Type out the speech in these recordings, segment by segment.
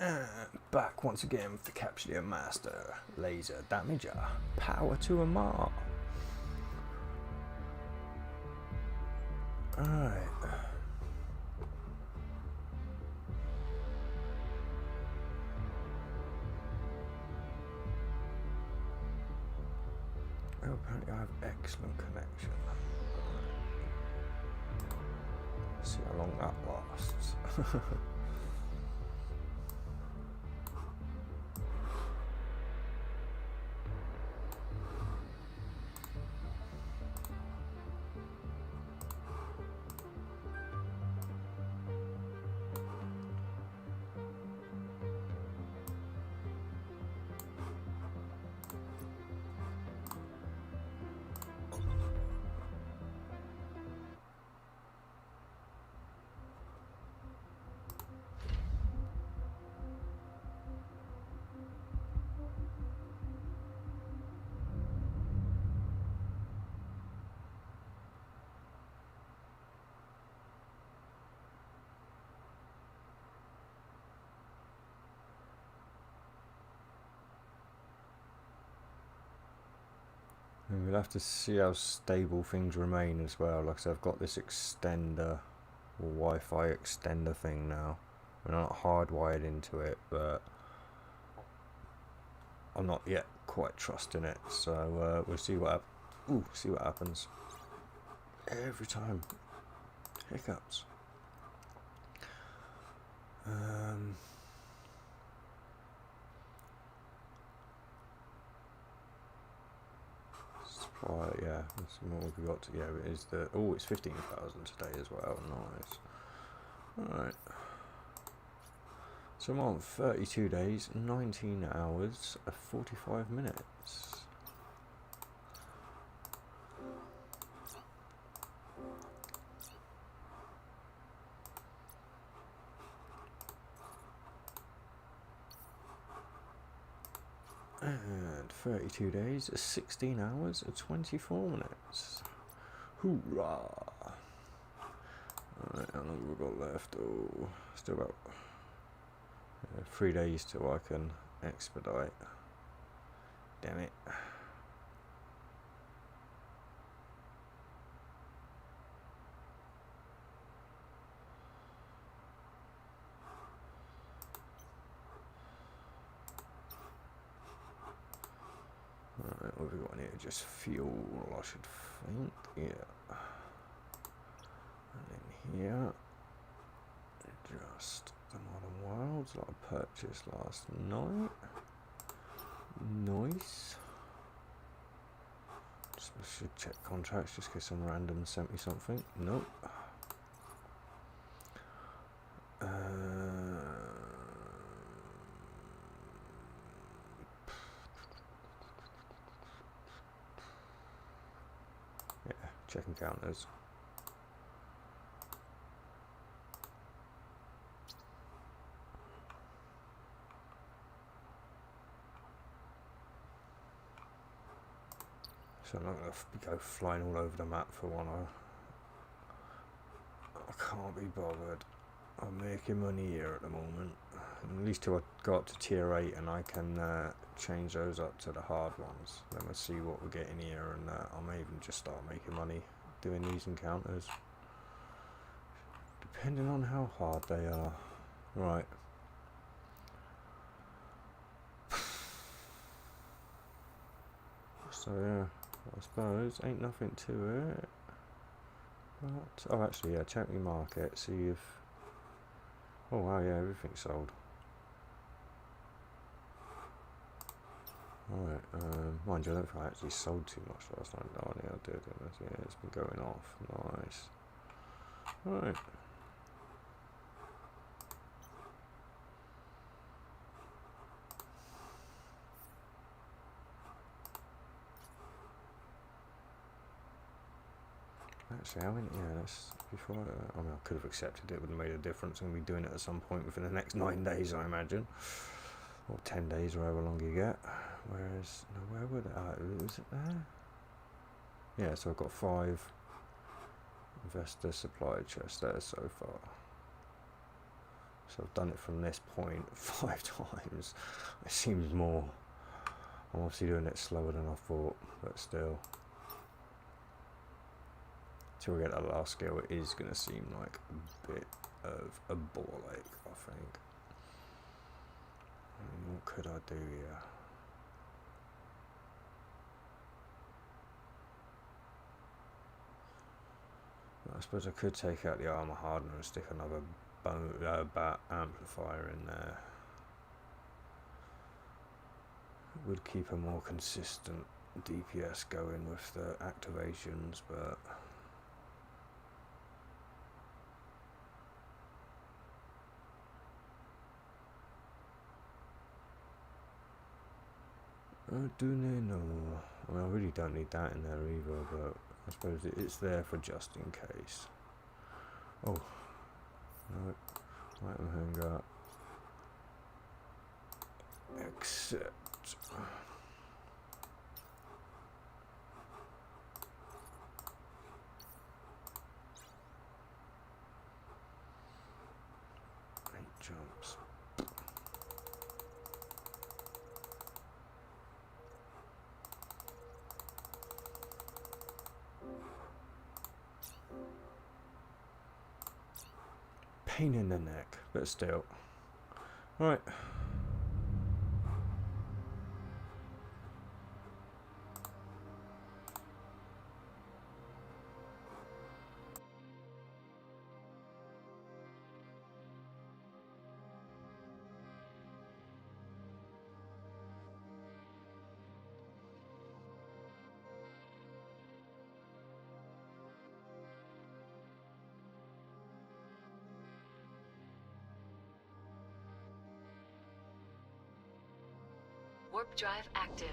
And back once again with the Capture Master Laser Damager. Power to a mark. Alright. Oh, apparently I have excellent connection. Let's see how long that lasts. And we'll have to see how stable things remain as well. Like I said, I've got this extender or Wi-Fi extender thing now. I'm not hardwired into it, but I'm not yet quite trusting it. So we'll see what happens. Every time, hiccups. Right, yeah, that's more we got to. Yeah, it is the. Oh, it's 15,000 today as well. Nice. Alright. So I'm on 32 days, 19 hours, 45 minutes. And 32 days, 16 hours, 24 minutes. Hoorah! Alright, how long have we got left? Oh, still about 3 days till I can expedite. Damn it. Alright, what have we got in here? Just fuel, I should think. Yeah. And in here, just the Modern Worlds that I purchased last night. Nice. Just should check contracts just in case some random sent me something. Nope. Yeah, checking counters. So I'm not going to go flying all over the map for one. I can't be bothered. I'm making money here at the moment. At least till I got to tier 8 and I can change those up to the hard ones. Then we'll see what we're getting here, and I may even just start making money doing these encounters. Depending on how hard they are. Right. So yeah, I suppose ain't nothing to it. But, oh, actually, yeah, check my market, see if. Oh wow, yeah, everything's sold. Alright, mind you, I don't think I actually sold too much last night. Oh, yeah, I did. Yeah, it's been going off. Nice. Alright. Actually, I went, yeah, that's before. I mean, I could have accepted it, would have made a difference. I'm going to be doing it at some point within the next 9 days, I imagine. Or 10 days, or however long you get. Whereas, no, where would it? Was it there? Yeah, so I've got 5 investor supply chests there so far. So I've done it from this point 5 times. It seems more. I'm obviously doing it slower than I thought, but still. Till we get that last skill, it is going to seem like a bit of a ball ache, I think. What could I do here? I suppose I could take out the armor hardener and stick another bat amplifier in there. It would keep a more consistent DPS going with the activations, but I do know. Well, I really don't need that in there either, but I suppose it's there for just in case. Oh, no, item hanger. Except. Jumps. Pain in the neck, but still. Right. Warp drive active.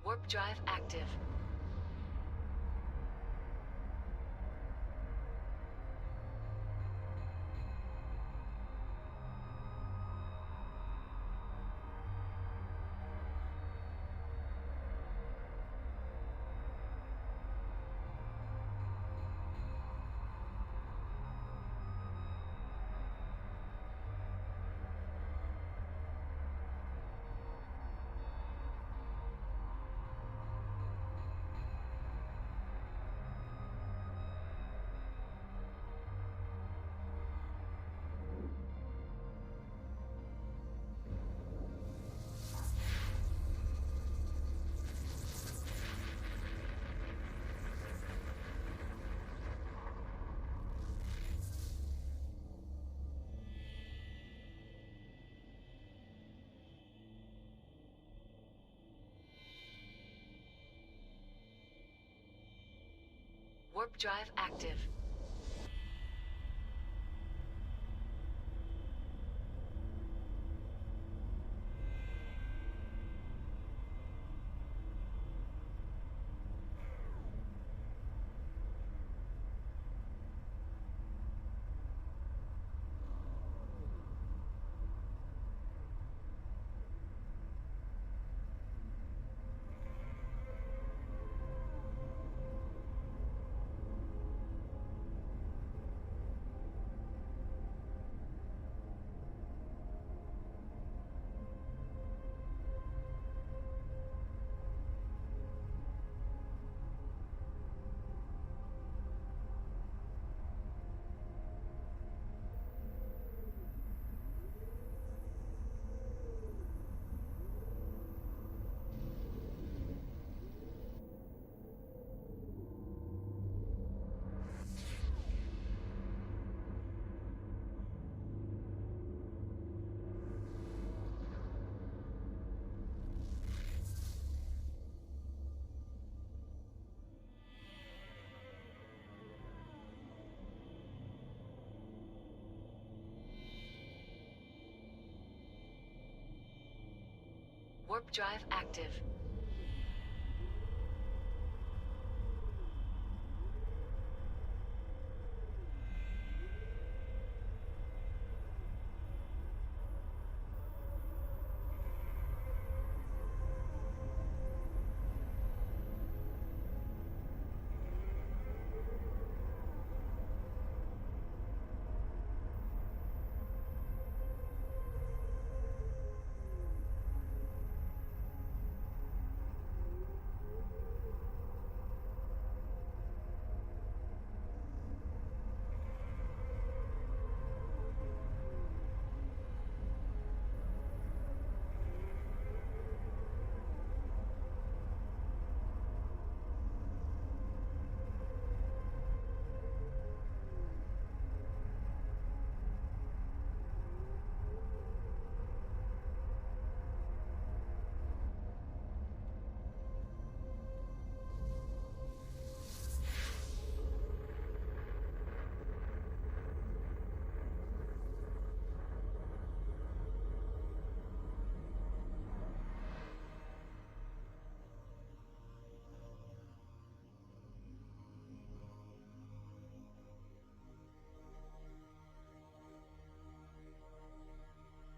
Warp drive active. Warp drive active. Warp drive active.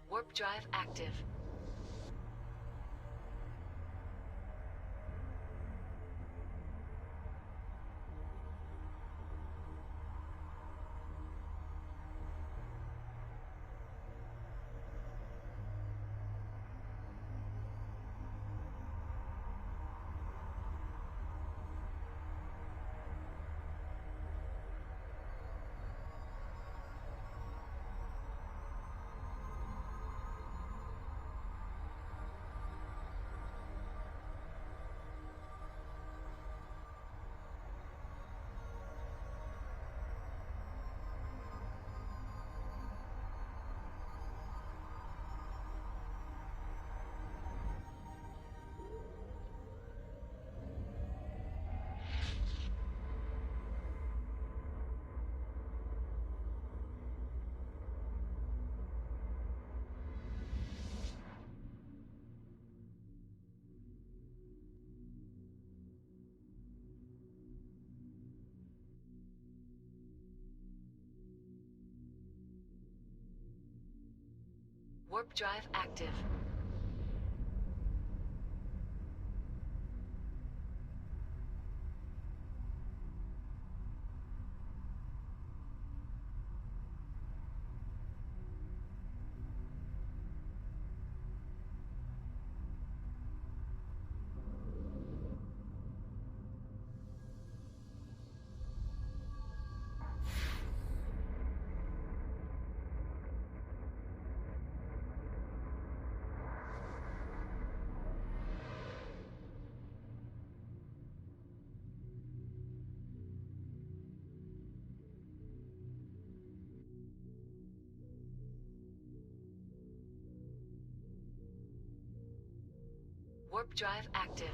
Warp drive active. Warp drive active. Warp drive active.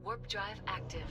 Warp drive active.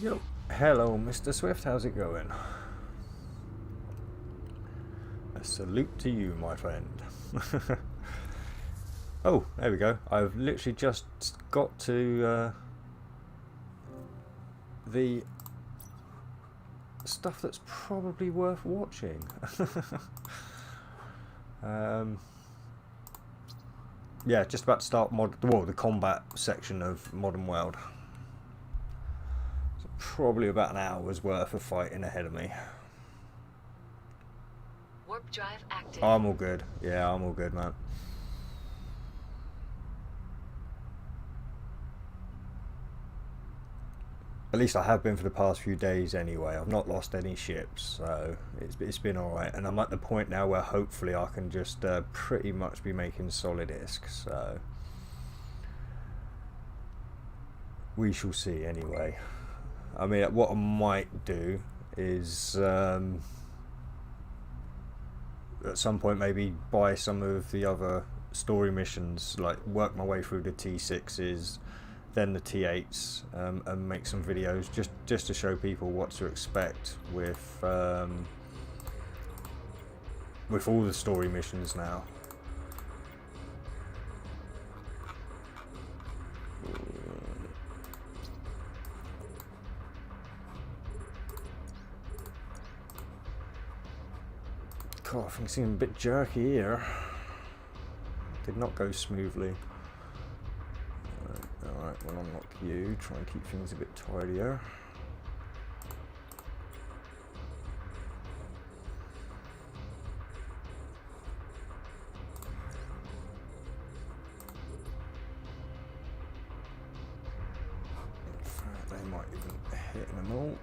Yo, hello, Mr. Swift. How's it going? A salute to you, my friend. Oh, there we go. I've literally just got to the stuff that's probably worth watching. Yeah, just about to start the combat section of Modern World. So probably about an hour's worth of fighting ahead of me. Warp drive active. I'm all good. Yeah, I'm all good, man. At least I have been for the past few days anyway. I've not lost any ships, so it's been alright. And I'm at the point now where hopefully I can just pretty much be making solid ISK, so we shall see anyway. I mean, what I might do is at some point maybe buy some of the other story missions, like work my way through the T6s, then the T8s, and make some videos just to show people what to expect with all the story missions now. God, I think it's getting a bit jerky here. Did not go smoothly. Alright, we'll unlock you, try and keep things a bit tidier. In fact, they might even hit them all.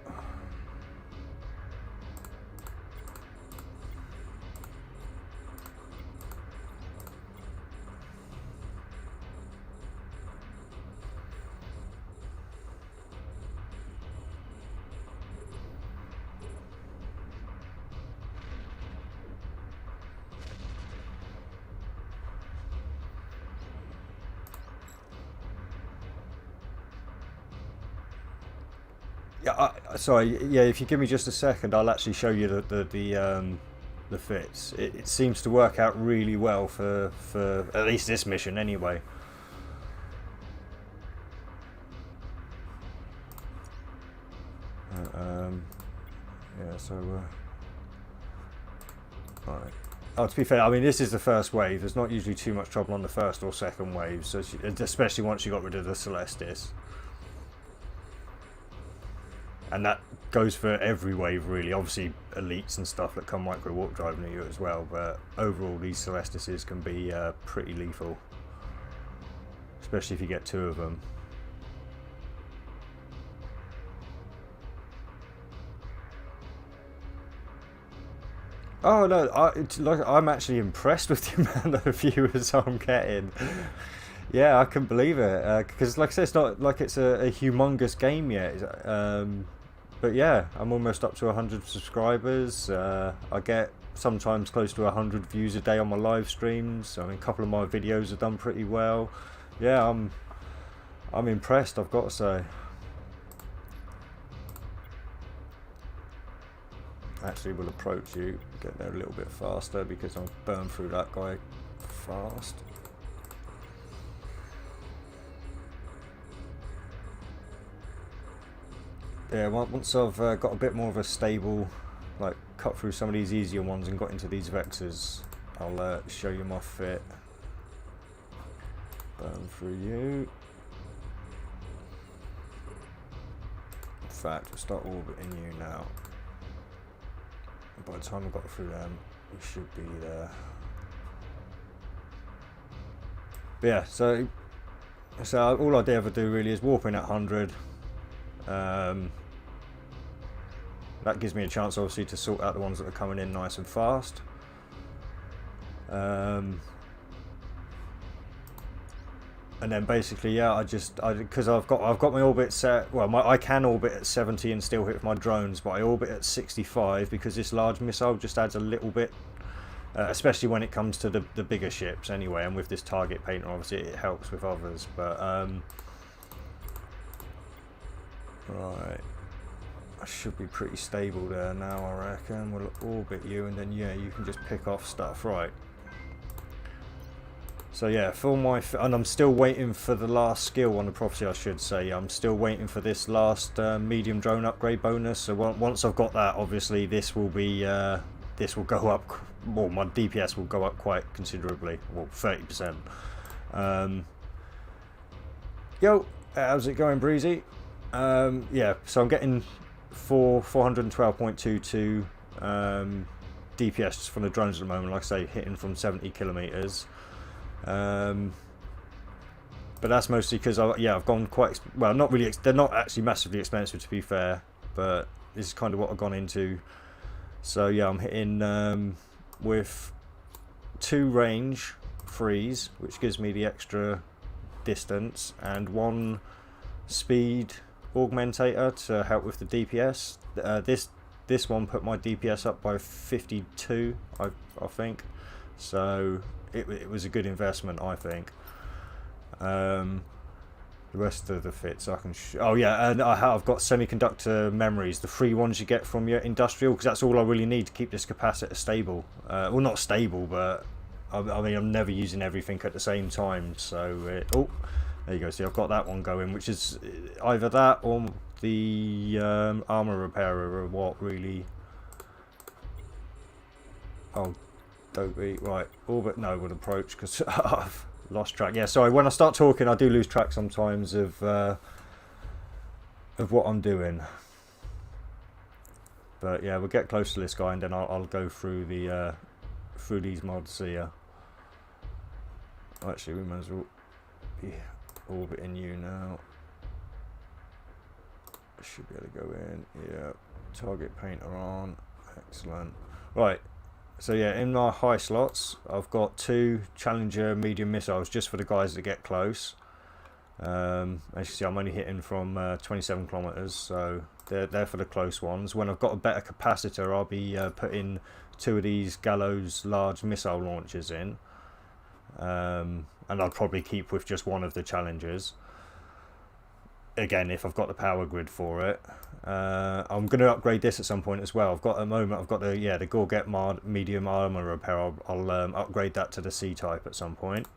Yeah, sorry. Yeah, if you give me just a second, I'll actually show you the fits. It seems to work out really well for at least this mission, anyway. Yeah. So. Alright. Oh, to be fair, I mean, this is the first wave. There's not usually too much trouble on the first or second wave, so especially once you got rid of the Celestis. And that goes for every wave, really. Obviously, elites and stuff that come micro warp driving at you as well. But overall, these Celestises can be pretty lethal, especially if you get two of them. Oh no, I'm actually impressed with the amount of viewers I'm getting. Yeah, I couldn't believe it, because like I said, it's not like it's a humongous game yet. But yeah, I'm almost up to 100 subscribers. I get sometimes close to 100 views a day on my live streams. I mean, a couple of my videos have done pretty well. Yeah, I'm impressed, I've got to say. Actually, we'll approach you, get there a little bit faster because I'll burn through that guy fast. Yeah, once I've got a bit more of a stable, like cut through some of these easier ones and got into these vexors, I'll show you my fit. Burn through you. In fact, we'll start orbiting you now. By the time I've got through them, we should be there. But yeah, so all I ever do really is warp in at 100. That gives me a chance, obviously, to sort out the ones that are coming in nice and fast. And then basically, yeah, because I've got my orbit set. Well, I can orbit at 70 and still hit with my drones, but I orbit at 65 because this large missile just adds a little bit, especially when it comes to the bigger ships. Anyway, and with this target painter, obviously, it helps with others. But right, I should be pretty stable there now, I reckon. We'll orbit you, and then yeah, you can just pick off stuff, right? So yeah, for my and I'm still waiting for the last skill on the prophecy. I should say I'm still waiting for this last medium drone upgrade bonus. So once I've got that, obviously this will be this will go up. Well, my DPS will go up quite considerably. Well, 30%. Yo, how's it going, Breezy? Yeah, so I'm getting 412.22 DPS from the drones at the moment. Like I say, hitting from 70 kilometers. But that's mostly because I've gone quite well. Not really. They're not actually massively expensive, to be fair. But this is kind of what I've gone into. So yeah, I'm hitting with 2 range freeze, which gives me the extra distance, and 1 speed augmentator to help with the DPS. This one put my DPS up by 52, I think. So it was a good investment, I think. The rest of the fits I can oh yeah, and I've got semiconductor memories, the free ones you get from your industrial, because that's all I really need to keep this capacitor stable. Well, not stable, but I mean I'm never using everything at the same time. So oh, there you go. See, I've got that one going, which is either that or the armor repairer, or what really. Oh, Dopey, right, orbit no would approach, because I've lost track. Yeah, sorry, when I start talking I do lose track sometimes of what I'm doing. But yeah, we'll get close to this guy, and then I'll go through the through these mods here. Actually, we might as well be orbiting you now. Should be able to go in. Yeah, target painter on. Excellent. Right. So yeah, in my high slots, I've got 2 Challenger medium missiles just for the guys that get close. As you see, I'm only hitting from 27 kilometers, so they're for the close ones. When I've got a better capacitor, I'll be putting 2 of these Gallows large missile launchers in, and I'll probably keep with just 1 of the Challengers. Again, if I've got the power grid for it. I'm going to upgrade this at some point as well. I've got the Gorget medium armor repair. I'll upgrade that to the C-type at some point.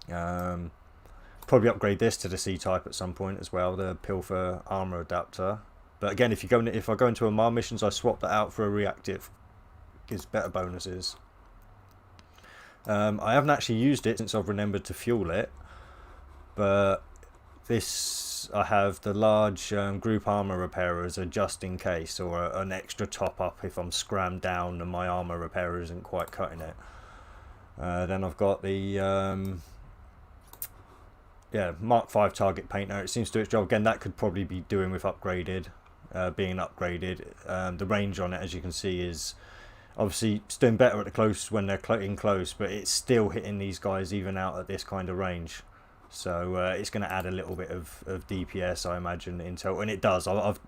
Probably upgrade this to the C-type at some point as well, the Pilfer armor adapter. But again, if I go into a Mar missions, I swap that out for a reactive. Gives better bonuses. I haven't actually used it since I've remembered to fuel it, but this I have the large group armor repairer as a just in case, or an extra top up if I'm scrammed down and my armor repairer isn't quite cutting it. Then I've got the Mark 5 target painter. It seems to do its job. Again, that could probably be doing with upgraded, being upgraded. The range on it, as you can see, is obviously it's doing better at the close when they're in close, but it's still hitting these guys even out at this kind of range. So it's going to add a little bit of DPS, I imagine, in total, and it does. I've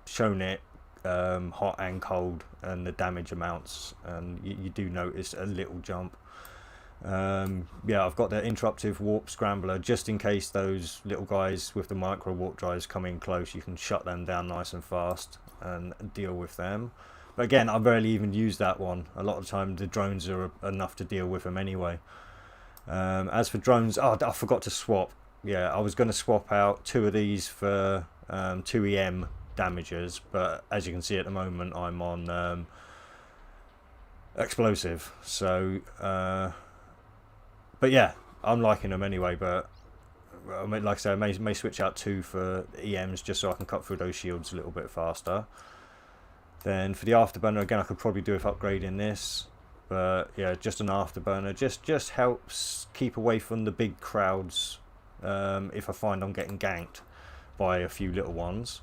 shown it hot and cold, and the damage amounts, and you do notice a little jump. Yeah, I've got the interruptive warp scrambler just in case those little guys with the micro warp drives come in close. You can shut them down nice and fast and deal with them. But again, I rarely even use that one. A lot of the time the drones are enough to deal with them anyway. As for drones, I forgot to swap. Yeah, I was going to swap out 2 of these for 2 EM damages, but as you can see at the moment I'm on explosive. So but yeah, I'm liking them anyway. But I mean, like I said, I may switch out 2 for EMs just so I can cut through those shields a little bit faster. Then for the afterburner, again, I could probably do with upgrading this. But yeah, just an afterburner just helps keep away from the big crowds if I find I'm getting ganked by a few little ones.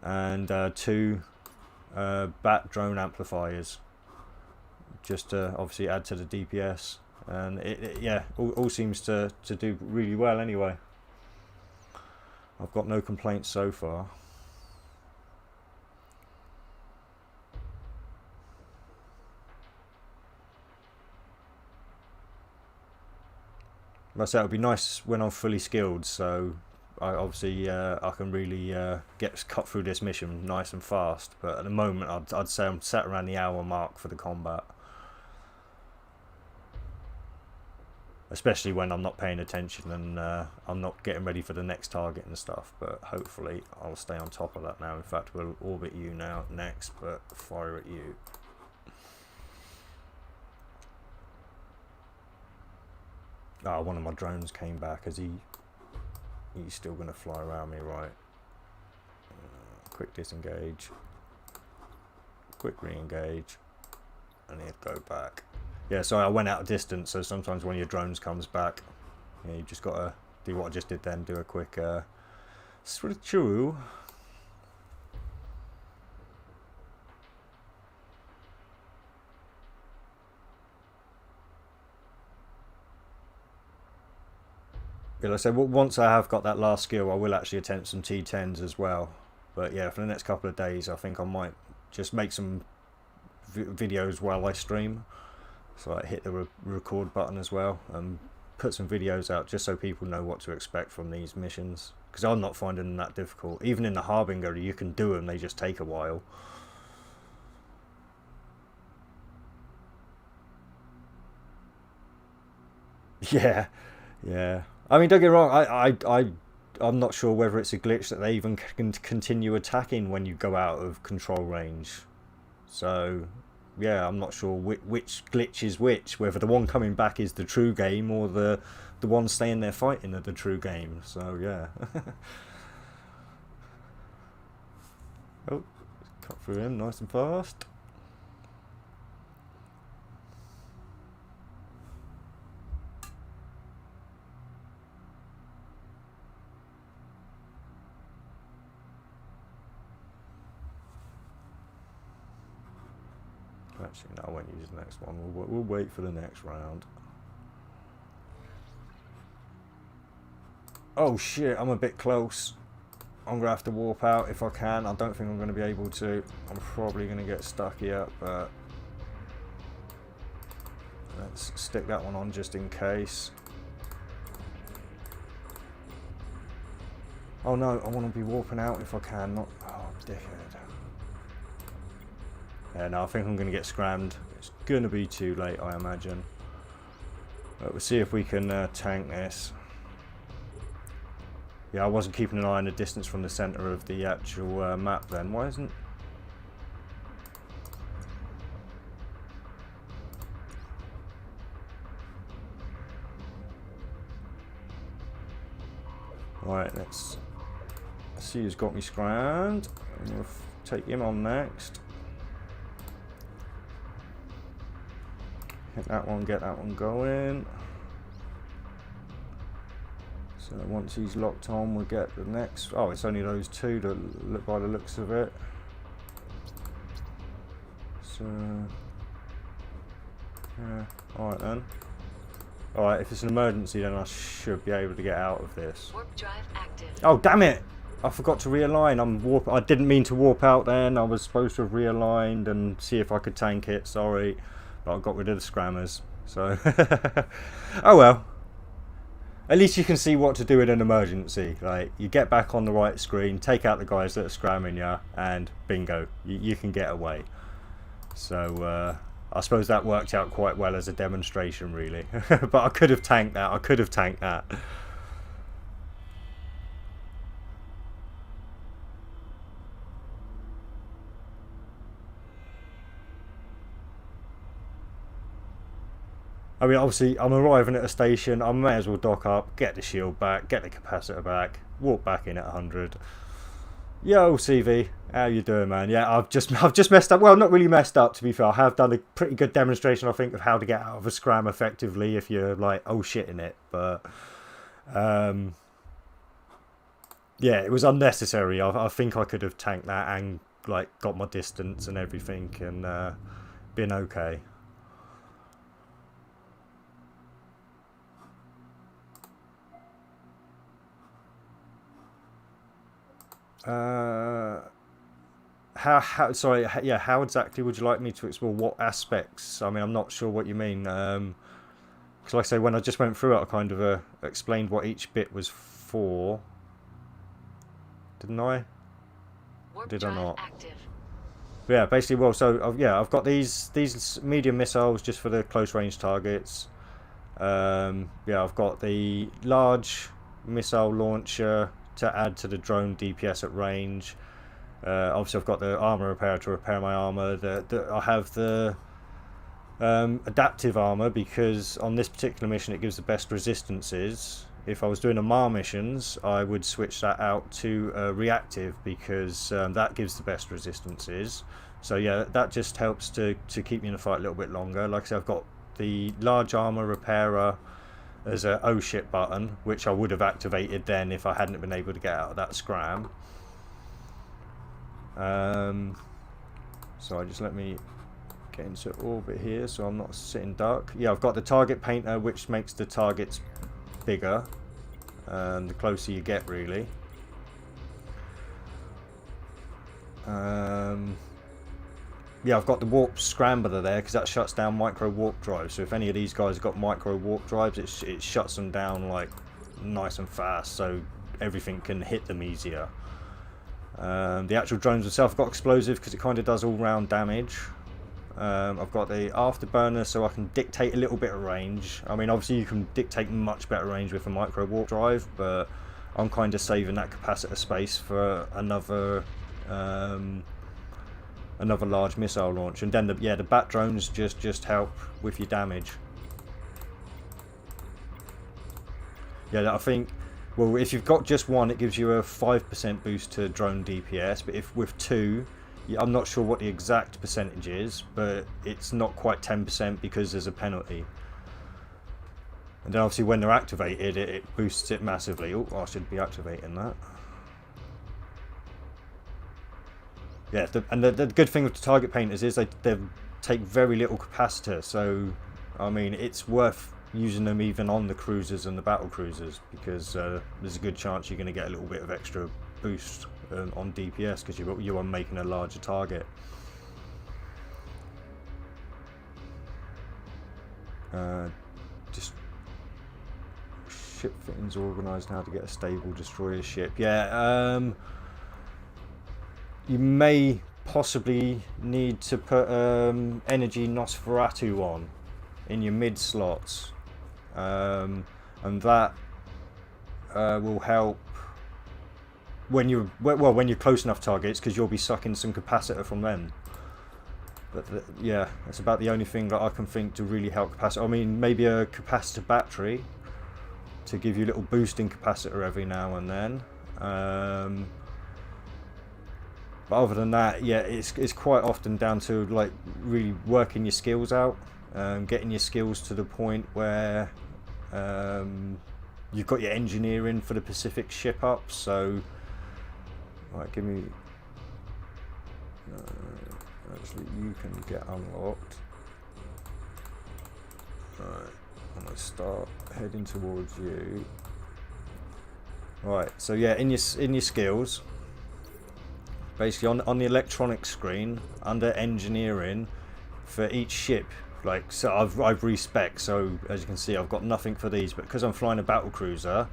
And 2 bat drone amplifiers just to obviously add to the DPS. And it all seems to do really well anyway. I've got no complaints so far. Like I say, it would be nice when I'm fully skilled, so obviously I can really cut through this mission nice and fast. But at the moment, I'd say I'm sat around the hour mark for the combat. Especially when I'm not paying attention and I'm not getting ready for the next target and stuff. But hopefully I'll stay on top of that now. In fact, we'll orbit you now next, but fire at you. Ah, one of my drones came back. He's still going to fly around me, right? Quick disengage. Quick re-engage. And he'll go back. Yeah, sorry, I went out of distance, so sometimes when your drones comes back, you just got to do what I just did then, do a quick switcheroo. Yeah, like I said, once I have got that last skill, I will actually attempt some T10s as well. But yeah, for the next couple of days, I think I might just make some videos while I stream. So I hit the record button as well and put some videos out just so people know what to expect from these missions. Because I'm not finding them that difficult. Even in the Harbinger, you can do them, they just take a while. Yeah, yeah. I mean, don't get me wrong, I'm not sure whether it's a glitch that they even can continue attacking when you go out of control range. So yeah, I'm not sure which glitch is which, whether the one coming back is the true game or the one staying there fighting are the true game. So yeah. Oh, cut through him nice and fast. Actually, no, I won't use the next one. We'll wait for the next round. Oh shit, I'm a bit close. I'm going to have to warp out if I can. I don't think I'm going to be able to. I'm probably going to get stuck here, but let's stick that one on just in case. Oh no, I want to be warping out if I can, not... Oh, dickhead. Yeah, no, I think I'm going to get scrammed. It's going to be too late, I imagine. But we'll see if we can tank this. Yeah, I wasn't keeping an eye on the distance from the centre of the actual map then. Why isn't... Right, let's see who's got me scrammed. We'll take him on next. Hit that one, get that one going. So once he's locked on, we'll get the next. Oh, it's only those two that look by the looks of it. So yeah, alright then. Alright, if it's an emergency, then I should be able to get out of this. Warp drive active. Oh, damn it! I forgot to realign. I didn't mean to warp out then. I was supposed to have realigned and see if I could tank it. Sorry. But I got rid of the scrammers. So, oh well. At least you can see what to do in an emergency. Like, you get back on the right screen, take out the guys that are scramming you, and bingo, you can get away. So, I suppose that worked out quite well as a demonstration, really. But I could have tanked that. I could have tanked that. I mean, obviously, I'm arriving at a station. I may as well dock up, get the shield back, get the capacitor back, walk back in at 100. Yo, CV, how you doing, man? Yeah, I've just messed up. Well, not really messed up, to be fair. I have done a pretty good demonstration, I think, of how to get out of a scram effectively if you're like, oh shit in it. But yeah, it was unnecessary. I think I could have tanked that and like got my distance and everything and been okay. How exactly would you like me to explore what aspects? I mean, I'm not sure what you mean. Because like I say, when I just went through it, I kind of explained what each bit was for. didn't I? Warp Did I drive not? active. Yeah, basically, well, so yeah, I've got these medium missiles just for the close range targets. Yeah, I've got the large missile launcher to add to the drone DPS at range. Obviously, I've got the armor repair to repair my armor. I have the adaptive armor because on this particular mission it gives the best resistances. If I was doing Amarr missions, I would switch that out to reactive because that gives the best resistances. So yeah, that just helps to keep me in the fight a little bit longer. Like I said, I've got the large armor repairer as a O ship button, which I would have activated then if I hadn't been able to get out of that scram. So just let me get into orbit here so I'm not sitting duck. Yeah, I've got the target painter, which makes the targets bigger, the closer you get, really. Yeah, I've got the warp scrambler there because that shuts down micro warp drives. So if any of these guys have got micro warp drives, it shuts them down like nice and fast, so everything can hit them easier. The actual drones themselves have got explosive because it kind of does all round damage. I've got the afterburner so I can dictate a little bit of range. I mean, obviously you can dictate much better range with a micro warp drive, but I'm kind of saving that capacitor space for another large missile launch. And then the bat drones just help with your damage. Yeah, I think, well, if you've got just one, it gives you a 5% boost to drone DPS, but if with two, I'm not sure what the exact percentage is, but it's not quite 10% because there's a penalty. And then obviously when they're activated, it boosts it massively. Oh, I should be activating that. Yeah, the good thing with the target painters is they take very little capacitor, so I mean it's worth using them even on the cruisers and the battle cruisers because there's a good chance you're going to get a little bit of extra boost on DPS because you are making a larger target. Just ship fittings organised, how to get a stable destroyer ship. Yeah, you may possibly need to put Energy Nosferatu on in your mid slots, and that will help when you're close enough targets because you'll be sucking some capacitor from them. But yeah, that's about the only thing that I can think to really help capacitor. I mean, maybe a capacitor battery to give you a little boost in capacitor every now and then. But other than that, yeah, it's quite often down to like really working your skills out, getting your skills to the point where you've got your engineering for the Pacific ship up. So, right, give me. Actually, you can get unlocked. Right, I'm gonna start heading towards you. Right, so yeah, in your skills. Basically, on the electronic screen under engineering, for each ship, like so, I've respec. So as you can see, I've got nothing for these, but because I'm flying a battle cruiser,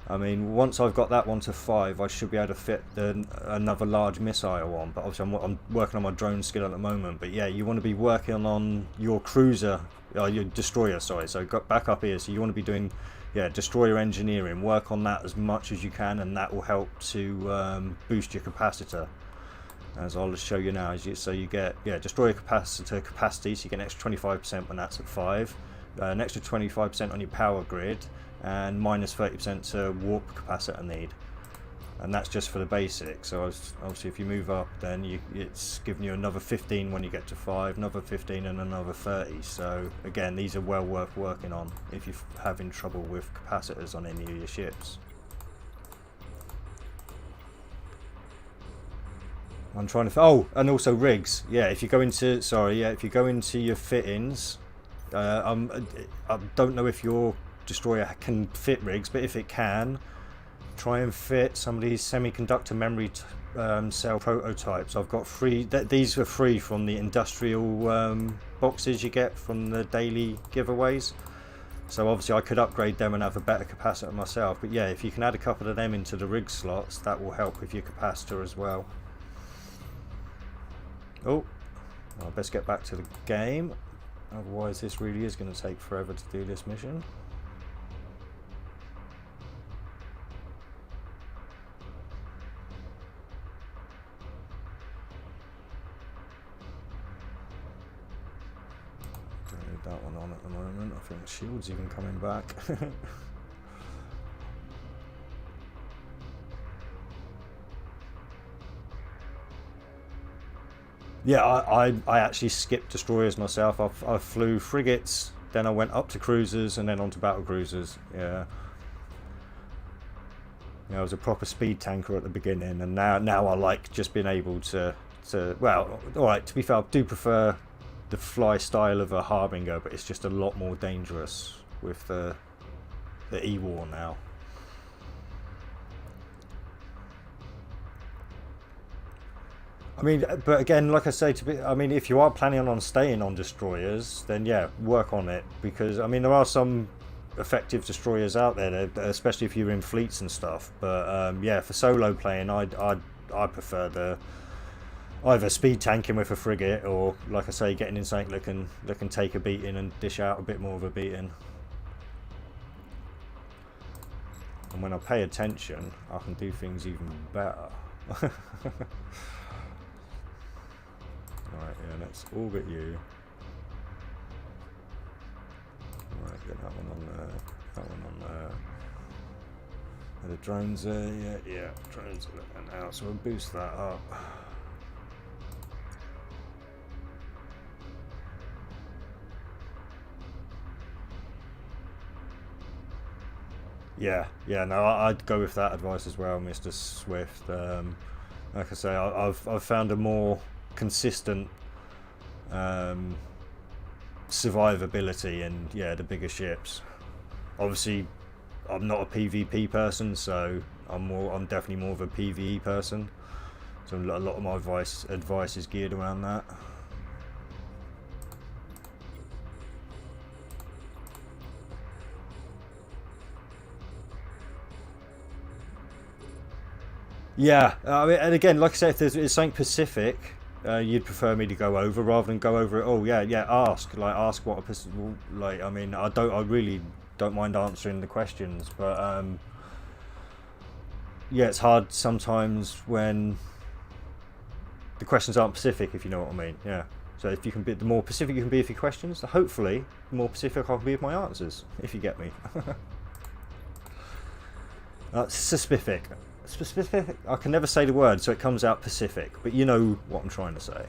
I mean, once I've got that one to 5, I should be able to fit another large missile on. But obviously, I'm working on my drone skill at the moment. But yeah, you want to be working on your cruiser, your destroyer. Sorry, so got back up here. So you want to be doing, yeah, destroyer engineering. Work on that as much as you can, and that will help to boost your capacitor. As I'll show you now, so you get, yeah, destroyer capacitor capacity, so you get an extra 25% when that's at 5, an extra 25% on your power grid, and minus 30% to warp capacitor need. And that's just for the basics. So obviously if you move up, then it's giving you another 15 when you get to 5, another 15 and another 30. So again, these are well worth working on if you're having trouble with capacitors on any of your ships. I'm trying to. Oh, and also rigs. Yeah, if you go into. Sorry, yeah, if you go into your fittings, I don't know if your destroyer can fit rigs, but if it can, try and fit some of these semiconductor memory cell prototypes. I've got free. These are free from the industrial boxes you get from the daily giveaways. So obviously I could upgrade them and have a better capacitor myself. But yeah, if you can add a couple of them into the rig slots, that will help with your capacitor as well. Oh, I best get back to the game. Otherwise this really is going to take forever to do this mission. Don't need that one on at the moment. I think the shield's even coming back. Yeah, I actually skipped destroyers myself. I flew frigates, then I went up to cruisers, and then onto battle cruisers. Yeah. You know, I was a proper speed tanker at the beginning, and now I like just being able to well, all right. To be fair, I do prefer the fly style of a Harbinger, but it's just a lot more dangerous with the E-War now. I mean, but again, like I say, I mean, if you are planning on staying on destroyers, then yeah, work on it, because I mean there are some effective destroyers out there, especially if you're in fleets and stuff. But yeah, for solo playing, I prefer the either speed tanking with a frigate, or like I say, getting in something that can take a beating and dish out a bit more of a beating. And when I pay attention, I can do things even better. Right, yeah, let's all get you. Right, get that one on there. That one on there. Are the drones there? Yeah, drones are looking out, so we'll boost that up. Yeah, no, I'd go with that advice as well, Mr. Swift. Like I say, I've found a more consistent survivability in the bigger ships. Obviously I'm not a PvP person, so I'm definitely more of a PvE person, so a lot of my advice is geared around that. Yeah, I mean, and again, like I said, if there's something Pacific you'd prefer me to go over rather than go over it. Oh yeah, ask what a like. I mean, I really don't mind answering the questions, but yeah, it's hard sometimes when the questions aren't Pacific, if you know what I mean. Yeah. So if you can be, the more Pacific you can be with your questions, hopefully the more Pacific I can be with my answers, if you get me. Specific. I can never say the word, so it comes out Pacific, but you know what I'm trying to say.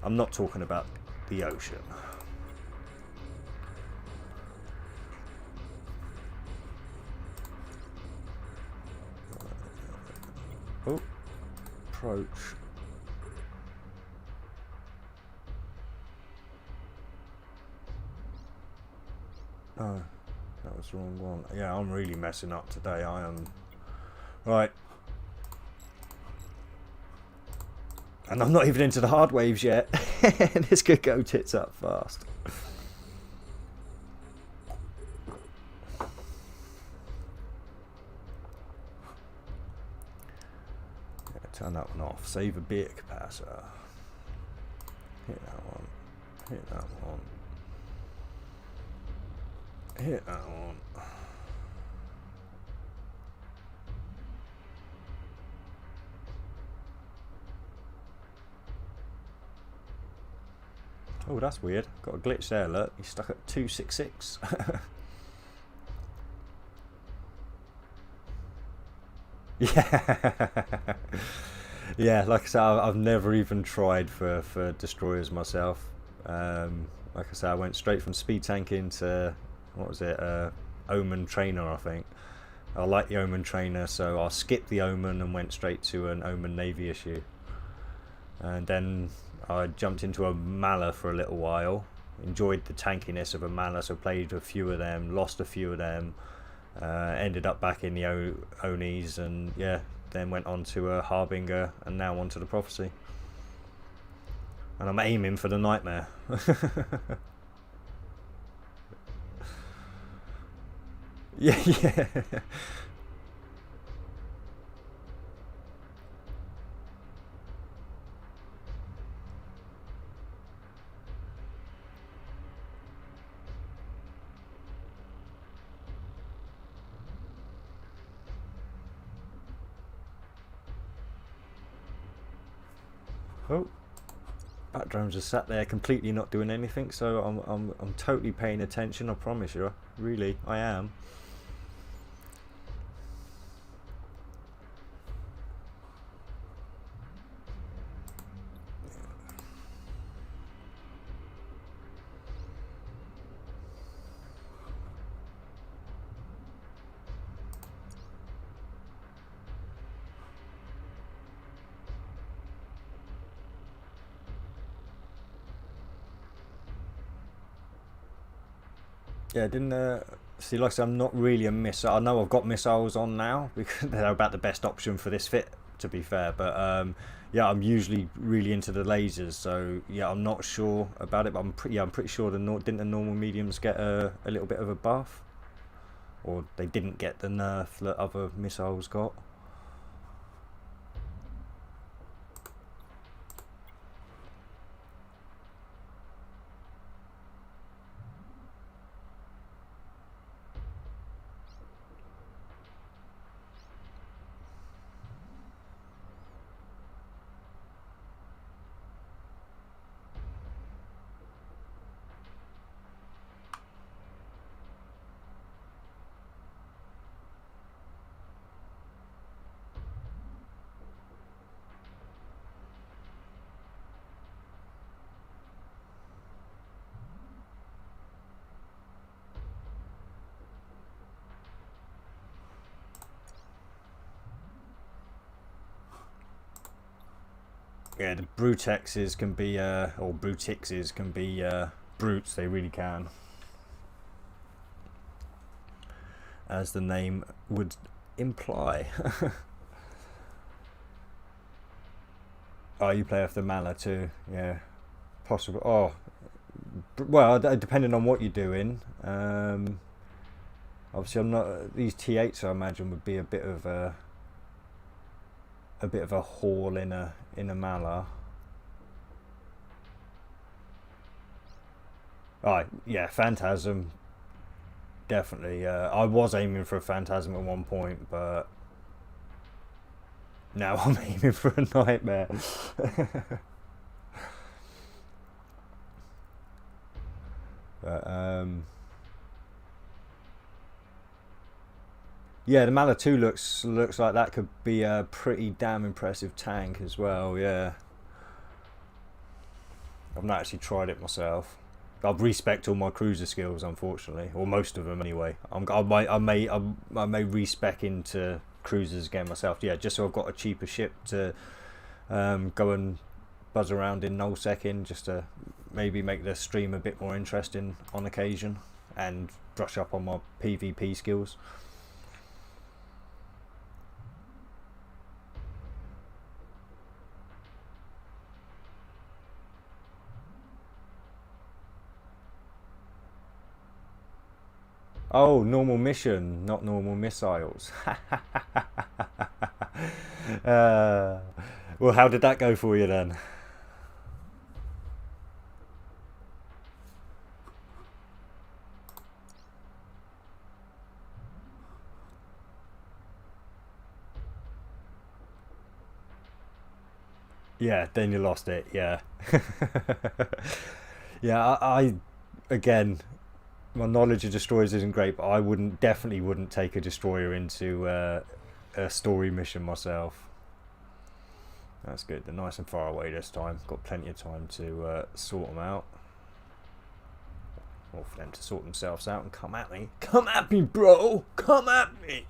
I'm not talking about the ocean. Oh, approach. Oh, that was the wrong one. Yeah, I'm really messing up today. I am. Right. And I'm not even into the hard waves yet. This could go tits up fast. Yeah, turn that one off. Save a bit capacitor. Hit that one. Hit that one. Hit that one. Oh, that's weird. Got a glitch there, look. He's stuck at 266. Yeah. Yeah, like I said, I've never even tried for destroyers myself. Like I said, I went straight from speed tanking to, what was it, Omen Trainer, I think. I like the Omen Trainer, so I skipped the Omen and went straight to an Omen Navy issue. And then I jumped into a Mala for a little while, enjoyed the tankiness of a Mala, so played a few of them, lost a few of them, ended up back in the Onis, and yeah, then went on to a Harbinger, and now on to the Prophecy. And I'm aiming for the Nightmare. Yeah, yeah. Oh, that drone's just sat there completely not doing anything. So I'm totally paying attention. I promise you, really, I am. Yeah, didn't see. Like I said, I'm not really a missile. I know I've got missiles on now because they're about the best option for this fit, to be fair. But yeah, I'm usually really into the lasers. So yeah, I'm not sure about it, but I'm pretty sure didn't the normal mediums get a little bit of a buff, or they didn't get the nerf that other missiles got. Yeah, the Brutexes can be, or Brutixes can be brutes. They really can, as the name would imply. Oh, you play off the Mala too, yeah, possible. Oh, well, depending on what you're doing. Obviously, I'm not. These T8s, I imagine, would be a bit of a haul in a Mala. Oh, yeah, Phantasm, definitely. I was aiming for a Phantasm at one point, but now I'm aiming for a Nightmare. But yeah, the Mala 2 looks like that could be a pretty damn impressive tank as well. Yeah, I've not actually tried it myself. I've respec all my cruiser skills, unfortunately, or most of them anyway. I may respec into cruisers again myself. Yeah, just so I've got a cheaper ship to go and buzz around in nullsec in, just to maybe make the stream a bit more interesting on occasion and brush up on my PvP skills. Oh, normal mission, not normal missiles. uh, well, how did that go for you then? Yeah, then you lost it. Yeah, yeah. I again, my knowledge of destroyers isn't great, but I definitely wouldn't take a destroyer into a story mission myself. That's good. They're nice and far away this time. Got plenty of time to sort them out. Or for them to sort themselves out and come at me. Come at me, bro! Come at me!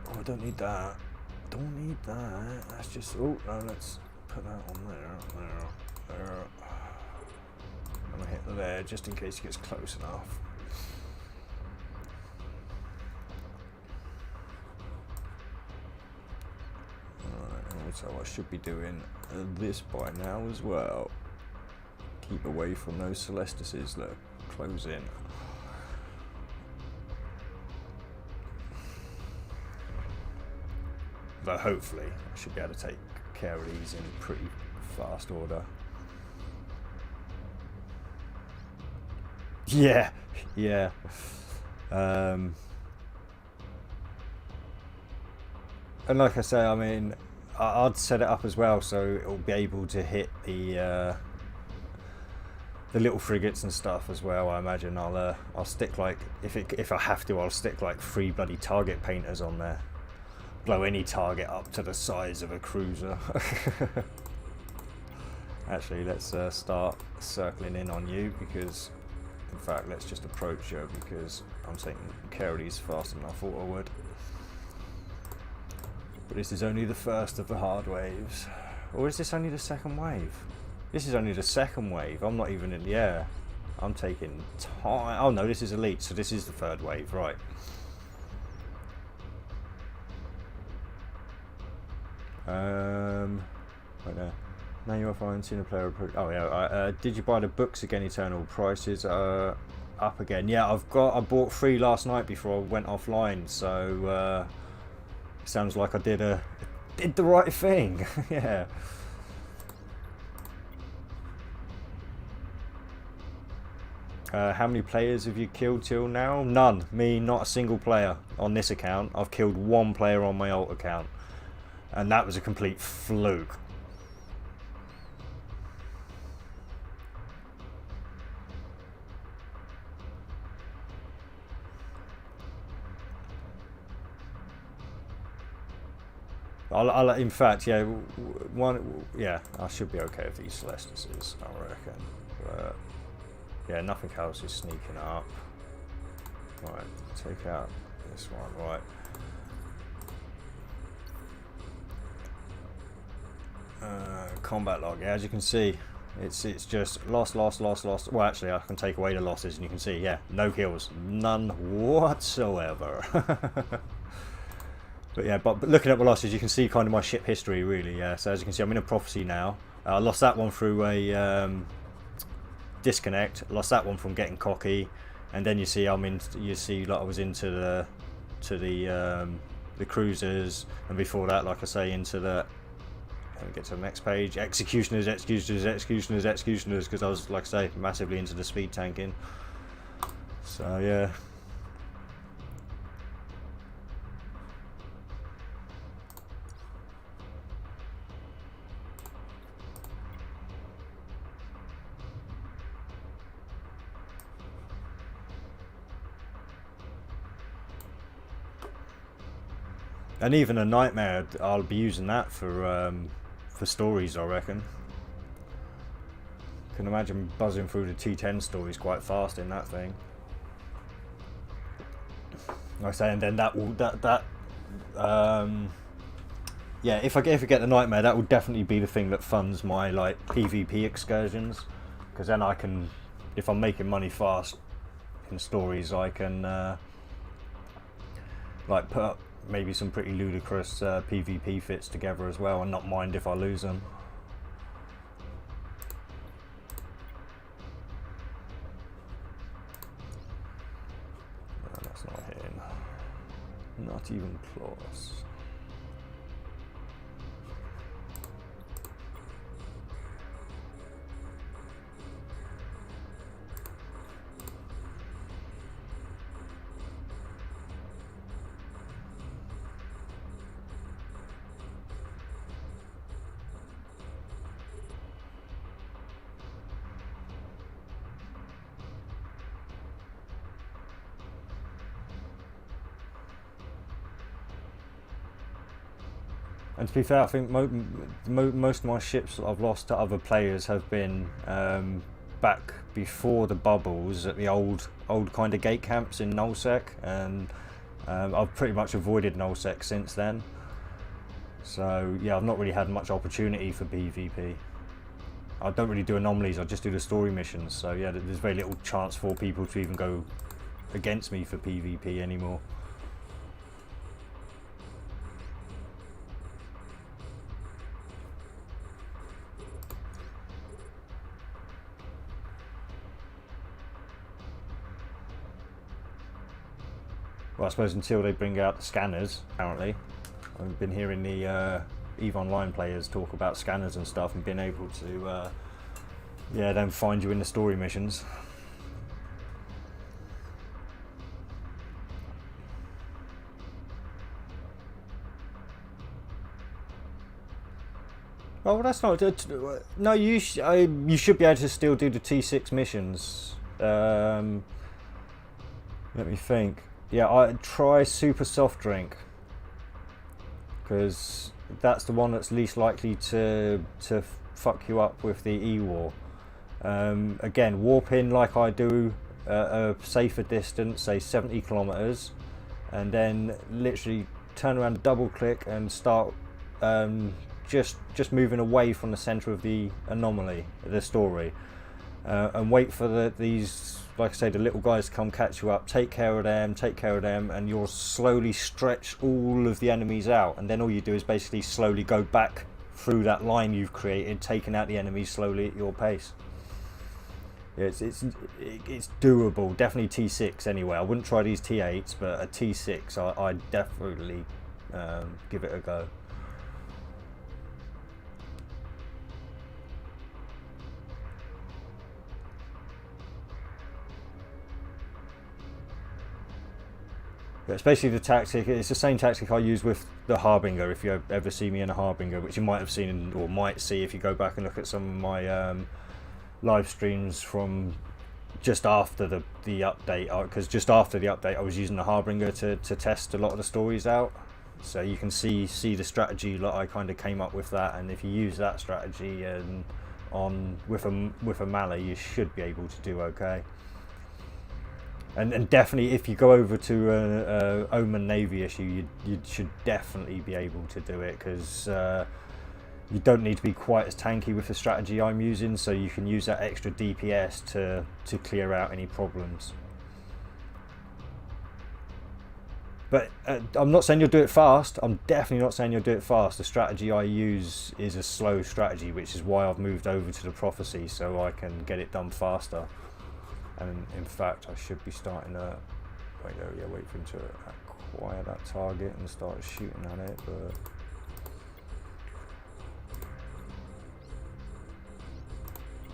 Oh, I don't need that. Don't need that. That's just... Oh, no, let's put that on there. I'm going to hit there just in case it gets close enough. So I should be doing this by now as well. Keep away from those Celestises that close in. But hopefully I should be able to take care of these in pretty fast order. Yeah, yeah. And like I say, I mean, I'd set it up as well so it'll be able to hit the little frigates and stuff as well. I imagine I'll stick like if I have to, I'll stick like 3 bloody target painters on there. Blow any target up to the size of a cruiser. Actually, let's start circling in on you because, in fact, let's just approach you because I'm taking care of these faster than I thought I would. But this is only the first of the hard waves. Or is this only the second wave? This is only the second wave. I'm not even in the air. I'm taking time. Oh no, this is elite, so this is the third wave, right. Right there. Now you are fine, seen a player approach. Oh yeah, did you buy the books again? Eternal prices are up again. Yeah, I bought 3 last night before I went offline, so sounds like I did the right thing. Yeah. How many players have you killed till now? None. Me, not a single player on this account. I've killed 1 player on my alt account, and that was a complete fluke. In fact, yeah, I should be okay with these Celestises, I reckon. But yeah, nothing else is sneaking up. Right, take out this one. Right. Combat log. Yeah, as you can see, it's just lost. Well, actually, I can take away the losses, and you can see, yeah, no kills, none whatsoever. But yeah, but looking at my losses, you can see kind of my ship history, really. Yeah. So as you can see, I'm in a prophecy now. I lost that one through a disconnect. Lost that one from getting cocky, and then you see like I was into the cruisers, and before that, like I say, into the. Let me get to the next page. Executioners, because I was, like I say, massively into the speed tanking. So yeah. And even a nightmare, I'll be using that for stories, I reckon. Can imagine buzzing through the T10 stories quite fast in that thing. Like I say, and then yeah, if I get the nightmare, that will definitely be the thing that funds my like PvP excursions, because then I can, if I'm making money fast in stories, I can like put up maybe some pretty ludicrous PvP fits together as well, and not mind if I lose them. No, that's not hitting. Not even close. And to be fair, I think most of my ships that I've lost to other players have been back before the bubbles at the old kind of gate camps in Nullsec, and I've pretty much avoided Nullsec since then. So yeah, I've not really had much opportunity for PvP. I don't really do anomalies, I just do the story missions, so yeah, there's very little chance for people to even go against me for PvP anymore. Well, I suppose until they bring out the scanners, apparently. I've been hearing the EVE Online players talk about scanners and stuff and being able to, yeah, then find you in the story missions. Oh, well, that's not. No, you should be able to still do the T6 missions. Let me think. Yeah, I try Super Soft Drink because that's the one that's least likely to fuck you up with the E-War. Again, warp in like I do a safer distance, say 70 kilometers, and then literally turn around, double click, and start. Just moving away from the center of the anomaly, the story, and wait for these, like I say, the little guys to come catch you up, take care of them, and you'll slowly stretch all of the enemies out, and then all you do is basically slowly go back through that line you've created, taking out the enemies slowly at your pace. It's doable. Definitely T6 anyway. I wouldn't try these T8s, but a T6 I'd definitely give it a go. Especially the tactic, it's the same tactic I use with the Harbinger, if you ever see me in a Harbinger, which you might have seen or might see if you go back and look at some of my live streams from just after the update, because just after the update I was using the Harbinger to test a lot of the stories out, so you can see the strategy that I kind of came up with that, and if you use that strategy and with a Mali, you should be able to do okay. And definitely, if you go over to a Omen Navy issue, you should definitely be able to do it, because you don't need to be quite as tanky with the strategy I'm using, so you can use that extra DPS to clear out any problems. But I'm not saying you'll do it fast. I'm definitely not saying you'll do it fast. The strategy I use is a slow strategy, which is why I've moved over to the Prophecy, so I can get it done faster. And in fact, I should be starting to wait for him to acquire that target and start shooting at it. But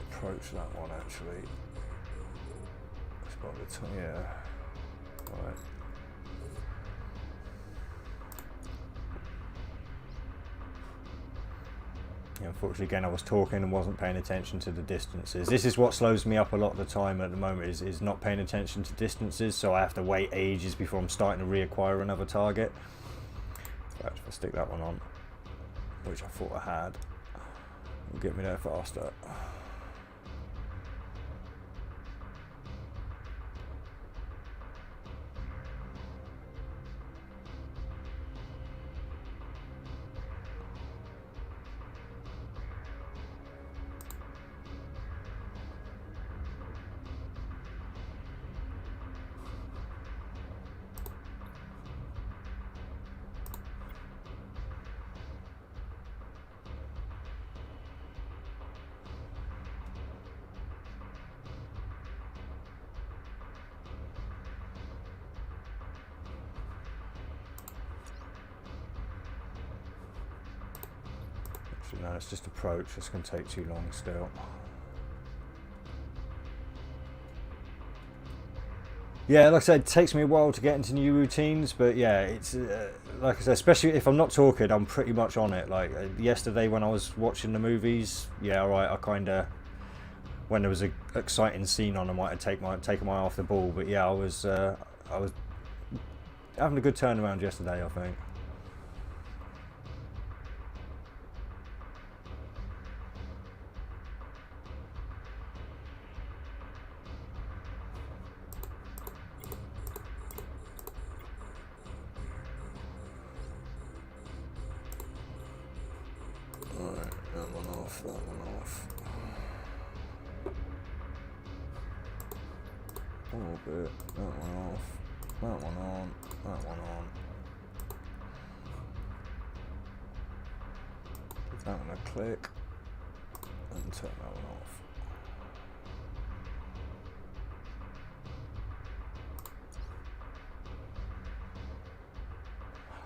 approach that one actually. It's by the time, yeah. Right. Yeah, unfortunately, again, I was talking and wasn't paying attention to the distances. This is what slows me up a lot of the time at the moment, is not paying attention to distances, so I have to wait ages before I'm starting to reacquire another target. In fact, if I stick that one on, which I thought I had, it'll get me there faster. No, it's just approach. It's going to take too long still. Yeah, like I said, it takes me a while to get into new routines, but yeah, it's like I said, especially if I'm not talking, I'm pretty much on it. Like yesterday when I was watching the movies, yeah, alright, I kind of, when there was an exciting scene on, I might have taken my eye off the ball, but yeah, I was having a good turnaround yesterday, I think. That one off. A little bit. That one off. That one on. That one on. Give that one a click. And turn that one off.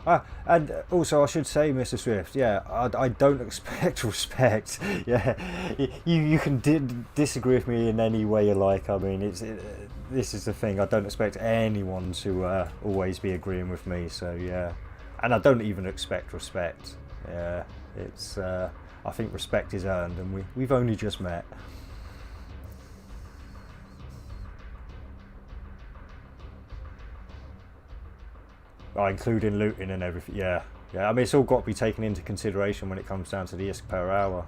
And also, I should say, Mr. Swift, yeah, I don't expect respect. Yeah, you can disagree with me in any way you like. I mean, this is the thing. I don't expect anyone to always be agreeing with me. So yeah, and I don't even expect respect. Yeah, it's. I think respect is earned, and we've only just met. Including looting and everything. Yeah, yeah. I mean, it's all got to be taken into consideration when it comes down to the ISK per hour,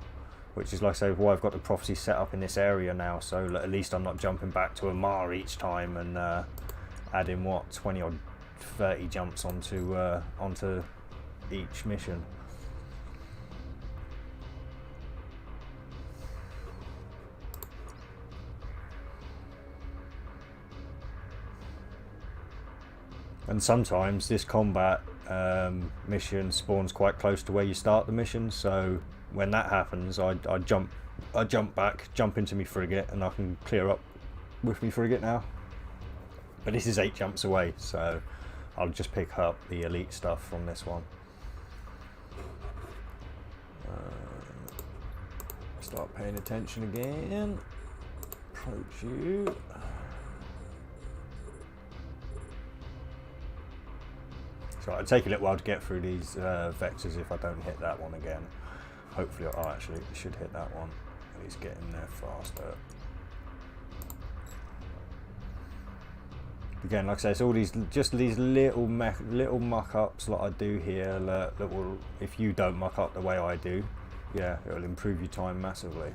which is like I say, why I've got the prophecy set up in this area now. So at least I'm not jumping back to a Mar each time and adding what 20 or 30 jumps onto each mission. And sometimes this combat mission spawns quite close to where you start the mission, so when that happens, I jump back, jump into me frigate, and I can clear up with me frigate now. But this is 8 jumps away, so I'll just pick up the elite stuff from this one. Start paying attention again. Approach you. So it'll take a little while to get through these vectors if I don't hit that one again. Hopefully, actually it should hit that one. At least get in there faster. Again, like I say, it's all these little muck ups that I do here that will, if you don't muck up the way I do, yeah, it'll improve your time massively.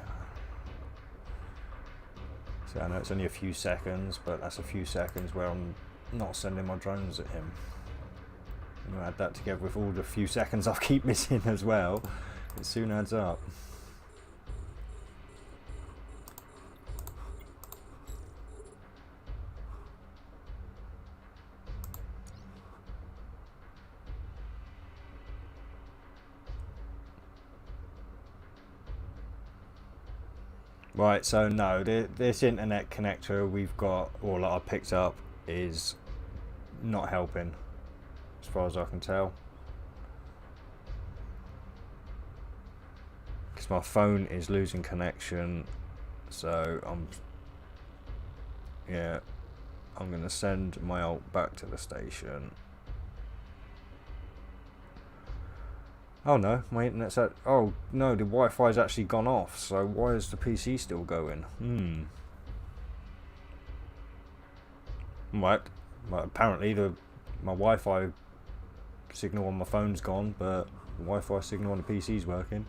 So I know it's only a few seconds, but that's a few seconds where I'm not sending my drones at him. You add that together with all the few seconds I keep missing as well, it soon adds up. Right, so no, this internet connector we've got, or that I picked up, is not helping, as far as I can tell. Because my phone is losing connection, so I'm going to send my ult back to the station. Oh no, my internet's at... Oh no, the Wi-Fi's actually gone off, so why is the PC still going? Right, well, apparently my Wi-Fi signal on my phone's gone, but the Wi-Fi signal on the PC's working.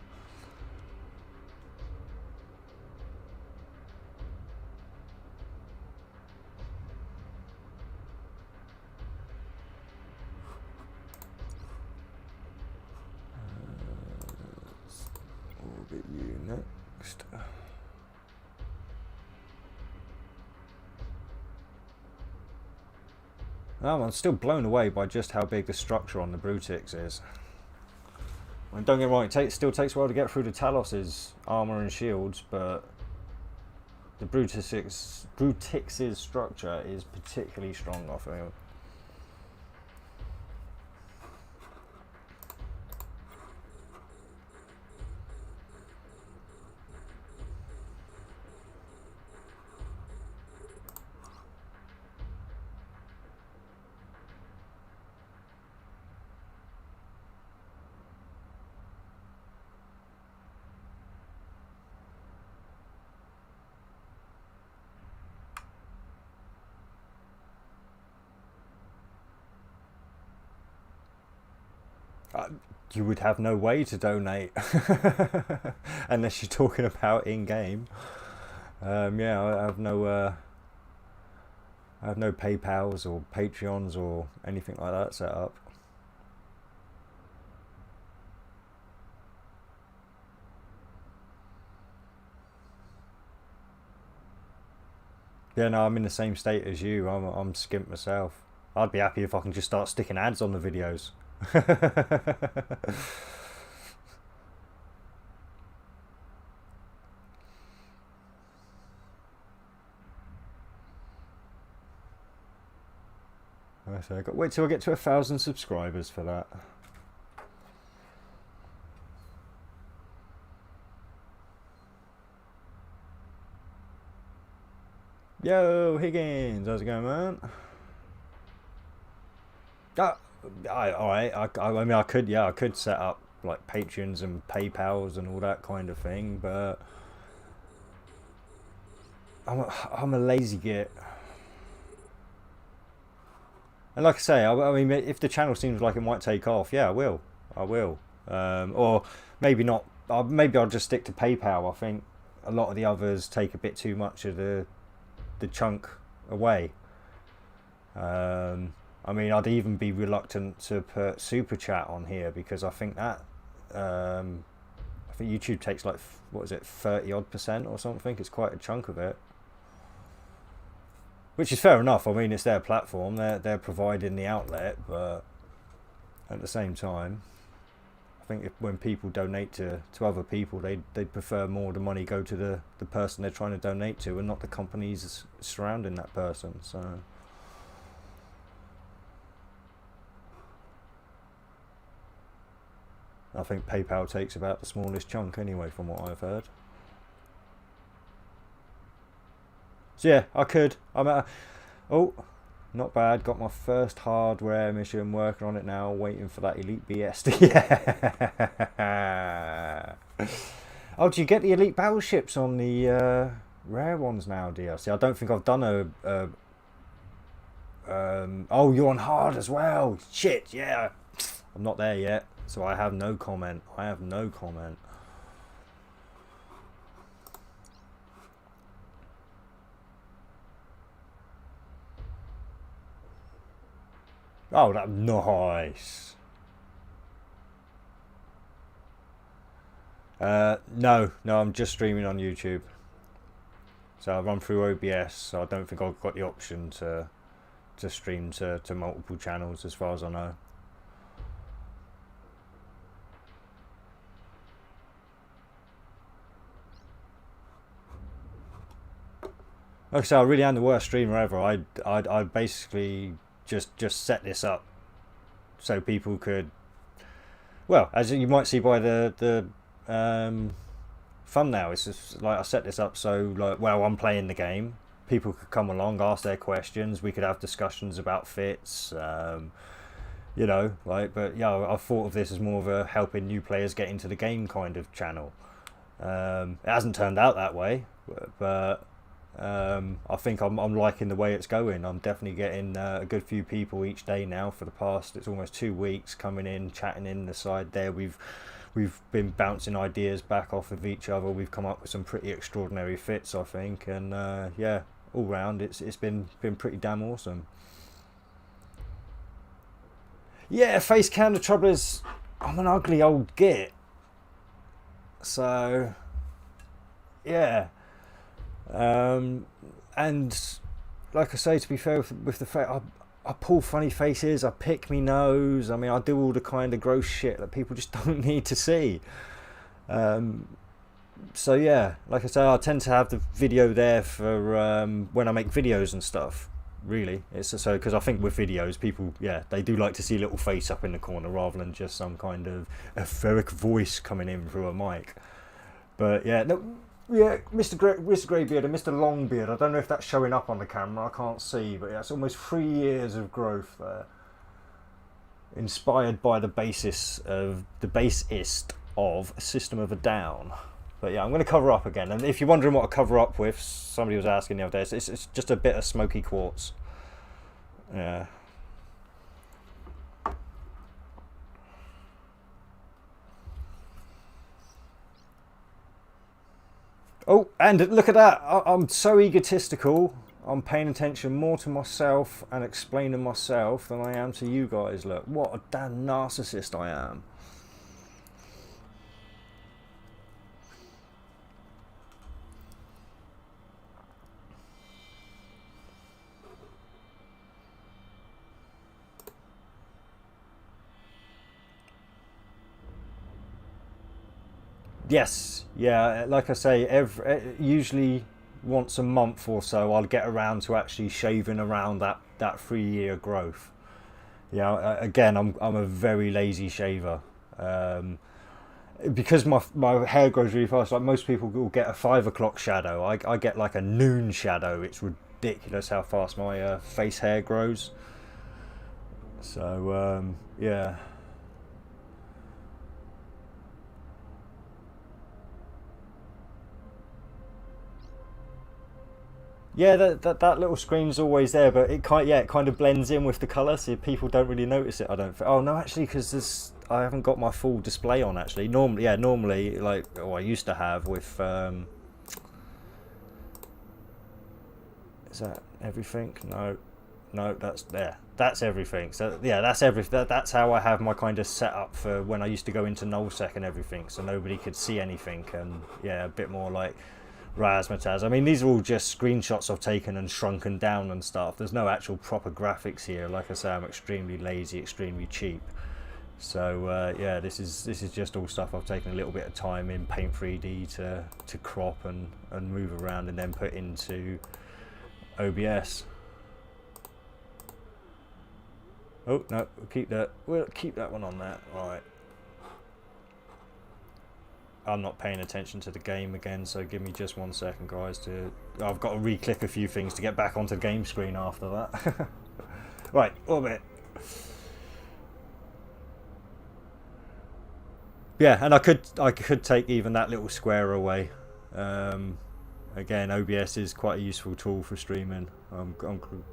Orbit you next. I'm still blown away by just how big the structure on the Brutix is. I mean, don't get me wrong, it still takes a while to get through the Talos's armour and shields, but the Brutix's structure is particularly strong, I feel. You would have no way to donate unless you're talking about in-game. Yeah, I have no PayPals or Patreons or anything like that set up. Yeah, no, I'm in the same state as you. I'm skint myself. I'd be happy if I can just start sticking ads on the videos. So I got wait till I get to 1,000 subscribers for that. Yo, Higgins, how's it going, man? Alright. I mean, I could set up like Patreons and PayPals and all that kind of thing, but I'm a lazy git. And like I say, I mean, if the channel seems like it might take off, yeah, I will. Or maybe not. Maybe I'll just stick to PayPal. I think a lot of the others take a bit too much of the chunk away. I mean, I'd even be reluctant to put Super Chat on here because I think that I think YouTube takes like, what is it, 30% or something. It's quite a chunk of it, which is fair enough. I mean, it's their platform, they're providing the outlet, but at the same time, I think when people donate to other people, they'd prefer more the money go to the person they're trying to donate to and not the companies surrounding that person. So I think PayPal takes about the smallest chunk anyway, from what I've heard. So yeah, I could. Oh, not bad. Got my first hardware mission. Working on it now. Waiting for that Elite BSD. Yeah. Oh, do you get the Elite battleships on the rare ones now, DLC? I don't think I've done oh, you're on hard as well. Shit, yeah. I'm not there yet, so I have no comment. Oh, that's nice. No, I'm just streaming on YouTube. So I run through OBS, so I don't think I've got the option to stream to multiple channels as far as I know. Like I say, I really am the worst streamer ever. I basically just set this up so people could, well, as you might see by the thumbnail, it's just like I set this up so, like, while I'm playing the game, people could come along, ask their questions, we could have discussions about fits, you know, like, but yeah, I thought of this as more of a helping new players get into the game kind of channel. It hasn't turned out that way, but I think I'm liking the way it's going. I'm definitely getting a good few people each day now for the past, it's almost 2 weeks, coming in, chatting in the side there. We've been bouncing ideas back off of each other. We've come up with some pretty extraordinary fits, I think, and yeah, all round it's been pretty damn awesome. Yeah, face cam. The trouble is, I'm an ugly old git, so yeah. And like I say, to be fair with the fact I pull funny faces, I pick me nose, I mean, I do all the kind of gross shit that people just don't need to see. So yeah, like I say, I tend to have the video there for when I make videos and stuff. Really, it's so, because I think with videos, people, yeah, they do like to see a little face up in the corner rather than just some kind of etheric voice coming in through a mic. But yeah, no. Yeah, Mr. Greybeard and Mr. Longbeard, I don't know if that's showing up on the camera, I can't see, but yeah, it's almost 3 years of growth there. Inspired by the bassist of System of a Down. But yeah, I'm going to cover up again, and if you're wondering what I cover up with, somebody was asking the other day, it's just a bit of smoky quartz. Yeah. Oh, and look at that. I'm so egotistical. I'm paying attention more to myself and explaining myself than I am to you guys. Look, what a damn narcissist I am. Yes, yeah, like I say, usually once a month or so I'll get around to actually shaving around that 3 year growth. Yeah, again, I'm a very lazy shaver. Because my hair grows really fast. Like most people will get a 5 o'clock shadow. I get like a noon shadow. It's ridiculous how fast my face hair grows. So yeah. Yeah, that little screen's always there, but it kind of blends in with the colour, so people don't really notice it. I don't. Oh no, actually, because I haven't got my full display on. Actually, normally, like I used to have with. Is that everything? No, no, that's there. That's everything. So yeah, that's everything. That's how I have my kind of setup for when I used to go into nullsec and everything, so nobody could see anything, and yeah, a bit more like razzmatazz. I mean, these are all just screenshots I've taken and shrunken down and stuff. There's no actual proper graphics here. Like I say, I'm extremely lazy, extremely cheap. So yeah, this is just all stuff I've taken a little bit of time in Paint 3D to crop and move around and then put into OBS. Oh no, we'll keep that one on there. Right. I'm not paying attention to the game again, so give me just 1 second, guys. I've got to re-click a few things to get back onto the game screen after that. Right, orbit. Yeah, and I could take even that little square away. Again, OBS is quite a useful tool for streaming. I'm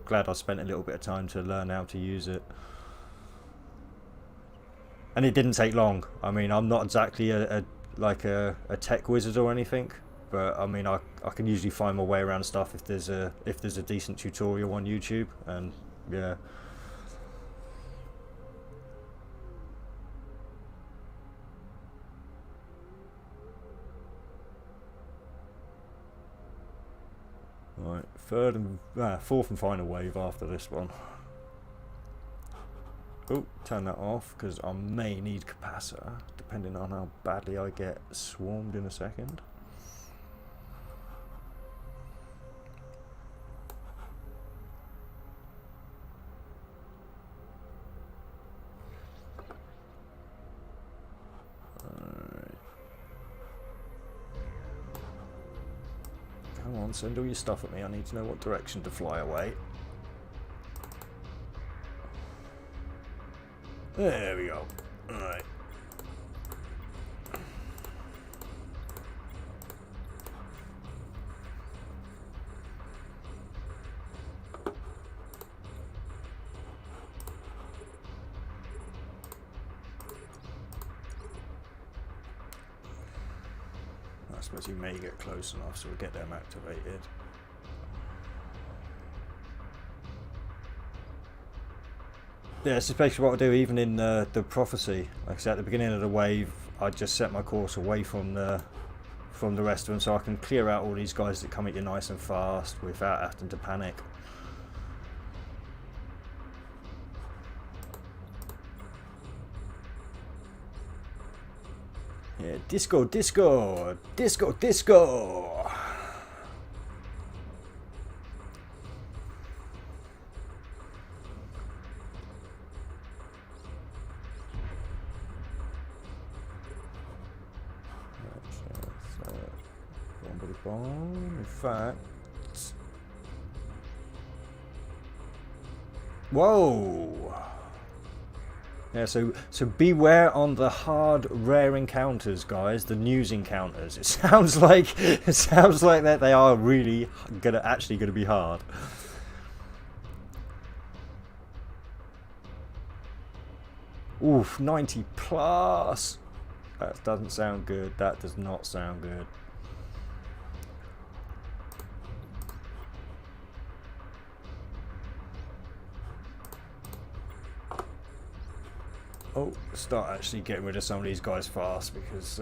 glad I spent a little bit of time to learn how to use it. And it didn't take long. I mean, I'm not exactly a tech wizard or anything, but I mean, I can usually find my way around stuff if there's a decent tutorial on YouTube, and yeah. Right, fourth and final wave after this one. Oh, turn that off because I may need capacitor depending on how badly I get swarmed in a second. Come on, send all your stuff at me. I need to know what direction to fly away. There we go. Alright. I suppose you may get close enough, so we'll get them activated. Yeah, it's basically what I do even in the prophecy. Like I said, at the beginning of the wave, I just set my course away from the rest of them, so I can clear out all these guys that come at you nice and fast without having to panic. Yeah, disco, disco, disco, disco. In fact, whoa. Yeah, so beware on the hard, rare encounters, guys. The news encounters. It sounds like that they are really actually gonna be hard. Oof, 90 plus. That doesn't sound good. That does not sound good. Oh, start actually getting rid of some of these guys fast because,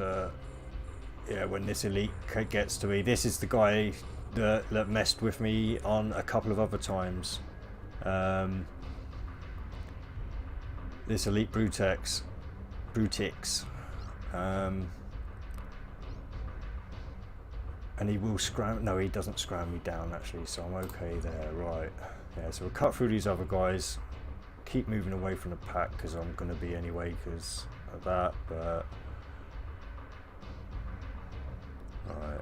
yeah, when this elite gets to me, this is the guy that messed with me on a couple of other times. This elite Brutix, and he will scram. No, he doesn't scram me down actually, so I'm okay there. Right, yeah. So we'll cut through these other guys. keep moving away from the pack because I'm going to be anyway because of that, but alright.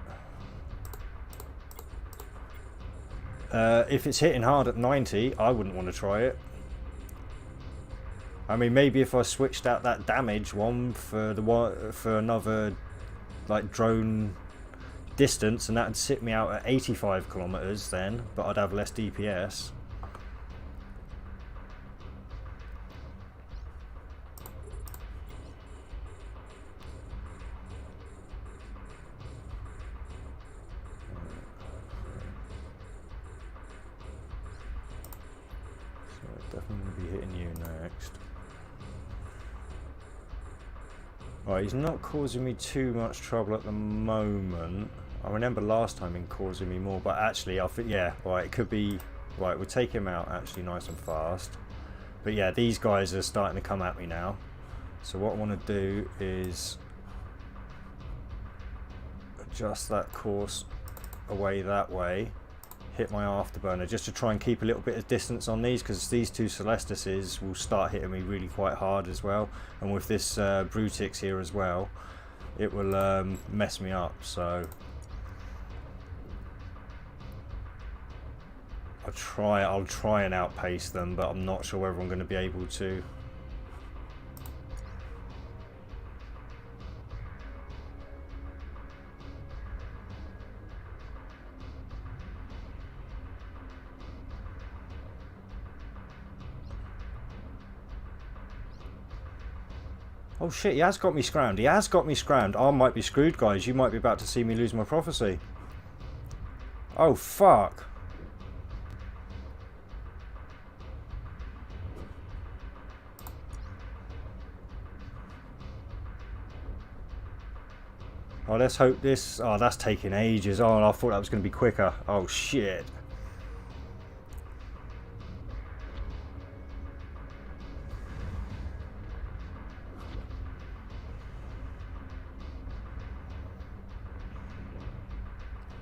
If it's hitting hard at 90, I wouldn't want to try it. I mean, maybe if I switched out that damage one for another like drone distance, and that'd sit me out at 85 kilometers then, but I'd have less DPS. So definitely gonna be hitting you next. Right, he's not causing me too much trouble at the moment. I remember last time him causing me more, but actually I think, yeah, right, it could be, right, we'll take him out actually nice and fast. But yeah, these guys are starting to come at me now. So what I want to do is adjust that course away that way, hit my afterburner just to try and keep a little bit of distance on these, because these two Celestises will start hitting me really quite hard as well, and with this Brutix here as well, it will mess me up. So I'll try and outpace them, but I'm not sure whether I'm going to be able to. Oh shit, he has got me scrounged. He has got me scrounged. I might be screwed, guys. You might be about to see me lose my prophecy. Oh fuck. Oh, let's hope this... Oh, that's taking ages. Oh, I thought that was going to be quicker. Oh shit.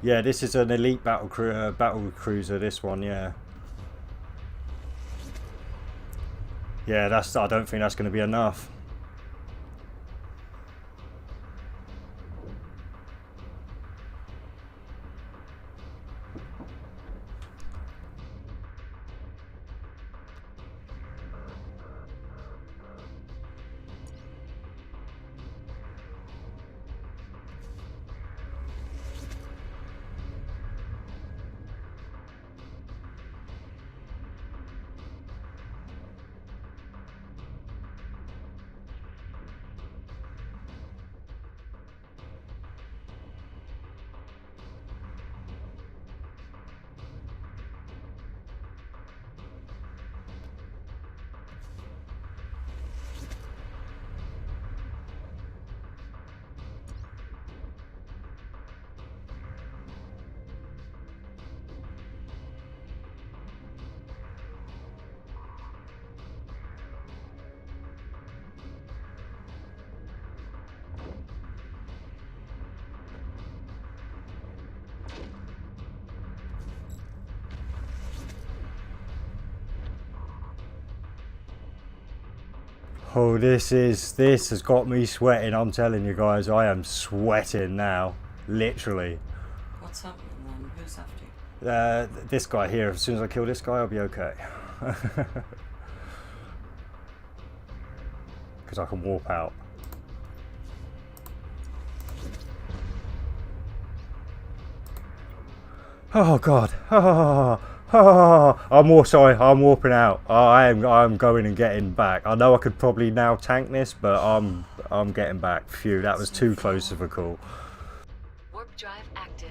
Yeah, this is an elite battle cruiser. This one, yeah. Yeah, that's. I don't think that's going to be enough. Oh, this has got me sweating. I'm telling you guys, I am sweating now, literally. What's happening then? Who's after you? This guy here. As soon as I kill this guy, I'll be okay. Because I can warp out. Oh god. I'm warping out. I'm going and getting back. I know I could probably now tank this, but I'm getting back. Phew, that was too close of a call. Warp drive active.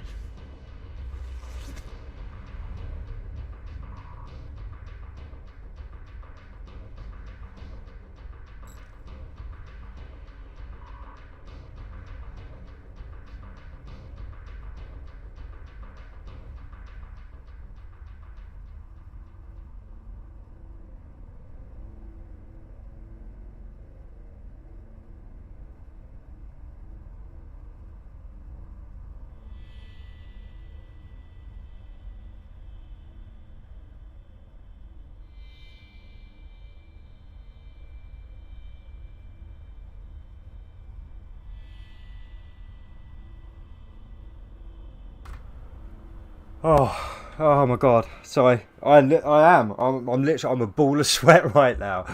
Oh my god. Sorry. I am. I'm literally. I'm a ball of sweat right now.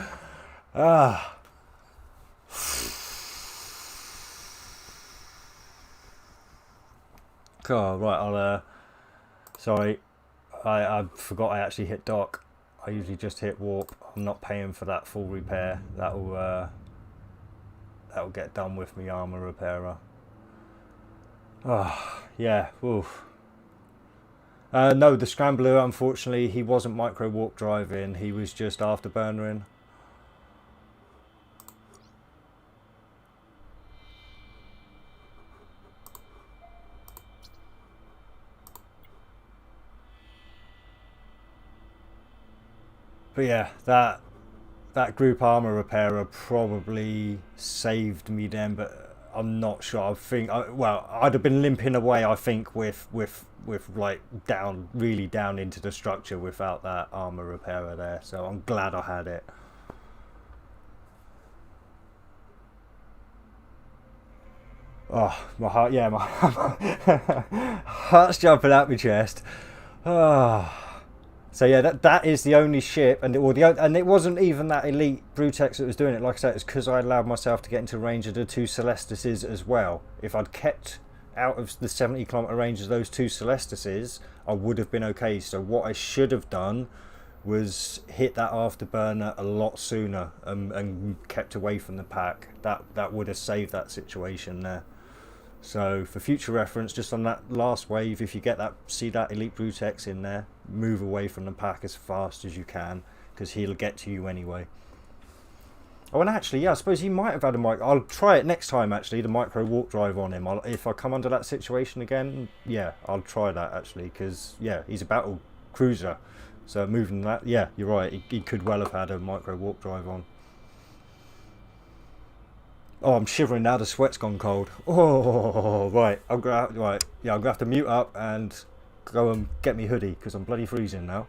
Ah. God. Right. Sorry. I forgot I actually hit dock. I usually just hit warp. I'm not paying for that full repair. That'll get done with me armor repairer. Oh yeah. Oof. No, the Scrambler, unfortunately, he wasn't micro warp driving. He was just afterburnering. But yeah, that group armor repairer probably saved me then, but I'm not sure. I think, well, I'd have been limping away, I think, with like really down into the structure without that armor repairer there. So I'm glad I had it. Oh, my heart, yeah, my heart's jumping out my chest. Oh. So yeah, that is the only ship, and it wasn't even that elite Brutex that was doing it. Like I said, it's because I allowed myself to get into range of the two Celestises as well. If I'd kept out of the 70-kilometer range of those two Celestises, I would have been okay. So what I should have done was hit that afterburner a lot sooner and kept away from the pack. That would have saved that situation there. So for future reference, just on that last wave, if you see that elite Brutex in there, move away from the pack as fast as you can, because he'll get to you anyway. Oh, and actually, yeah, I suppose he might have had a mic. I'll try it next time, actually, the micro warp drive on him. If I come under that situation again, yeah, I'll try that, actually, because, yeah, he's a battle cruiser. So moving that, yeah, you're right, he could well have had a micro warp drive on. Oh, I'm shivering now. The sweat's gone cold. Oh, right. I'm gonna have to mute up and go and get me hoodie because I'm bloody freezing now.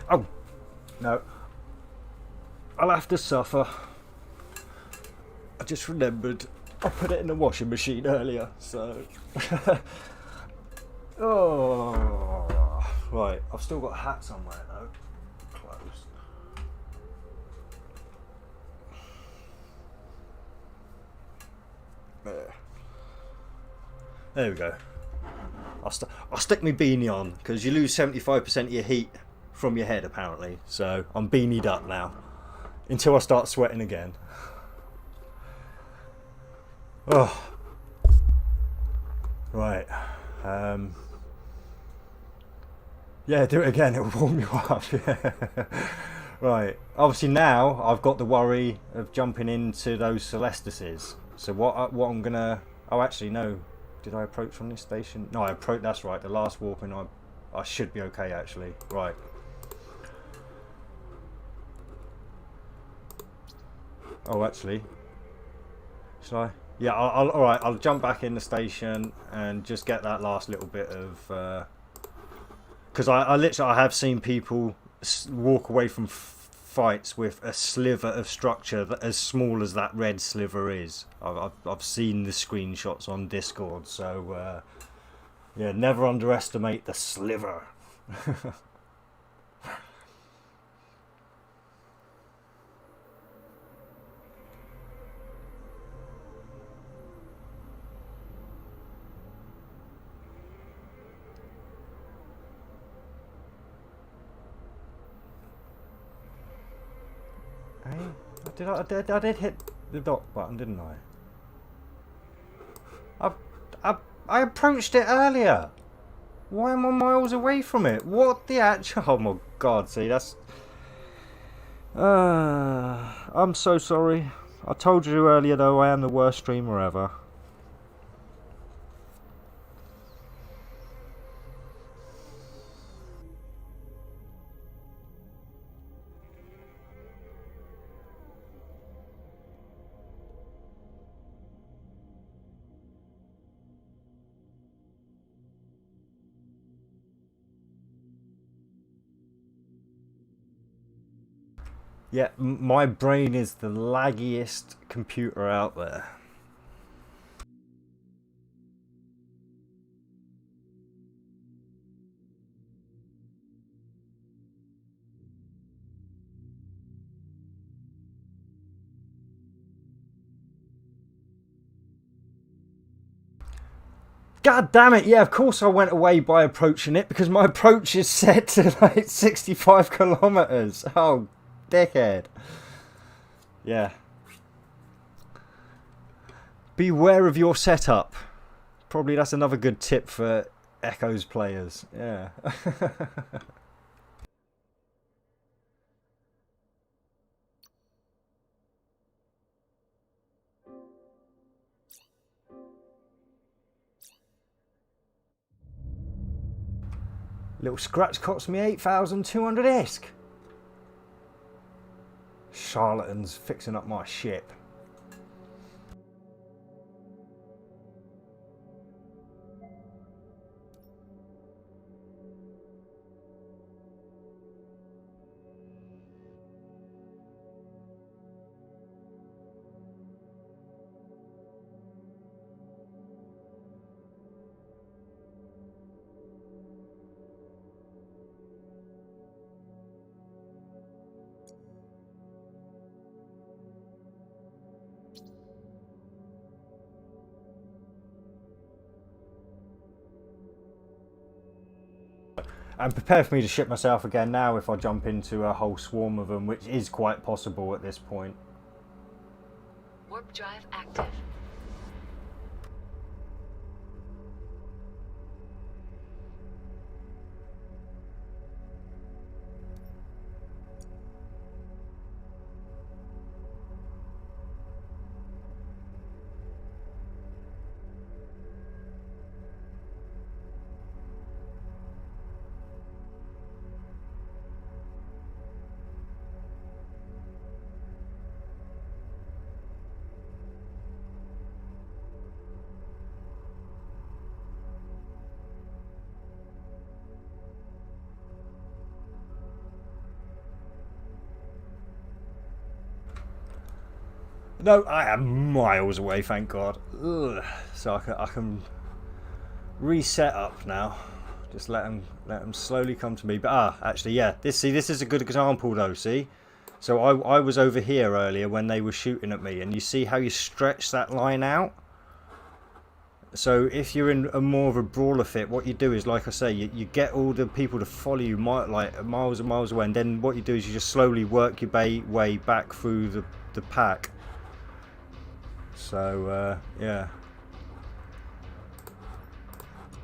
Oh, no. I'll have to suffer. I just remembered I put it in the washing machine earlier, so... Oh, right. I've still got a hat somewhere, though. Close. There we go. I'll stick my beanie on, because you lose 75% of your heat from your head apparently, so I'm beanied up now until I start sweating again. Oh, right. Yeah, do it again, it'll warm you up. Yeah. Right, obviously now I've got the worry of jumping into those Celestises, so what I'm gonna... Oh, actually no, did I approach from this station? No, I approached, that's right, the last warping I should be okay actually. Right. Oh, actually, should I? Yeah, all right. I'll jump back in the station and just get that last little bit of, because I literally have seen people walk away from fights with a sliver of structure that as small as that red sliver is. I've seen the screenshots on Discord, so yeah, never underestimate the sliver. I did hit the dock button, didn't I? I approached it earlier. Why am I miles away from it? What the actual... Oh my god, see, that's... I'm so sorry. I told you earlier, though, I am the worst streamer ever. Yeah, my brain is the laggiest computer out there. God damn it, yeah, of course I went away by approaching it because my approach is set to like 65 kilometers. Oh, dickhead. Yeah. Beware of your setup. Probably that's another good tip for Echoes players. Yeah. Little scratch cost me 8,200 ISK. Charlatans fixing up my ship. And prepare for me to ship myself again now if I jump into a whole swarm of them, which is quite possible at this point. Warp drive active. No, I am miles away, thank God. Ugh. So I can reset up now. Just let them slowly come to me. But actually, yeah. This is a good example though. See, so I was over here earlier when they were shooting at me, and you see how you stretch that line out. So if you're in a more of a brawler fit, what you do is, like I say, you get all the people to follow you like miles and miles away, and then what you do is you just slowly work your way back through the pack. So, yeah.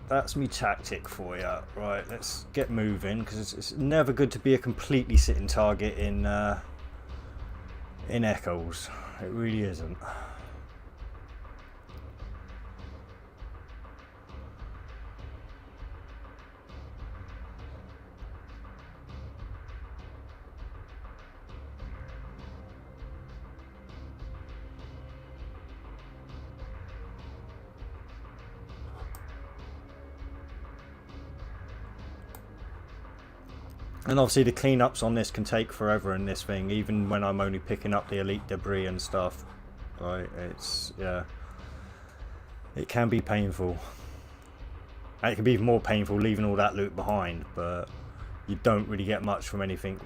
That's me tactic for you. Right, let's get moving, because it's never good to be a completely sitting target in Echoes. It really isn't. And obviously the cleanups on this can take forever in this thing, even when I'm only picking up the elite debris and stuff. Right, yeah. It can be painful. And it can be even more painful leaving all that loot behind, but you don't really get much from anything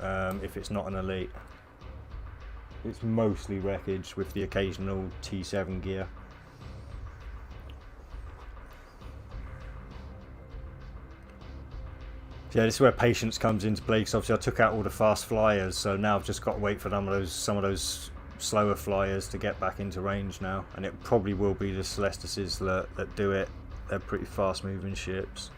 if it's not an elite. It's mostly wreckage with the occasional T7 gear. Yeah, this is where patience comes into play, because obviously I took out all the fast flyers, so now I've just got to wait for some of those slower flyers to get back into range now, and it probably will be the Celestis that do it. They're pretty fast moving ships.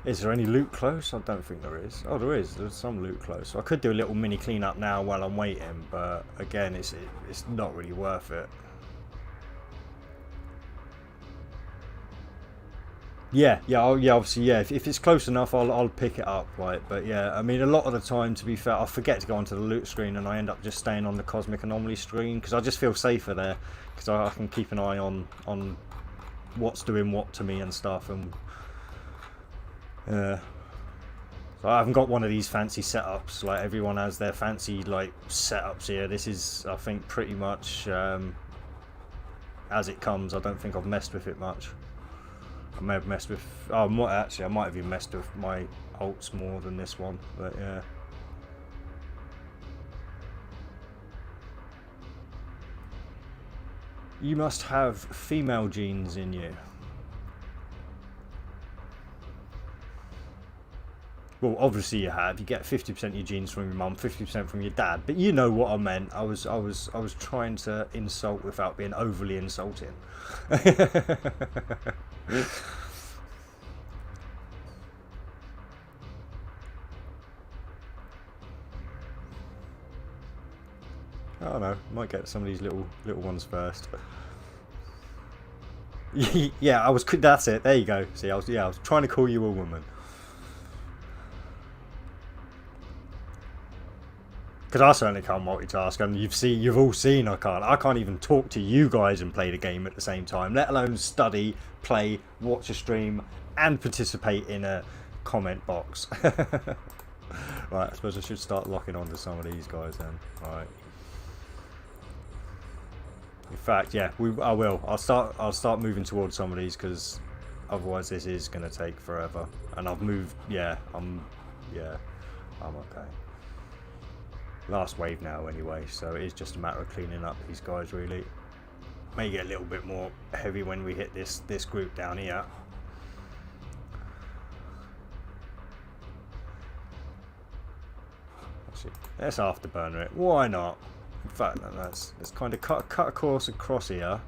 Is there any loot close? I don't think there is. Oh, there is. There's some loot close. So I could do a little mini cleanup now while I'm waiting, but again, it's not really worth it. Yeah, yeah, yeah. Obviously, yeah. If it's close enough, I'll pick it up, right? But yeah, I mean, a lot of the time, to be fair, I forget to go onto the loot screen, and I end up just staying on the Cosmic Anomaly screen because I just feel safer there because I can keep an eye on what's doing what to me and stuff, and so I haven't got one of these fancy setups. Like everyone has their fancy like setups here. This is, I think, pretty much as it comes. I don't think I've messed with it much. I may have messed with... Oh, actually, I might have even messed with my ults more than this one. But, yeah. You must have female genes in you. Well, obviously you have. You get 50% of your genes from your mum, 50% from your dad. But you know what I meant. I was trying to insult without being overly insulting. I don't know. Might get some of these little ones first. Yeah, that's it. There you go. See, I was trying to call you a woman. Because I certainly can't multitask, and you've all seen I can't even talk to you guys and play the game at the same time, let alone study, play, watch a stream, and participate in a comment box. Right, I suppose I should start locking on to some of these guys then. Alright. In fact, yeah, I will. I'll start moving towards some of these because otherwise this is going to take forever. And I've moved. Yeah, I'm okay. Last wave now anyway, so it is just a matter of cleaning up these guys really. May get a little bit more heavy when we hit this group down here. Let's afterburner it. Why not? In fact, let's kind of cut a course across here,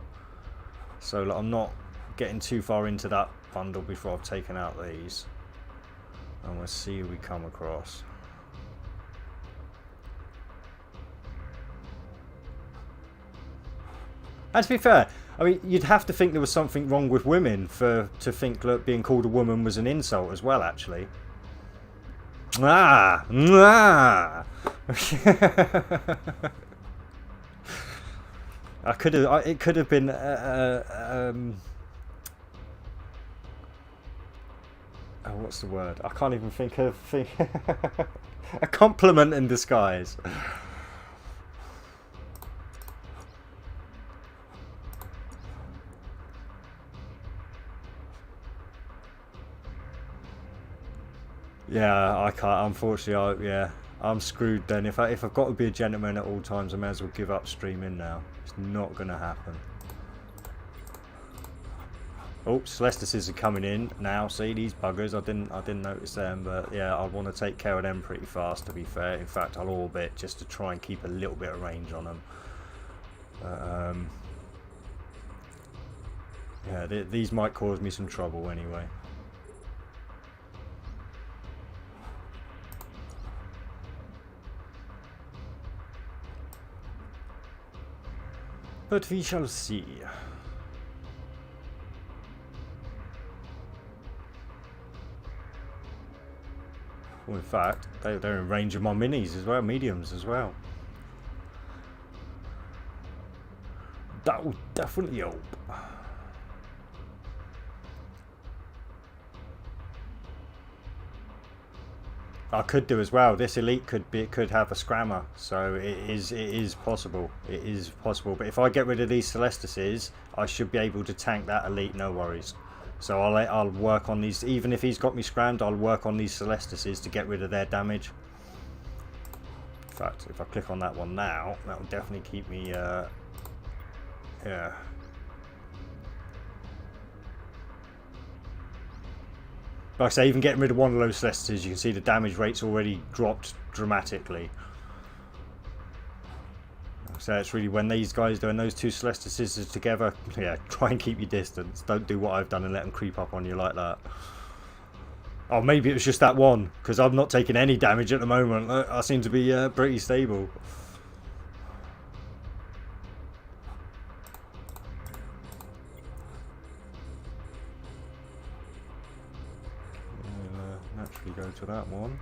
so that I'm not getting too far into that bundle before I've taken out these. And we'll see who we come across. And to be fair, I mean, you'd have to think there was something wrong with women to think that being called a woman was an insult as well, actually. Ah! Ah! It could have been oh, what's the word? I can't even think of a compliment in disguise. Yeah, I can't. Unfortunately, I'm screwed then. If I've got to be a gentleman at all times, I may as well give up streaming now. It's not going to happen. Oh, Celestis are coming in now. See these buggers? I didn't notice them, but yeah, I want to take care of them pretty fast. To be fair, in fact, I'll orbit just to try and keep a little bit of range on them. Yeah, these might cause me some trouble anyway. But we shall see. Well, in fact, they're in range of my minis as well, mediums as well. That will definitely help. I could do as well. This elite could have a scrammer, so it is possible. It is possible. But if I get rid of these Celestises, I should be able to tank that elite, no worries. So I'll work on these. Even if he's got me scrammed, I'll work on these Celestises to get rid of their damage. In fact, if I click on that one now, that will definitely keep me. Yeah. Like I say, even getting rid of one of those Celestises, you can see the damage rate's already dropped dramatically. So it's really when these guys doing those two Celestises together, yeah, try and keep your distance. Don't do what I've done and let them creep up on you like that. Oh, maybe it was just that one, because I'm not taking any damage at the moment. I seem to be pretty stable. quickly go to that one.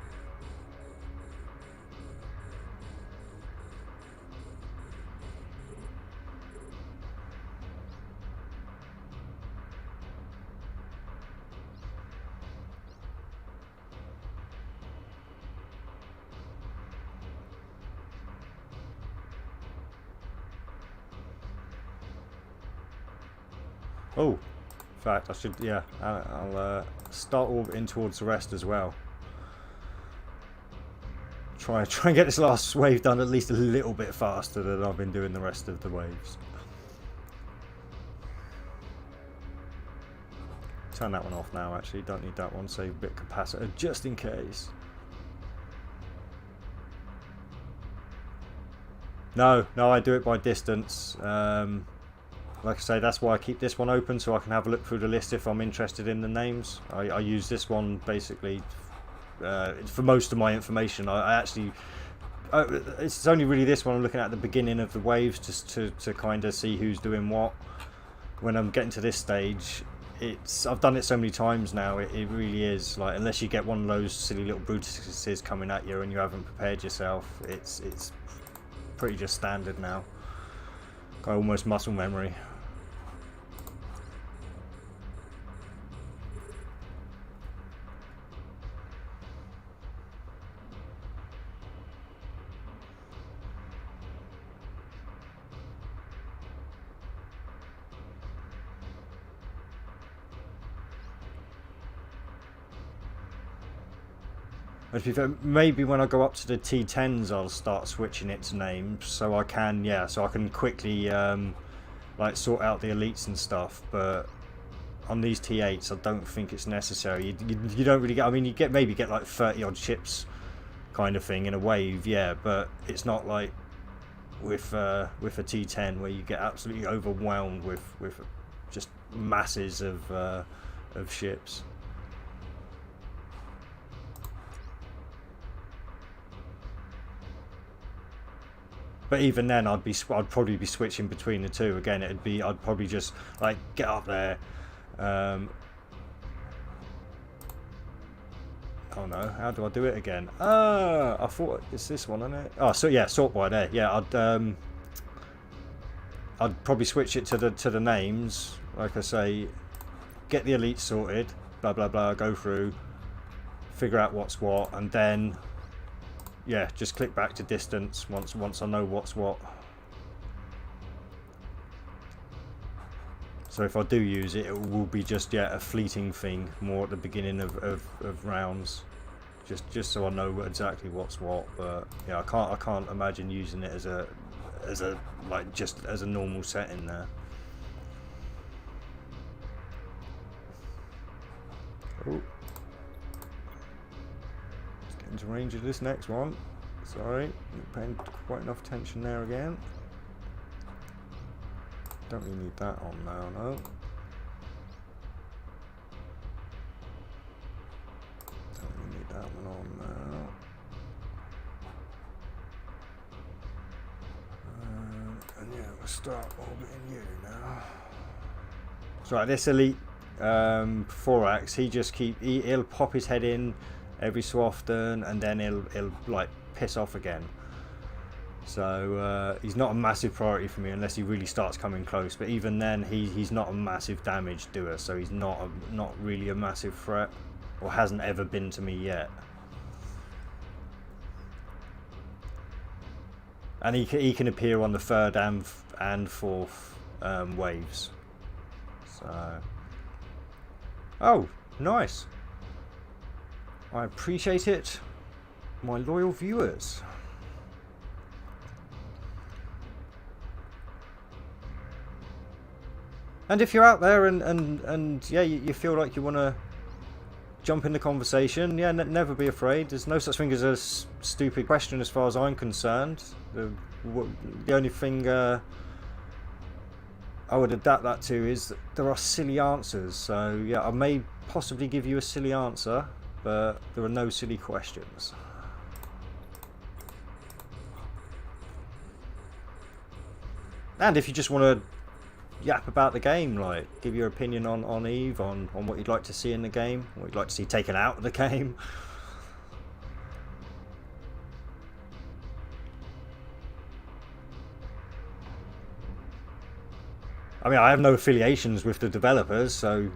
Oh, in fact, I should, yeah, I'll start orbiting towards the rest as well. Try and get this last wave done at least a little bit faster than I've been doing the rest of the waves. Turn that one off now, actually. Don't need that one. Save a bit of capacitor just in case. No, I do it by distance. Like I say, that's why I keep this one open, so I can have a look through the list if I'm interested in the names. I use this one basically for most of my information. I actually... it's only really this one I'm looking at the beginning of the waves, just to kind of see who's doing what. When I'm getting to this stage, I've done it so many times now, it really is, like, unless you get one of those silly little Brutuses coming at you and you haven't prepared yourself, it's pretty just standard now. Got almost muscle memory. Maybe when I go up to the T10s I'll start switching it to names, so I can, yeah, so I can quickly like sort out the elites and stuff. But on these T8s I don't think it's necessary. You don't really get, I mean, you maybe get like 30 odd ships kind of thing in a wave, yeah, but it's not like with a T10 where you get absolutely overwhelmed with just masses of ships. But even then, I'd probably be switching between the two. Again, I'd probably just like get up there. Oh no, how do I do it again? I thought it's this one, isn't it? Oh, so yeah, sort by there. Yeah, I'd probably switch it to the names. Like I say, get the elite sorted. Blah blah blah. Go through, figure out what's what, and then. Yeah, just click back to distance once I know what's what. So if I do use it, it will be just, yeah, a fleeting thing, more at the beginning of rounds, just so I know exactly what's what. But yeah, I can't imagine using it as a like just as a normal setting there. Oh. Into range of this next one. Sorry, not paying quite enough attention there again. Don't really need that on now, no. Don't really need that one on now. And yeah, we'll start orbiting you now. So right, this elite Thorax, he'll pop his head in every so often, and then he'll like piss off again. So he's not a massive priority for me unless he really starts coming close. But even then, he's not a massive damage doer, so he's not really a massive threat, or hasn't ever been to me yet. And he can appear on the third and fourth waves. So, oh, nice. I appreciate it, my loyal viewers. And if you're out there and yeah, you feel like you want to jump in the conversation, yeah, never be afraid. There's no such thing as a stupid question as far as I'm concerned. The only thing I would adapt that to is that there are silly answers. So yeah, I may possibly give you a silly answer, but there are no silly questions. And if you just want to yap about the game, like give your opinion on Eve, on what you'd like to see in the game, what you'd like to see taken out of the game, I mean, I have no affiliations with the developers, so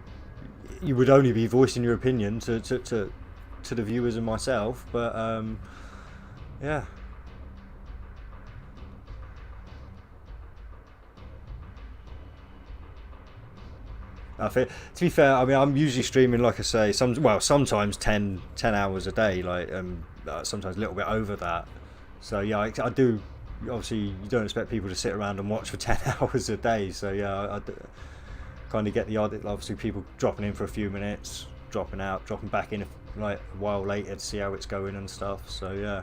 you would only be voicing your opinion to the viewers and myself. But yeah. To be fair, I mean, I'm usually streaming, like I say, sometimes 10 hours a day, like sometimes a little bit over that. So yeah, I do. Obviously, you don't expect people to sit around and watch for 10 hours a day. So yeah, I kind of get the odd. Obviously, people dropping in for a few minutes, dropping out, dropping back in like a while later to see how it's going and stuff. So yeah.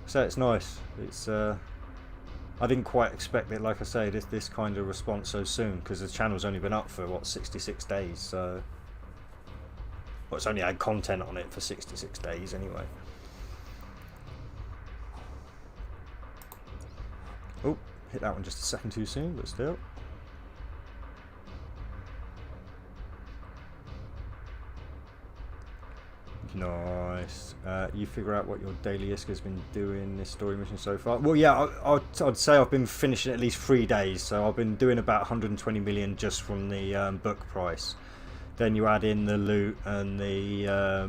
So it's nice. It's I didn't quite expect it, like I say, this kind of response so soon, because the channel's only been up for what, 66 days. So well, it's only had content on it for 66 days anyway. Oh, hit that one just a second too soon, but still. Nice. You figure out what your daily ISK has been doing this story mission so far. Well, yeah, I'd say I've been finishing at least 3 days, so I've been doing about 120 million just from the book price. Then you add in the loot and the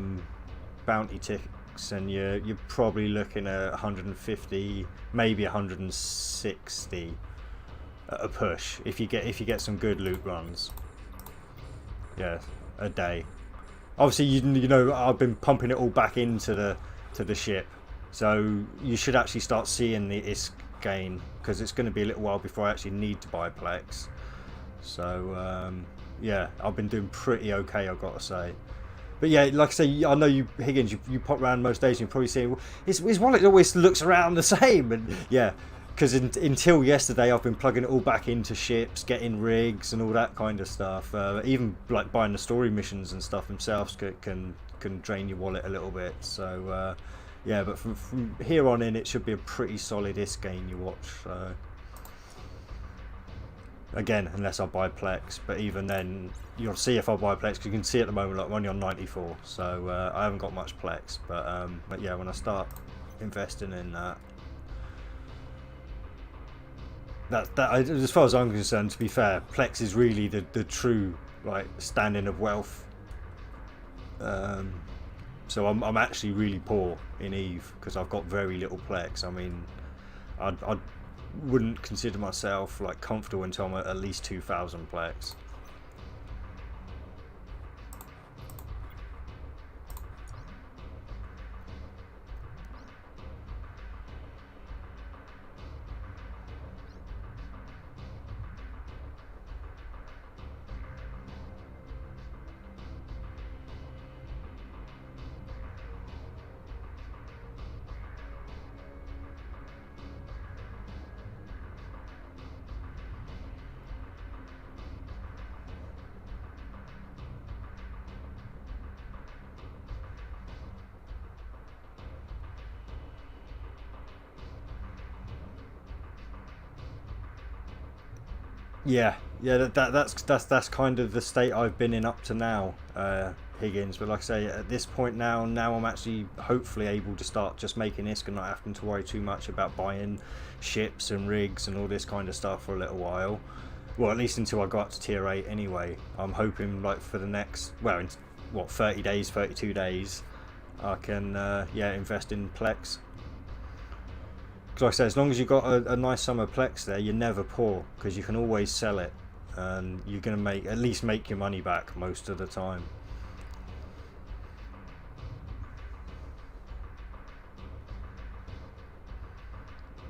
bounty ticks, and you're probably looking at 150, maybe 160 at a push if you get some good loot runs. Yeah, a day. Obviously, you know, I've been pumping it all back into the ship, so you should actually start seeing the ISK gain, because it's going to be a little while before I actually need to buy Plex. So yeah, I've been doing pretty okay, I've got to say. But yeah, like I say, I know you, Higgins, you pop around most days and you're probably saying, well, his wallet always looks around the same, and yeah. Because until yesterday, I've been plugging it all back into ships, getting rigs and all that kind of stuff. Even like buying the story missions and stuff themselves can drain your wallet a little bit. So yeah, but from here on in, it should be a pretty solid ISK gain you watch. So again, unless I buy Plex, but even then, you'll see if I buy Plex. Because you can see at the moment, like, I'm only on 94, so I haven't got much Plex. But yeah, when I start investing in that. As far as I'm concerned, to be fair, Plex is really the true like standing of wealth. So I'm actually really poor in Eve because I've got very little Plex. I mean, I wouldn't consider myself like comfortable until I'm at least 2,000 Plex. Yeah, that's kind of the state I've been in up to now, Higgins. But like I say, at this point now I'm actually hopefully able to start just making ISK and not having to worry too much about buying ships and rigs and all this kind of stuff for a little while. Well, at least until I go up to tier 8 anyway. I'm hoping like for the next, well, in what, 30 days, 32 days, I can yeah, invest in Plex. Because like I say, as long as you've got a nice sum of Plex there, you're never poor, because you can always sell it and you're going to at least make your money back most of the time.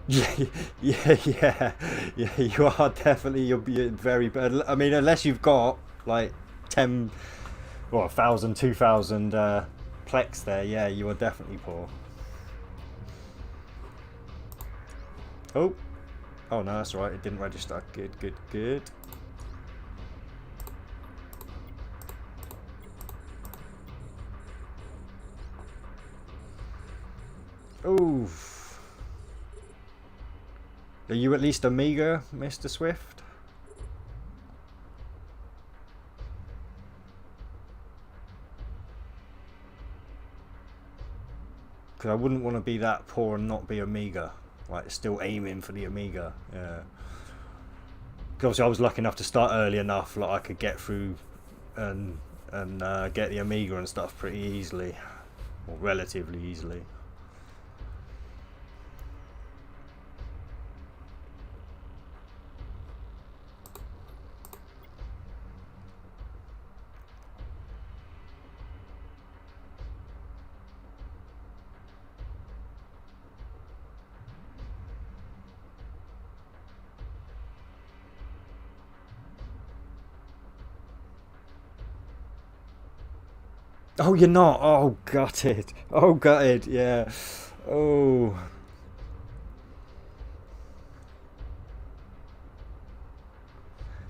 Yeah, you are definitely, you'll be very bad. I mean, unless you've got like 10 or 1,000, 2,000 Plex there, yeah, you are definitely poor. Oh no, that's right, it didn't register. Good. Oh, are you at least Amiga, Mr. Swift? Because I wouldn't want to be that poor and not be Amiga. like still aiming for the Amiga. Yeah. Because obviously I was lucky enough to start early enough, like I could get through and get the Amiga and stuff pretty easily, or relatively easily. Oh, you're not. Oh, gutted. Oh, gutted. Yeah. Oh.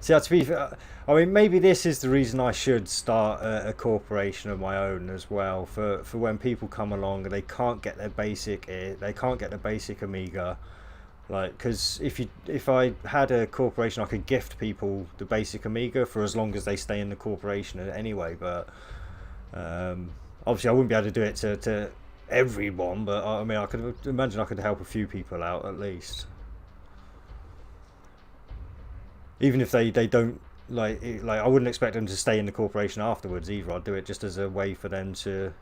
See, to be fair, I mean, maybe this is the reason I should start a corporation of my own as well. For when people come along and they can't get their basic, they can't get the basic Amiga. Like, because if I had a corporation, I could gift people the basic Amiga for as long as they stay in the corporation anyway. But obviously, I wouldn't be able to do it to everyone. But I mean, I could imagine I could help a few people out at least. Even if they don't like I wouldn't expect them to stay in the corporation afterwards either. I'd do it just as a way for them to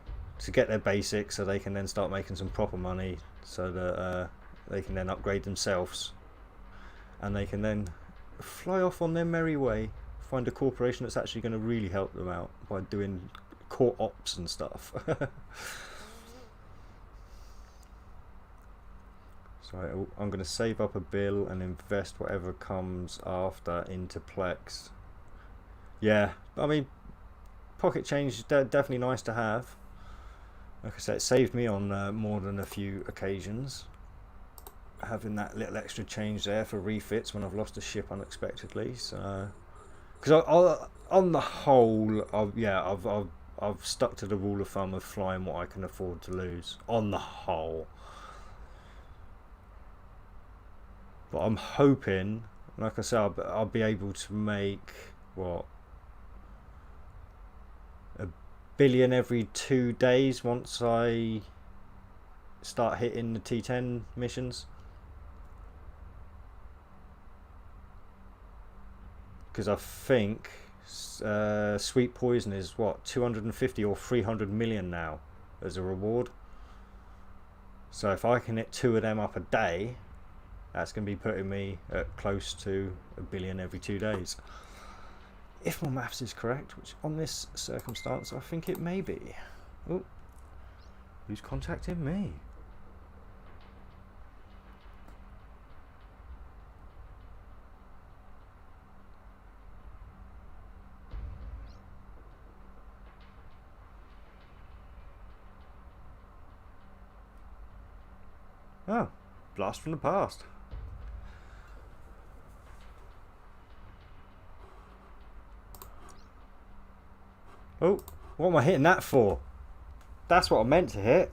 get their basics, so they can then start making some proper money, so that they can then upgrade themselves, and they can then fly off on their merry way, find a corporation that's actually going to really help them out by doing core ops and stuff. So I'm going to save up a bill and invest whatever comes after into Plex. Yeah, I mean, pocket change is definitely nice to have. Like I said, it saved me on more than a few occasions, having that little extra change there for refits when I've lost a ship unexpectedly. So, because on the whole, I've stuck to the rule of thumb of flying what I can afford to lose. On the whole. But I'm hoping, like I said, I'll be able to make, what, $1 billion every 2 days once I start hitting the T10 missions. Because I think Sweet Poison is, what, 250 or 300 million now as a reward. So if I can hit 2 of them up a day, that's going to be putting me at close to $1 billion every 2 days. If my maths is correct, which on this circumstance I think it may be. Oh, who's contacting me? Oh, blast from the past. Oh, what am I hitting that for? That's what I meant to hit.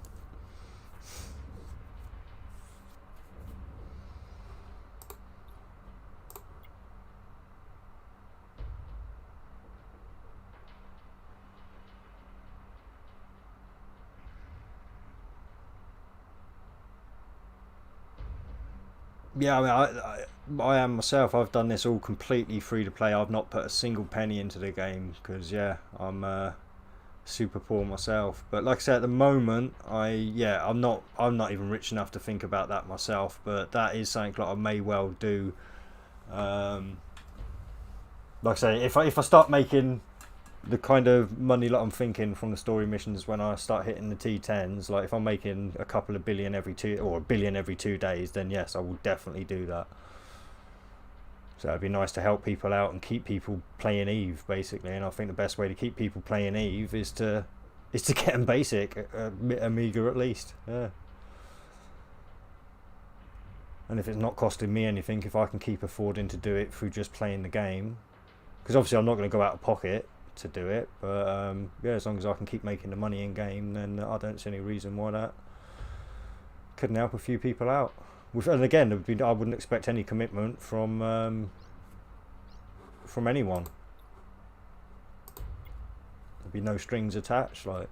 Yeah, I mean, I am myself. I've done this all completely free to play. I've not put a single penny into the game because, yeah, I'm super poor myself. But like I said, at the moment, I'm not even rich enough to think about that myself. But that is something that I may well do. Like I say, if I start making the kind of money that I'm thinking from the story missions when I start hitting the T10s, like if I'm making a couple of billion every 2 or $1 billion every 2 days, then yes, I will definitely do that. So it'd be nice to help people out and keep people playing Eve, basically. And I think the best way to keep people playing Eve is to get them basic, Amiga at least. Yeah. And if it's not costing me anything, if I can keep affording to do it through just playing the game, because obviously I'm not going to go out of pocket to do it, but yeah, as long as I can keep making the money in game, then I don't see any reason why that couldn't help a few people out. And again, I wouldn't expect any commitment from anyone. There'd be no strings attached, like.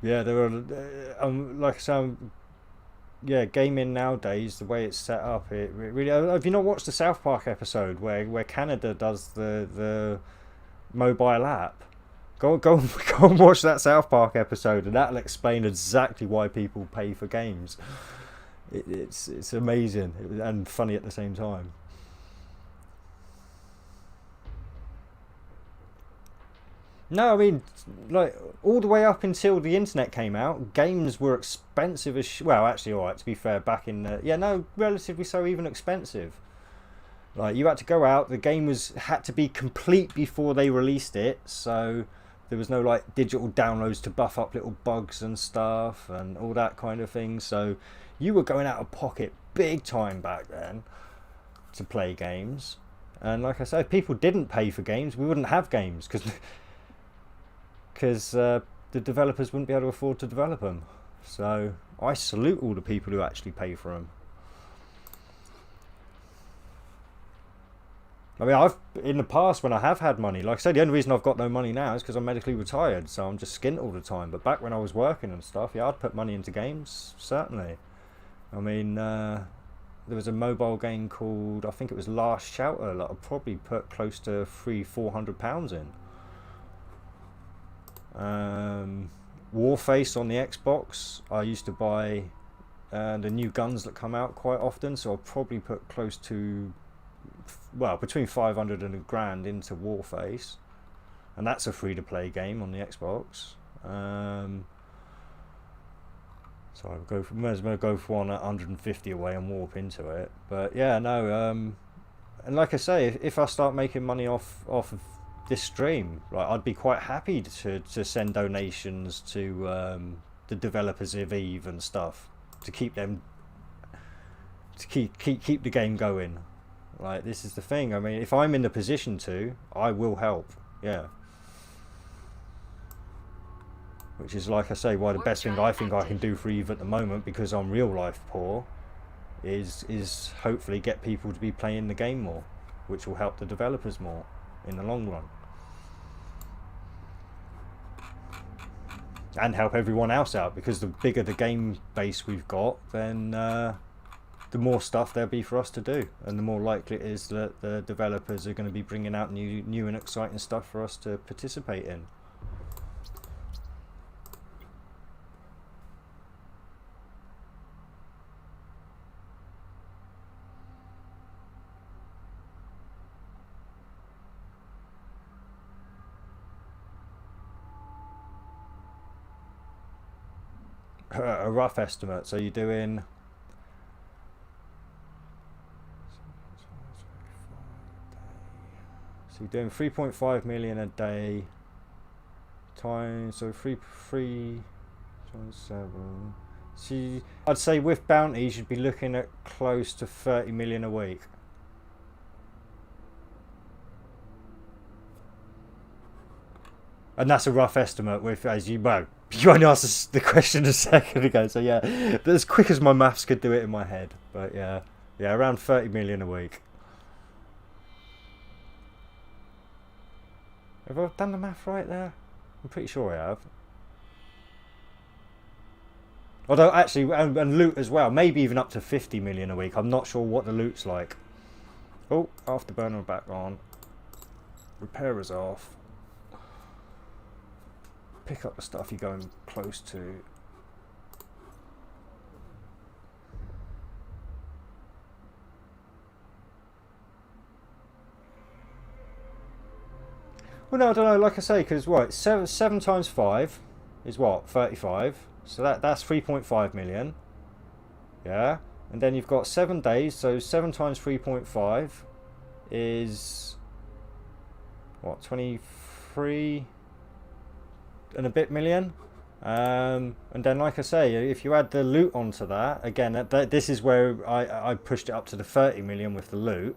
Yeah, there are. Like I say, yeah, gaming nowadays, the way it's set up, it really. Have you not watched the South Park episode where Canada does the mobile app? Go go and watch that South Park episode, and that'll explain exactly why people pay for games. It's amazing and funny at the same time. No, I mean, like, all the way up until the internet came out, games were expensive as well, actually, alright, to be fair, back in yeah, no, relatively so, even expensive. Like, you had to go out, the game had to be complete before they released it, so there was no like digital downloads to buff up little bugs and stuff and all that kind of thing, so you were going out of pocket big time back then to play games. And like I said, if people didn't pay for games, we wouldn't have games, because the developers wouldn't be able to afford to develop them. So I salute all the people who actually pay for them. I mean, in the past, when I have had money, like I said, the only reason I've got no money now is because I'm medically retired, so I'm just skint all the time. But back when I was working and stuff, yeah, I'd put money into games, certainly. I mean, there was a mobile game called, I think it was Last Shelter, that I'd probably put close to £300-400 in. Warface on the Xbox, I used to buy the new guns that come out quite often, so I'll probably put close to, well, between 500 and a grand into Warface, and that's a free-to-play game on the Xbox. So I might as well go for one at 150 away and warp into it. But yeah, no, and like I say, if I start making money off of this stream, like, I'd be quite happy to send donations to the developers of Eve and stuff to keep them, to keep the game going. Like, this is the thing. I mean, if I'm in the position to, I will help. Yeah. Which is, like I say, why the best thing I think I can do for Eve at the moment, because I'm real life poor, is hopefully get people to be playing the game more, which will help the developers more in the long run. And help everyone else out, because the bigger the game base we've got, then the more stuff there'll be for us to do, and the more likely it is that the developers are going to be bringing out new and exciting stuff for us to participate in. A rough estimate, so you're doing, so you're doing 3.5 million a day times, so 3 times 7. So I'd say with bounties you'd be looking at close to 30 million a week. And that's a rough estimate, with, as you, well, you only asked the question a second ago, so yeah, as quick as my maths could do it in my head. But yeah, around 30 million a week. Have I done the math right there? I'm pretty sure I have. Although, actually, and loot as well, maybe even up to 50 million a week. I'm not sure what the loot's like. Oh, afterburner back on. Repairer's off. Pick up the stuff you're going close to. Well, no, I don't know. Like I say, because what, 7 times 5 is what, 35. So that's 3.5 million. Yeah, and then you've got 7 days. So 7 times 3.5 is what, 23 and a bit million. And then, like I say, if you add the loot onto that, again, this is where I pushed it up to the 30 million with the loot.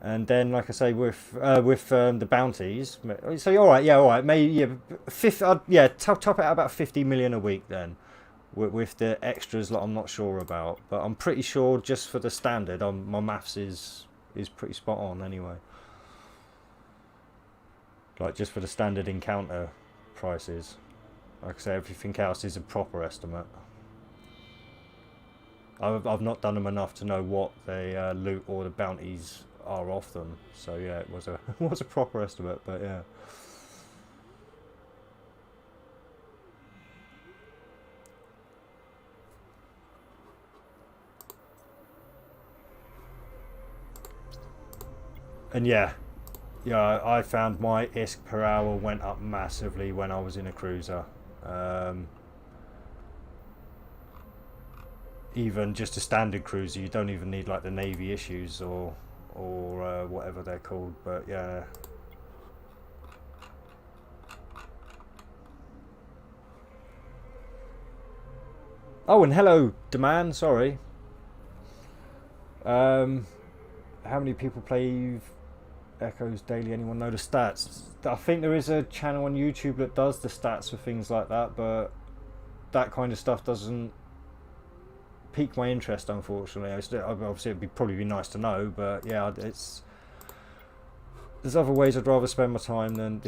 And then, like I say, with the bounties, so all right, maybe top it at about 50 million a week then, with the extras that I'm not sure about, but I'm pretty sure just for the standard, my maths is pretty spot on anyway. Like, just for the standard encounter prices. Like I say, everything else is a proper estimate. I've not done them enough to know what the loot or the bounties are off them. So yeah, it was a it was a proper estimate, but yeah. And yeah, I found my ISK per hour went up massively when I was in a cruiser. Even just a standard cruiser, you don't even need like the Navy issues or whatever they're called. But yeah. Oh, and hello, Demand. Sorry. How many people play Echoes daily? Anyone know the stats? I think there is a channel on YouTube that does the stats for things like that, but that kind of stuff doesn't pique my interest, unfortunately. Obviously it'd probably be nice to know, but yeah, there's other ways I'd rather spend my time than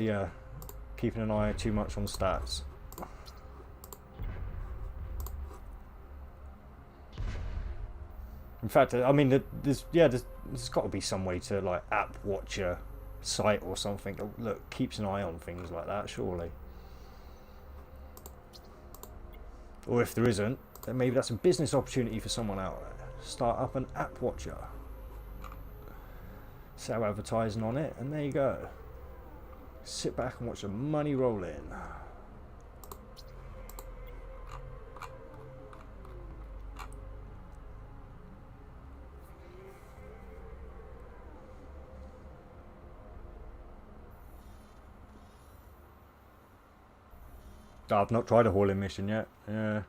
keeping an eye too much on stats. In fact, I mean, there's got to be some way to like app watch a site or something that, look, keeps an eye on things like that, surely. Or if there isn't, then maybe that's a business opportunity for someone out there. Start up an app watcher. Sell advertising on it, and there you go. Sit back and watch the money roll in. I've not tried a hauling mission yet. Yeah.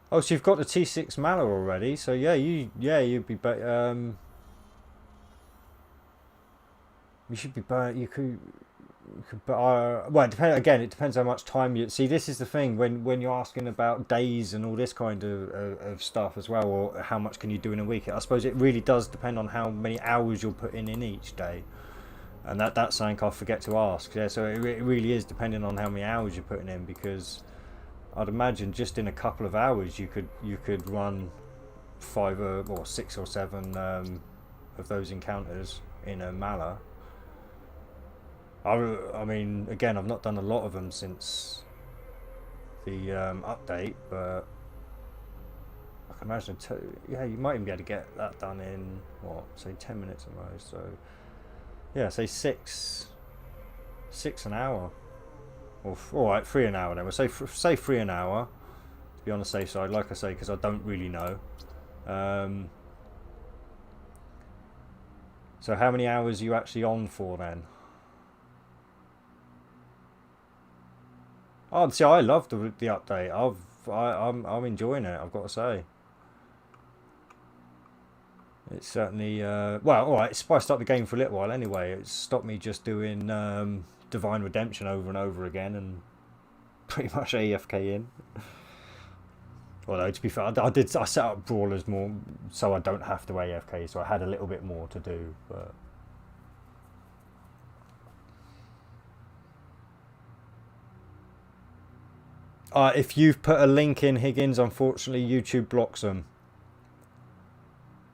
Oh, so you've got the T6 Mallow already. So yeah, you'd be better. You should be better. You could. Well, it depends how much time you see. This is the thing when you're asking about days and all this kind of stuff as well, or how much can you do in a week. I suppose it really does depend on how many hours you're putting in each day. And that's something I forget to ask. Yeah, so it really is depending on how many hours you're putting in, because I'd imagine just in a couple of hours you could run 5 or 6 or 7 of those encounters in a Mallow. I mean, again, I've not done a lot of them since the update, but I can imagine you might even be able to get that done in say 10 minutes at most. So yeah, say 6 an hour, or all right, 3 an hour. Then we'll say 3 an hour to be on the safe side. Like I say, because I don't really know. So how many hours are you actually on for then? Oh, see, I love the update. I'm enjoying it, I've got to say. It's certainly well, all right. It spiced up the game for a little while. Anyway, it stopped me just doing Divine Redemption over and over again, and pretty much AFK in. Although to be fair, I set up brawlers more so I don't have to AFK, so I had a little bit more to do, but. If you've put a link in, Higgins, unfortunately YouTube blocks them.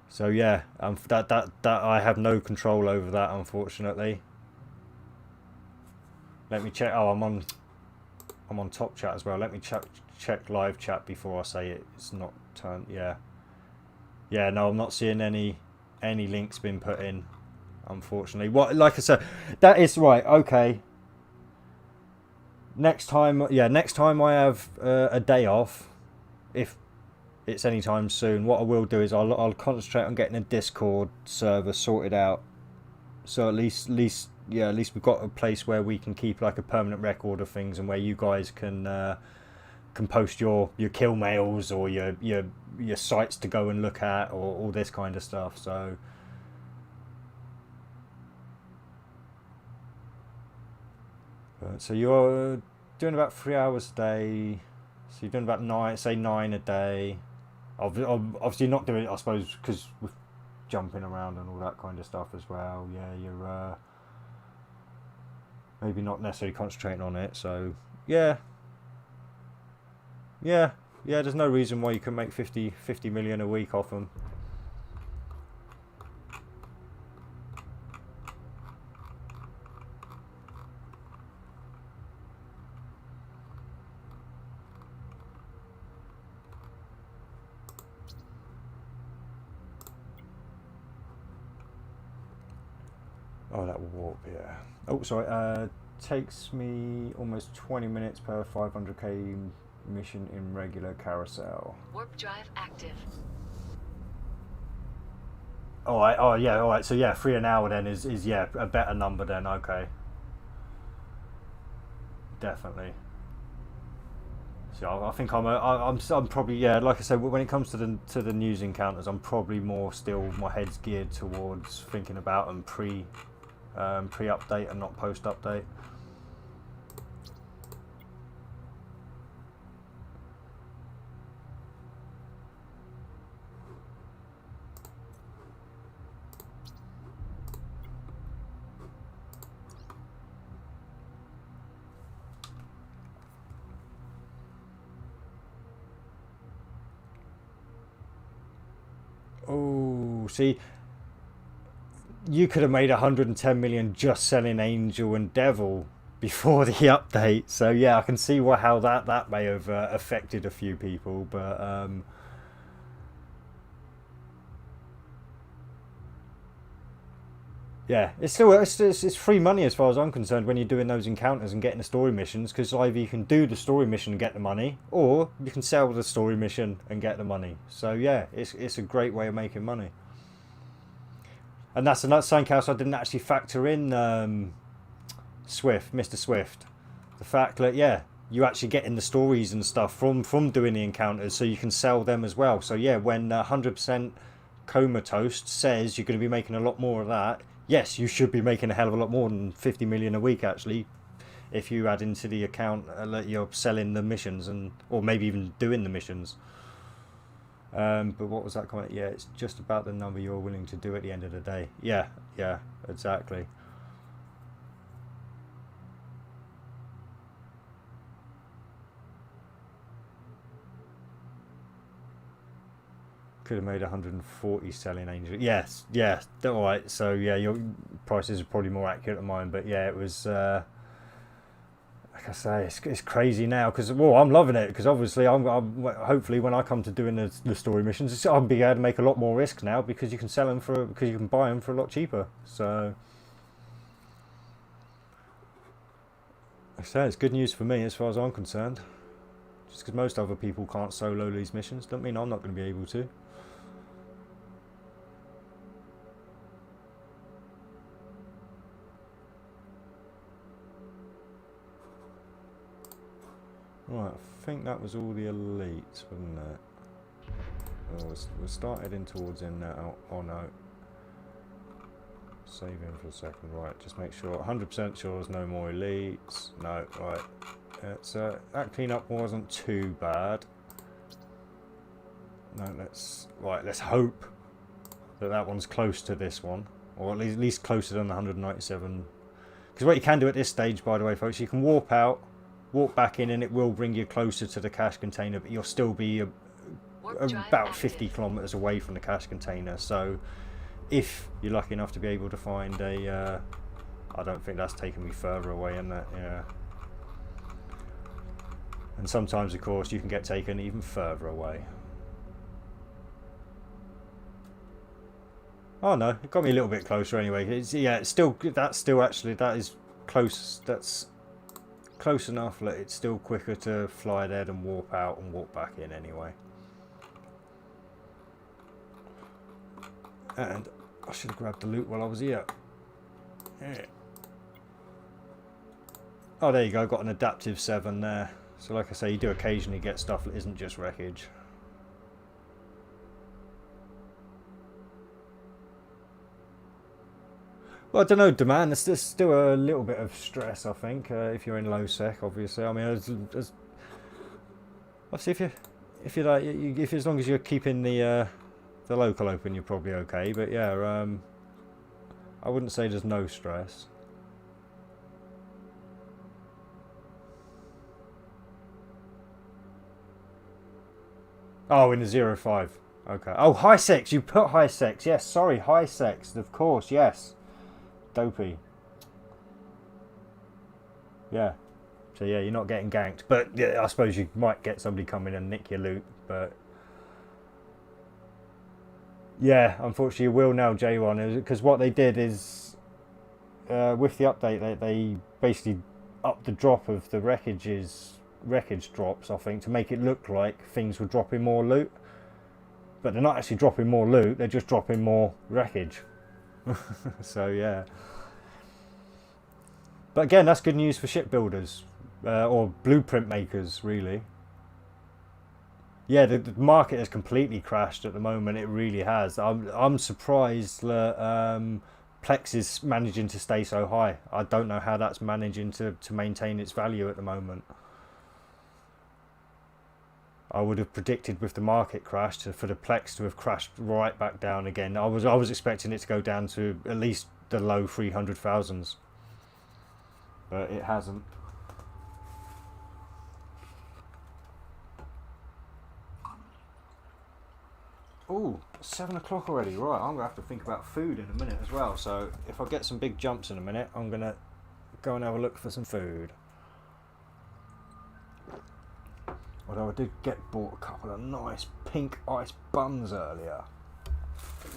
So yeah, that I have no control over that, unfortunately. Let me check. Oh, I'm on top chat as well. Let me check live chat before I say it's not turned. Yeah. No, I'm not seeing any links been put in, unfortunately. Like I said, that is right. Okay. Next time I have a day off, if it's any time soon, what I will do is I'll concentrate on getting a Discord server sorted out. So at least we've got a place where we can keep like a permanent record of things, and where you guys can post your kill mails or your sites to go and look at, or all this kind of stuff. So you're doing about 3 hours a day. So you're doing about 9 a day. Obviously not doing it, I suppose, because with jumping around and all that kind of stuff as well. Yeah, you're maybe not necessarily concentrating on it. So Yeah. Yeah. Yeah, there's no reason why you can make 50 million a week off them. Oh, that will warp, yeah. Oh, sorry. Takes me almost 20 minutes per 500k mission in regular carousel. Warp drive active. Alright, oh yeah, alright, so yeah, 3 an hour then is yeah, a better number then, okay. Definitely. So I think I'm probably, yeah, like I said, when it comes to the news encounters, I'm probably more still, my head's geared towards thinking about them pre-update and not post-update. Oh, see, you could have made 110 million just selling Angel and Devil before the update. So yeah, I can see how that may have affected a few people, but yeah, it's still it's free money as far as I'm concerned when you're doing those encounters and getting the story missions, because either you can do the story mission and get the money, or you can sell the story mission and get the money. So yeah, it's a great way of making money. And that's something else I didn't actually factor in, Mr. Swift. The fact that, yeah, you actually getting the stories and stuff from doing the encounters, so you can sell them as well. So yeah, when 100% Comatose says you're going to be making a lot more of that, yes, you should be making a hell of a lot more than 50 million a week, actually, if you add into the account that you're selling the missions, or maybe even doing the missions. But what was that comment? Yeah, it's just about the number you're willing to do at the end of the day. Yeah, exactly. Could have made 140 selling Angel. Yes, all right. So yeah, your prices are probably more accurate than mine, but yeah, it was. Like I say, it's crazy now because I'm loving it, because obviously I'm hopefully when I come to doing the story missions, I'll be able to make a lot more risks now, because you can sell them because you can buy them for a lot cheaper. So like I say, it's good news for me as far as I'm concerned. Just because most other people can't solo these missions, doesn't mean I'm not going to be able to. Right, I think that was all the elites, wasn't it? Well, we're started in towards in now. Oh no. Save in for a second. Right, just make sure, 100% sure there's no more elites. No, right. It's, that cleanup wasn't too bad. No, let's hope that one's close to this one, or at least closer than the 197. Because what you can do at this stage, by the way, folks, you can warp out, walk back in, and it will bring you closer to the cache container, but you'll still be about 50 kilometers away from the cache container. So if you're lucky enough to be able to find a I don't think that's taking me further away than that. Yeah, and sometimes of course you can get taken even further away. Oh no, it got me a little bit closer anyway. It's that is close. That's close enough that it's still quicker to fly there than warp out and walk back in anyway. And I should have grabbed the loot while I was here. Yeah. Oh, there you go. Got an adaptive 7 there. So like I say, you do occasionally get stuff that isn't just wreckage. Well, I don't know, demand. There's still a little bit of stress, I think, if you're in low sec. Obviously, I mean, obviously, if as long as you're keeping the local open, you're probably okay. But yeah, I wouldn't say there's no stress. Oh, in the 05. Okay. Oh, Hisex. You put Hisex. Yes, sorry, Hisex. Of course, yes. Dopey. Yeah. So yeah, you're not getting ganked, but yeah, I suppose you might get somebody come in and nick your loot. But yeah, unfortunately, you will now, J1, because what they did is with the update, they basically upped the drop of the wreckage drops, I think, to make it look like things were dropping more loot. But they're not actually dropping more loot; they're just dropping more wreckage. So yeah. But again, that's good news for shipbuilders. Or blueprint makers, really. Yeah, the market has completely crashed at the moment. It really has. I'm surprised that Plex is managing to stay so high. I don't know how that's managing to maintain its value at the moment. I would have predicted with the market crash for the Plex to have crashed right back down again. I was expecting it to go down to at least the low 300,000s, but it hasn't. Oh, 7 o'clock already. Right, I'm going to have to think about food in a minute as well. So if I get some big jumps in a minute, I'm going to go and have a look for some food. Although I did bought a couple of nice pink ice buns earlier.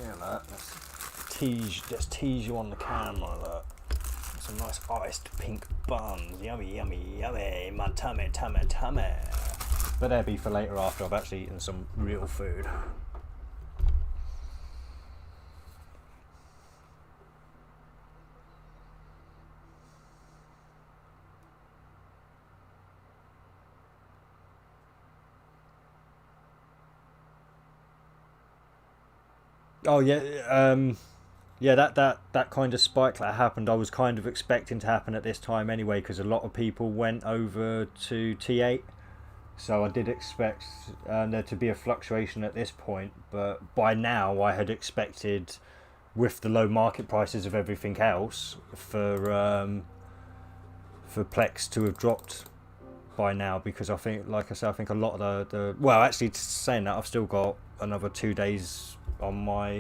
Yeah, look, let's tease you on the camera, look. Some nice iced pink buns. Yummy, yummy, yummy. My tummy, tummy, tummy. But they'll be for later after I've actually eaten some real food. Oh yeah, yeah. That kind of spike that happened, I was kind of expecting to happen at this time anyway, because a lot of people went over to T8, so I did expect there to be a fluctuation at this point. But by now, I had expected, with the low market prices of everything else, for Plex to have dropped by now, because I think, like I said, I think a lot of the well, actually, saying that, I've still got another 2 days on my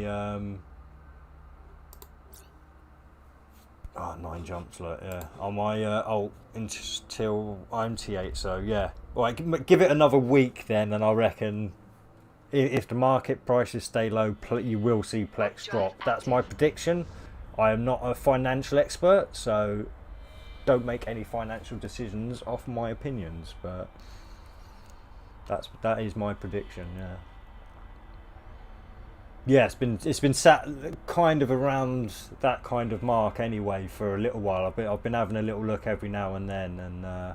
9 jumps, look, yeah, on my ult until I'm T8. So yeah, well, give it another week then, and I reckon if the market prices stay low, you will see Plex drop. That's my prediction. I am not a financial expert, so don't make any financial decisions off my opinions, but that is my prediction. Yeah. Yeah, it's been sat kind of around that kind of mark anyway for a little while. I've been having a little look every now and then, and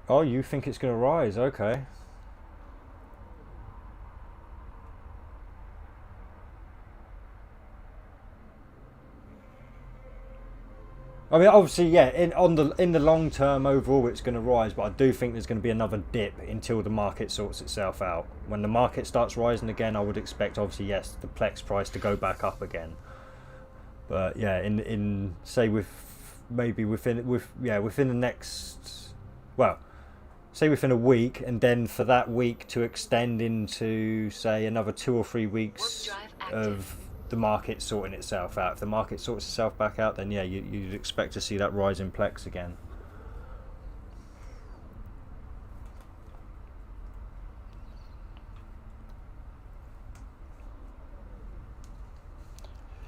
oh, you think it's going to rise? Okay. I mean, obviously, yeah. In the long term, overall, it's going to rise, but I do think there's going to be another dip until the market sorts itself out. When the market starts rising again, I would expect, obviously, yes, the Plex price to go back up again. But yeah, in say within the next, well, say within a week, and then for that week to extend into, say, another 2 or 3 weeks of the market sorting itself out. If the market sorts itself back out, then yeah, you'd expect to see that rise in Plex again.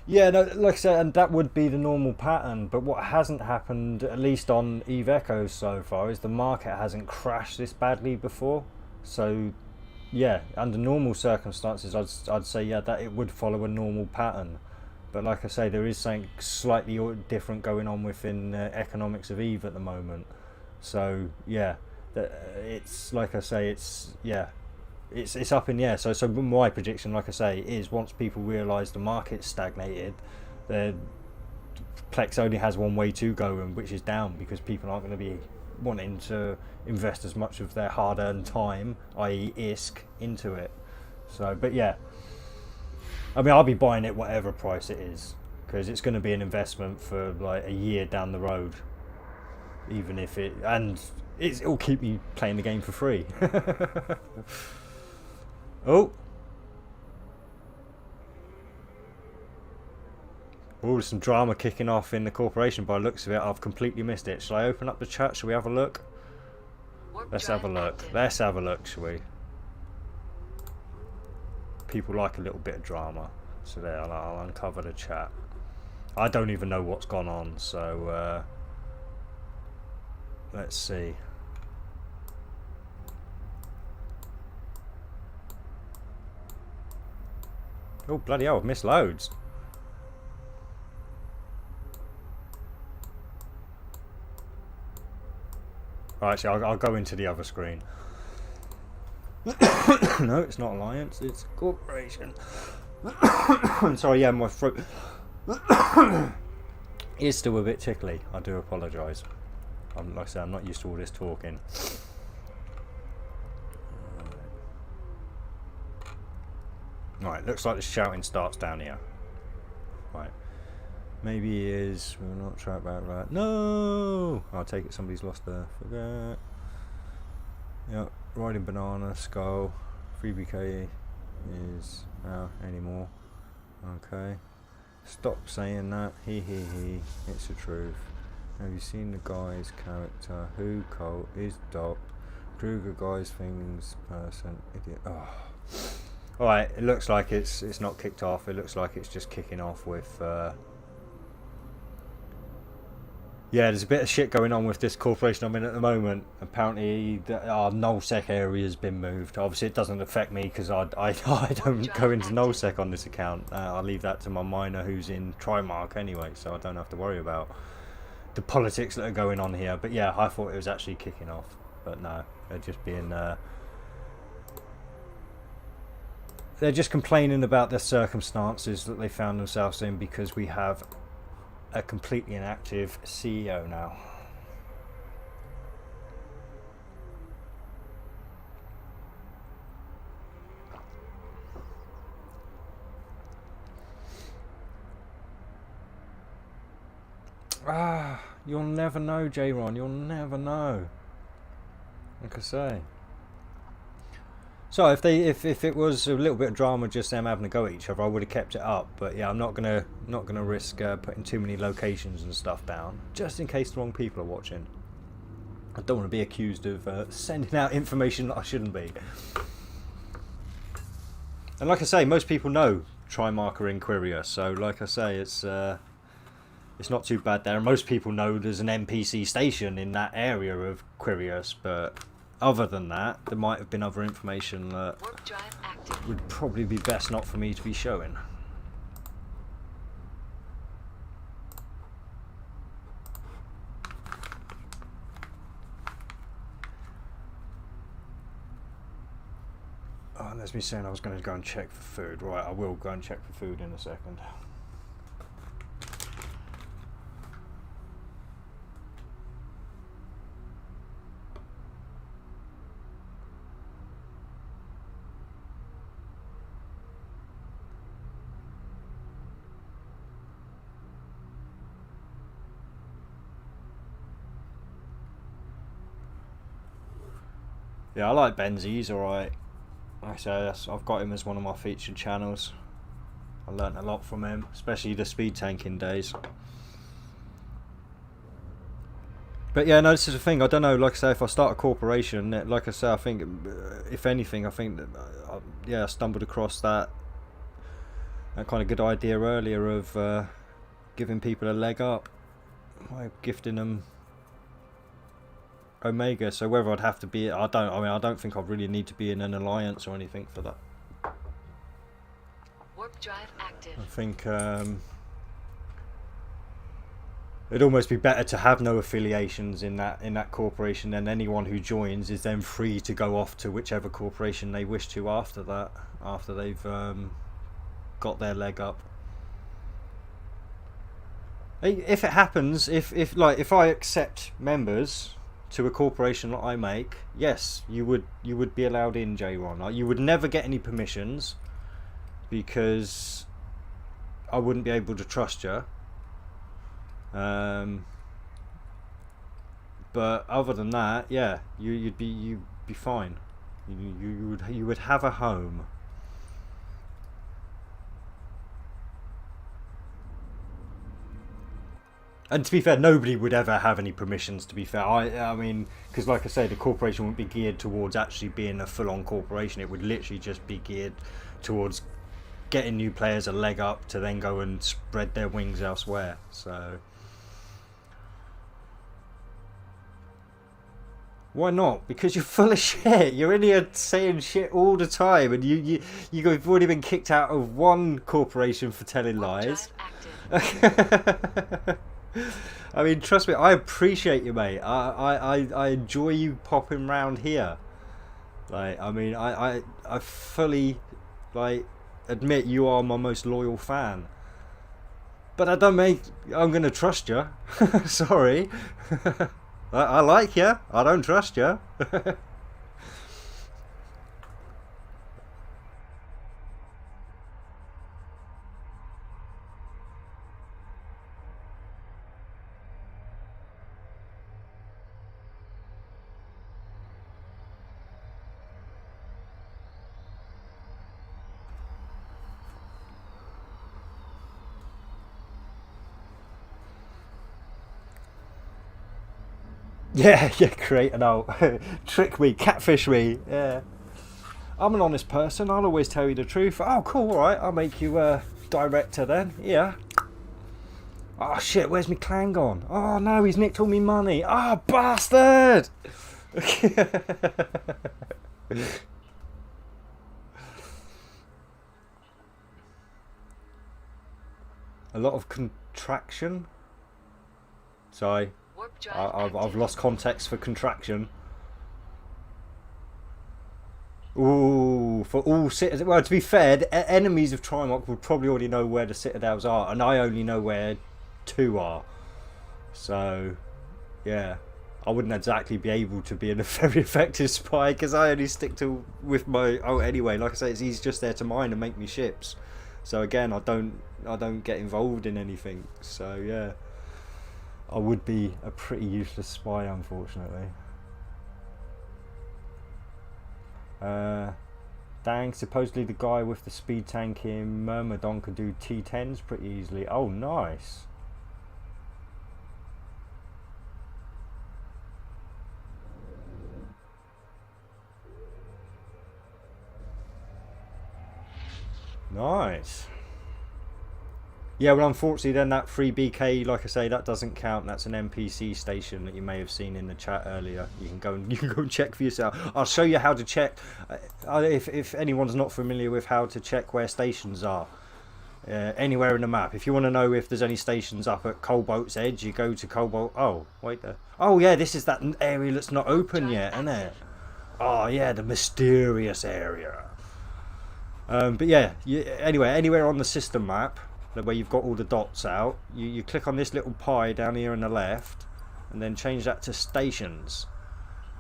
Yeah, no, like I said, and that would be the normal pattern. But what hasn't happened, at least on Eve Echoes so far, is the market hasn't crashed this badly before. So yeah, under normal circumstances, I'd say, yeah, that it would follow a normal pattern. But like I say, there is something slightly different going on within the economics of Eve at the moment. So yeah, it's like I say, it's up in the air. So my prediction, like I say, is once people realise the market's stagnated, the Plex only has one way to go, and which is down, because people aren't going to be wanting to invest as much of their hard-earned time, i.e. ISK, into it. So, but yeah, I mean, I'll be buying it whatever price it is, because it's going to be an investment for like a year down the road. even if it'll keep me playing the game for free. Oh, there's some drama kicking off in the corporation by the looks of it. I've completely missed it. Shall I open up the chat? Shall we have a look? Let's have a look. Let's have a look, shall we? People like a little bit of drama, so there, I'll uncover the chat. I don't even know what's gone on, so let's see. Oh bloody hell, I've missed loads. Right, actually, I'll go into the other screen. No, it's not Alliance, it's Corporation. I'm sorry, yeah, my throat is still a bit tickly. I do apologise. Like I said, I'm not used to all this talking. Right, looks like the shouting starts down here. Right. Maybe he is. We'll not try about that. No! I'll take it somebody's lost their forget. Yep, riding banana, skull. 3BK is out anymore. Okay. Stop saying that. He. It's the truth. Have you seen the guy's character? Who Colt is Doc. Kruger guy's things person. Idiot. Oh. Alright, it looks like it's not kicked off. It looks like it's just kicking off with yeah, there's a bit of shit going on with this corporation I'm in at the moment. Apparently our nullsec area has been moved. Obviously it doesn't affect me because I don't go into nullsec on this account. I'll leave that to my miner who's in Trimark anyway, so I don't have to worry about the politics that are going on here. But yeah, I thought it was actually kicking off, but no, they're just being they're just complaining about the circumstances that they found themselves in because we have a completely inactive CEO now. You'll never know, J-Ron, you'll never know. Like I say. So if it was a little bit of drama, just them having a go at each other, I would have kept it up. But yeah, I'm not gonna risk putting too many locations and stuff down, just in case the wrong people are watching. I don't want to be accused of sending out information that I shouldn't be. And like I say, most people know Trimark are in Quiria, so like I say, it's not too bad there. And most people know there's an NPC station in that area of Quirius, but other than that, there might have been other information that would probably be best not for me to be showing. Oh, that's me saying I was going to go and check for food. Right, I will go and check for food in a second. Yeah, I like Benzie, he's alright. Like I say, I've got him as one of my featured channels. I learnt a lot from him, especially the speed tanking days. But yeah, no, this is the thing, I don't know, like I say, if I start a corporation, like I say, I think, if anything, I think that, yeah, I stumbled across that kind of good idea earlier of giving people a leg up by gifting them Omega. So whether I'd have to be, I don't think I really need to be in an alliance or anything for that. Warp drive active. I think it'd almost be better to have no affiliations in that corporation, then anyone who joins is then free to go off to whichever corporation they wish to after that, after they've got their leg up. If it happens, if I accept members to a corporation that I make, yes, you would be allowed in, J-Ron. You would never get any permissions because I wouldn't be able to trust you. But other than that, yeah, you'd be fine. You would have a home. And to be fair, nobody would ever have any permissions, to be fair. I mean, because like I say, the corporation wouldn't be geared towards actually being a full-on corporation. It would literally just be geared towards getting new players a leg up to then go and spread their wings elsewhere. So why not? Because you're full of shit. You're in here saying shit all the time, and you've already been kicked out of one corporation for telling lies. I mean, trust me, I appreciate you, mate. I enjoy you popping round here. Like, I mean, I fully, like, admit you are my most loyal fan. But that don't make I'm gonna trust you. Sorry. I like you. I don't trust you. Yeah, great, and I'll trick me, catfish me. Yeah, I'm an honest person. I'll always tell you the truth. Oh, cool. All right, I'll make you director then. Yeah. Oh shit, where's my clan gone? Oh no, he's nicked all my money. Oh bastard! A lot of contraction. Sorry. I've lost context for contraction. Ooh, for all citizens. Well, to be fair, enemies of Trimarch would probably already know where the citadels are, and I only know where 2 are. So, yeah, I wouldn't exactly be able to be a very effective spy because I only stick to with my. Oh, anyway, like I say, he's just there to mine and make me ships. So again, I don't get involved in anything. So yeah. I would be a pretty useless spy, unfortunately. Dang, supposedly the guy with the speed tank in Myrmidon could do T10s pretty easily. Oh, nice. Nice. Yeah, well, unfortunately, then that 3BK, like I say, that doesn't count. That's an NPC station that you may have seen in the chat earlier. You can go and check for yourself. I'll show you how to check. If anyone's not familiar with how to check where stations are, anywhere in the map. If you want to know if there's any stations up at Cobalt's Edge, you go to Cobalt. Oh, wait there. Oh yeah, this is that area that's not open yet, isn't it? Oh yeah, the mysterious area. But yeah, anyway, anywhere on the system map where you've got all the dots out, you click on this little pie down here on the left and then change that to stations,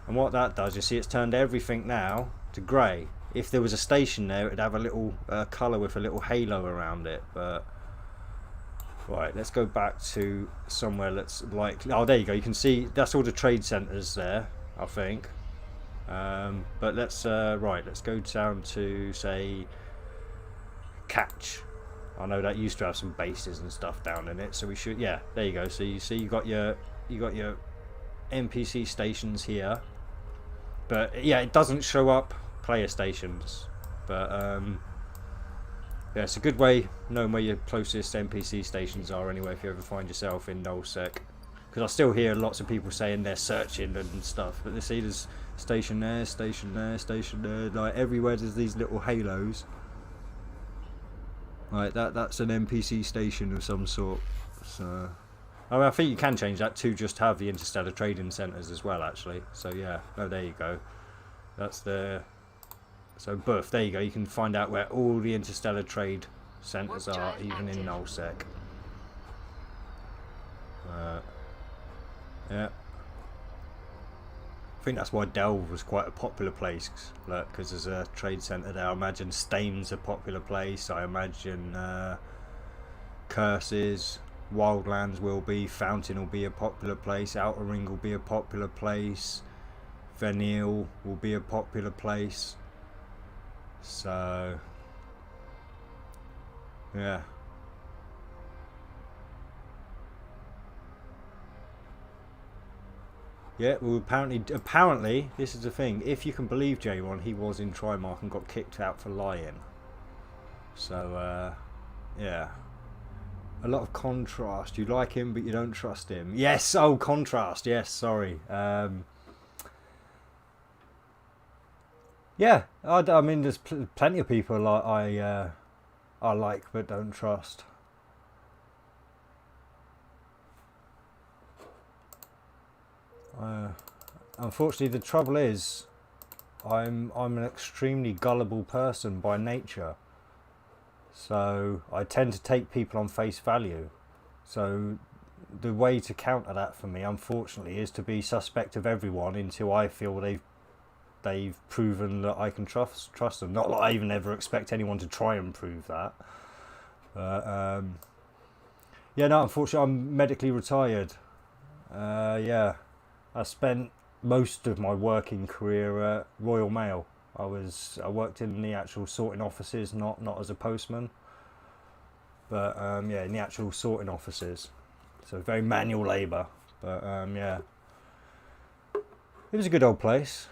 and what that does, you see it's turned everything now to grey. If there was a station there, it'd have a little colour with a little halo around it. But right, let's go back to somewhere that's like, oh there you go, you can see that's all the trade centres there, I think. But let's let's go down to, say, Catch. I know that used to have some bases and stuff down in it, so we should, yeah, there you go. So you see you got your NPC stations here, but yeah, it doesn't show up player stations. But yeah, it's a good way knowing where your closest NPC stations are anyway if you ever find yourself in nullsec, because I still hear lots of people saying they're searching and stuff, but they see there's station there, station there, station there, like everywhere there's these little halos. Like that's an NPC station of some sort. So I mean, I think you can change that to just have the interstellar trading centres as well, actually. So yeah, oh there you go. That's the, so Buff, there you go. You can find out where all the interstellar trade centres are, even in nullsec. Yeah. I think that's why Delve was quite a popular place, because there's a trade centre there. I imagine Stain's a popular place. I imagine Curses, Wildlands will be, Fountain will be a popular place, Outer Ring will be a popular place, Vanille will be a popular place. So yeah. Yeah, well, apparently, this is the thing. If you can believe J1, he was in Trimark and got kicked out for lying. So, yeah. A lot of contrast. You like him, but you don't trust him. Yes, oh, contrast. Yes, sorry. Yeah, I mean, there's plenty of people I like but don't trust. Unfortunately, the trouble is, I'm an extremely gullible person by nature, so I tend to take people on face value. So the way to counter that for me, unfortunately, is to be suspect of everyone until I feel they've proven that I can trust them. Not that I even ever expect anyone to try and prove that. Yeah, no, unfortunately, I'm medically retired. Yeah. I spent most of my working career at Royal Mail. I worked in the actual sorting offices, not as a postman, but yeah, in the actual sorting offices. So very manual labour, but yeah, it was a good old place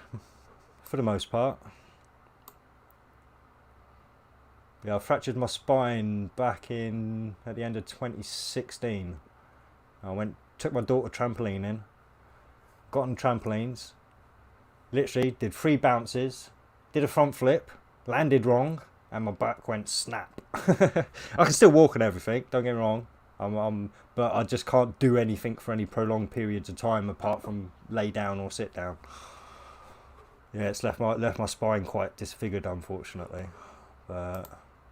for the most part. Yeah, I fractured my spine back at the end of 2016. I took my daughter trampolining. Got on trampolines, literally did 3 bounces, did a front flip, landed wrong, and my back went snap. I can still walk and everything, don't get me wrong, but I just can't do anything for any prolonged periods of time apart from lay down or sit down. Yeah, it's left my spine quite disfigured, unfortunately. But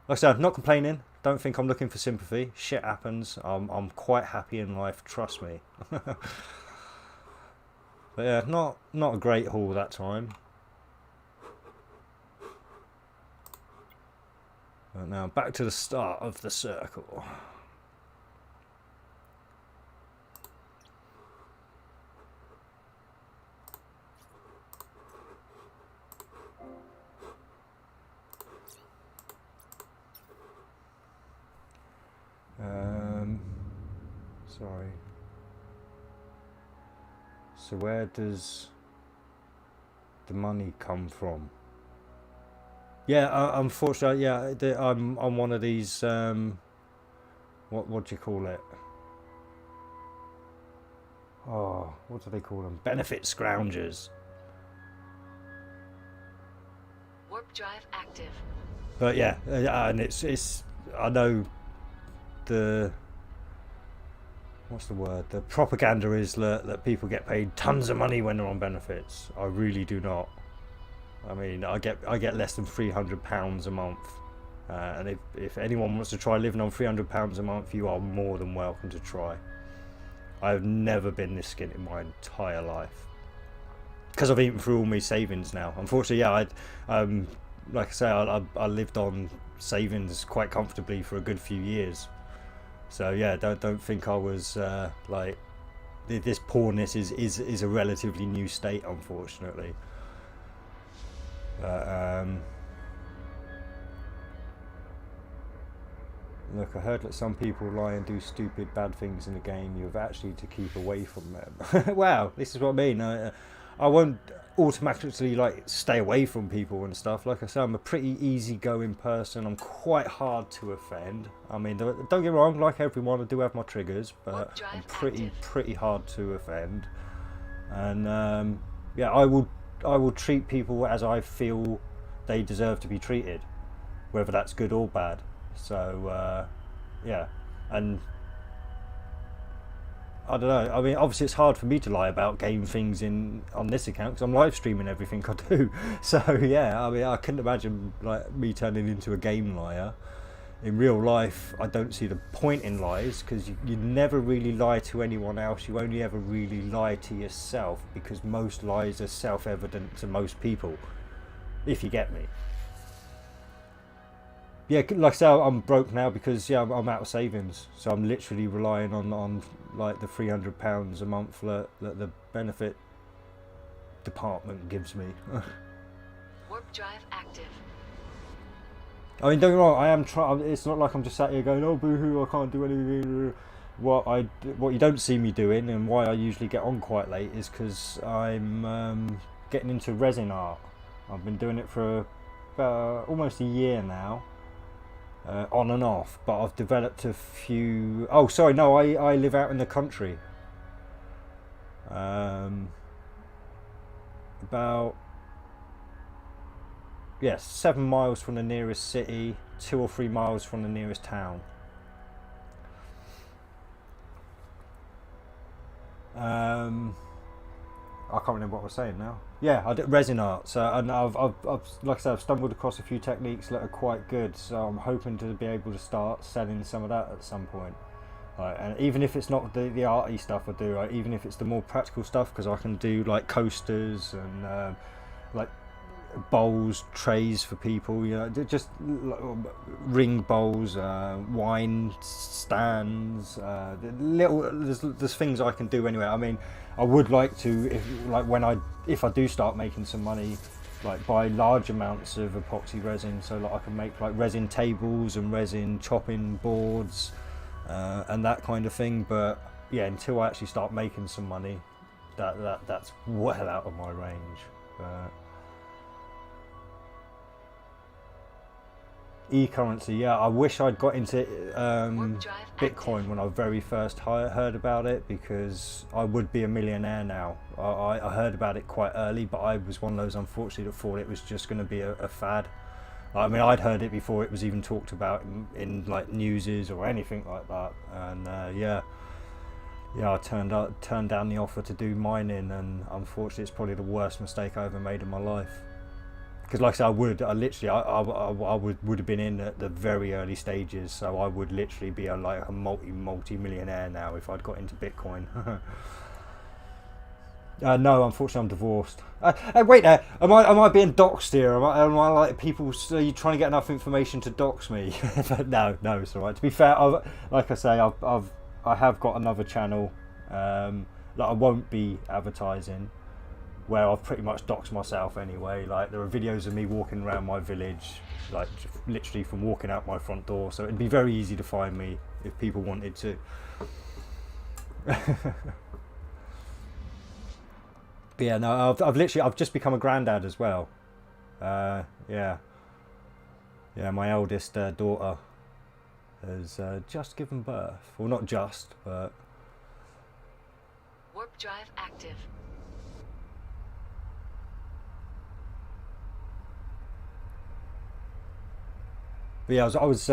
like I said, I'm not complaining. Don't think I'm looking for sympathy. Shit happens. I'm quite happy in life. Trust me. But yeah, not a great haul that time. But now back to the start of the circle. Sorry. So where does the money come from? Yeah, unfortunately, yeah, I'm one of these. What do you call it? Oh, what do they call them? Benefit scroungers. Warp drive active. But yeah, and it's I know the. What's the word? The propaganda is that people get paid tons of money when they're on benefits. I really do not. I mean, I get less than £300 a month, and if anyone wants to try living on £300 a month, you are more than welcome to try. I've never been this skint in my entire life because I've eaten through all my savings now. Unfortunately, yeah, like I say, I lived on savings quite comfortably for a good few years. So yeah, don't think I was like this poorness is a relatively new state, unfortunately. Look, I heard that some people lie and do stupid bad things in the game. You have actually to keep away from them. Wow, this is what I mean. I won't automatically like stay away from people and stuff. Like I say, I'm a pretty easygoing person. I'm quite hard to offend. I mean, don't get me wrong, like everyone, I do have my triggers, but I'm pretty hard to offend. And yeah, I will treat people as I feel they deserve to be treated, whether that's good or bad. So yeah, and I don't know. I mean, obviously it's hard for me to lie about game things on this account because I'm live streaming everything I do. So yeah, I mean, I couldn't imagine like me turning into a game liar. In real life, I don't see the point in lies because you never really lie to anyone else. You only ever really lie to yourself because most lies are self-evident to most people, if you get me. yeah, like I say, I'm broke now because yeah, I'm out of savings, so I'm literally relying on like the £300 a month that the benefit department gives me. Warp drive active. I mean, don't get me wrong, I am trying. It's not like I'm just sat here going, "Oh, boo-hoo, I can't do anything." What you don't see me doing, and why I usually get on quite late, is because I'm getting into resin art. I've been doing it for almost a year now, on and off. But I've developed a few. Oh, sorry, no, I live out in the country. About 7 miles from the nearest city, 2 or 3 miles from the nearest town. I can't remember what I was saying now. Yeah, I did resin art. So, and I've like I said, I've stumbled across a few techniques that are quite good. So I'm hoping to be able to start selling some of that at some point. And even if it's not the arty stuff I do, even if it's the more practical stuff, because I can do like coasters and like bowls, trays for people, just ring bowls, wine stands, there's things I can do anyway. I mean, I would like to, if I do start making some money, like buy large amounts of epoxy resin, so like I can make like resin tables and resin chopping boards, and that kind of thing. But yeah, until I actually start making some money, that's well out of my range. E-currency, yeah, I wish I'd got into Bitcoin when I very first heard about it, because I would be a millionaire now. I heard about it quite early, but I was one of those, unfortunately, that thought it was just going to be a fad. I mean, I'd heard it before it was even talked about in like newses or anything like that, and yeah, I turned down the offer to do mining, and unfortunately it's probably the worst mistake I ever made in my life. Because like I said, I would have been in at the very early stages, so I would literally be a multi-millionaire now if I'd got into Bitcoin. No, unfortunately I'm divorced. Wait there, am I being doxed here? Am I like people? Are you trying to get enough information to dox me? No, it's alright. To be fair, like I say, I have got another channel that I won't be advertising, where I've pretty much doxed myself anyway. Like, there are videos of me walking around my village, like literally from walking out my front door, so it'd be very easy to find me if people wanted to. But yeah, no, I've just become a granddad as well. Yeah, my eldest daughter has just given birth. Well, not just, but warp drive active. But yeah, I was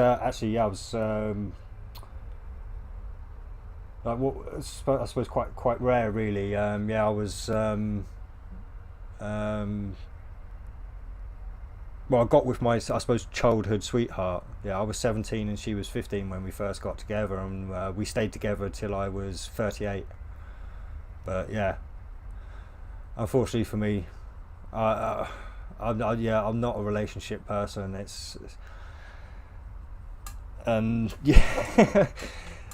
like, what I suppose quite rare, really. Yeah, I was well, I got with my, I suppose, childhood sweetheart. Yeah, I was 17 and she was 15 when we first got together, and we stayed together till I was 38. But yeah, unfortunately for me, I'm not a relationship person. And yeah.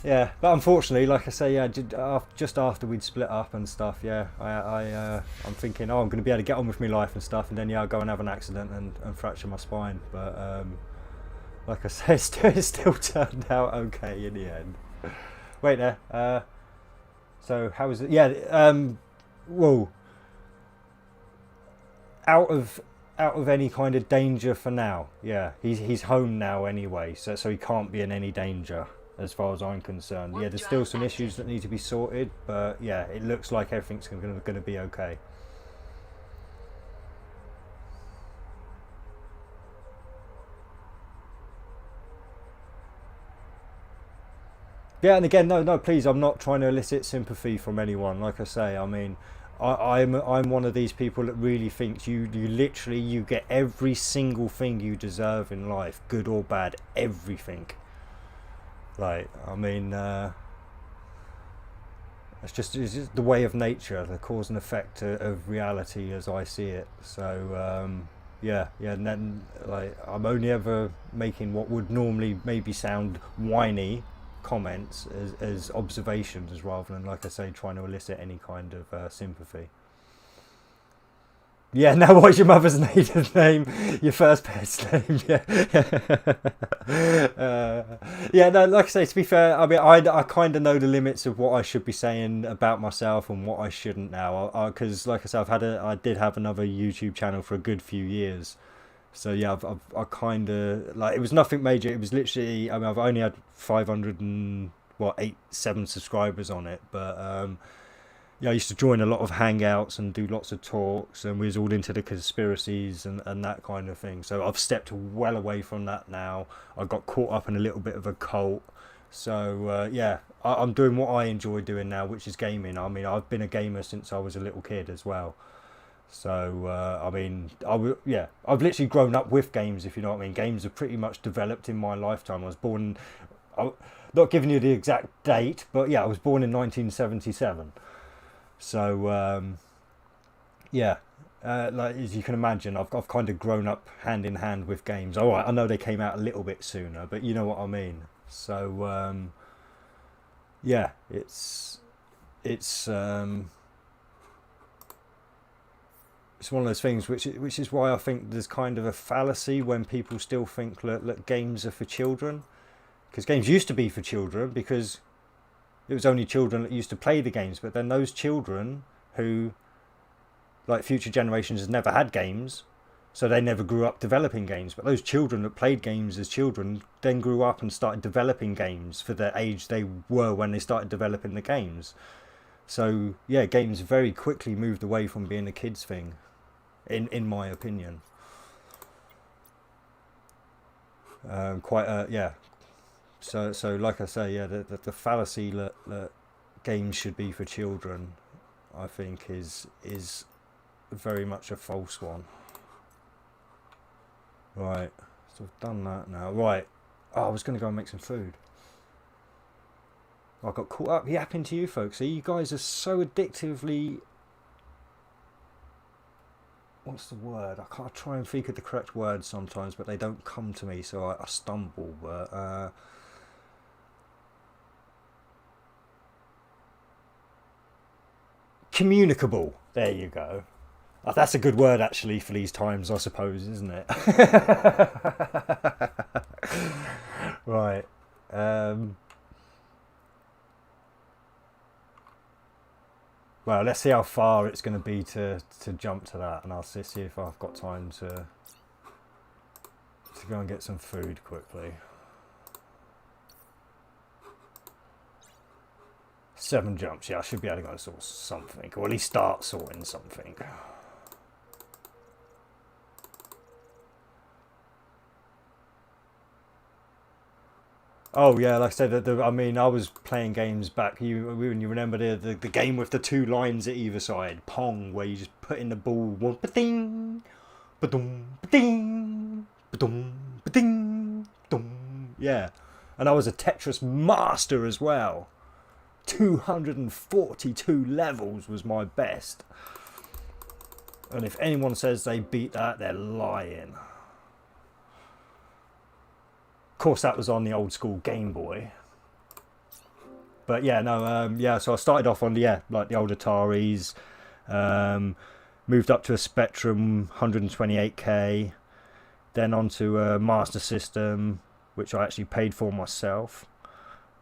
Yeah, but unfortunately, like I say, yeah, just after we'd split up and stuff, yeah, I'm thinking, I'm going to be able to get on with my life and stuff, and then yeah, I'll go and have an accident and fracture my spine. But like I say, it still turned out okay in the end. Wait there. So how was it? Yeah. Well, out of any kind of danger for now. Yeah, he's home now anyway, so he can't be in any danger, as far as I'm concerned. Yeah, there's still some issues that need to be sorted, but yeah, it looks like everything's going to be okay. Yeah, and again, no, please, I'm not trying to elicit sympathy from anyone. Like I say, I mean, I'm one of these people that really thinks you literally get every single thing you deserve in life, good or bad, everything. Like, I mean, it's just the way of nature, the cause and effect of reality as I see it. So yeah, yeah, and then like I'm only ever making what would normally maybe sound whiny comments as observations rather than, like I say, trying to elicit any kind of sympathy. Yeah, now what's your mother's native name? Your first pet's name? Yeah. Yeah, no, like I say, to be fair, I mean, I kind of know the limits of what I should be saying about myself and what I shouldn't now. Because, like I said, I did have another YouTube channel for a good few years. So, yeah, I kind of, like, it was nothing major. It was literally, I mean, I've only had 500 and, what, 7 subscribers on it. But, yeah, I used to join a lot of hangouts and do lots of talks, and we was all into the conspiracies and that kind of thing. So I've stepped well away from that now. I got caught up in a little bit of a cult. So yeah, I'm doing what I enjoy doing now, which is gaming. I mean, I've been a gamer since I was a little kid as well. So I mean, yeah, I've literally grown up with games, if you know what I mean. Games have pretty much developed in my lifetime. I was born, not giving you the exact date, but yeah, I was born in 1977. So yeah, like as you can imagine, I've kind of grown up hand in hand with games. All right, I know they came out a little bit sooner, but you know what I mean. So yeah, it's one of those things which is why I think there's kind of a fallacy when people still think that games are for children, because games used to be for children because it was only children that used to play the games, but then those children who, like future generations, has never had games, so they never grew up developing games. But those children that played games as children then grew up and started developing games for the age they were when they started developing the games. So yeah, games very quickly moved away from being a kids thing, in my opinion. Yeah. So like I say, yeah, the fallacy that games should be for children, I think is very much a false one. Right, so I've done that now. Right, I was going to go and make some food. I got caught up yapping to you folks. See, you guys are so addictively... What's the word? I can't try and think of the correct words sometimes, but they don't come to me, so I stumble. But communicable. There you go. Oh, that's a good word actually for these times, I suppose, isn't it? Right. Well, let's see how far it's going to be to jump to that, and I'll see if I've got time to go and get some food quickly. 7 jumps, yeah, I should be able to go and sort something, or at least start sorting something. Oh yeah, like I said, I mean, I was playing games back. You remember the game with the 2 lines at either side, Pong, where you just put in the ball, one ba-ding, ba-dum, ba-ding, ba-dum, ba-ding, dum. Yeah, and I was a Tetris master as well. 242 levels was my best. And if anyone says they beat that, they're lying. Of course, that was on the old school Game Boy. But yeah, no, yeah. So I started off on like the old Ataris. Moved up to a Spectrum 128K, then onto a Master System, which I actually paid for myself.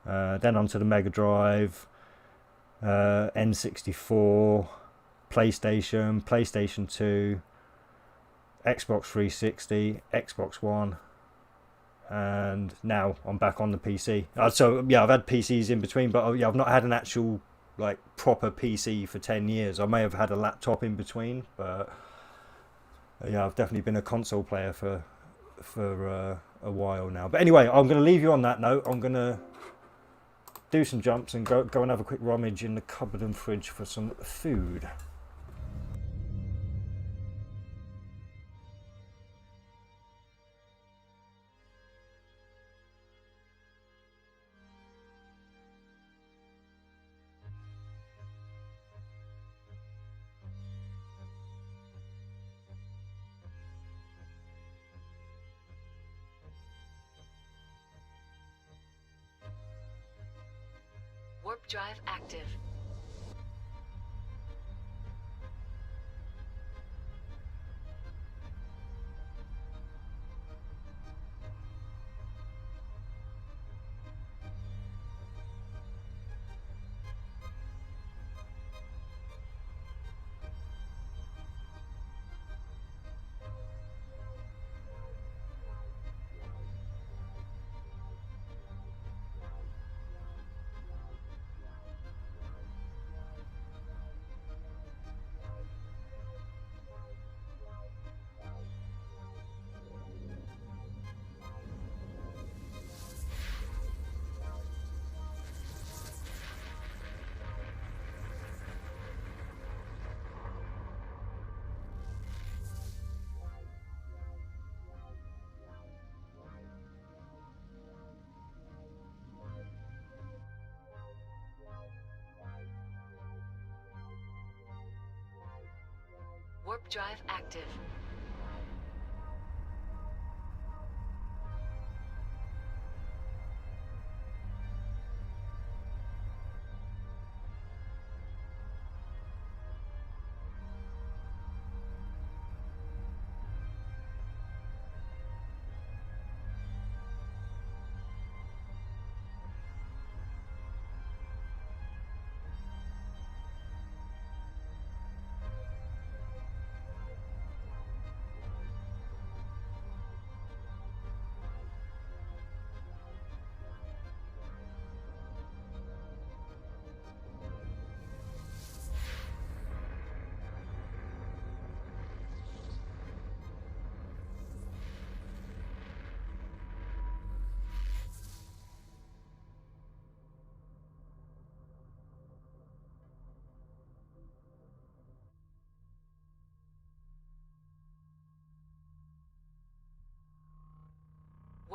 Then onto the Mega Drive, N64, PlayStation 2, Xbox 360, Xbox One, and now I'm back on the PC. So yeah, I've had PCs in between, but yeah, I've not had an actual like proper PC for 10 years. I may have had a laptop in between, but yeah, I've definitely been a console player for a while now. But anyway, I'm going to leave you on that note. I'm going to do some jumps and go and have a quick rummage in the cupboard and fridge for some food. drive active. Warp drive active.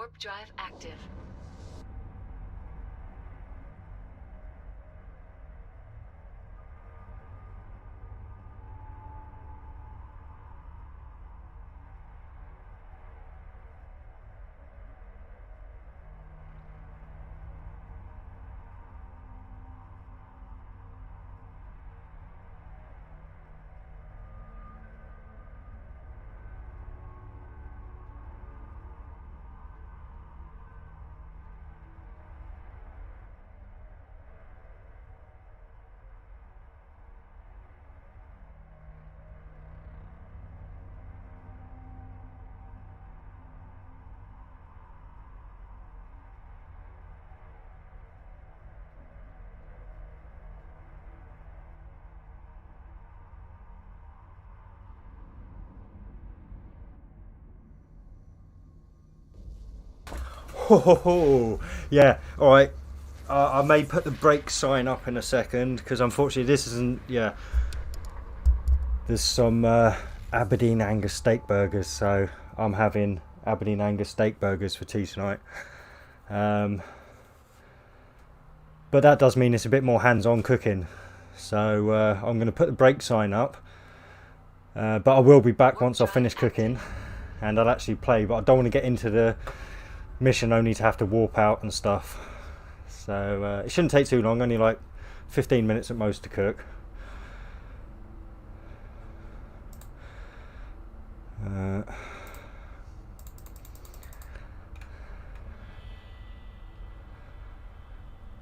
Warp drive active. Oh, yeah, alright. I may put the brake sign up in a second because unfortunately this isn't, yeah. There's some Aberdeen Angus steak burgers, so I'm having Aberdeen Angus steak burgers for tea tonight. But that does mean it's a bit more hands-on cooking. So I'm going to put the brake sign up. But I will be back once I've finished cooking. And I'll actually play, but I don't want to get into the mission only to have to warp out and stuff. So it shouldn't take too long, only like 15 minutes at most to cook.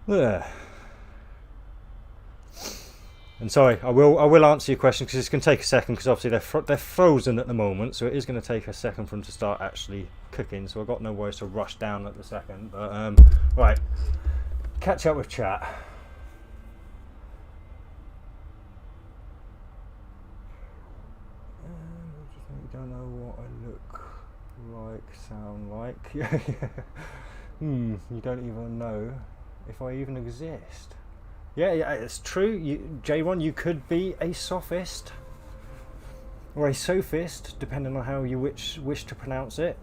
Yeah. And sorry, I will answer your question because it's going to take a second because obviously they're frozen at the moment, so it is going to take a second for them to start actually cooking. So I've got no worries to rush down at the second. But right, catch up with chat. You don't know what I look like, sound like. You don't even know if I even exist. Yeah, it's true. J1, you could be a sophist or a sophist, depending on how you wish to pronounce it.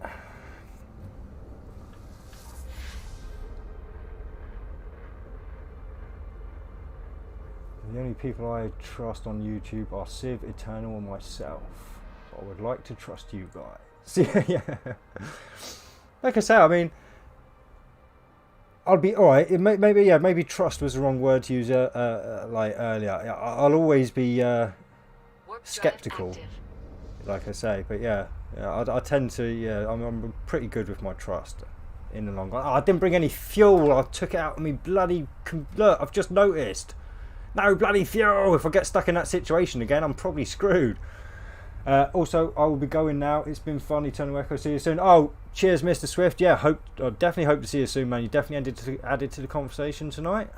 The only people I trust on YouTube are Civ, Eternal, and myself. I would like to trust you guys. Yeah. Like I say, I mean, I'll be all right. Maybe yeah, maybe trust was the wrong word to use. Like earlier, I'll always be Warp drive skeptical, active. like I say. But yeah, I tend to. Yeah, I'm pretty good with my trust in the long run. Oh, I didn't bring any fuel. I took it out of me bloody. Look, I've just noticed. No bloody fuel. If I get stuck in that situation again, I'm probably screwed. Also, I will be going now. It's been fun. Eternal Echo. See you soon. Oh, cheers, Mr. Swift. Yeah, I definitely hope to see you soon, man. You definitely added to the conversation tonight.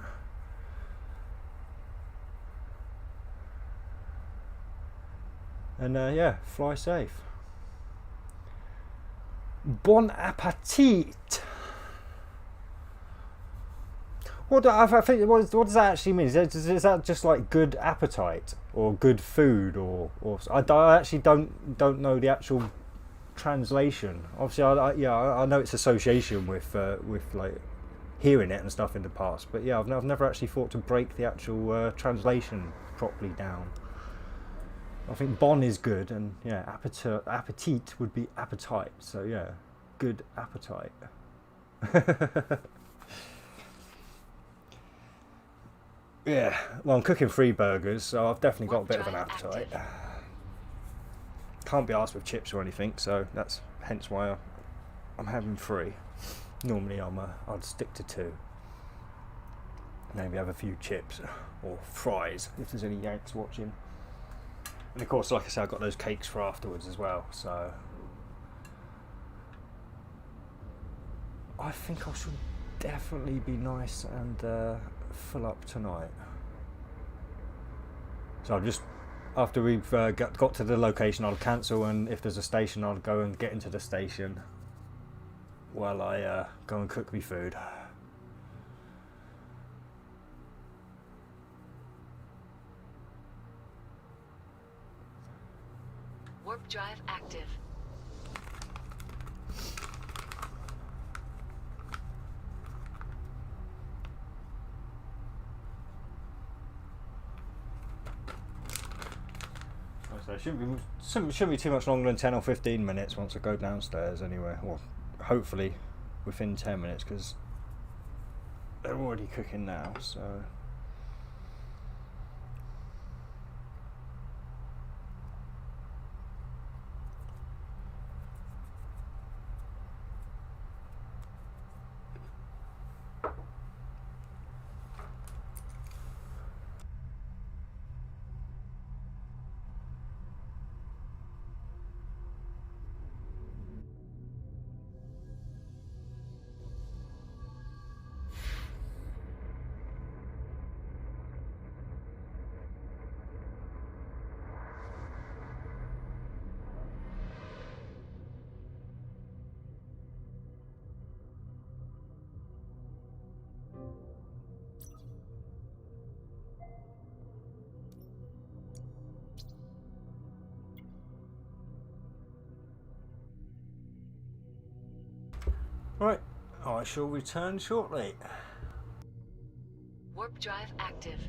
And yeah, fly safe. Bon appetit. What does that actually mean? Is that just like good appetite or good food or I actually don't know the actual translation. Obviously, I know it's association with like hearing it and stuff in the past, but yeah, I've never actually thought to break the actual translation properly down. I think bon is good, and yeah, appetit would be appetite. So yeah, good appetite. Yeah, well, I'm cooking 3 burgers, so I've definitely got a bit of an appetite. Can't be asked with chips or anything, so that's hence why I'm having 3. Normally I'd stick to 2. Maybe have a few chips or fries if there's any Yanks watching. And of course, like I said, I've got those cakes for afterwards as well, so I think I should definitely be nice and fill up tonight. So I'll just, after we've got to the location, I'll cancel, and if there's a station, I'll go and get into the station while I go and cook me food. Warp drive active. So it shouldn't be too much longer than 10 or 15 minutes once I go downstairs anyway. Well, hopefully within 10 minutes, because they're already cooking now, so... Right, I shall return shortly. Warp drive active.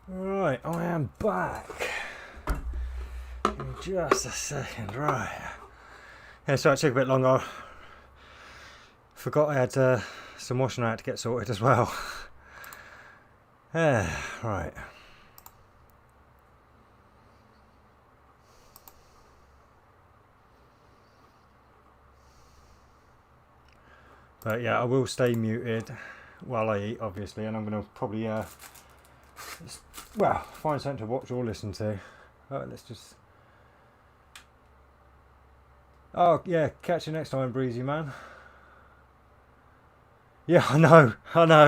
Right, I am back. Give me just a second, right. Yeah, so it took a bit longer. Forgot I had some washing I had to get sorted as well. Yeah, right. But yeah, I will stay muted while I eat, obviously, and I'm going to probably, well, find something to watch or listen to. Let's just... Oh, yeah, catch you next time, Breezy Man. Yeah, I know,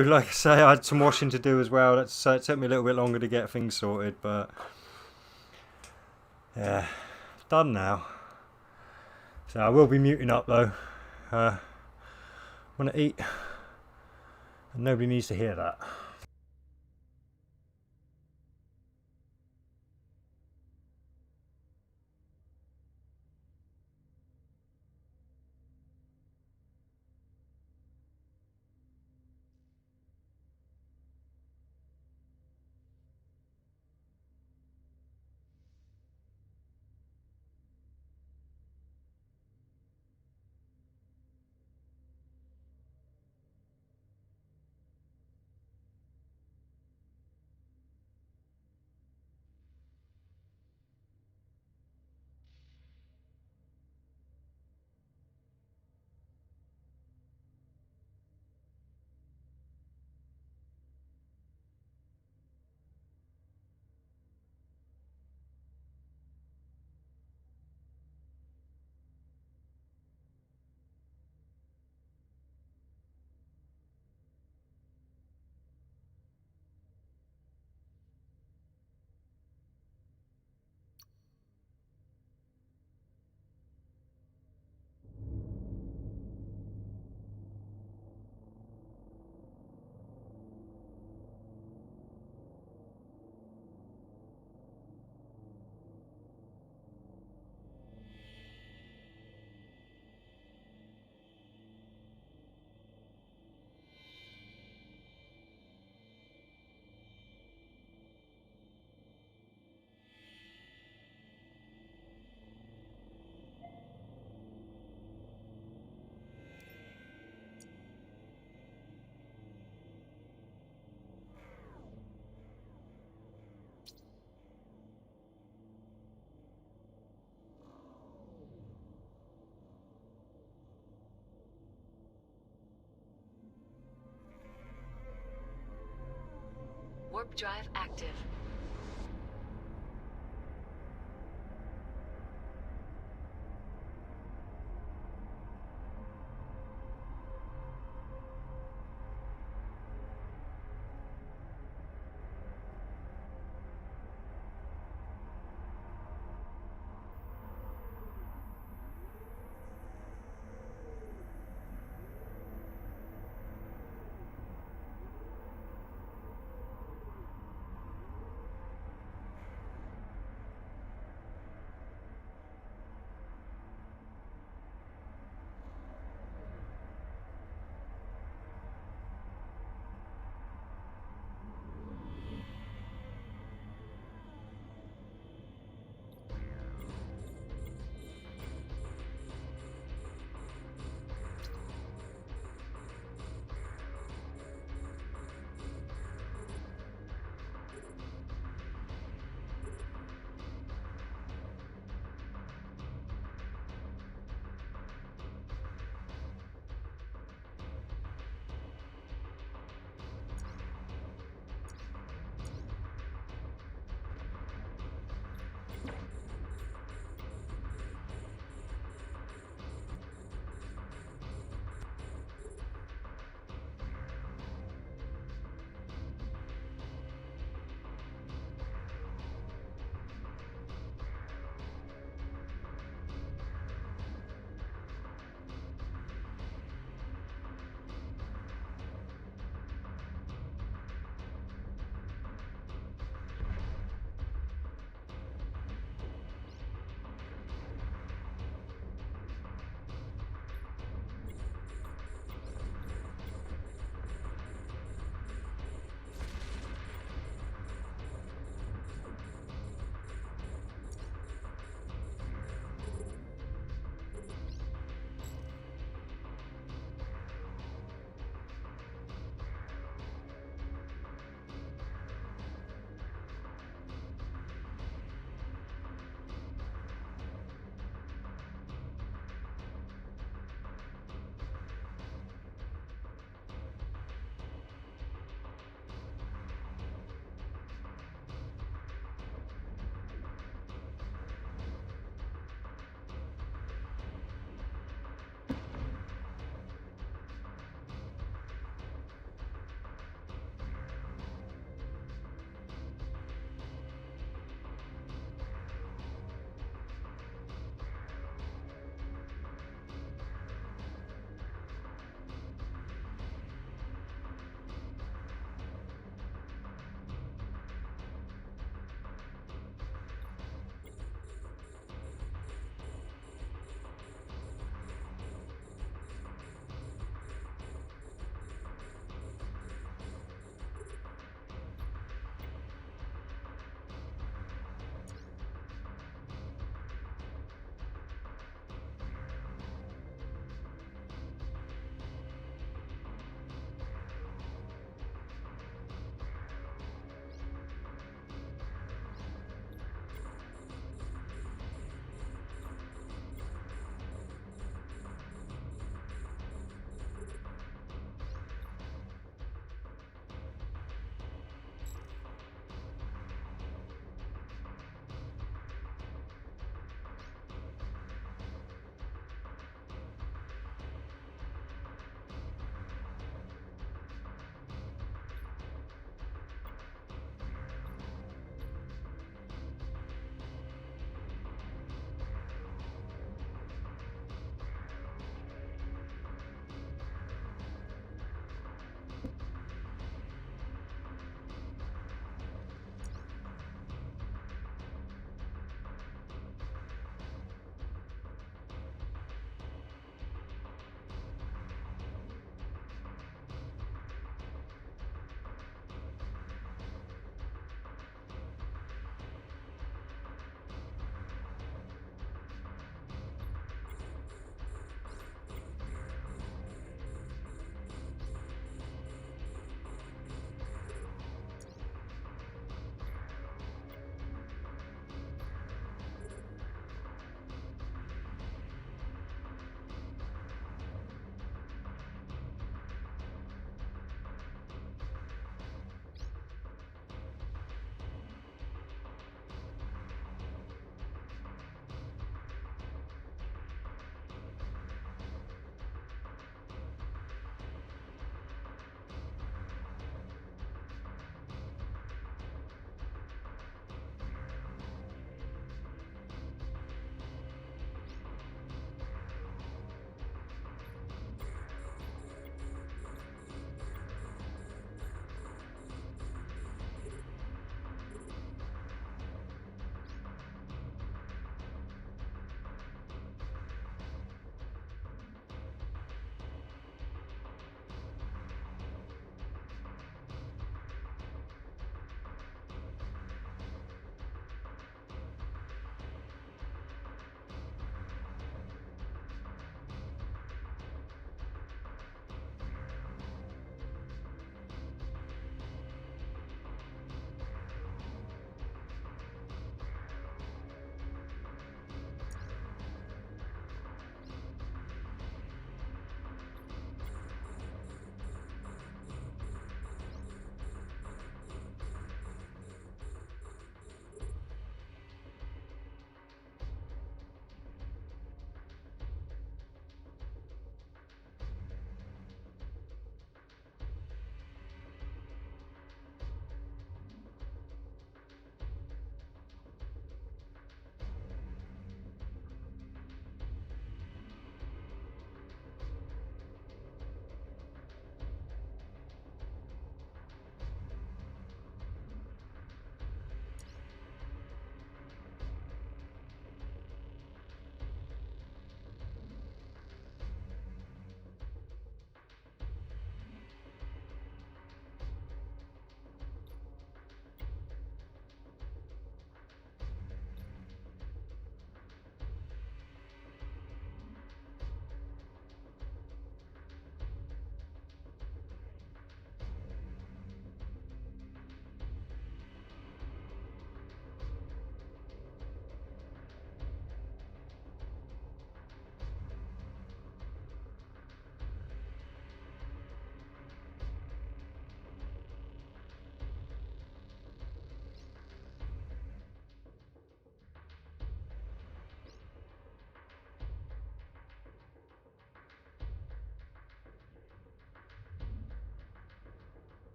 like I say, I had some washing to do as well, so it took me a little bit longer to get things sorted, but... Yeah, done now. So I will be muting up, though. Want to eat, and nobody needs to hear that. Warp drive active.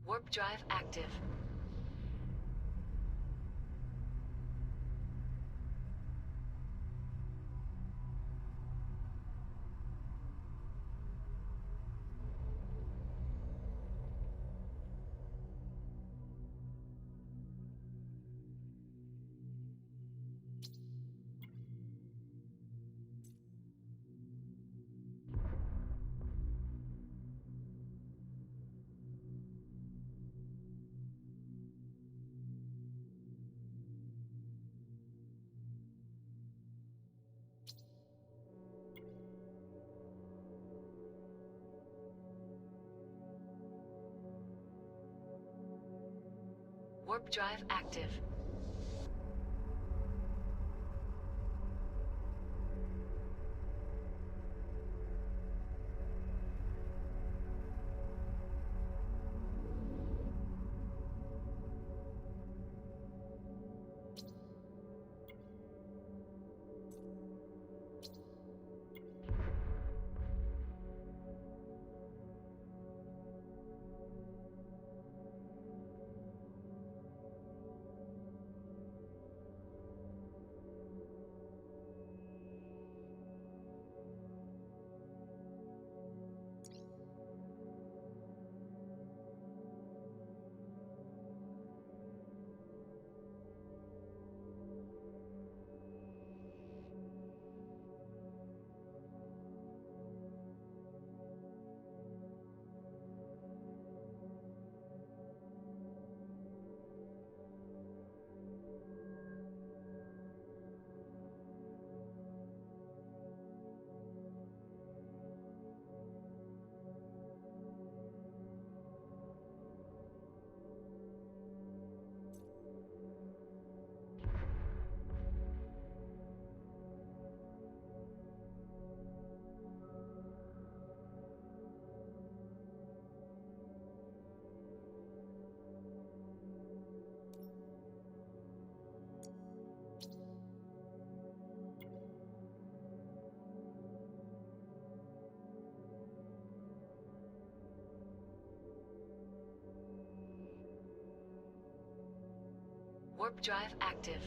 Warp drive active. Warp drive active. Warp drive active.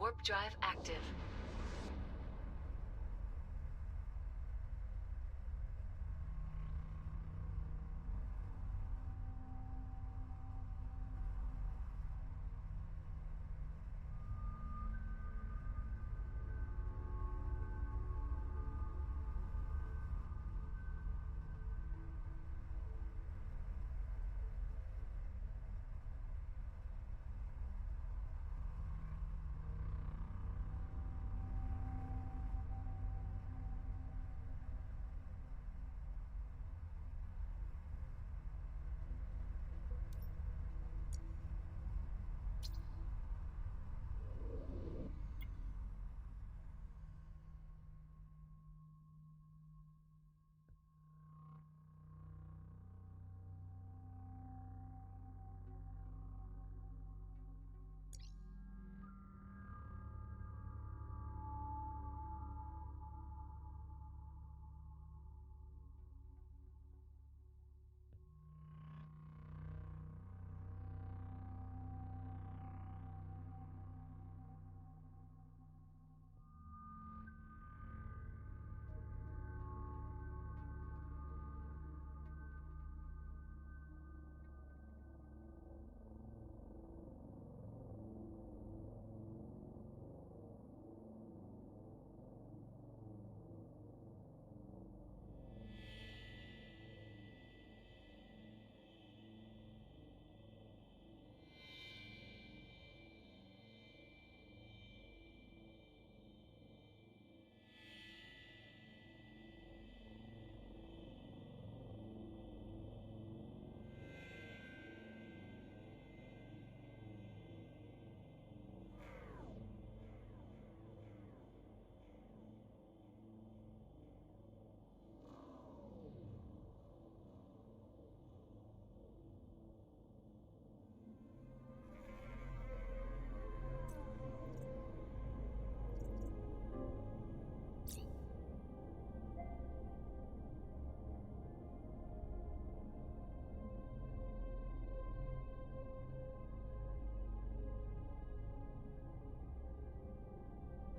Warp drive active.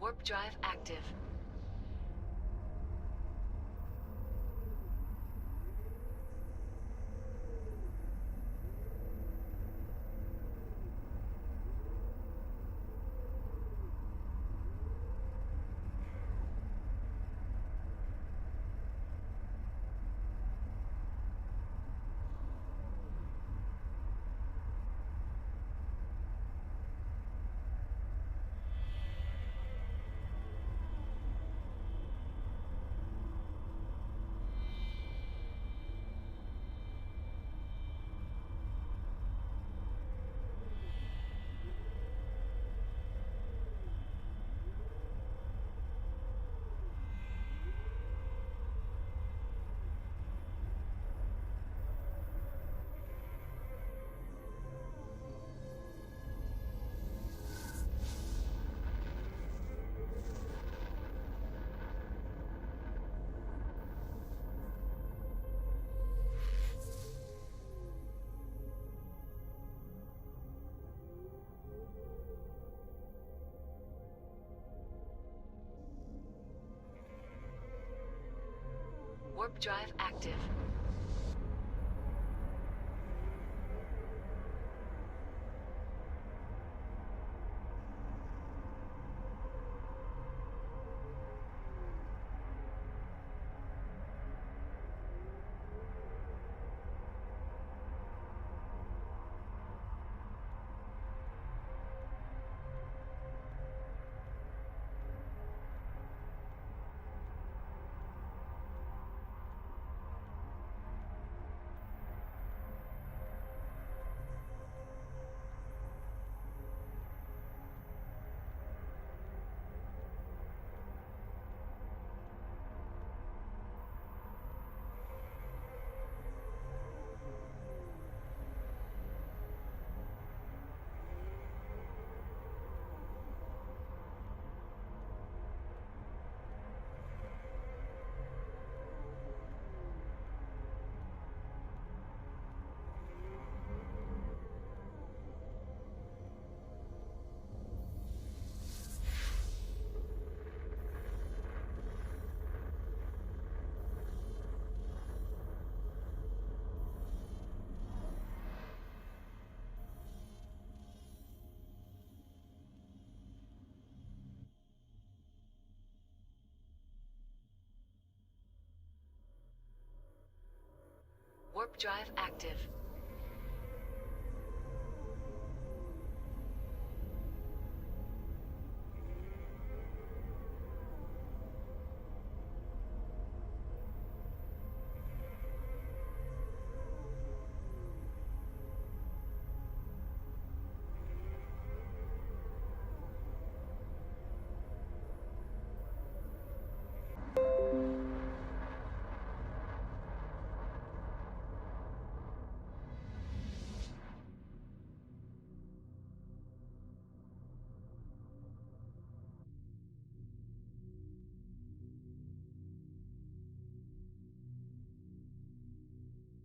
Warp drive active. Warp drive active. Warp drive active.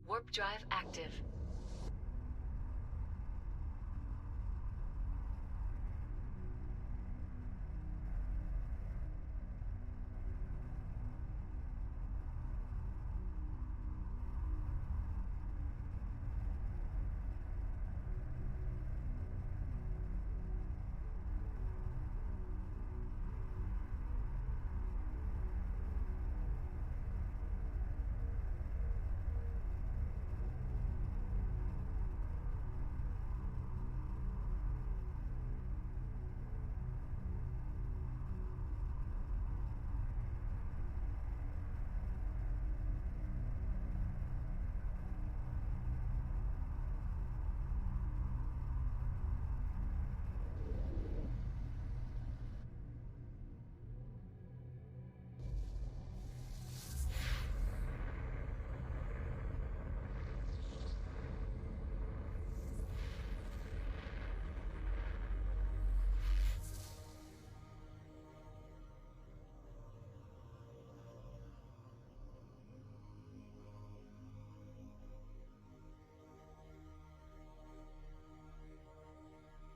Warp drive active.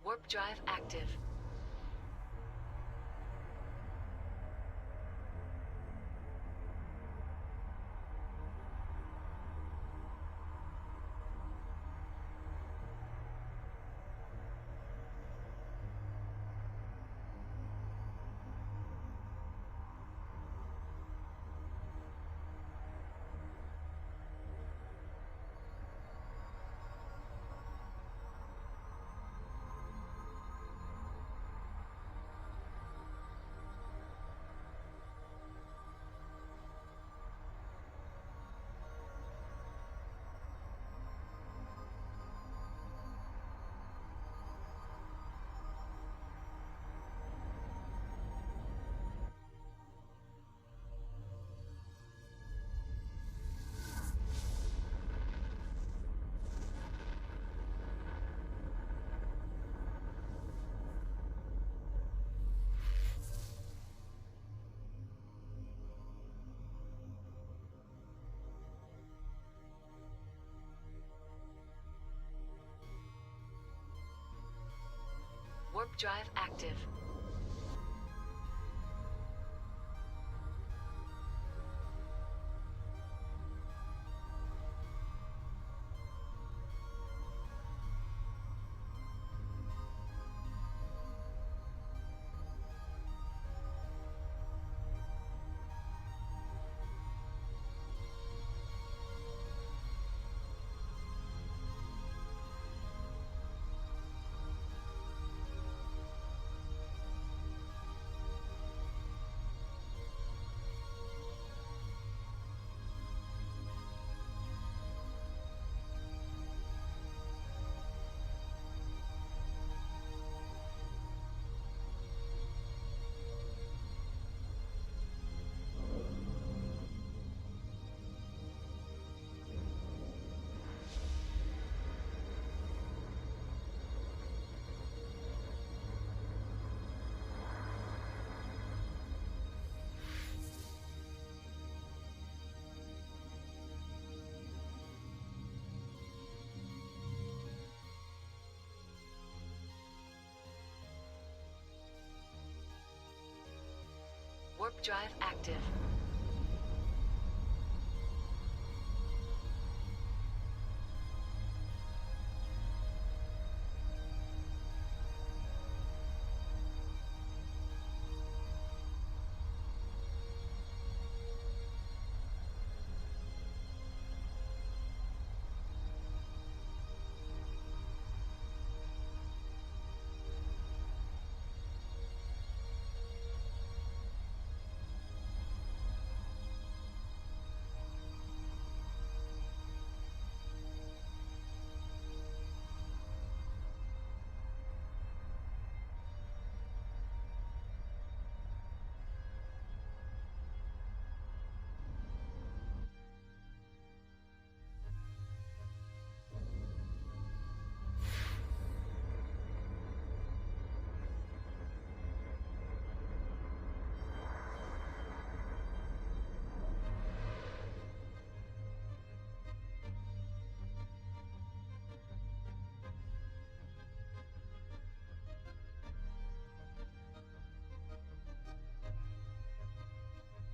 Warp drive active. Warp drive active. Warp drive active.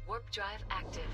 Warp drive active.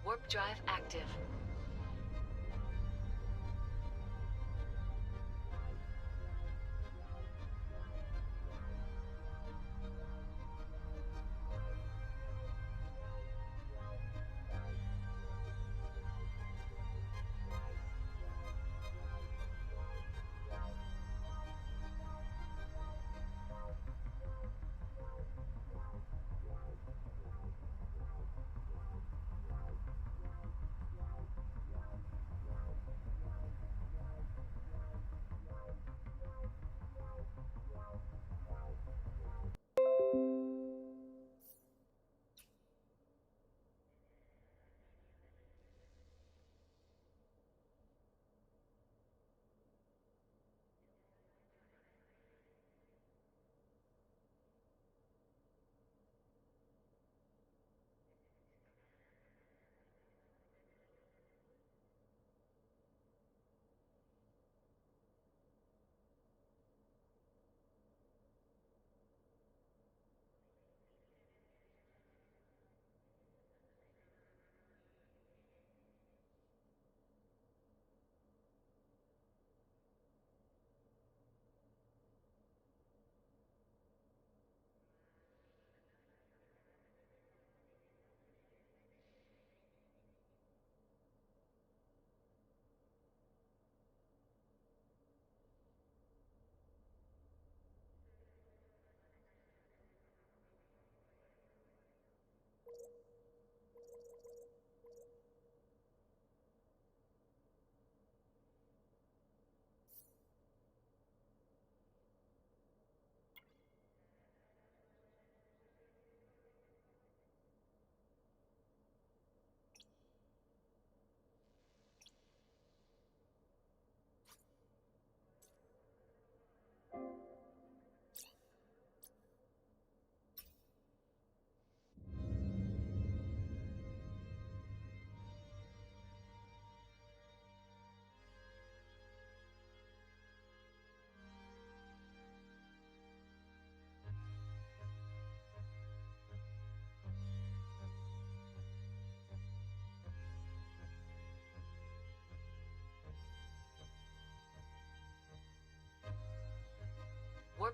Warp drive active.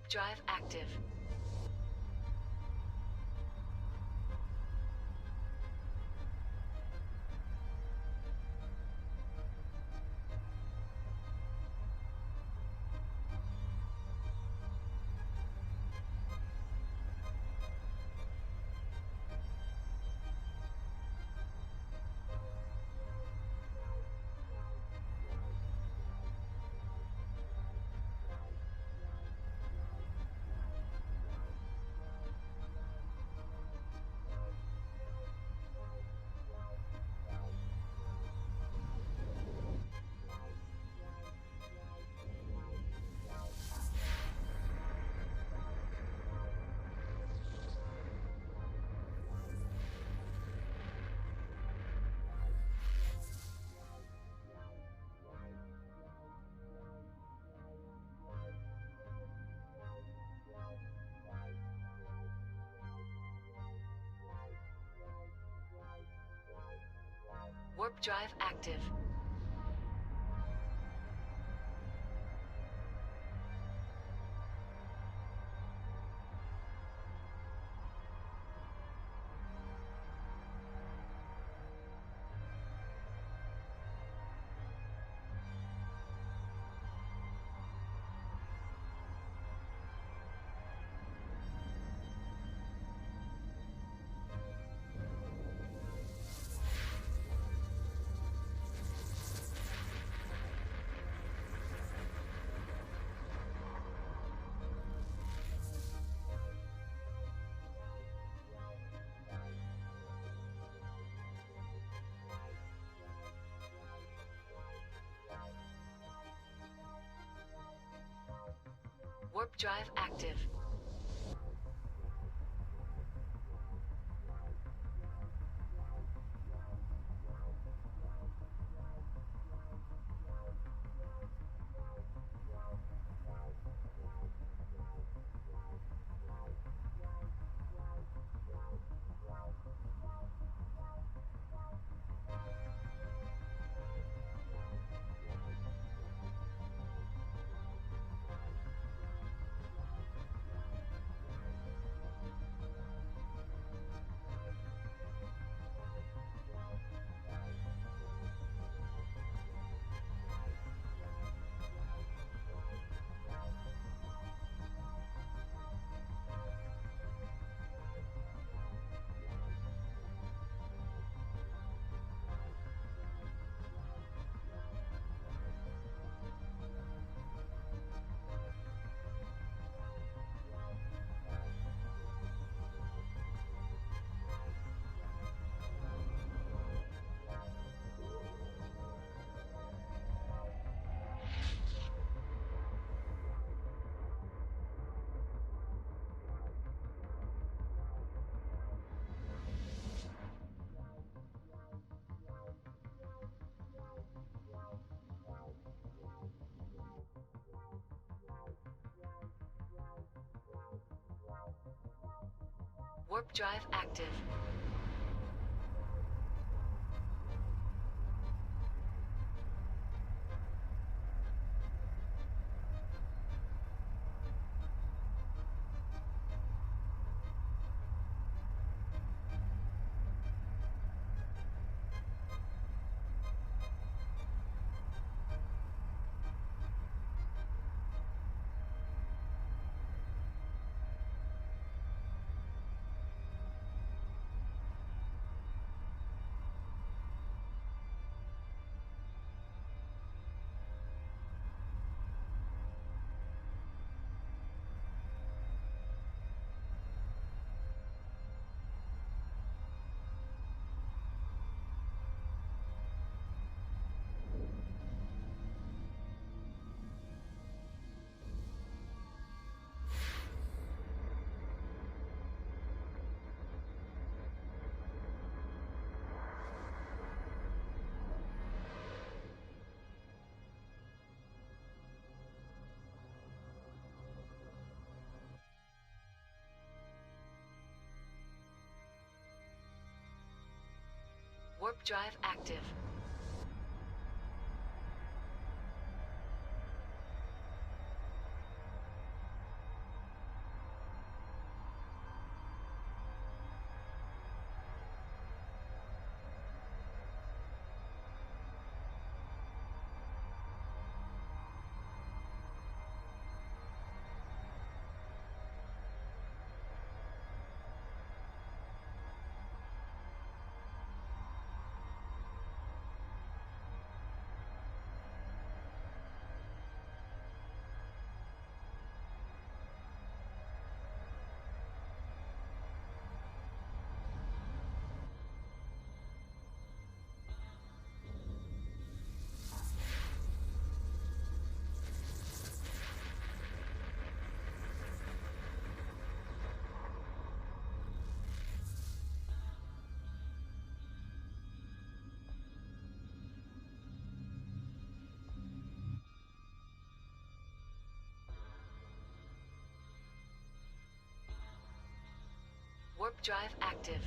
Warp drive active. Warp drive active. Warp drive active. Warp drive active. Warp drive active. drive active.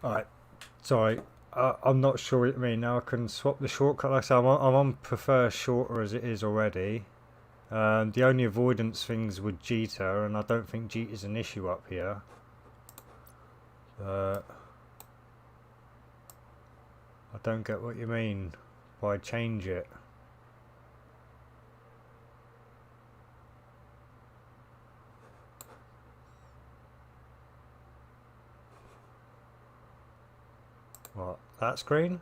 Alright, sorry. I'm not sure what you mean. Now I can swap the shortcut. Like I say, I'm on prefer shorter as it is already. The only avoidance things with Jita, and I don't think Jita's an issue up here. I don't get what you mean by change it. What, that screen?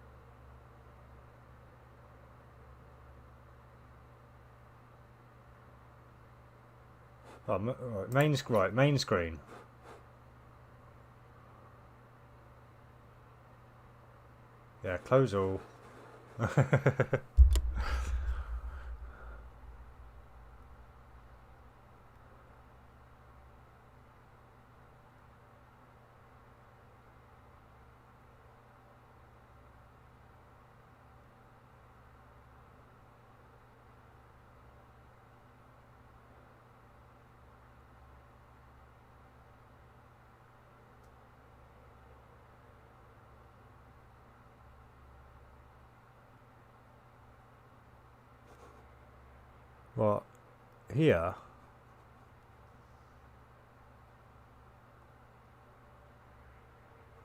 Oh, right, main screen. Yeah, close all. What? Here?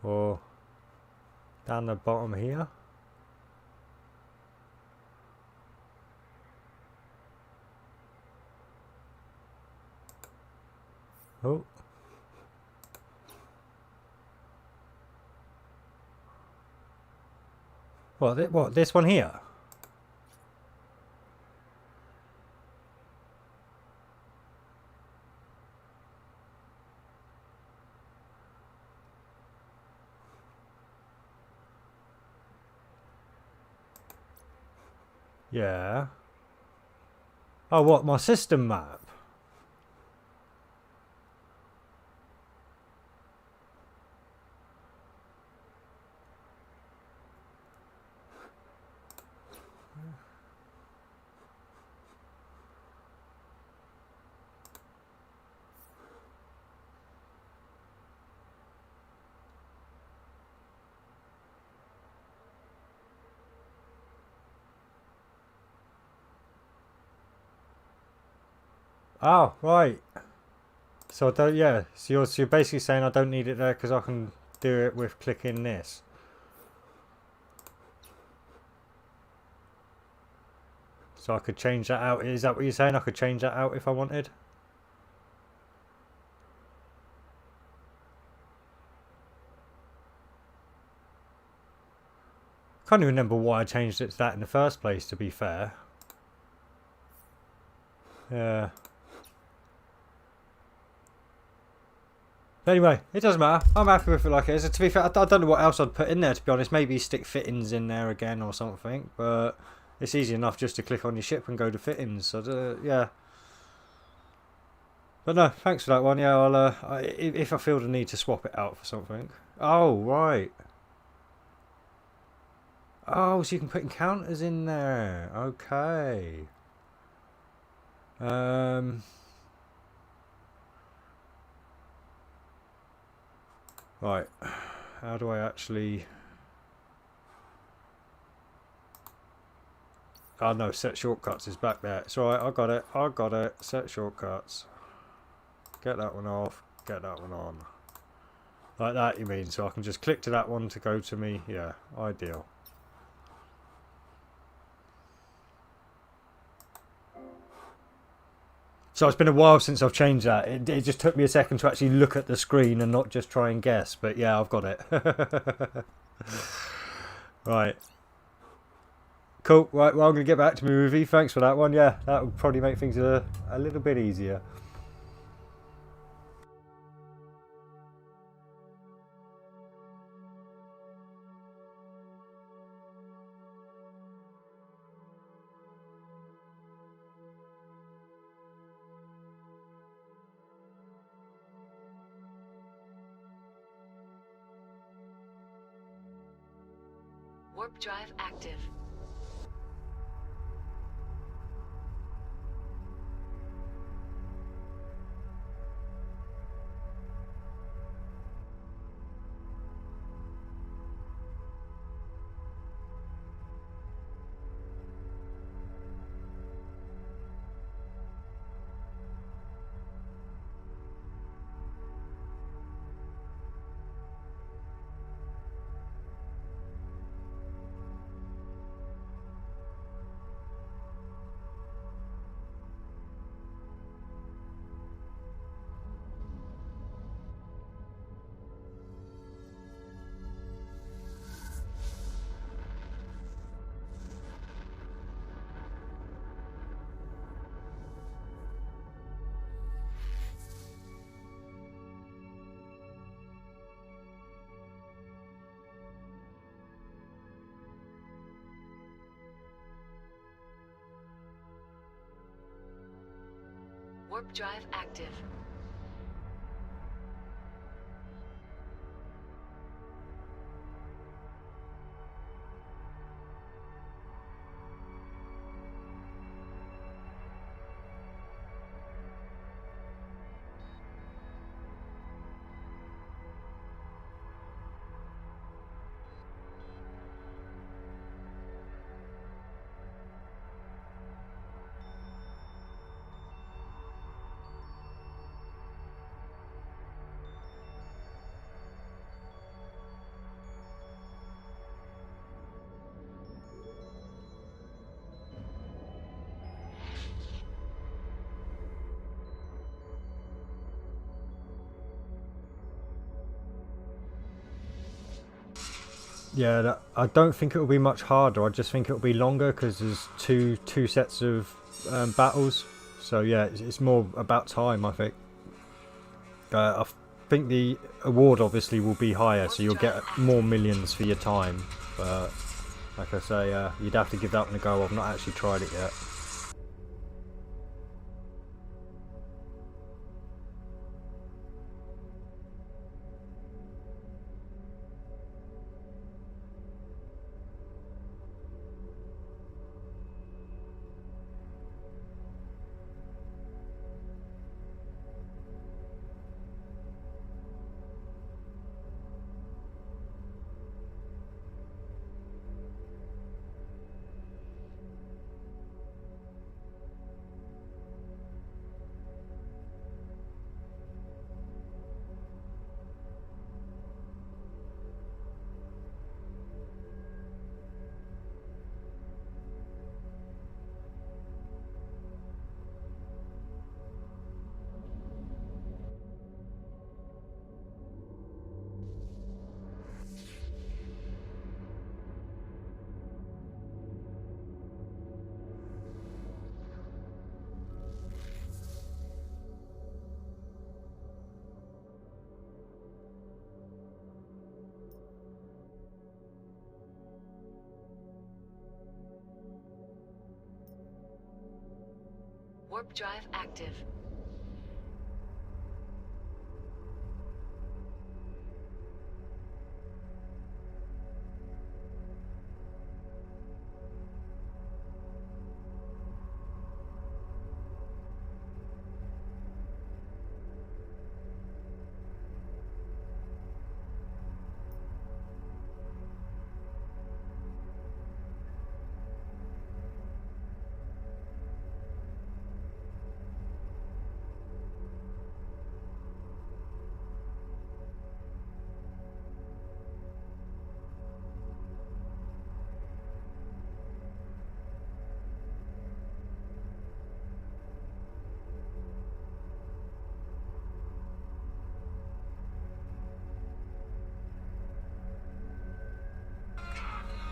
Or down the bottom here? Oh. What, this one here? Yeah. Oh, what, my system map? Oh, right. So I don't, yeah. So you're basically saying I don't need it there because I can do it with clicking this. So I could change that out. Is that what you're saying? I could change that out if I wanted? Can't even remember why I changed it to that in the first place, to be fair. Yeah. But anyway, it doesn't matter. I'm happy with it like it is. To be fair, I don't know what else I'd put in there, to be honest. Maybe stick fittings in there again or something. But it's easy enough just to click on your ship and go to fittings. So, yeah. But no, thanks for that one. Yeah, I'll if I feel the need to swap it out for something. Oh, right. Oh, so you can put encounters in there. Okay. Right. How do I actually... Oh no, set shortcuts is back there. It's alright, I got it. I got it. Set shortcuts. Get that one off. Get that one on. Like that, you mean? So I can just click to that one to go to me. Yeah, ideal. So it's been a while since I've changed that. It just took me a second to actually look at the screen and not just try and guess. But yeah, I've got it. Right. Cool. Right, well, I'm going to get back to my movie. Thanks for that one. Yeah, that would probably make things a little bit easier. Warp drive active. Warp drive active. Yeah, I don't think it will be much harder. I just think it will be longer because there's two sets of battles. So yeah, it's more about time, I think. I think the award obviously will be higher, so you'll get more millions for your time. But like I say, you'd have to give that one a go. I've not actually tried it yet. Warp drive active.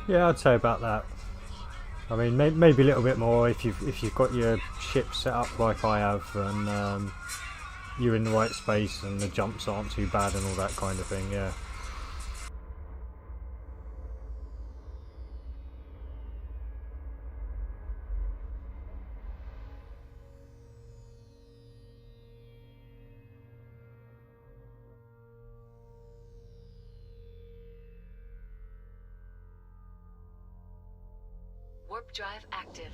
Yeah, I'd say about that. I mean, maybe a little bit more if you've got your ship set up like I have, and you're in the right space, and the jumps aren't too bad, and all that kind of thing. Yeah. Warp drive active.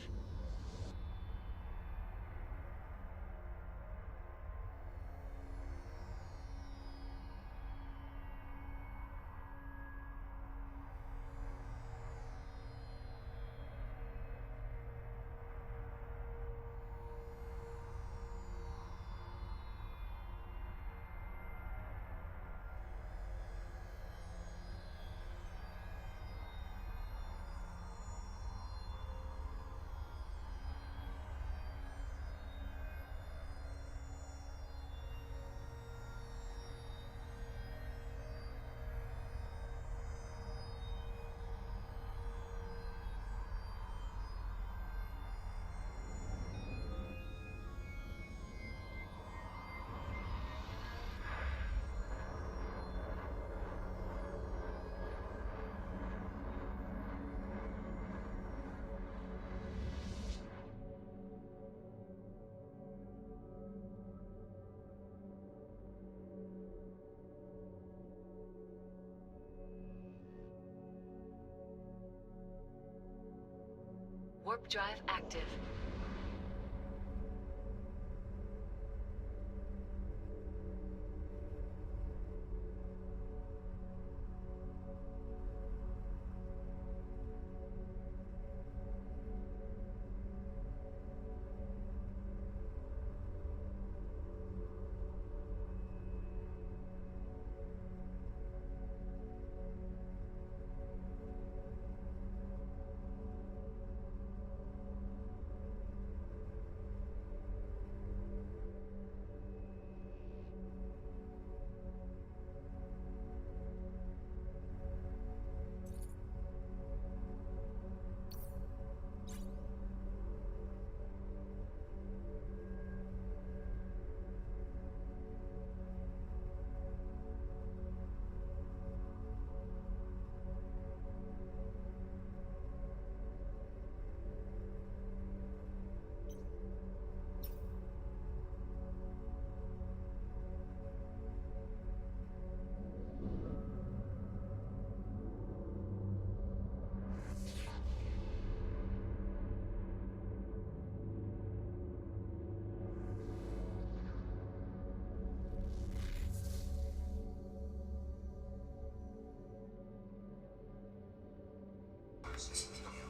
Warp drive active.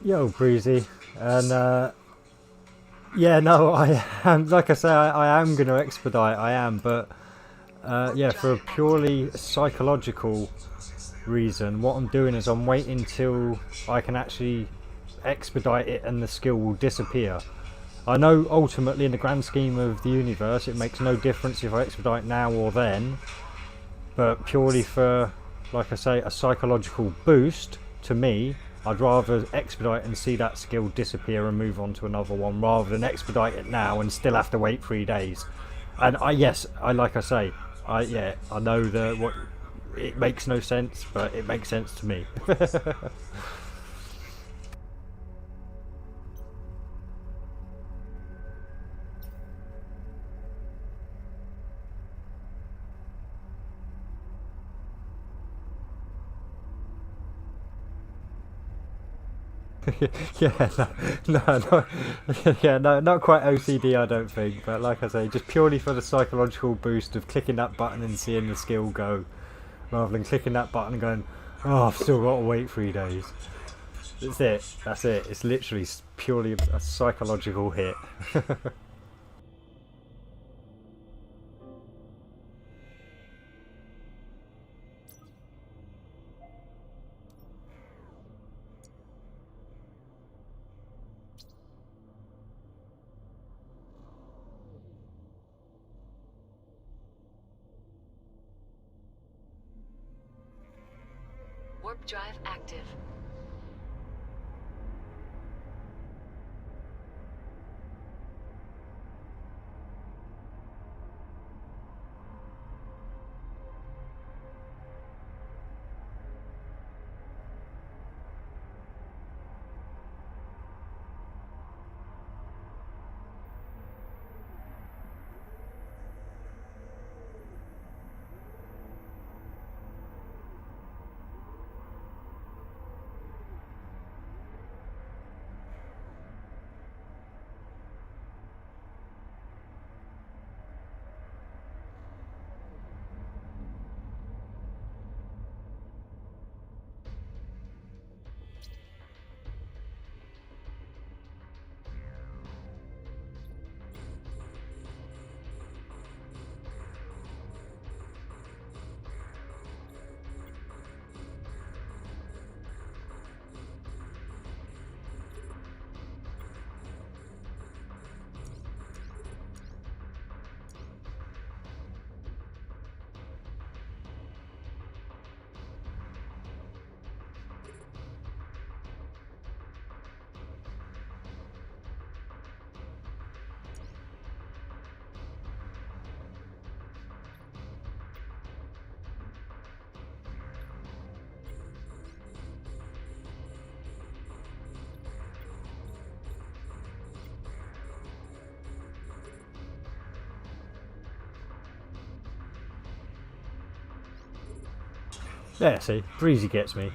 Yo, Breezy, and yeah, no, I am, like I say, I am going to expedite, I am, but yeah, for a purely psychological reason, what I'm doing is I'm waiting till I can actually expedite it and the skill will disappear. I know ultimately in the grand scheme of the universe it makes no difference if I expedite now or then, but purely for, like I say, a psychological boost to me, I'd rather expedite and see that skill disappear and move on to another one rather than expedite it now and still have to wait 3 days. And like I say, I know that what it makes no sense, but it makes sense to me. Yeah, no, yeah, no, not quite OCD, I don't think, but like I say, just purely for the psychological boost of clicking that button and seeing the skill go, rather than clicking that button and going, oh, I've still got to wait 3 days. That's it, it's literally purely a psychological hit. Warp drive active. Yeah, see, Breezy gets me.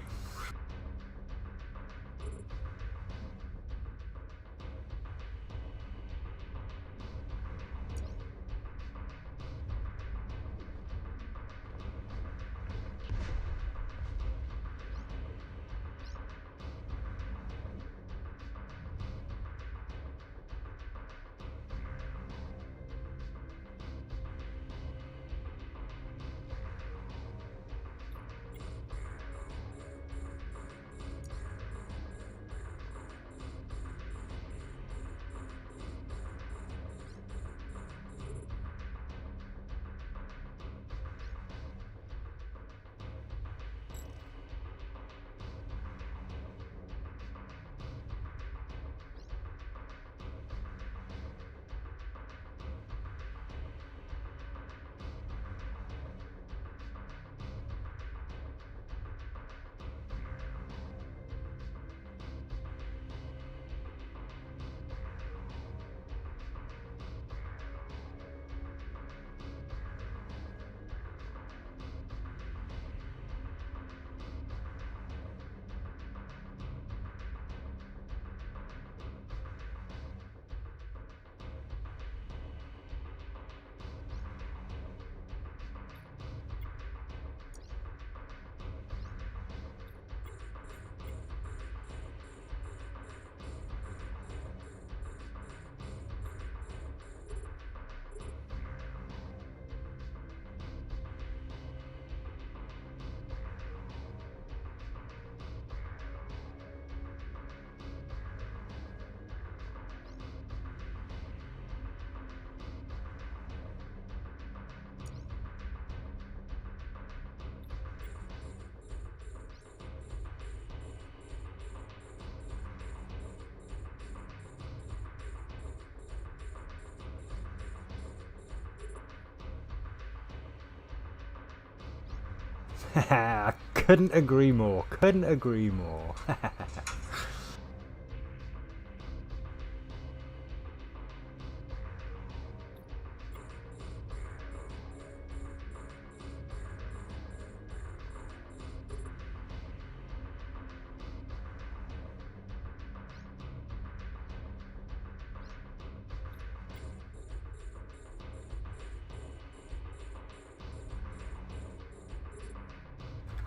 I couldn't agree more. Couldn't agree more.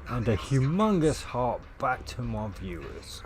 And a humongous heart back to my viewers.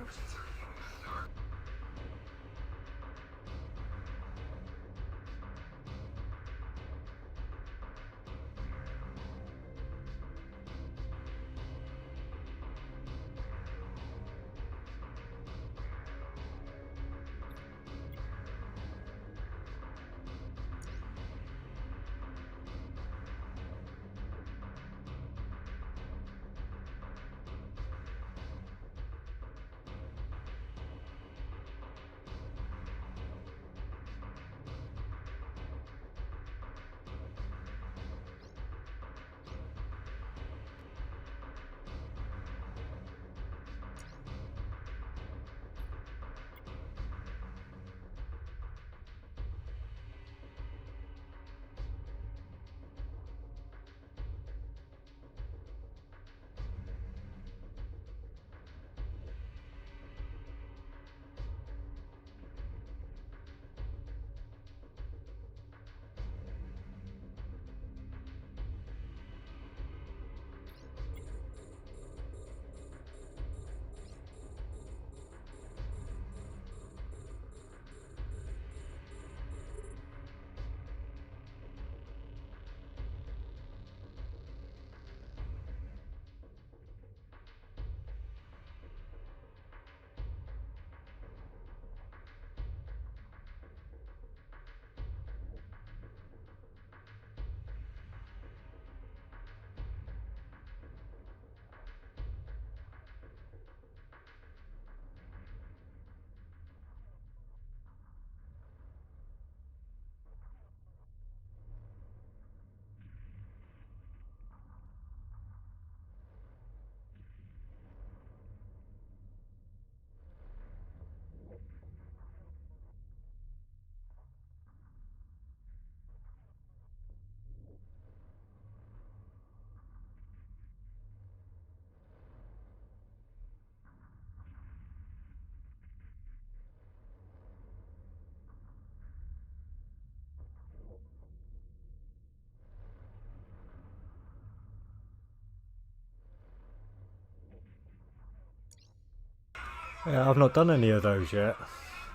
Yeah, I've not done any of those yet.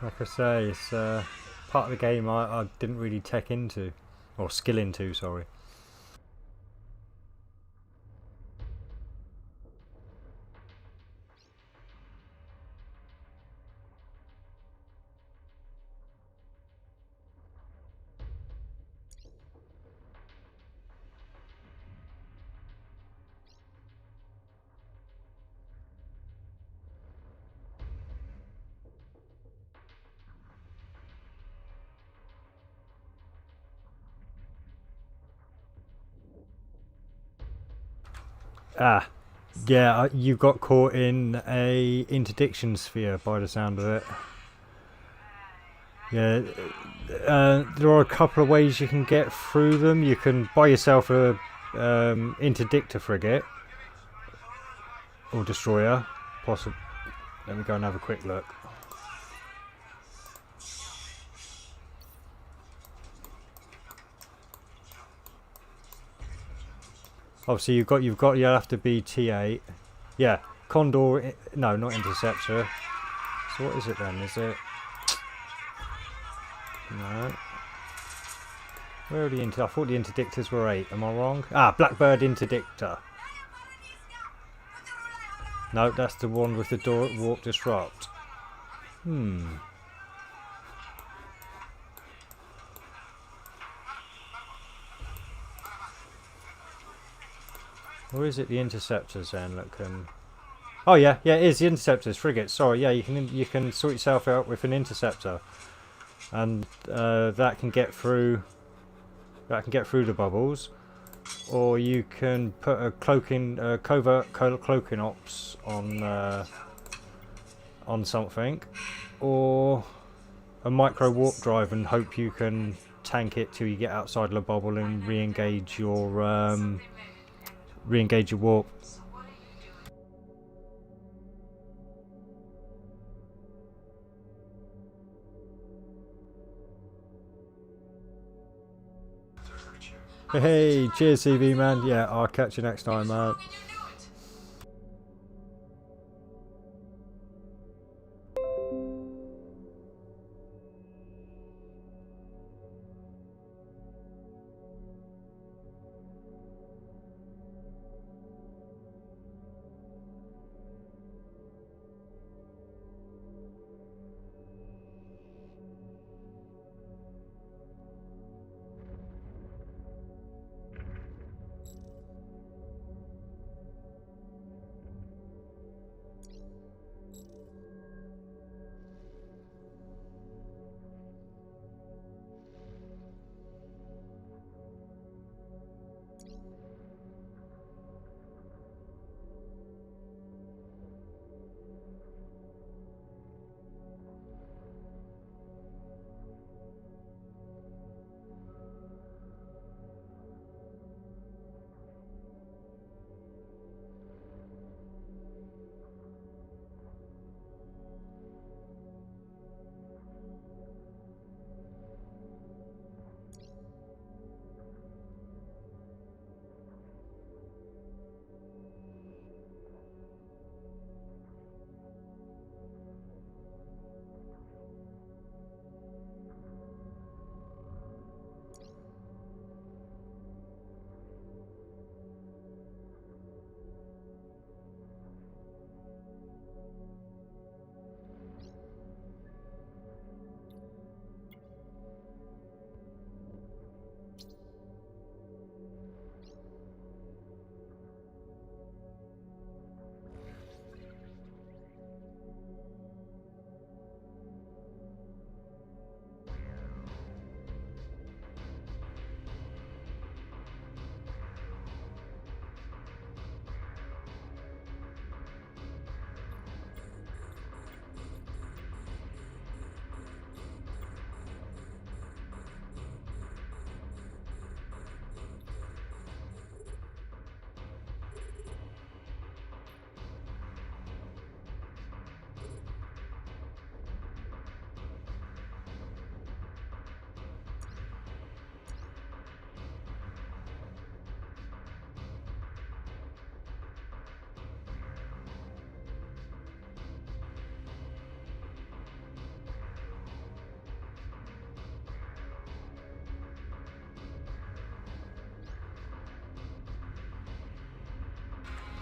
Like I say, it's part of the game I didn't really tech into, or skill into, sorry. Ah, yeah, you got caught in a interdiction sphere by the sound of it. Yeah, there are a couple of ways you can get through them. You can buy yourself a interdictor frigate or destroyer, possibly. Let me go and have a quick look. Obviously, you have to be T8. Yeah, Condor. No, not Interceptor. So what is it then? Is it? No. Where are the I thought the interdictors were 8. Am I wrong? Ah, Blackbird Interdictor. No, that's the one with the door warp disrupt. Or is it the interceptors then that can? Oh yeah, it is the interceptors frigate. Sorry, yeah, you can sort yourself out with an interceptor, and that can get through. That can get through the bubbles. or you can put a covert cloaking ops on something, or a micro warp drive and hope you can tank it till you get outside of the bubble and re-engage your warp. Hey, cheers CV man. Yeah, I'll catch you next time, man.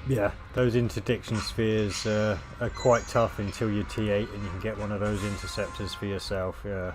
Yeah, those interdiction spheres are quite tough until you're T8 and you can get one of those interceptors for yourself, yeah.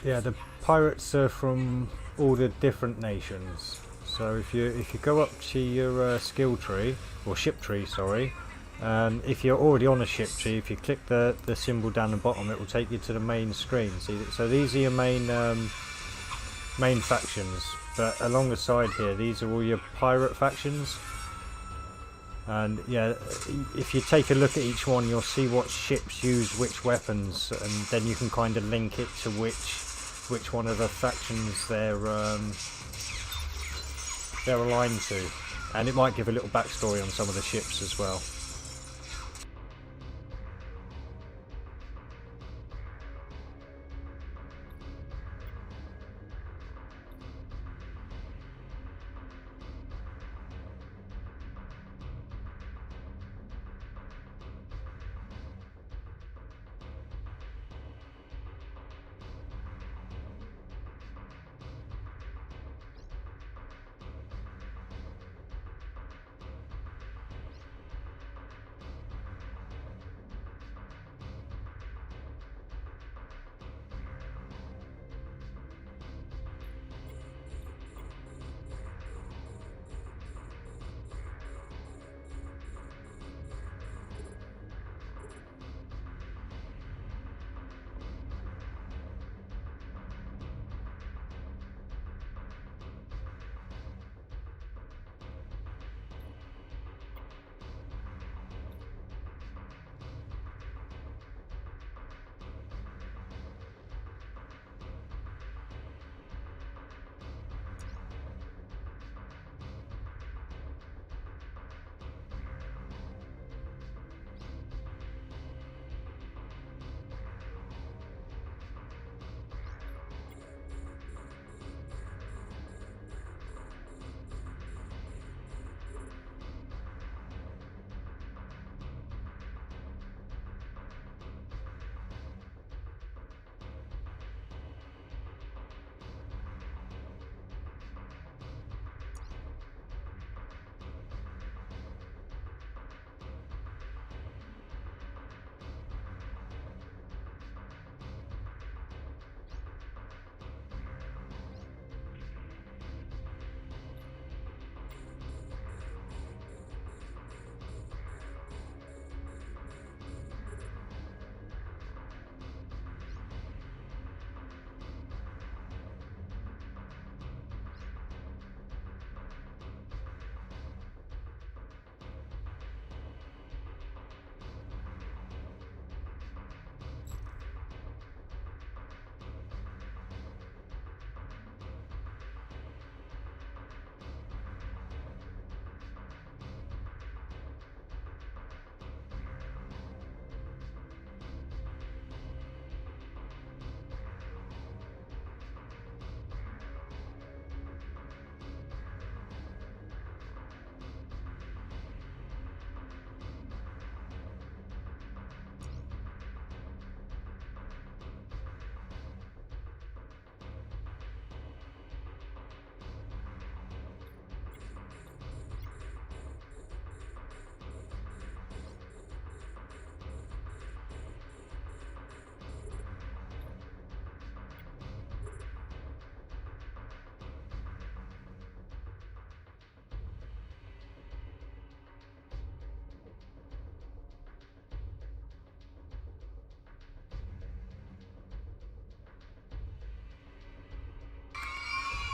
yeah, the pirates are from all the different nations. So if you go up to your skill tree or ship tree, sorry, if you're already on a ship tree, if you click the symbol down the bottom, it will take you to the main screen. See, so these are your main factions. But along the side here, these are all your pirate factions. And yeah, if you take a look at each one, you'll see what ships use which weapons, and then you can kind of link it to which one of the factions they're aligned to, and it might give a little backstory on some of the ships as well.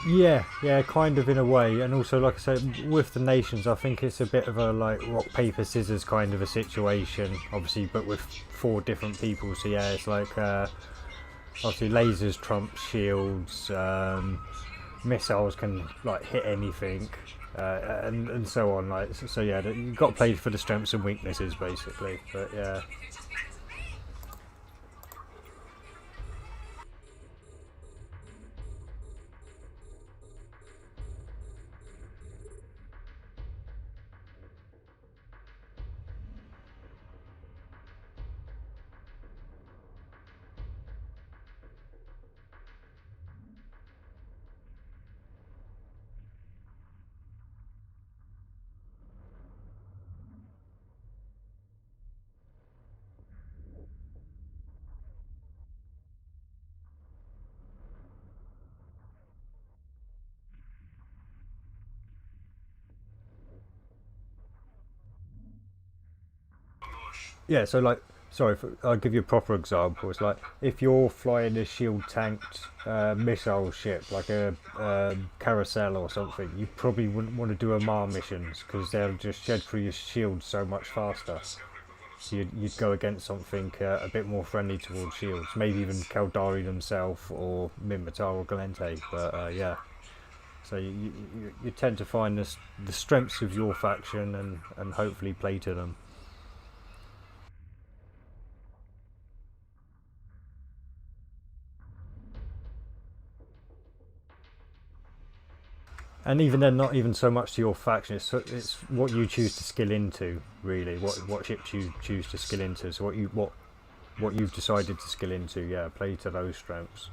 Yeah, kind of in a way, and also, like I said, with the nations, I think it's a bit of a like rock paper scissors kind of a situation, obviously, but with 4 different people. So yeah, it's like obviously lasers trump shields, missiles can like hit anything, and so on. Like so yeah, you've got to play for the strengths and weaknesses basically. But yeah. Yeah, so like, sorry, I'll give you a proper example. It's like if you're flying a shield tanked missile ship, like a carousel or something, you probably wouldn't want to do Amarr missions because they'll just shed through your shield so much faster. So you'd go against something a bit more friendly towards shields, maybe even Caldari themselves or Minmatar or Gallente. But yeah, so you tend to find the strengths of your faction and hopefully play to them. And even then, not even so much to your faction. It's what you choose to skill into, really. What ships you choose to skill into. So what you've decided to skill into. Yeah, play to those strengths.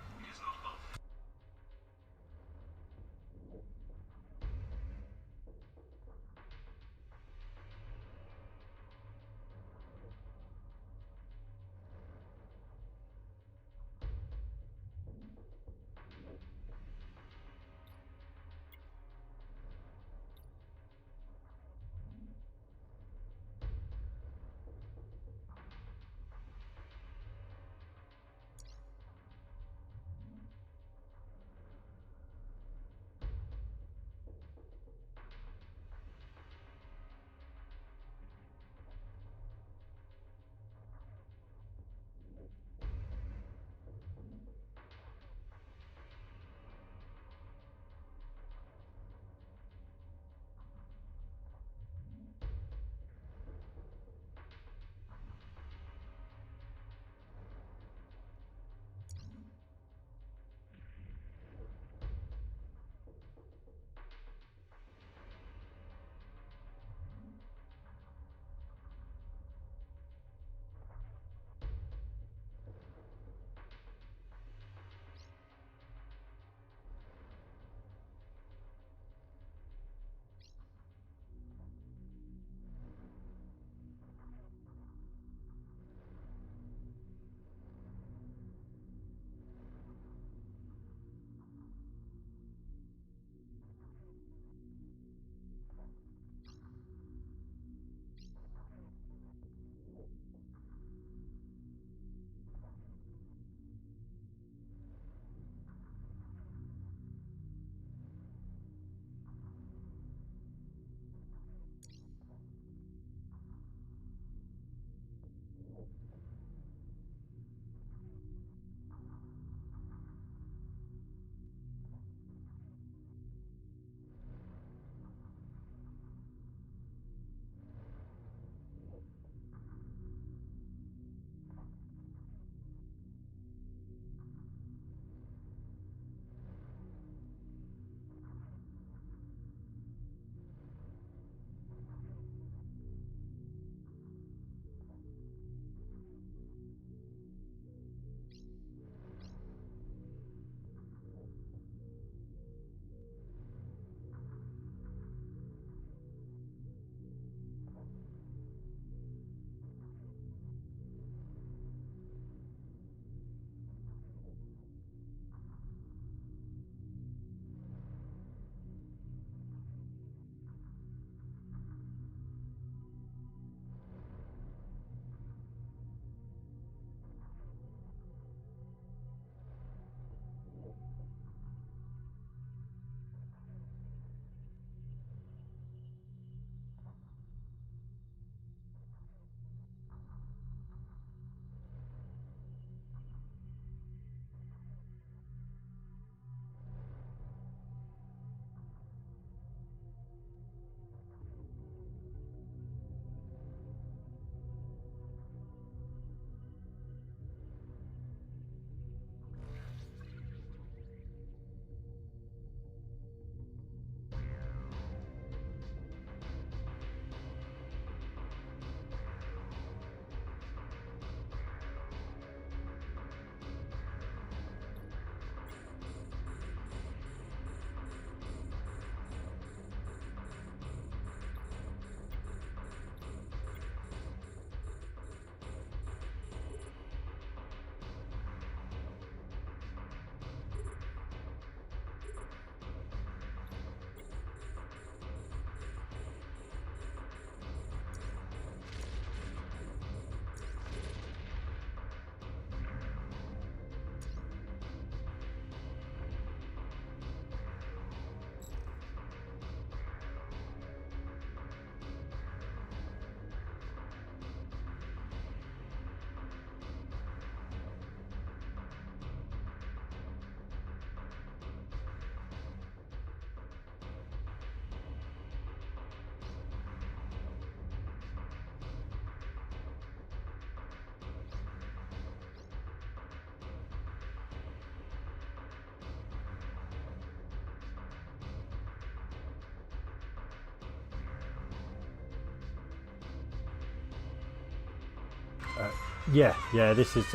Yeah, this is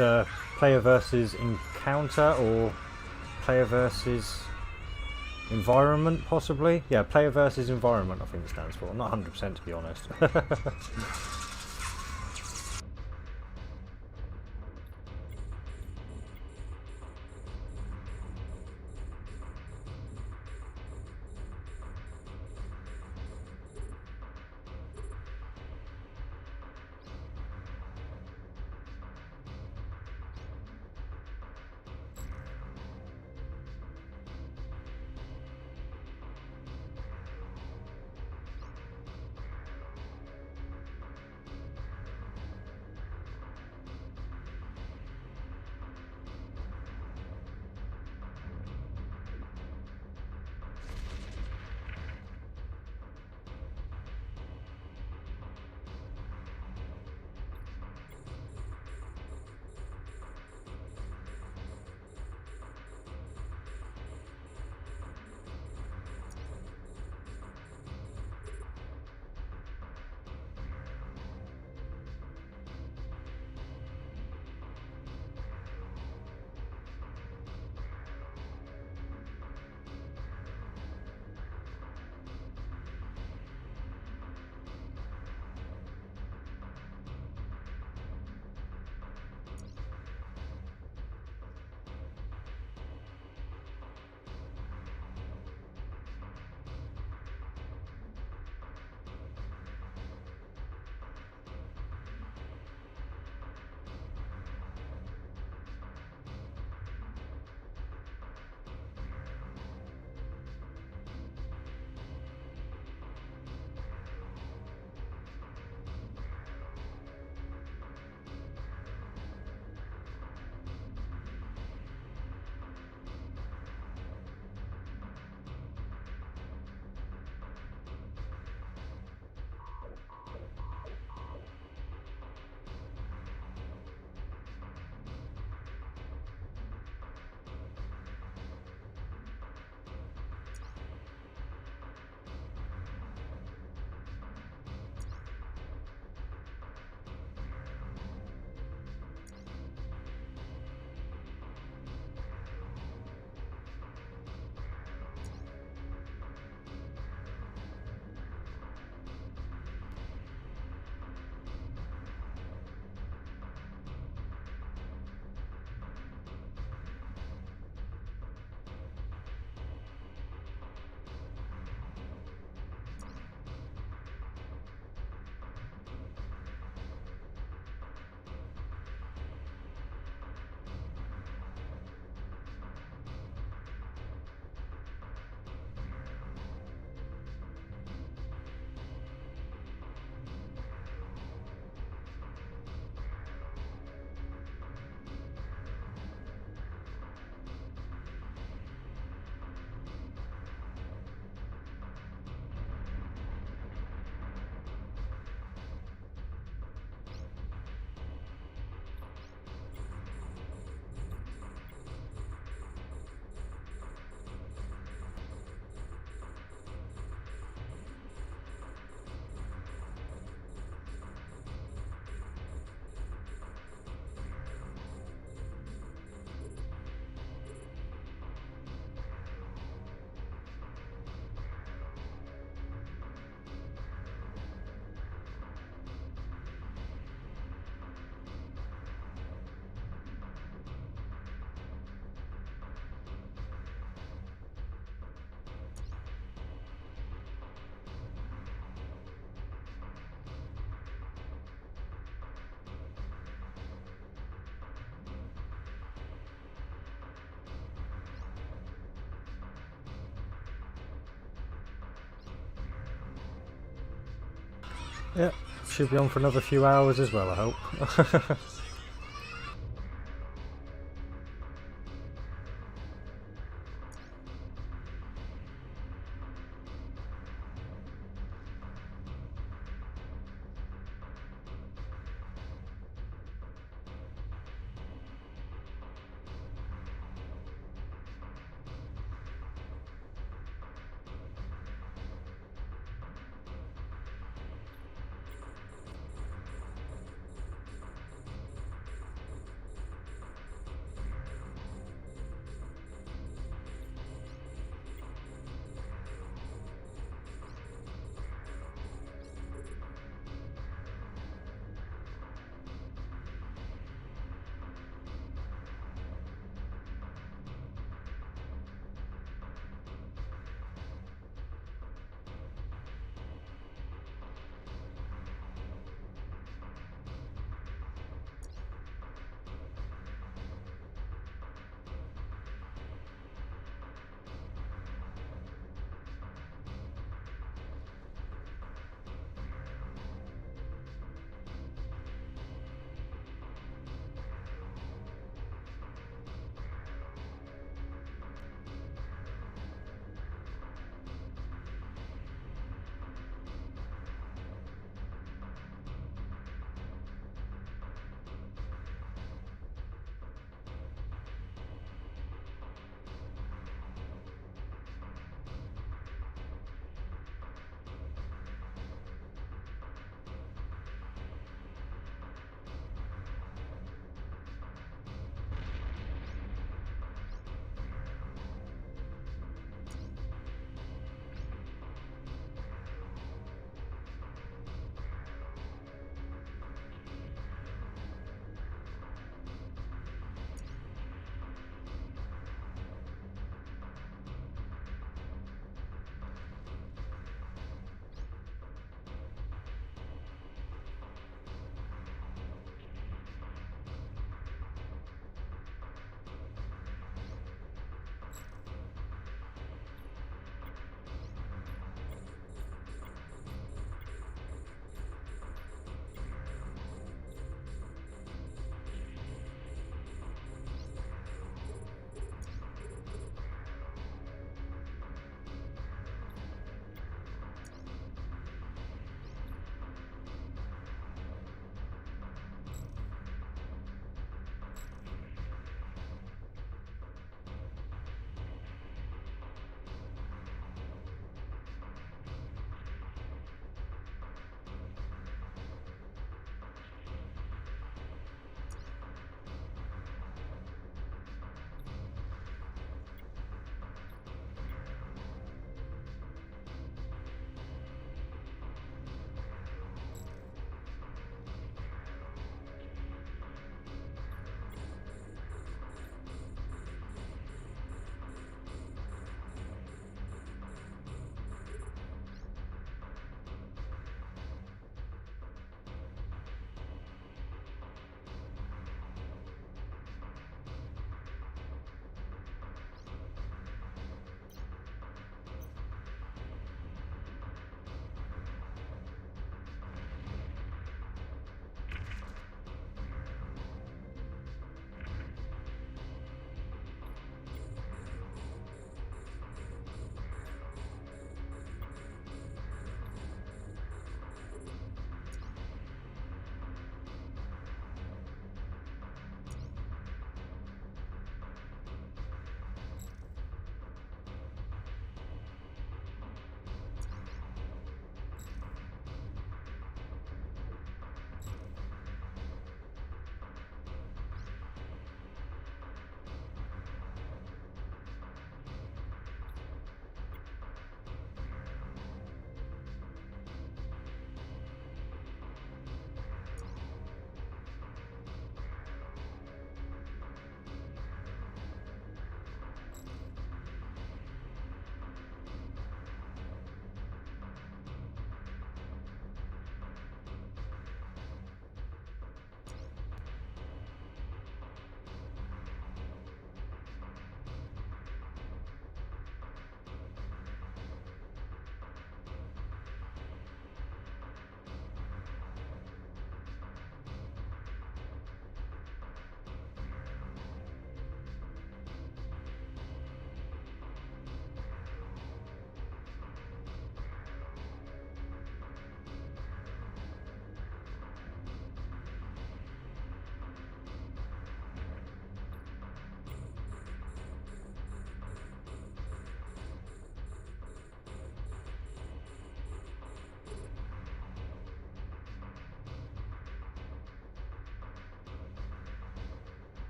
player versus encounter or player versus environment, possibly. Yeah, player versus environment, I think it stands for. I'm not 100% to be honest. Yeah, should be on for another few hours as well, I hope.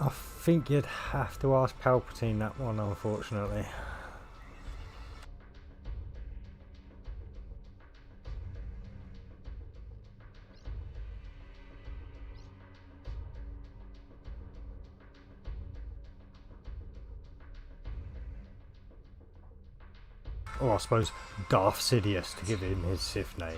I think you'd have to ask Palpatine that one, unfortunately. Or I suppose Darth Sidious to give him his Sith name.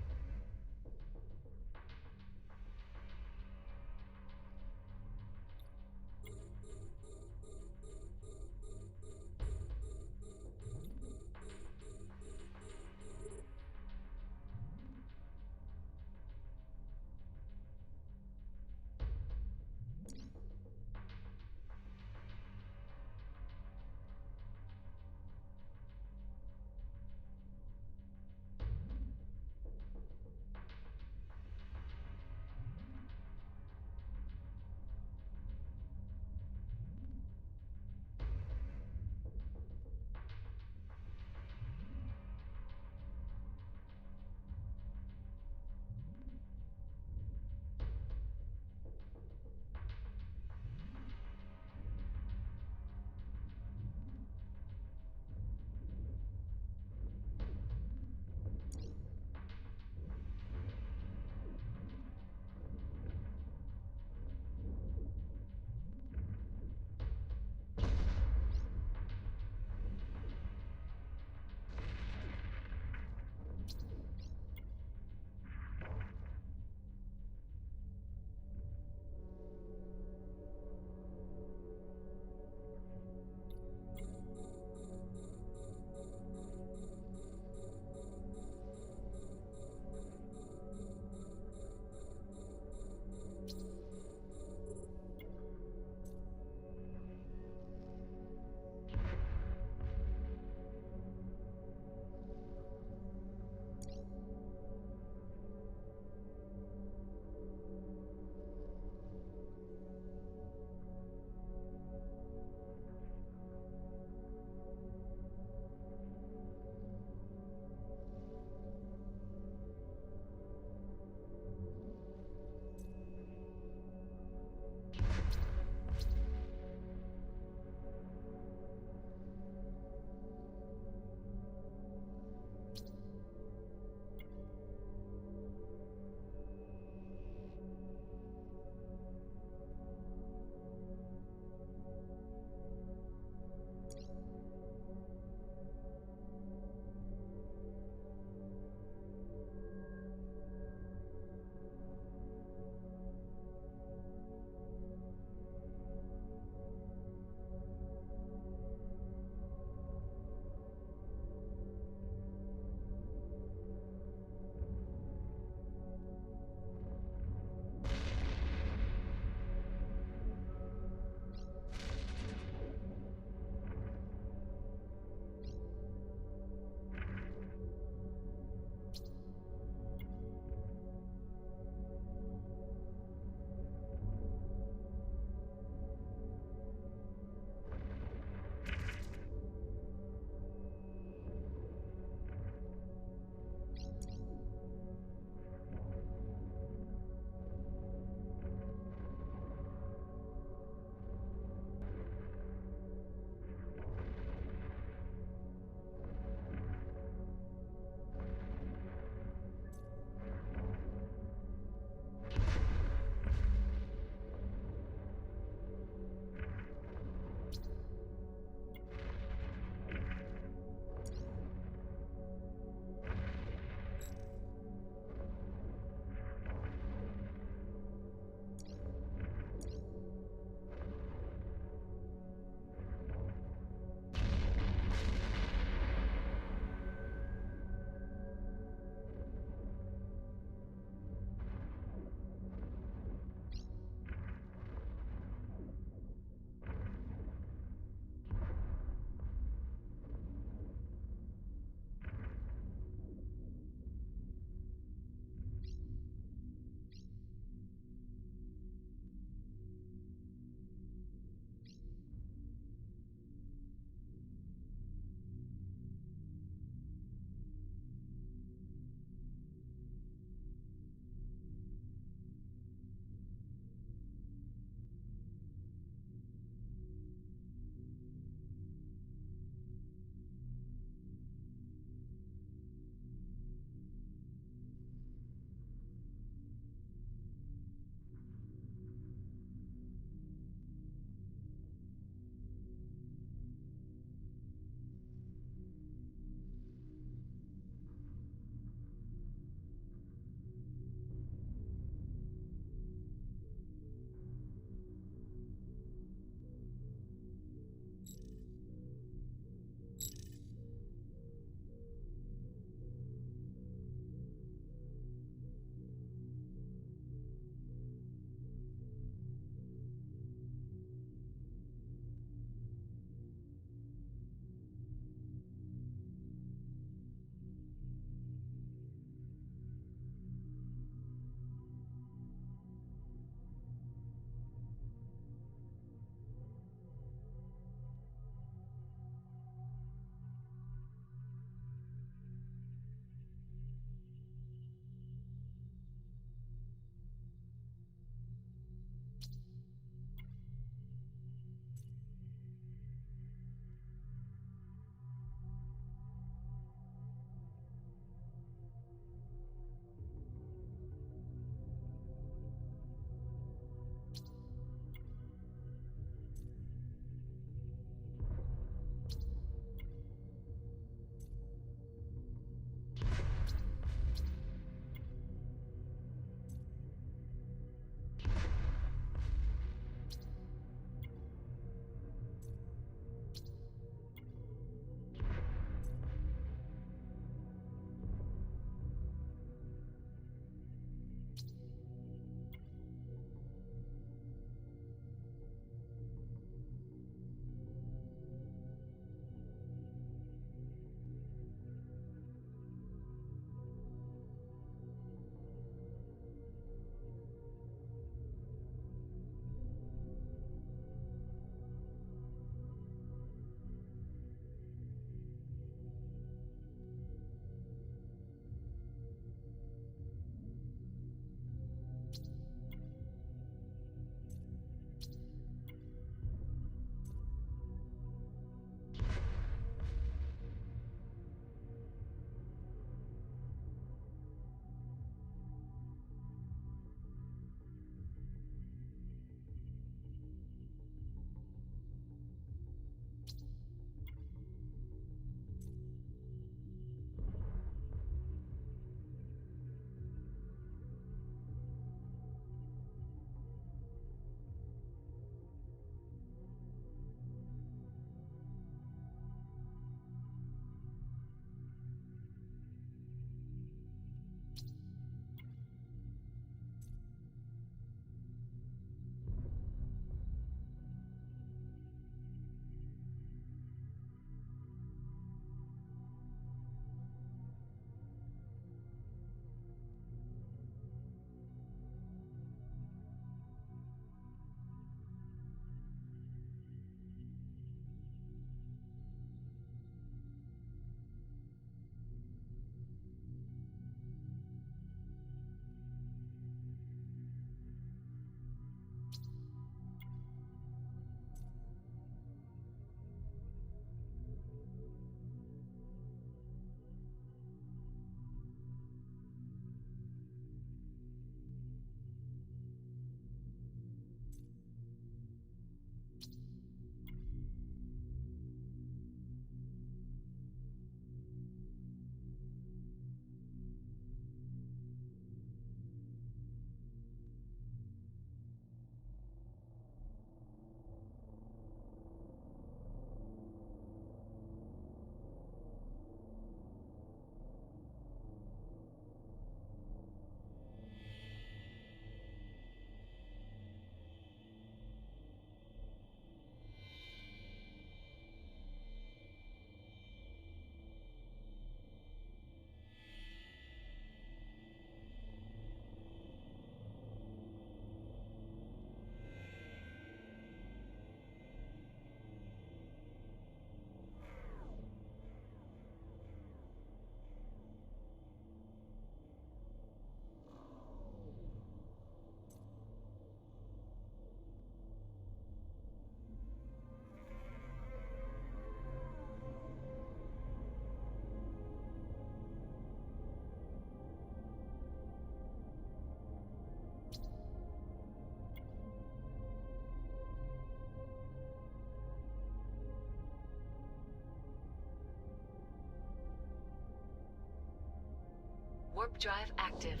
Warp drive active.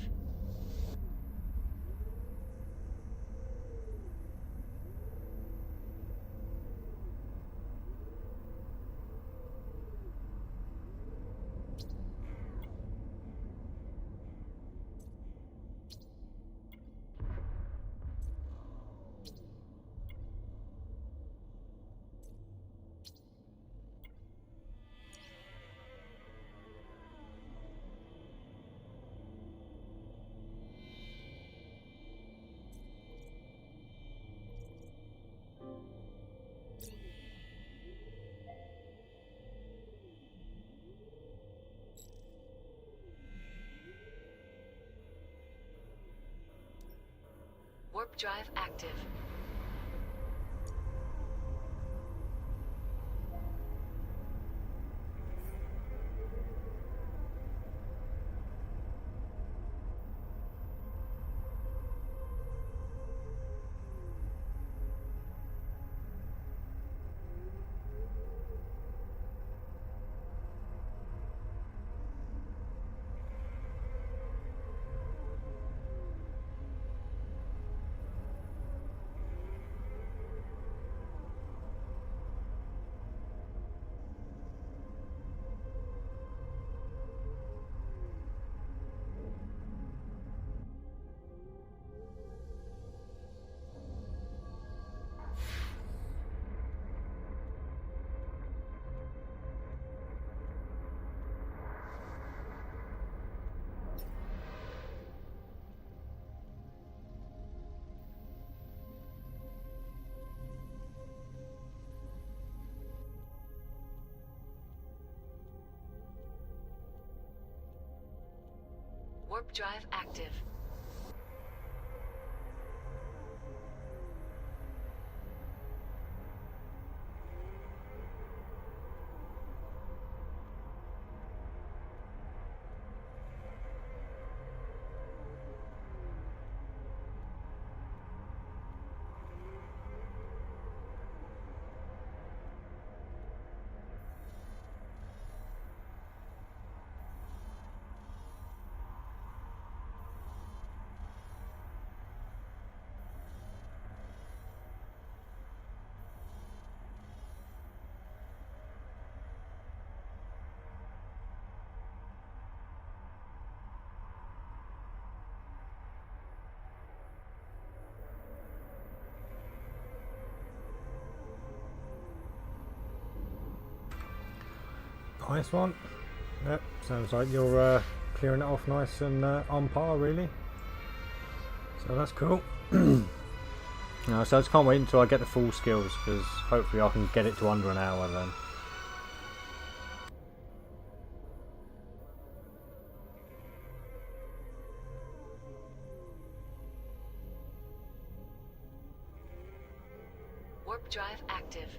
Warp drive active. Warp drive active. Nice one. Yep, sounds like you're clearing it off nice and on par, really. So that's cool. No, so I just can't wait until I get the full skills, because hopefully I can get it to under an hour then. Warp drive active.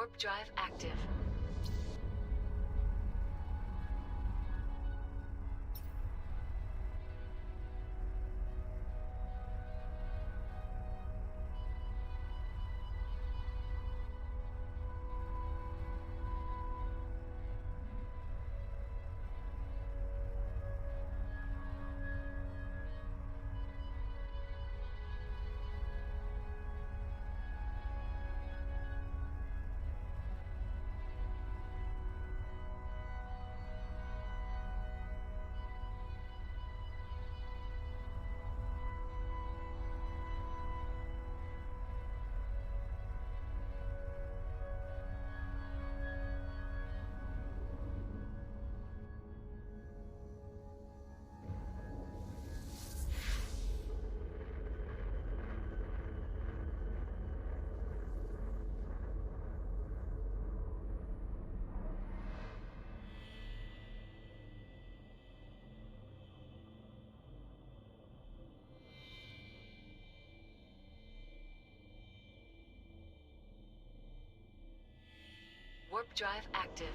Warp drive active. Warp drive active.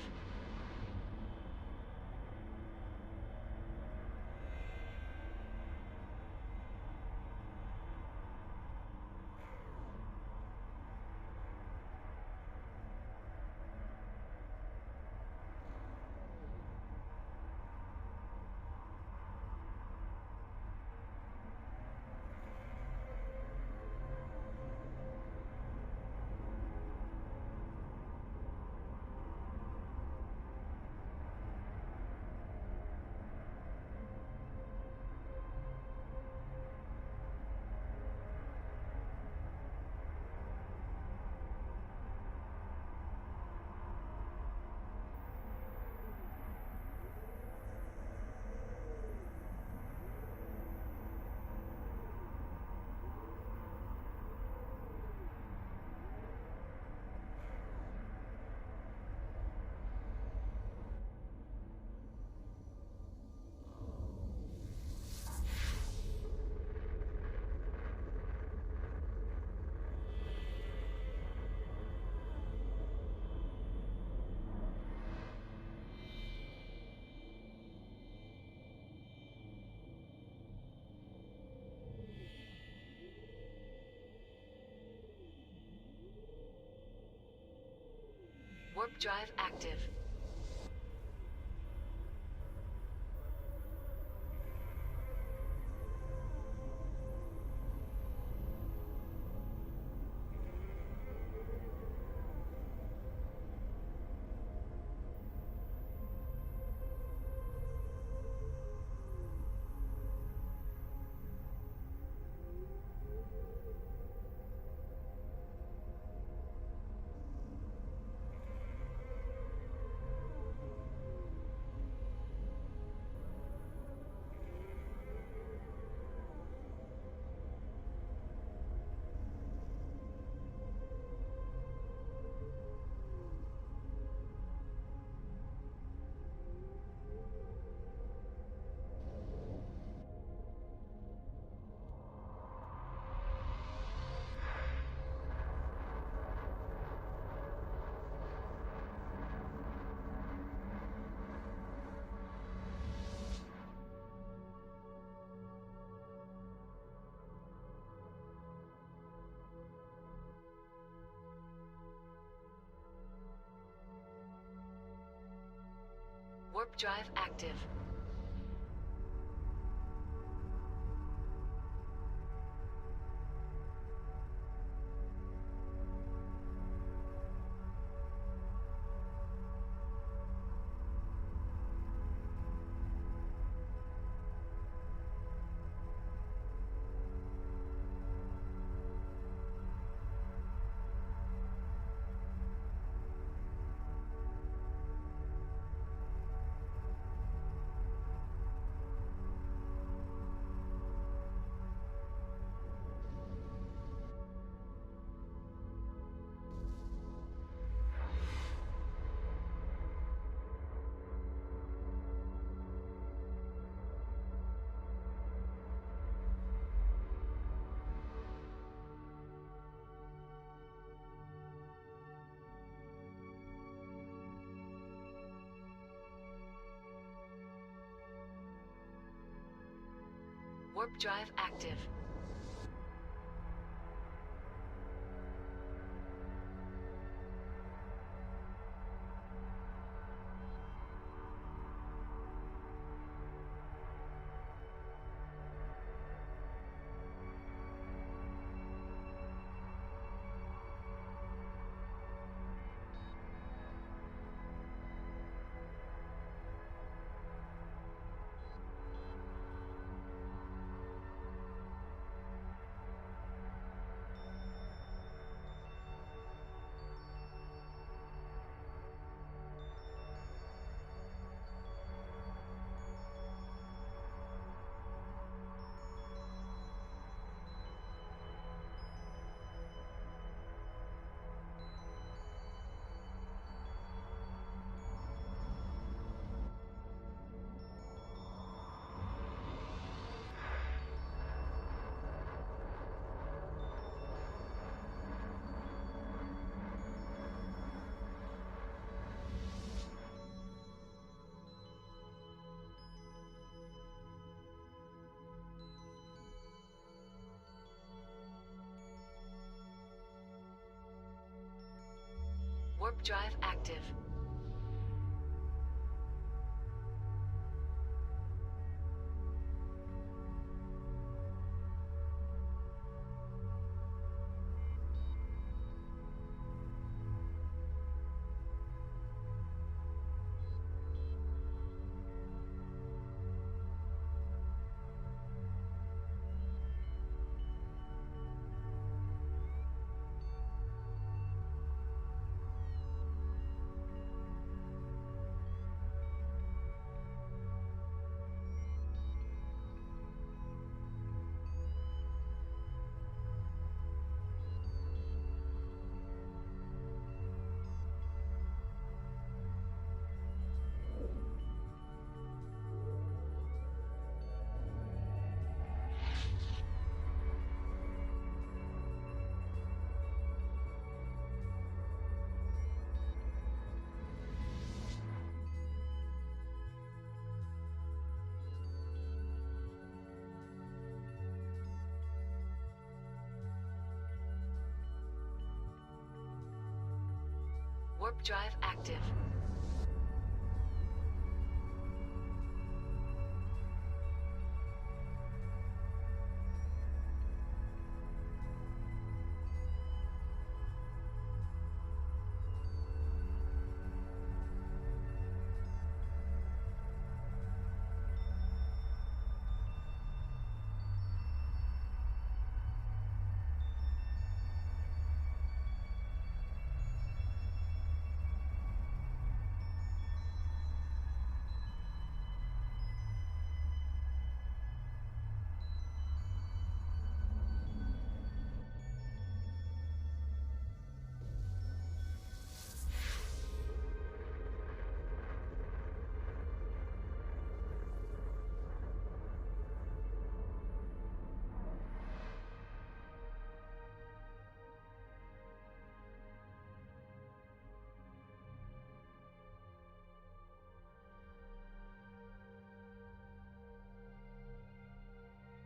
Warp drive active. Warp drive active. Warp drive active. Warp drive active. Warp drive active.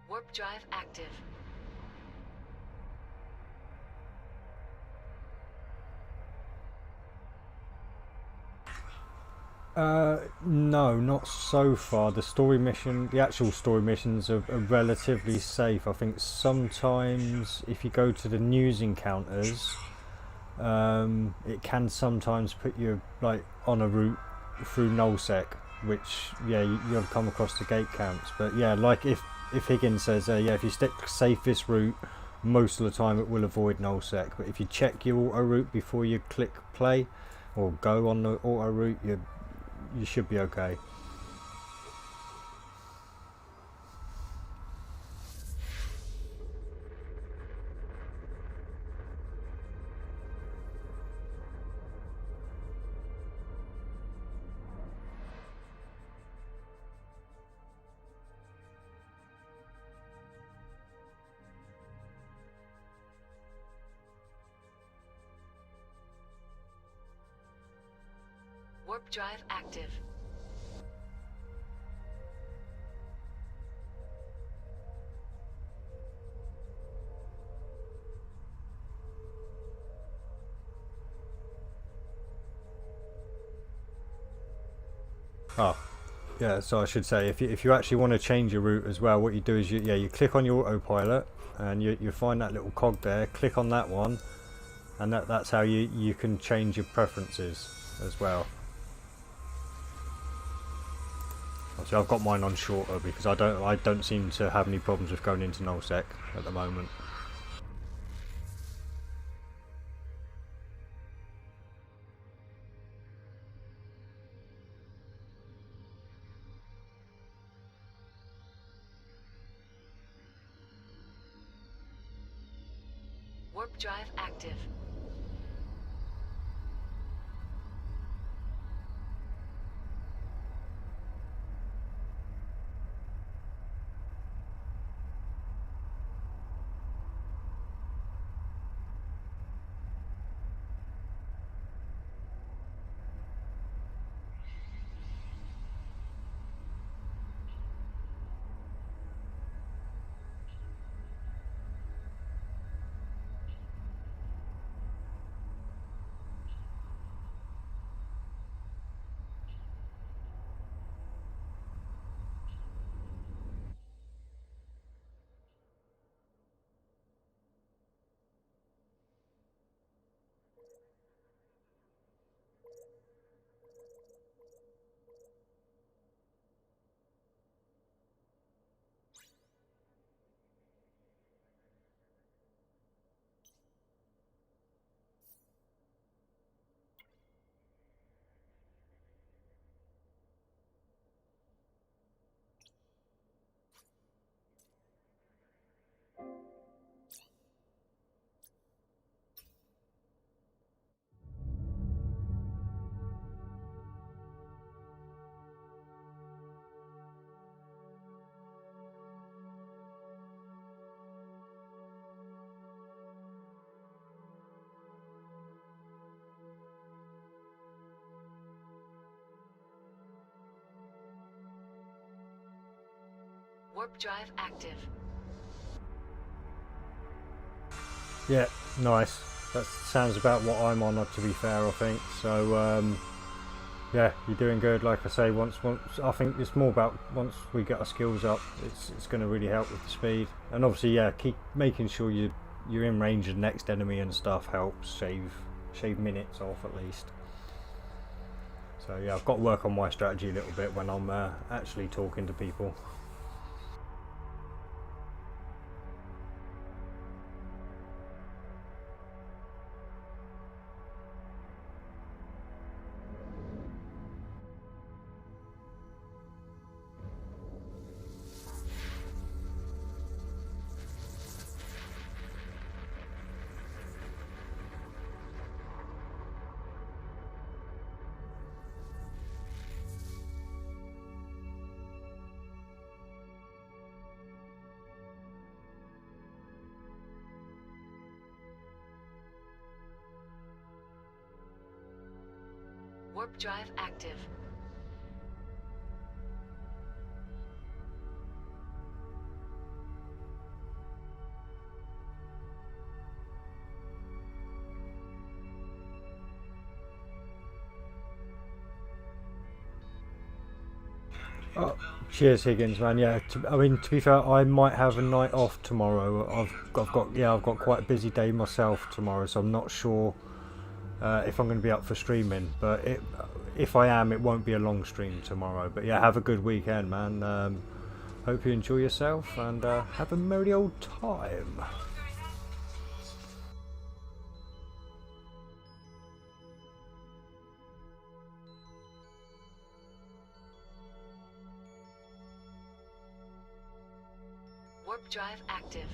Warp drive active. No, not so far. The actual story missions are relatively safe. I think sometimes if you go to the news encounters, it can sometimes put you like on a route through Nullsec, which you'll come across the gate counts. But yeah, like if Higgins says, if you stick safest route, most of the time it will avoid Nullsec. But if you check your auto route before you click play or go on the auto route, you should be okay. Warp drive active. Oh, yeah. So I should say, if you actually want to change your route as well, what you do is you click on your autopilot, and you find that little cog there. Click on that one, and that's how you can change your preferences as well. So I've got mine on shorter because I don't seem to have any problems with going into nullsec at the moment. Warp drive active. Warp drive active. Yeah, nice. That sounds about what I'm on, to be fair, I think. So, yeah, you're doing good. Like I say, once I think it's more about once we get our skills up, it's going to really help with the speed. And obviously, yeah, keep making sure you're in range of the next enemy and stuff helps shave minutes off at least. So yeah, I've got to work on my strategy a little bit when I'm actually talking to people. Warp drive active. Oh, cheers, Higgins, man. Yeah, I mean, to be fair, I might have a night off tomorrow. I've got quite a busy day myself tomorrow, so I'm not sure if I'm going to be up for streaming. But if I am, it won't be a long stream tomorrow. But yeah, have a good weekend, man. Hope you enjoy yourself and have a merry old time. Warp drive active.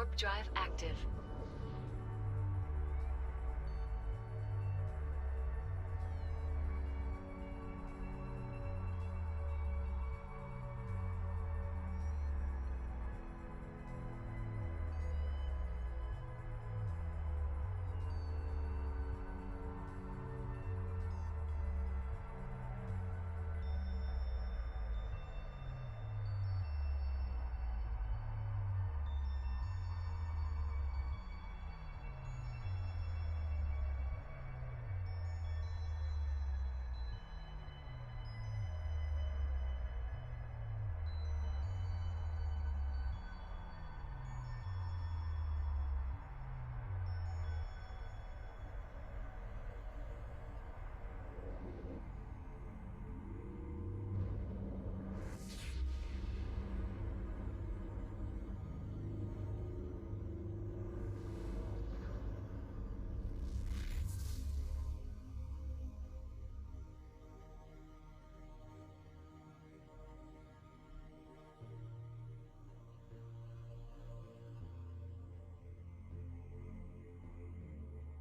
Warp drive active.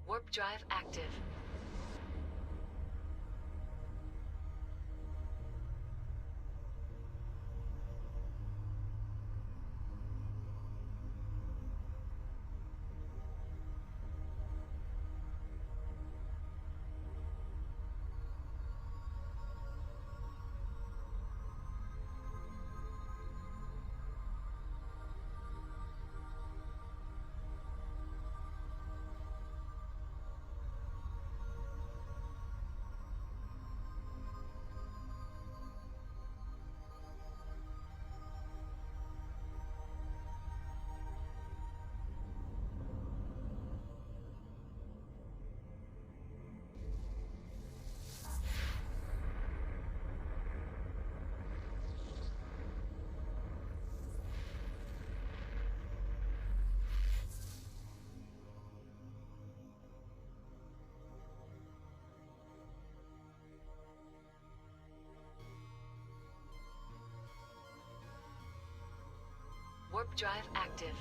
Warp drive active. Warp drive active.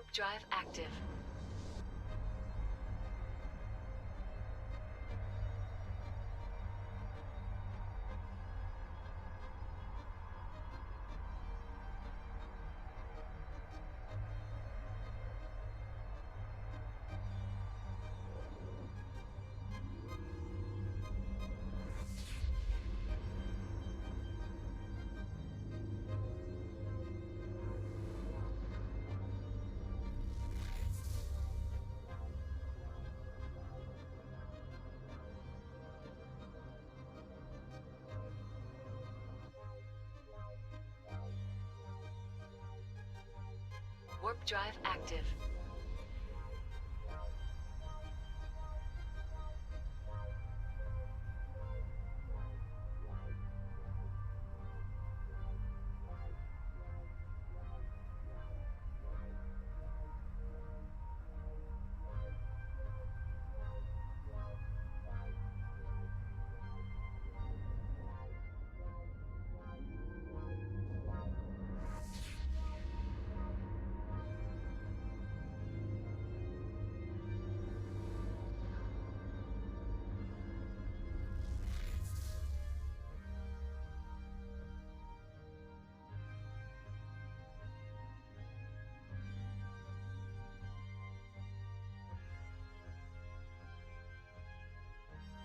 Warp drive active. Warp drive active.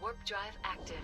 Warp drive active.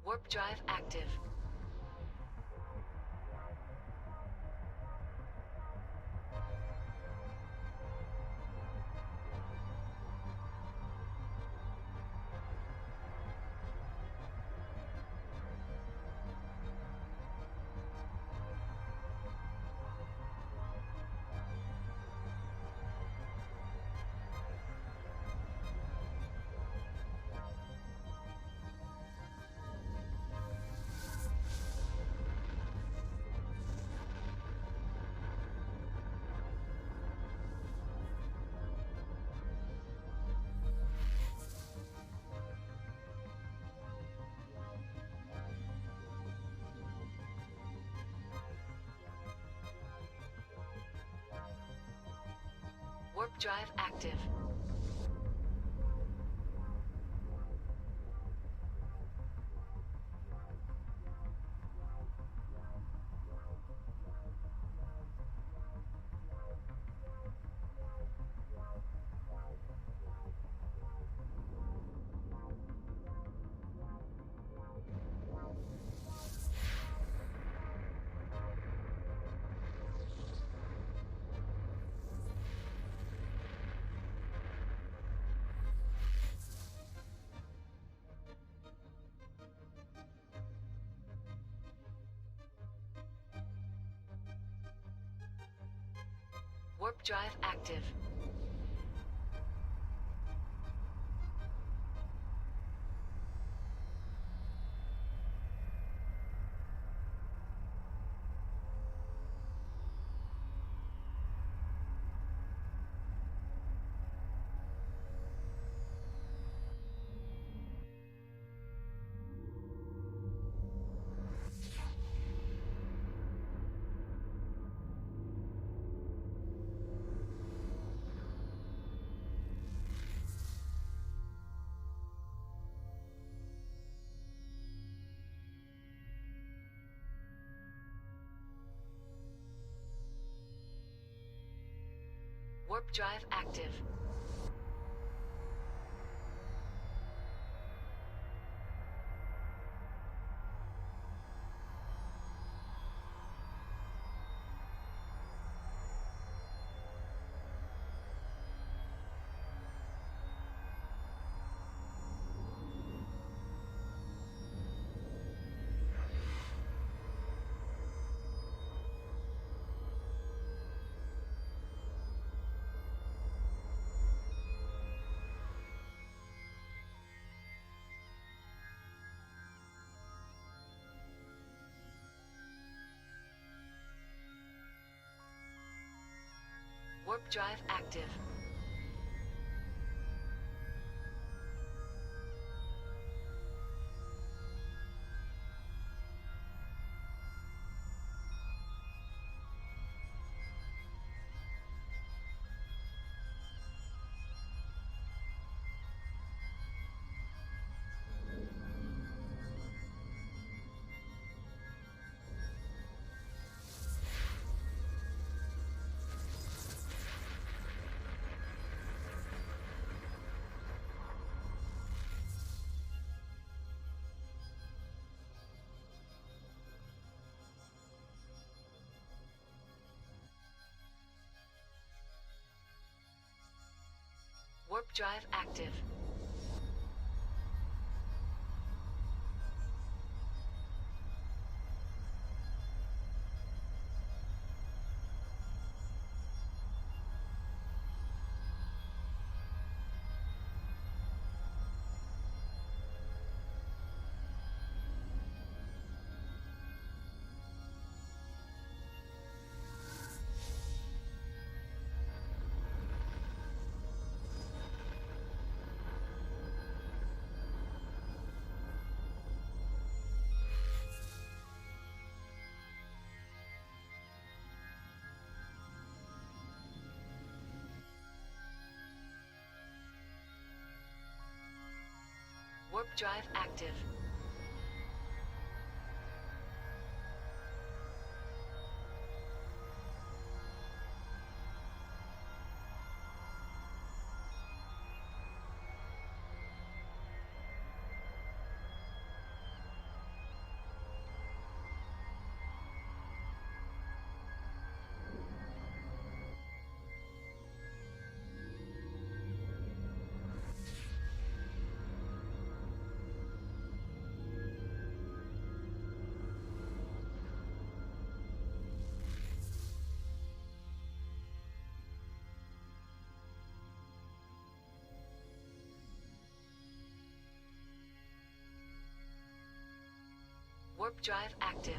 Warp drive active. Warp drive active. Warp drive active. Warp drive active. Warp drive active. Warp drive active. Warp drive active. Warp drive active.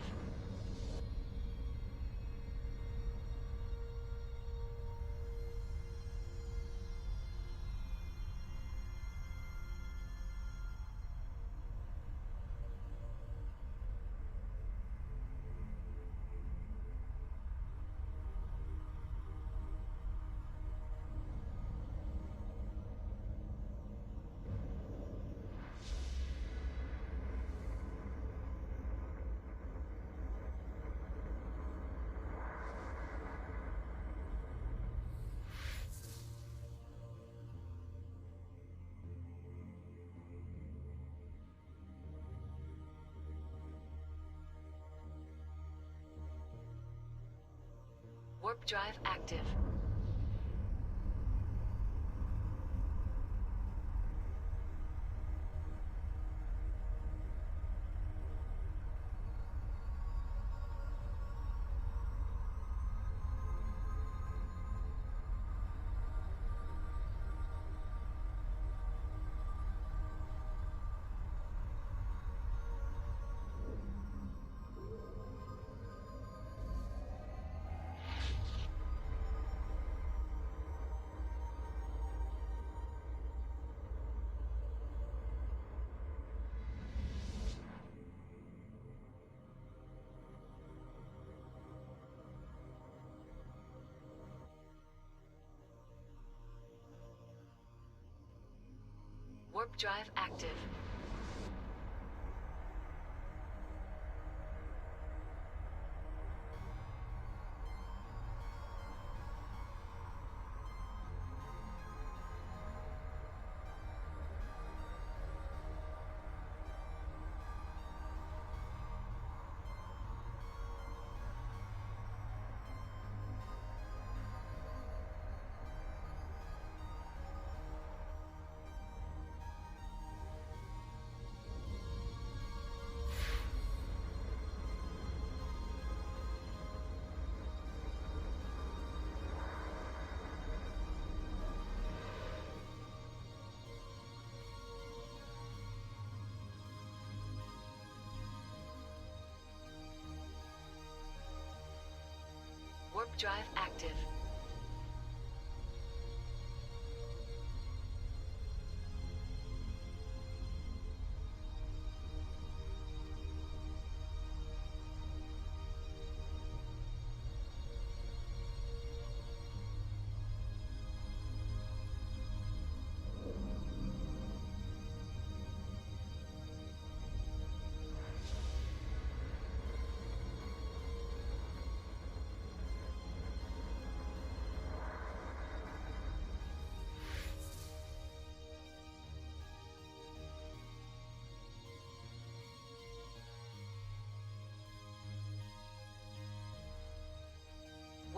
Warp drive active. Warp drive active. Warp drive active.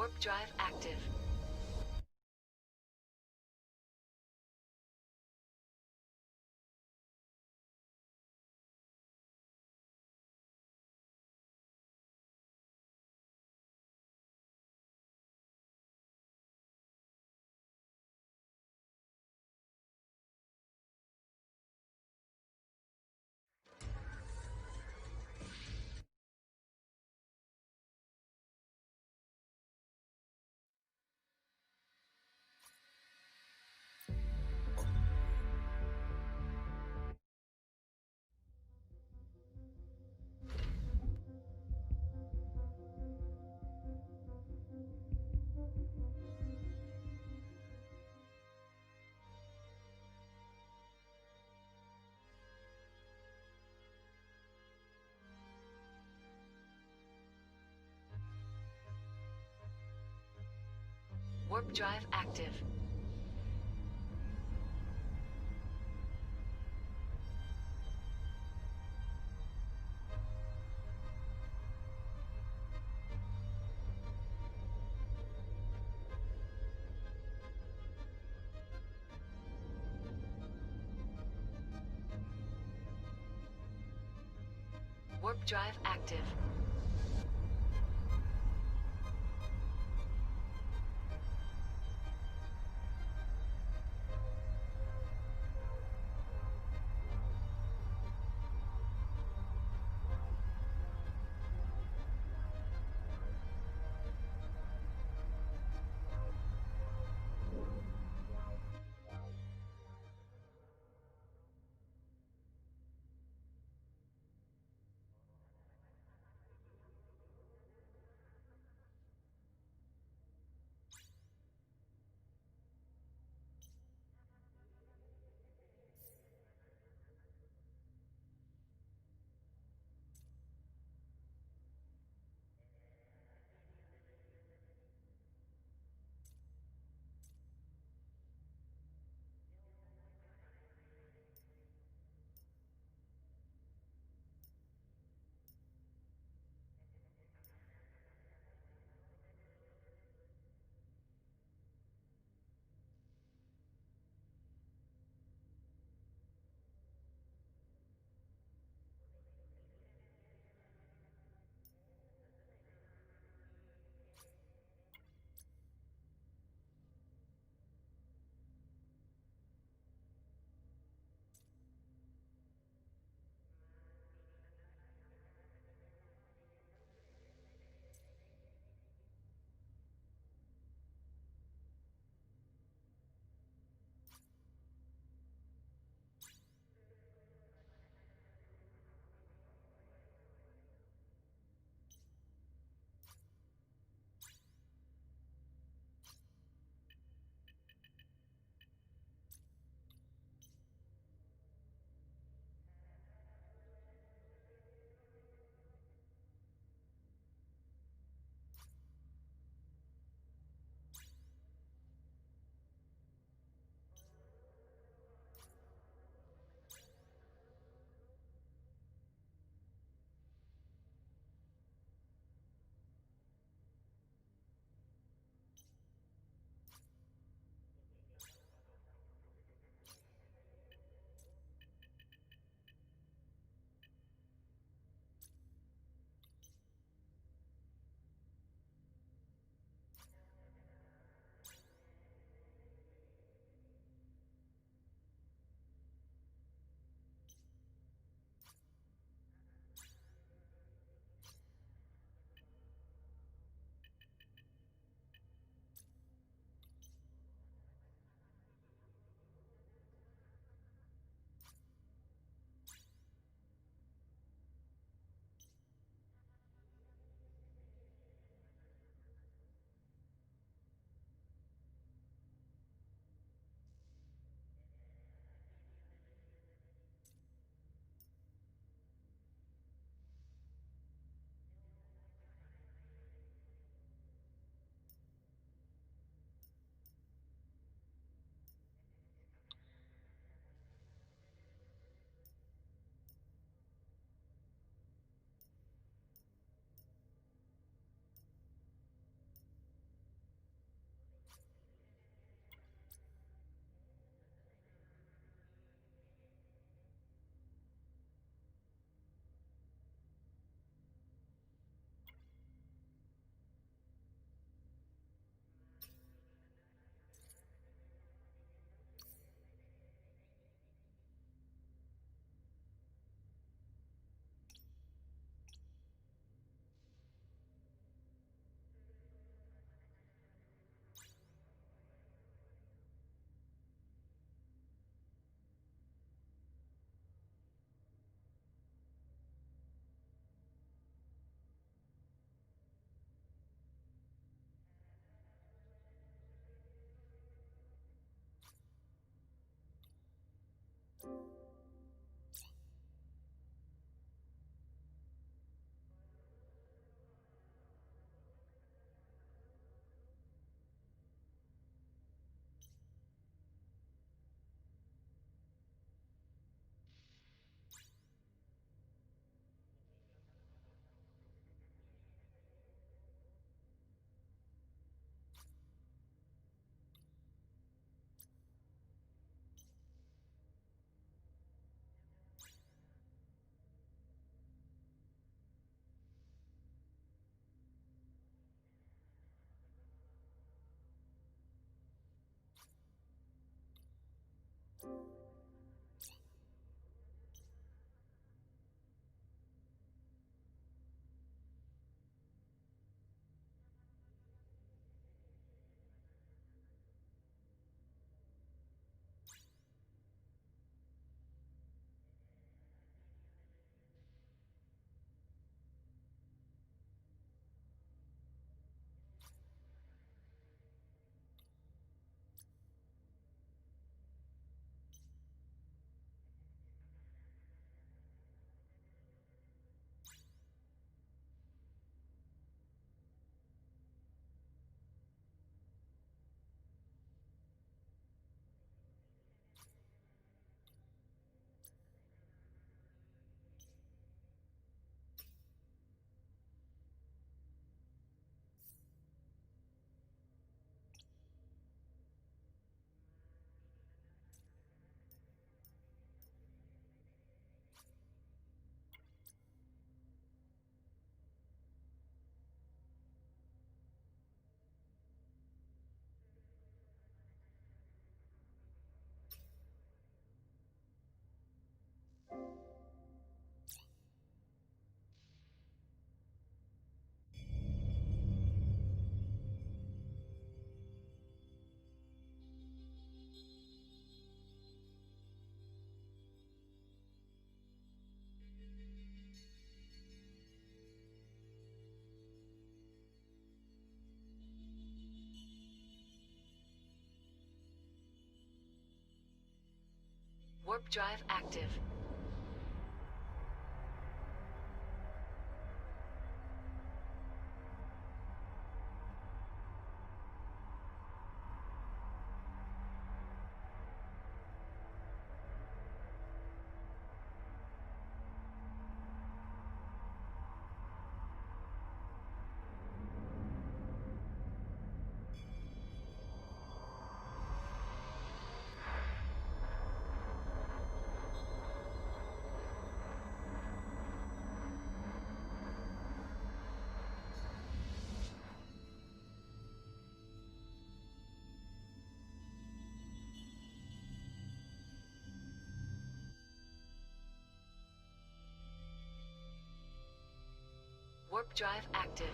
Warp drive active. Warp drive active. Warp drive active. Warp drive active. Warp drive active.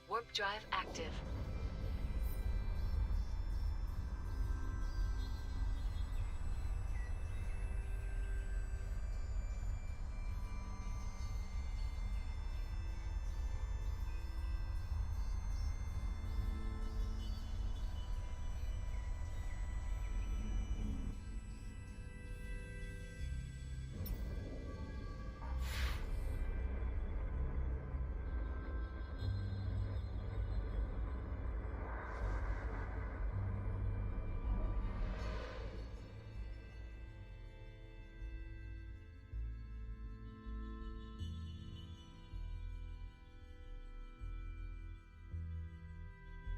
Warp drive active.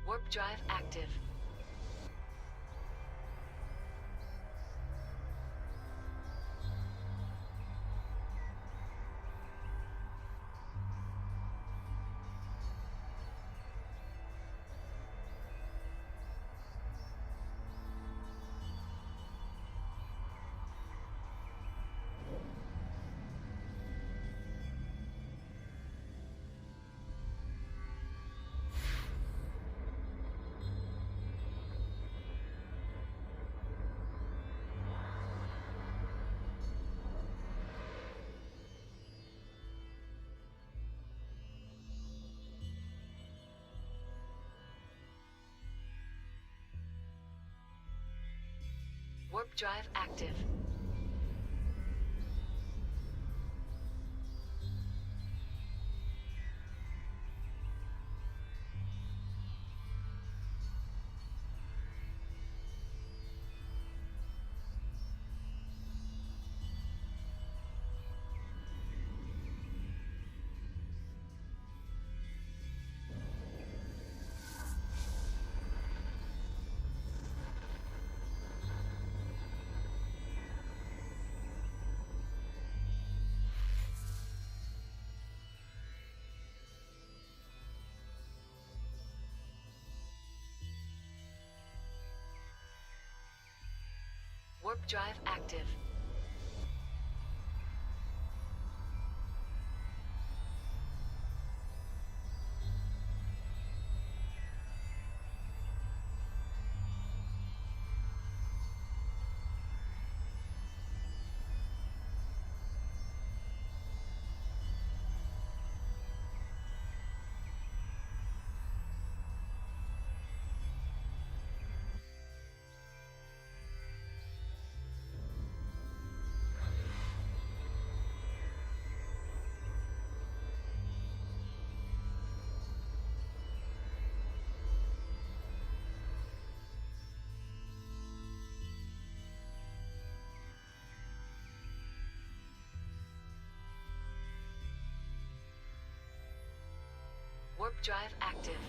Warp drive active. Warp drive active. Warp drive active. Warp drive active.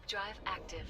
Warp drive active.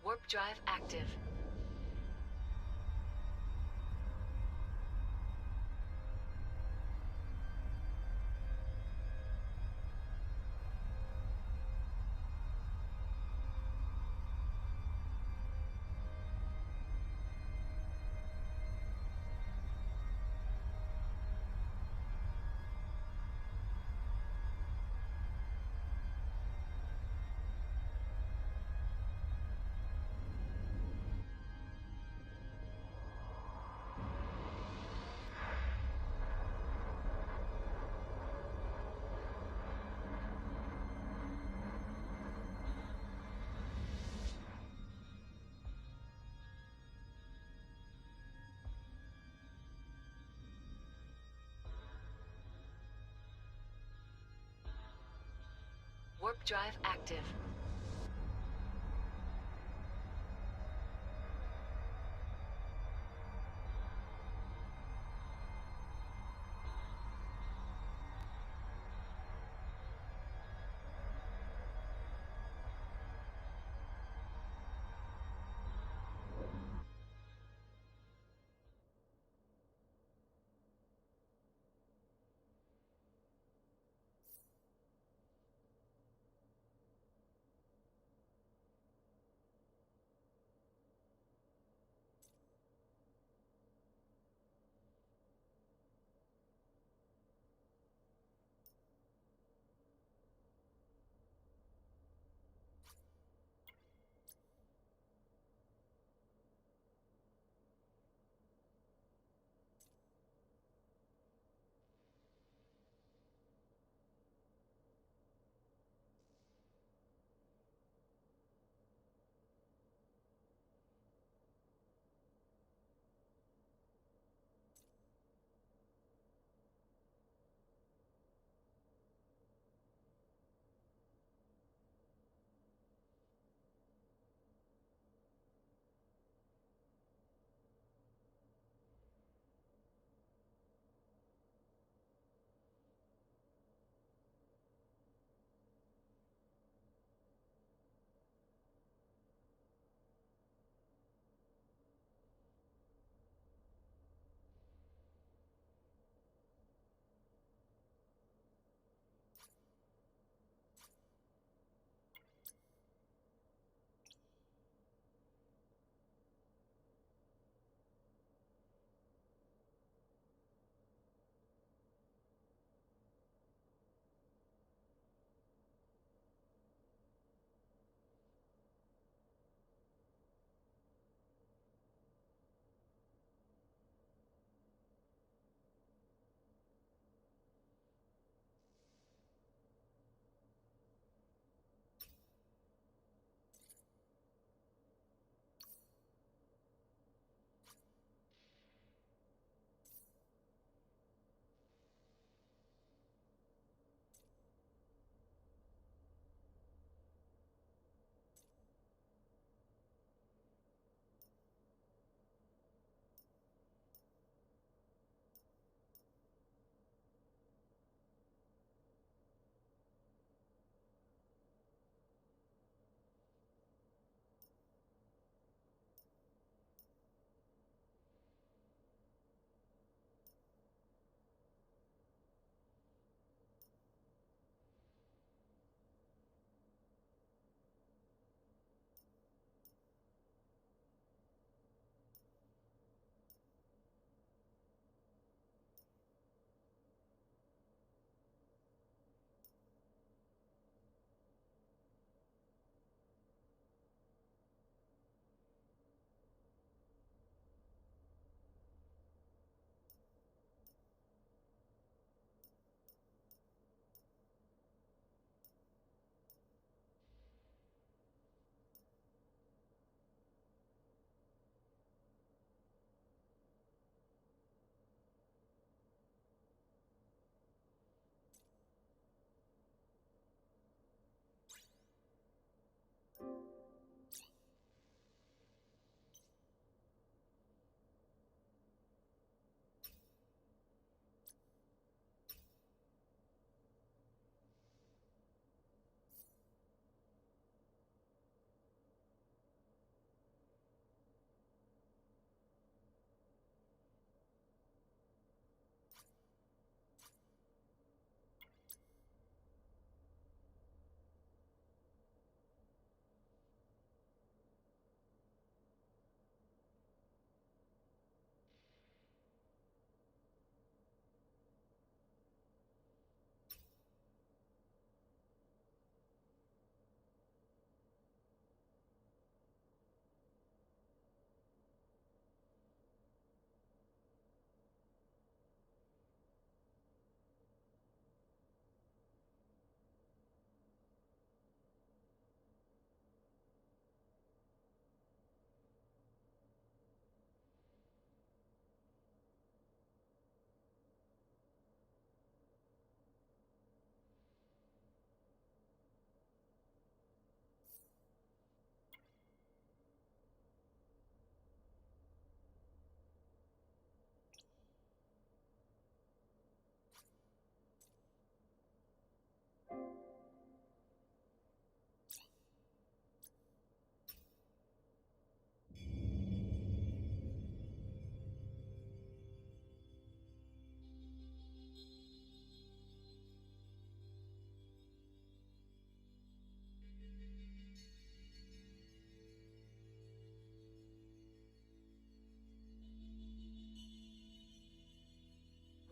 Warp drive active. Warp drive active.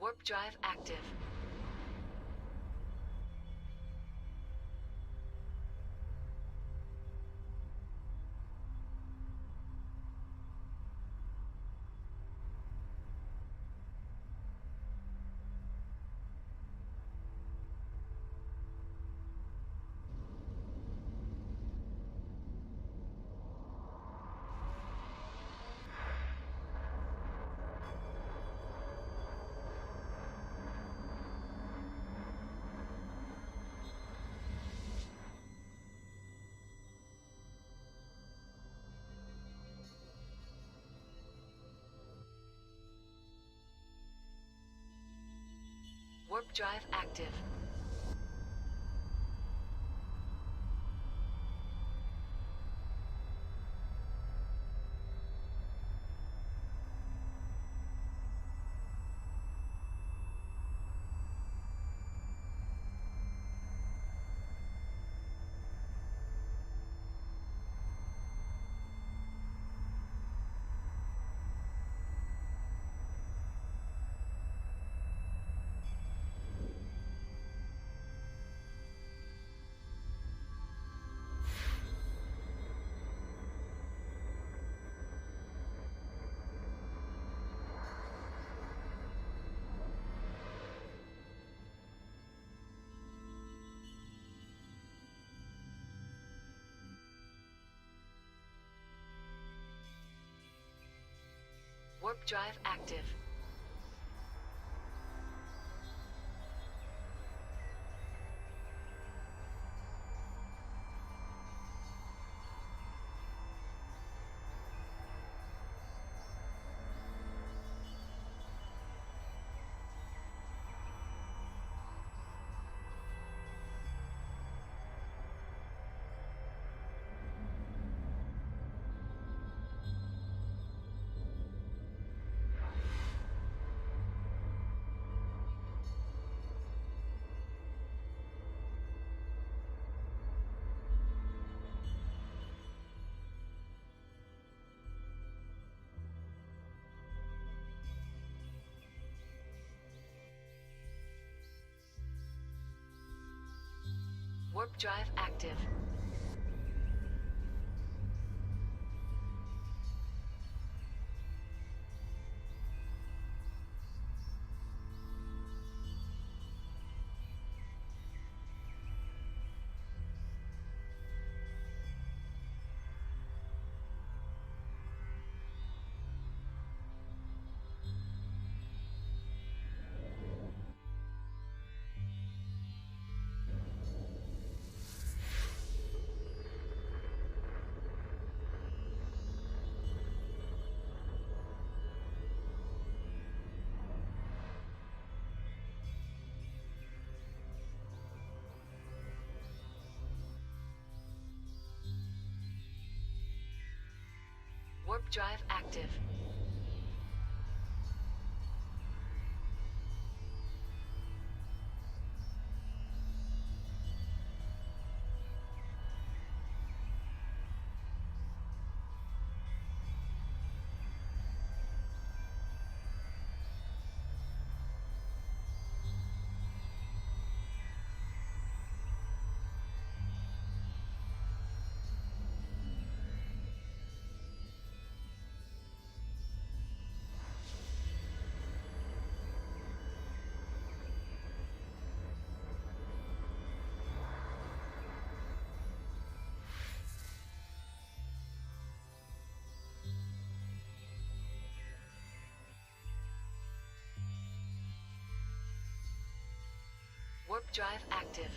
Warp drive active. Warp drive active. Warp drive active. Warp drive active. Warp drive active. Warp drive active.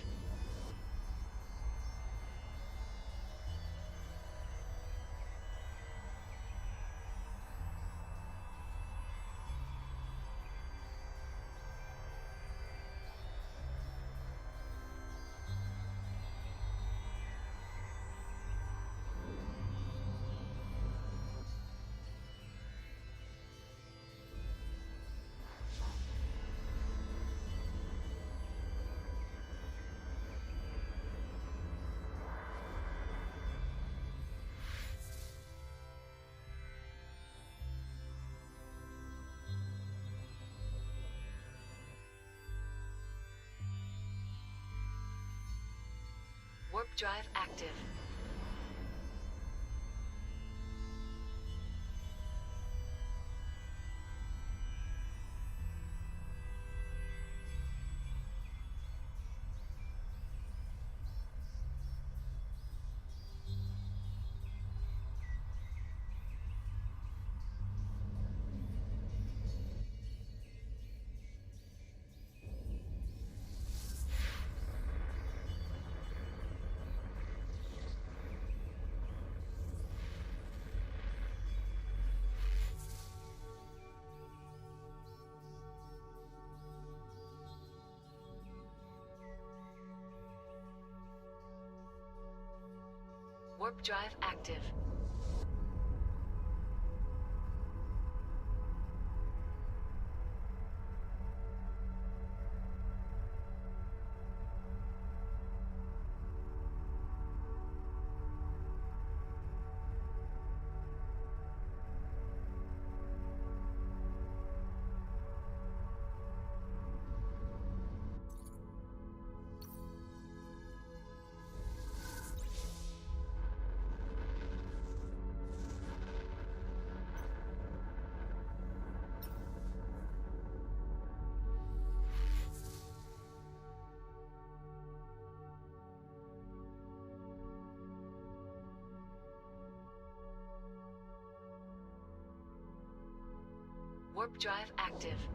Warp drive active. Warp drive active. Warp drive active.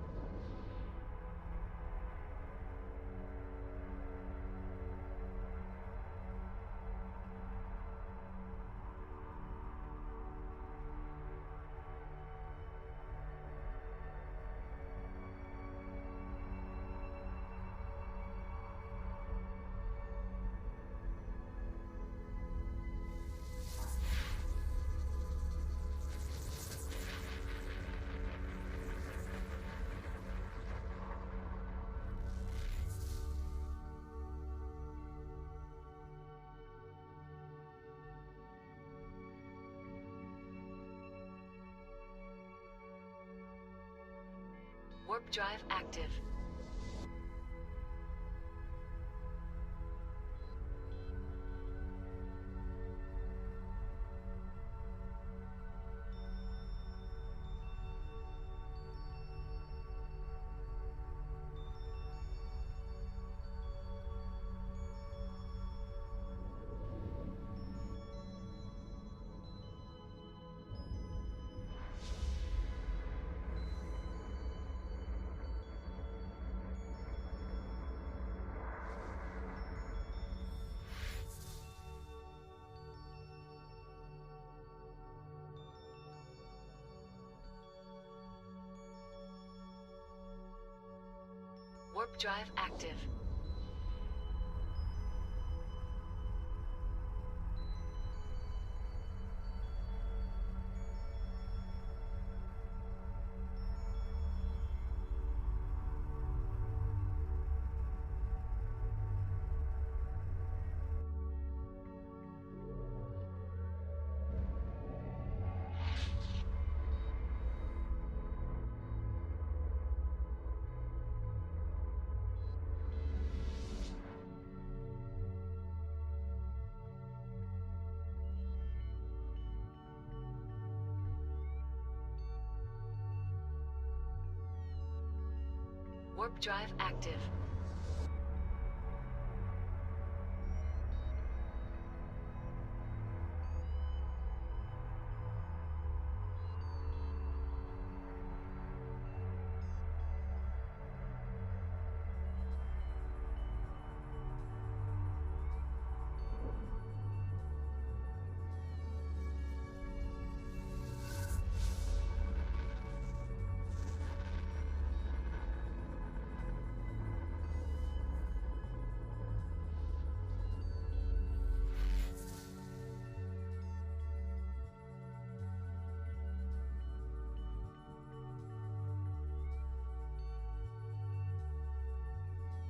Warp drive active. Warp drive active. Warp drive active.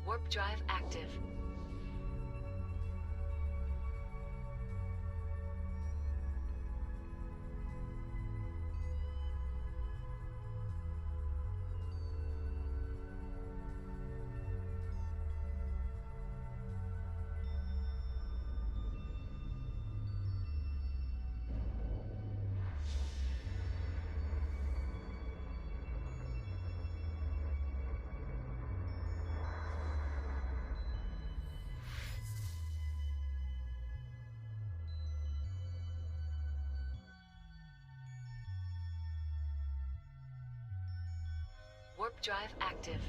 Warp drive active. Warp drive active.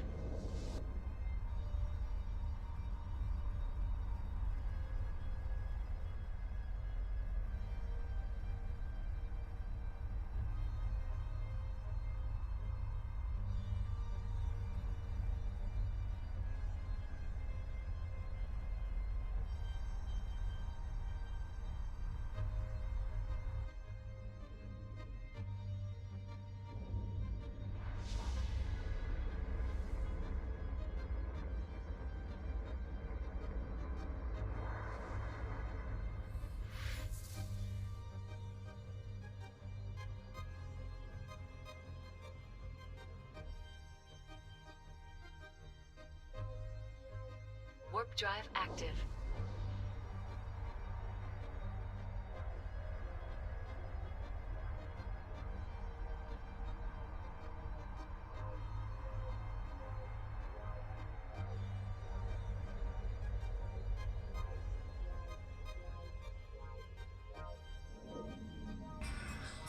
Warp drive active.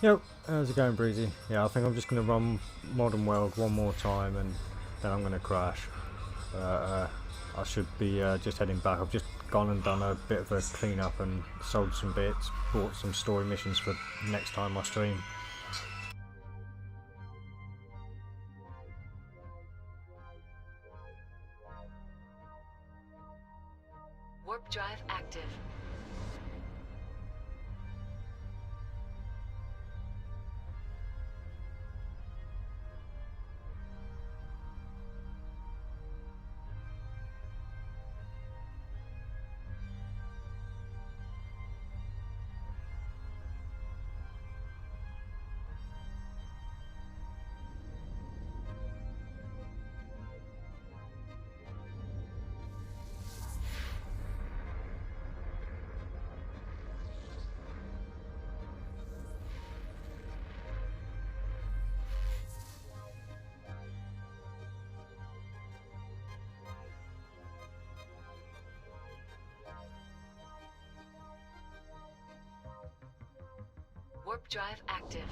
Yep, how's it going, Breezy? Yeah, I think I'm just going to run Modern World one more time and then I'm going to crash. I should be just heading back. I've just gone and done a bit of a clean up and sold some bits, bought some story missions for next time I stream. Warp drive active. Warp drive active.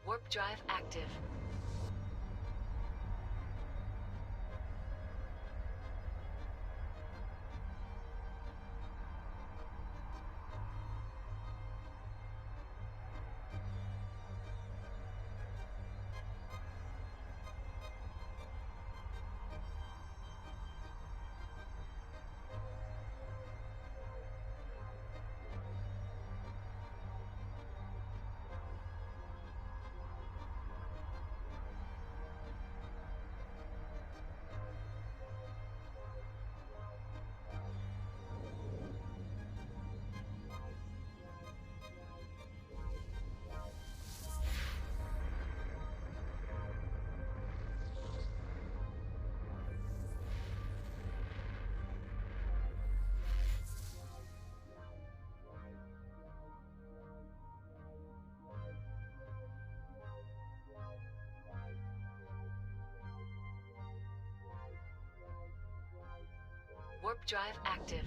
Warp drive active. drive active.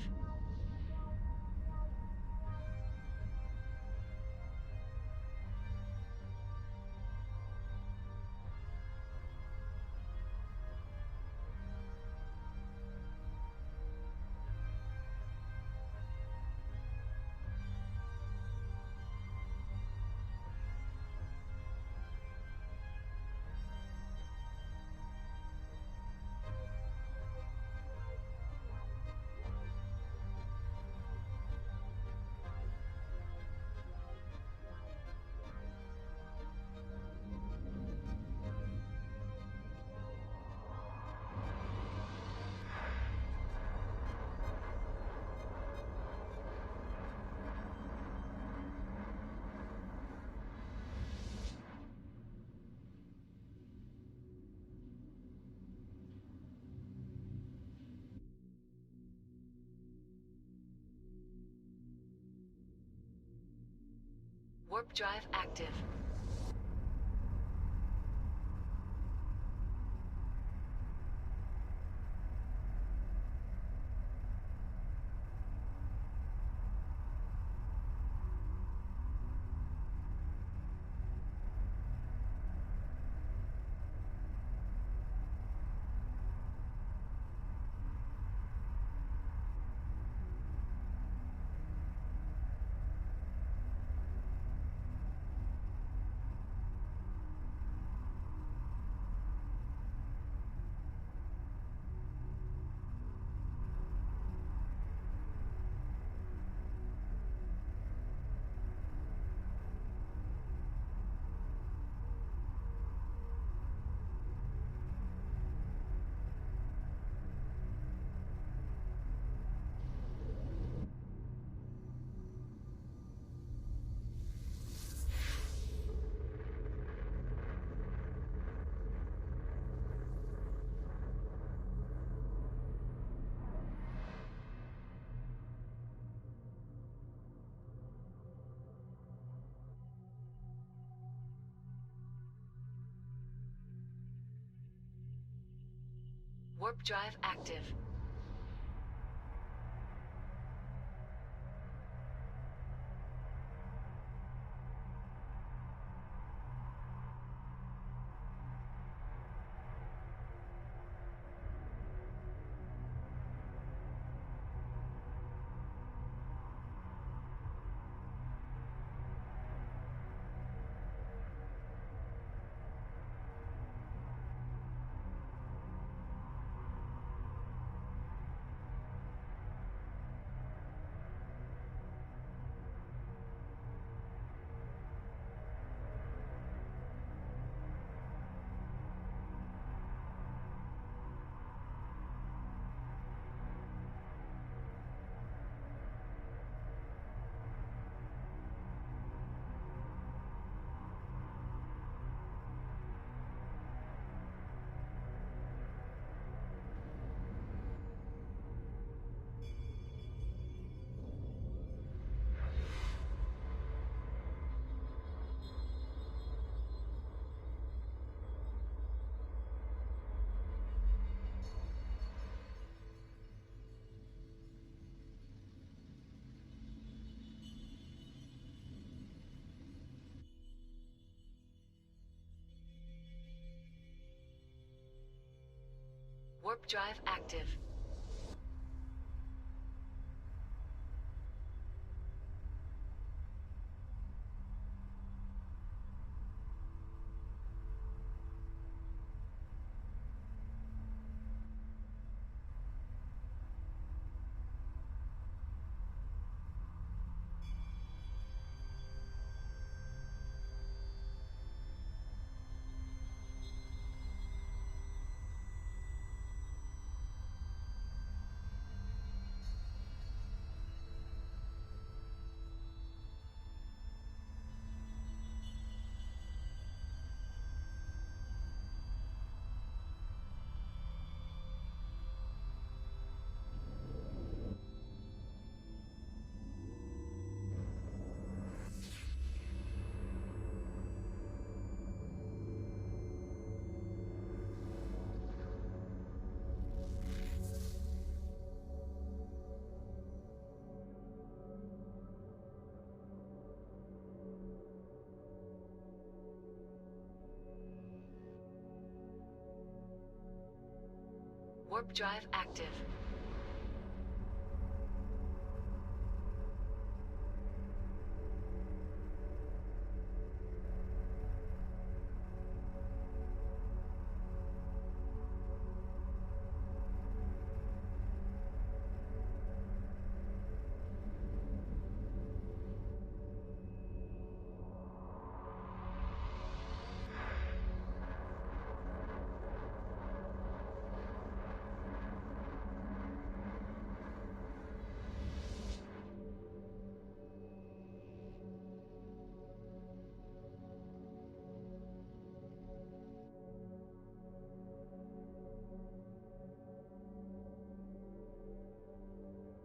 Warp drive active. Warp drive active. Warp drive active. Warp drive active.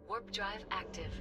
Warp drive active.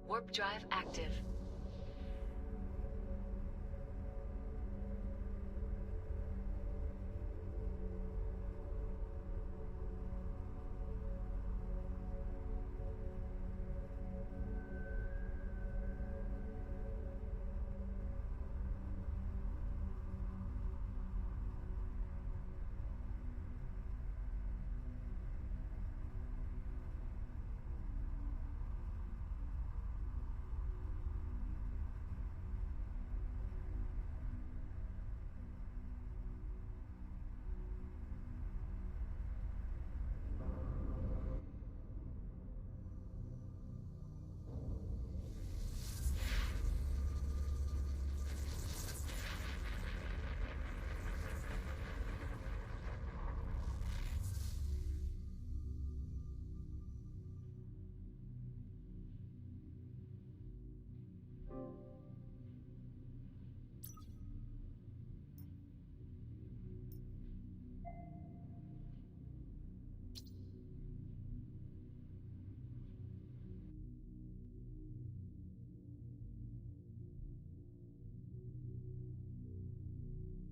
Warp drive active.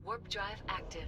Warp drive active.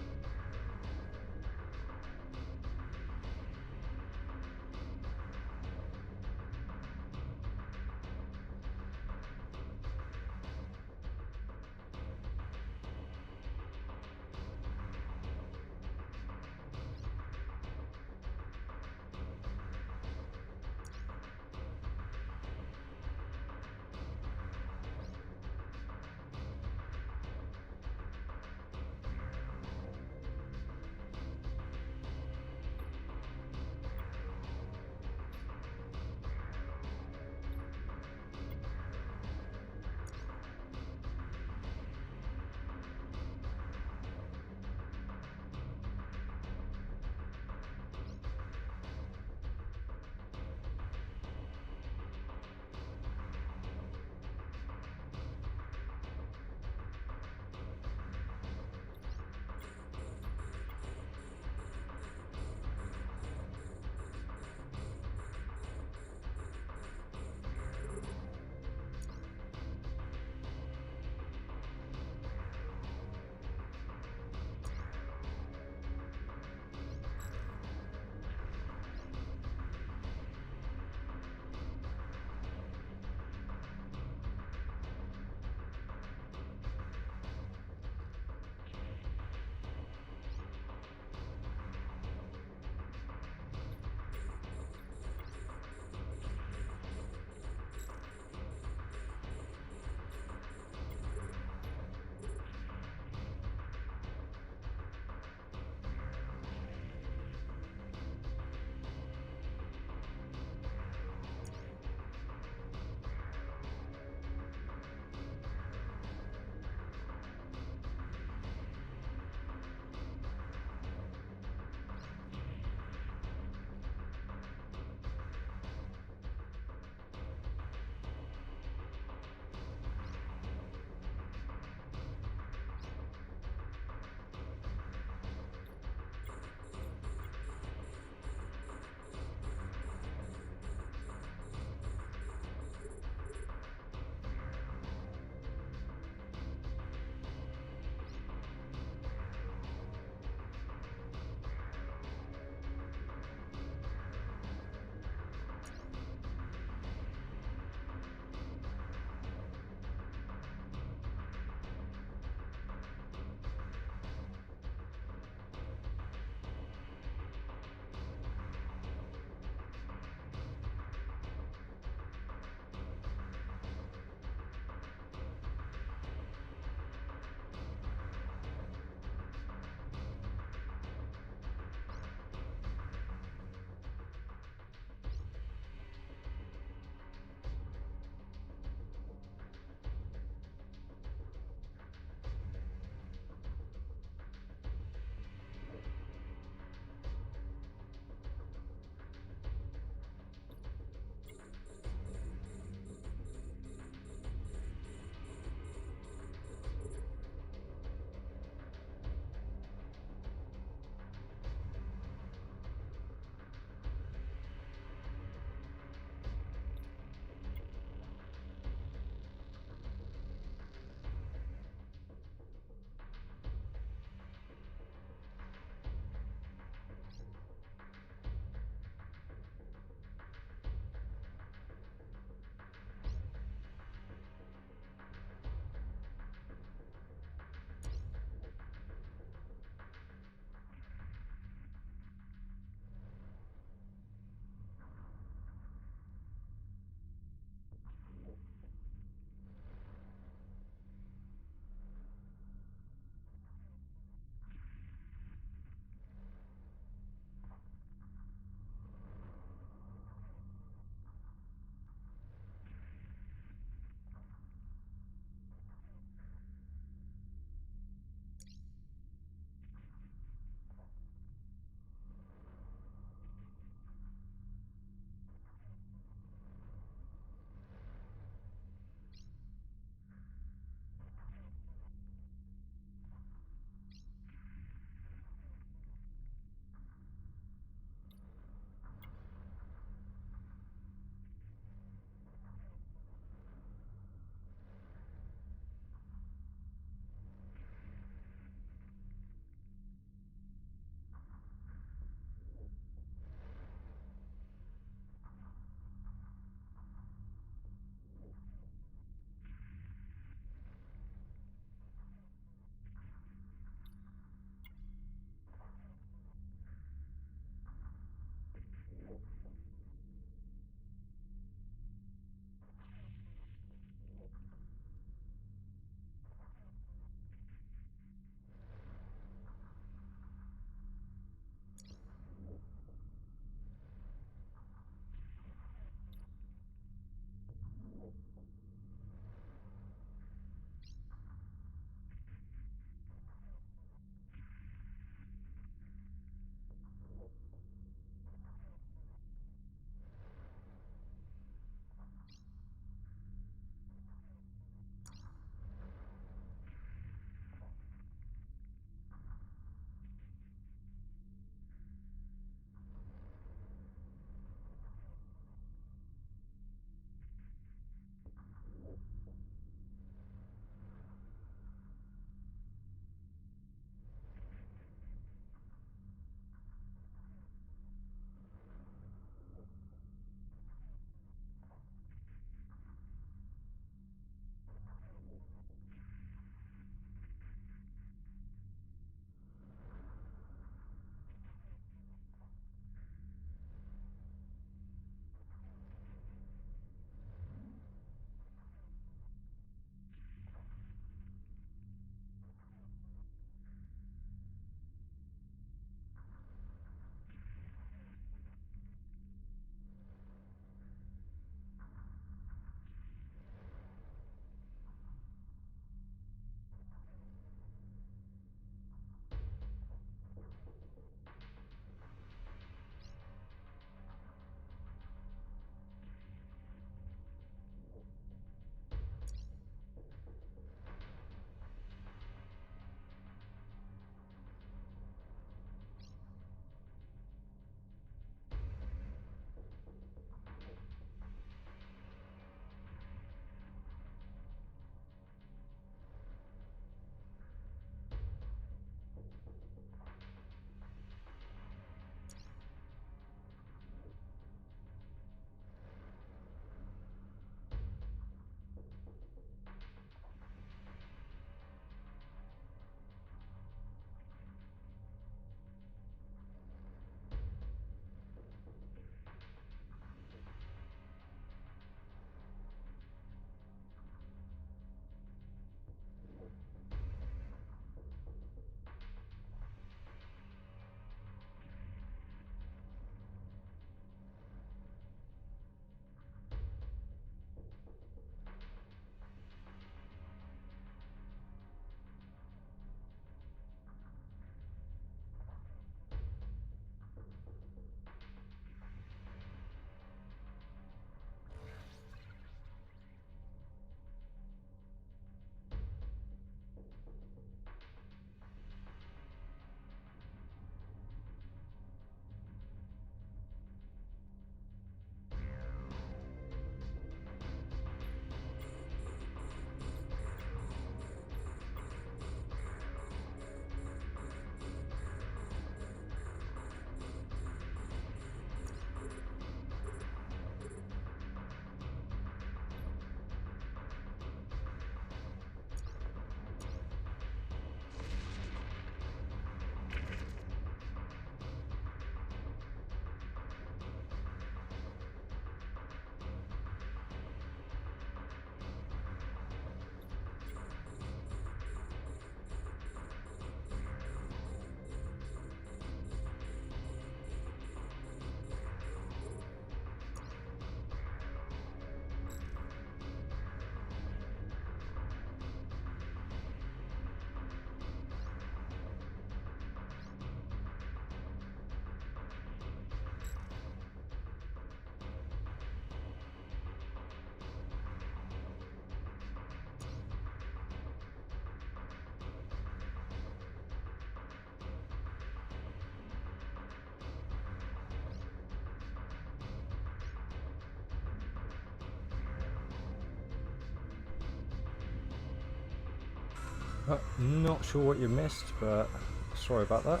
Not sure what you missed, but sorry about that.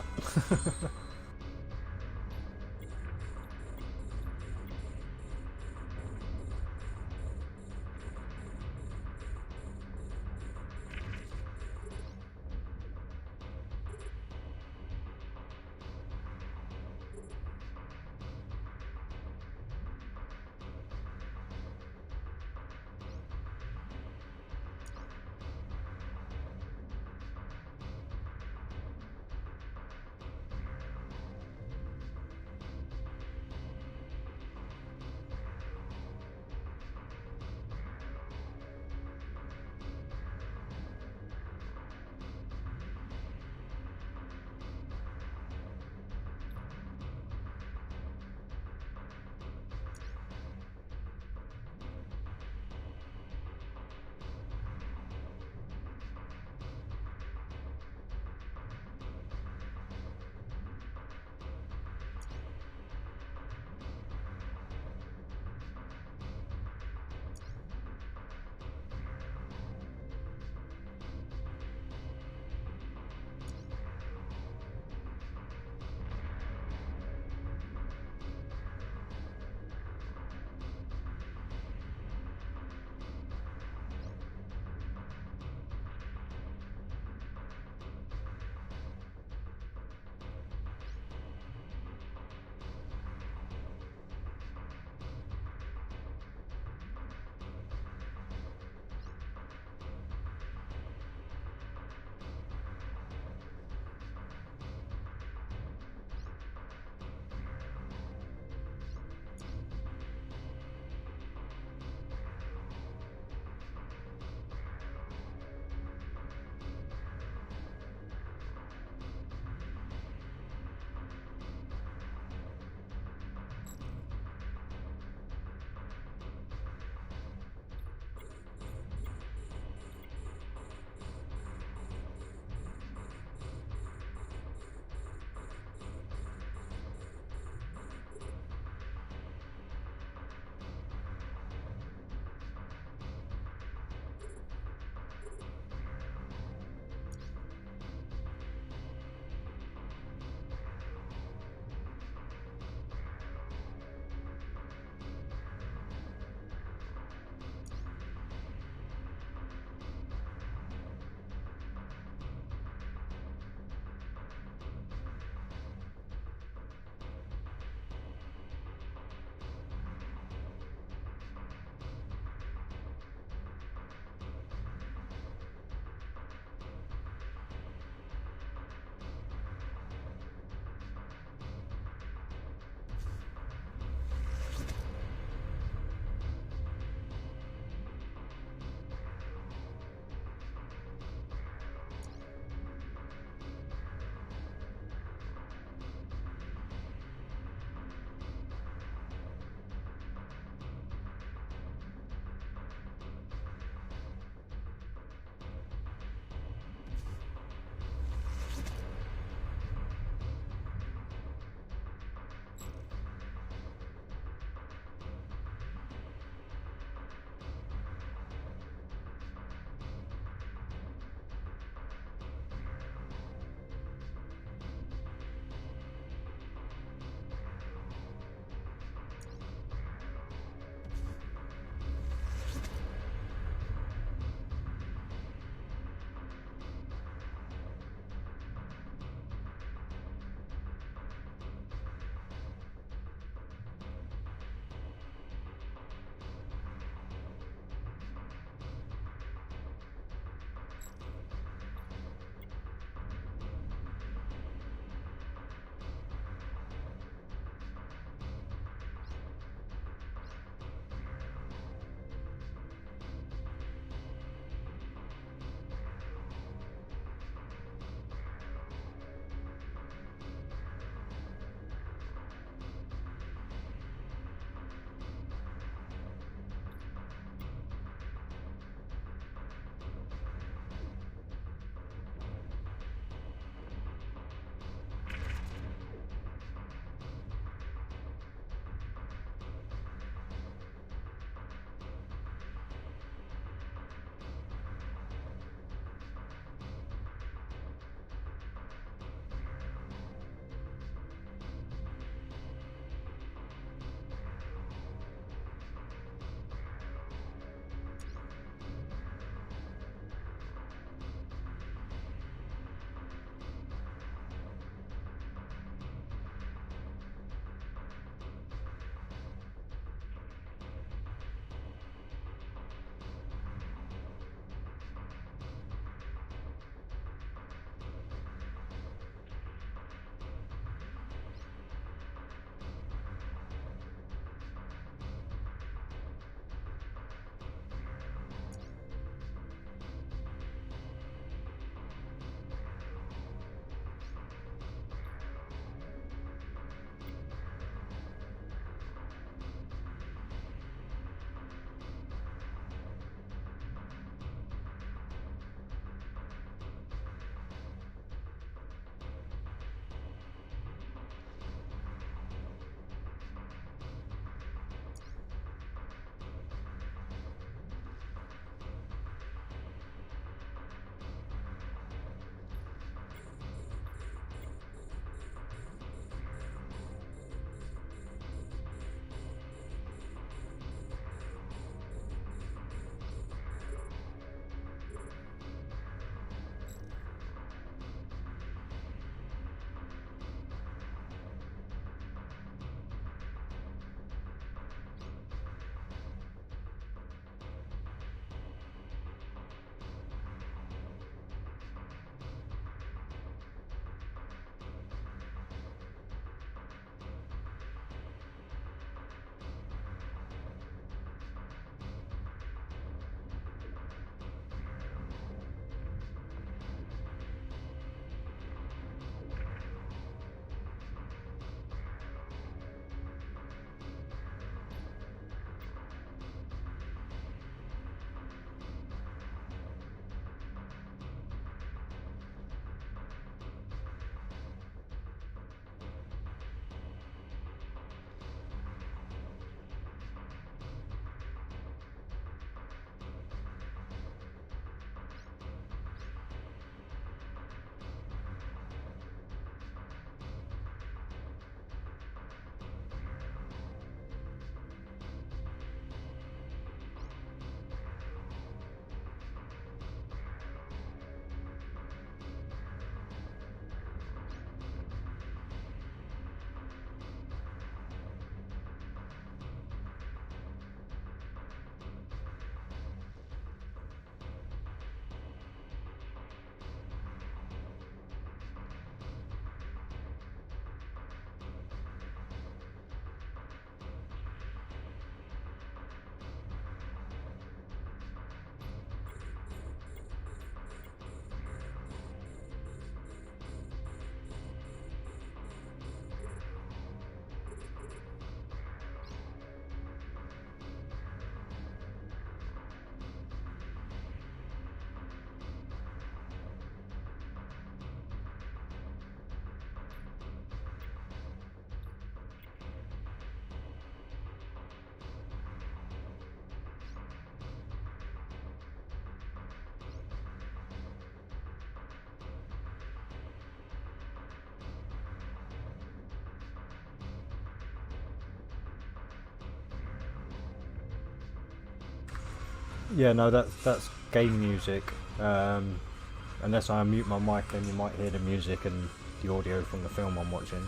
Yeah, no, that's game music. Unless I mute my mic, then you might hear the music and the audio from the film I'm watching.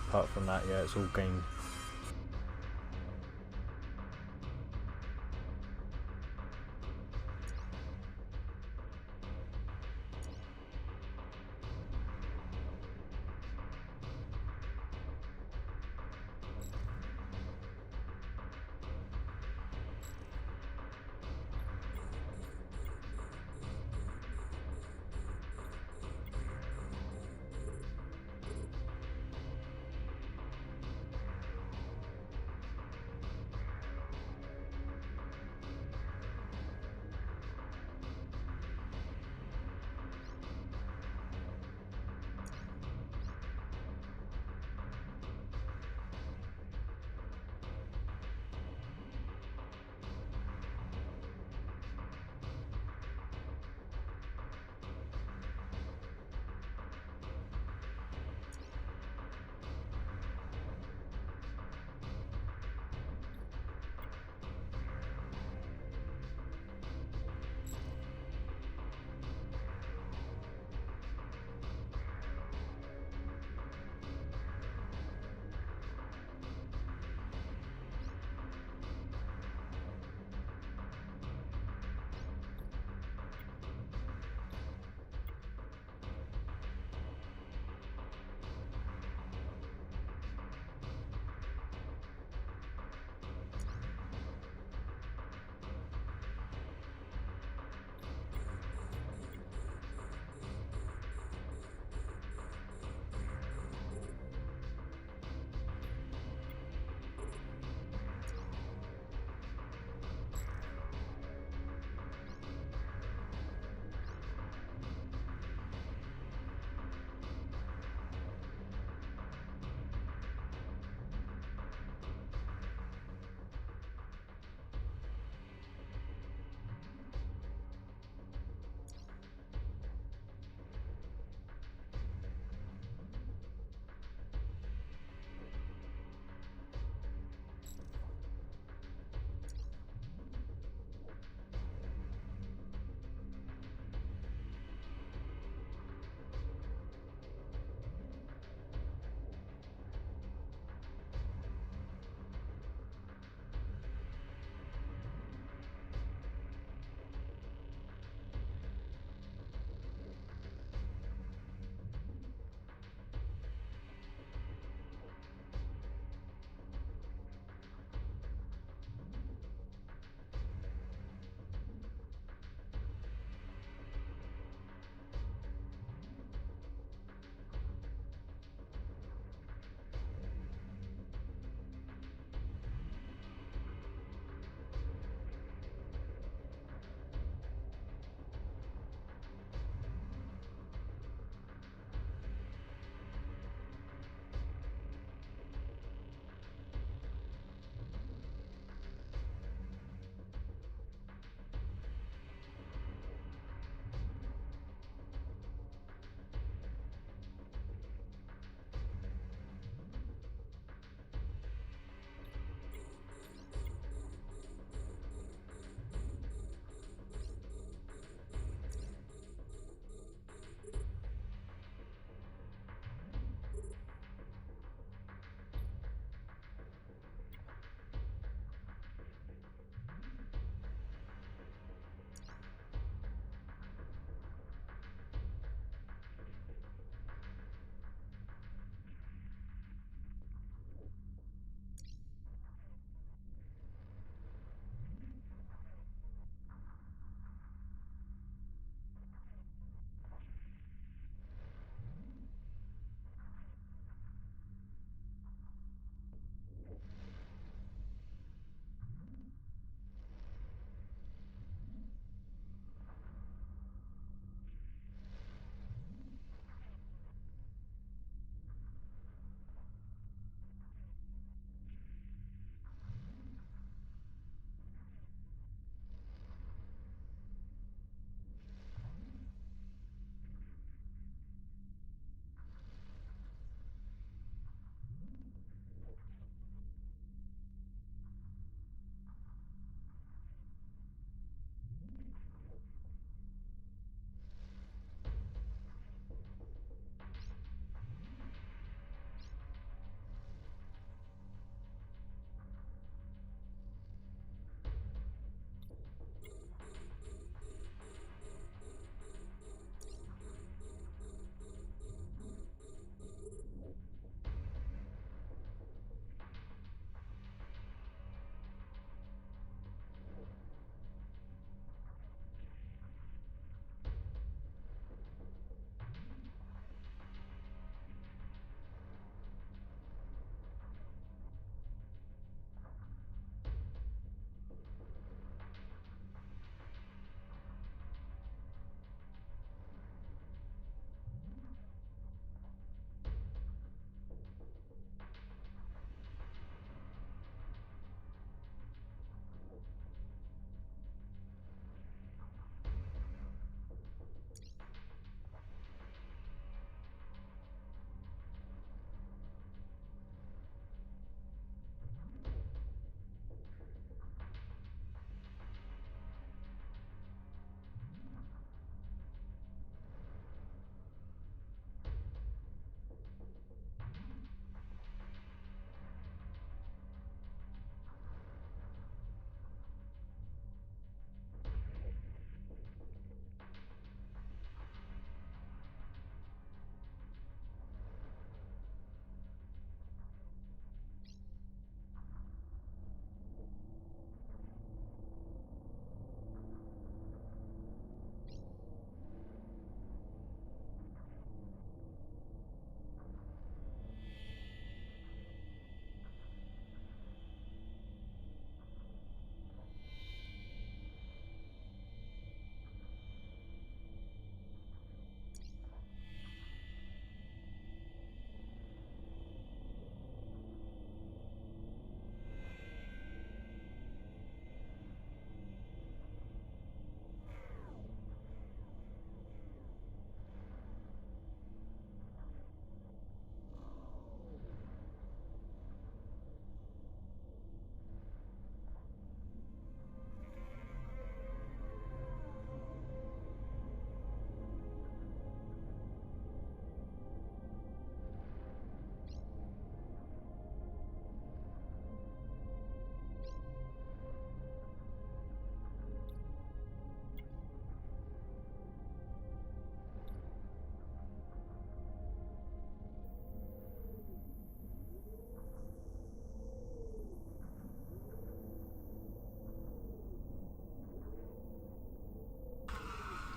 Apart from that, yeah, it's all game.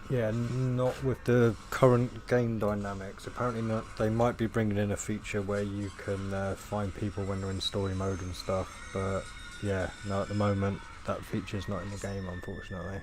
Yeah, not with the current game dynamics. Apparently not. They might be bringing in a feature where you can find people when they're in story mode and stuff, but yeah, no, at the moment that feature's not in the game, unfortunately.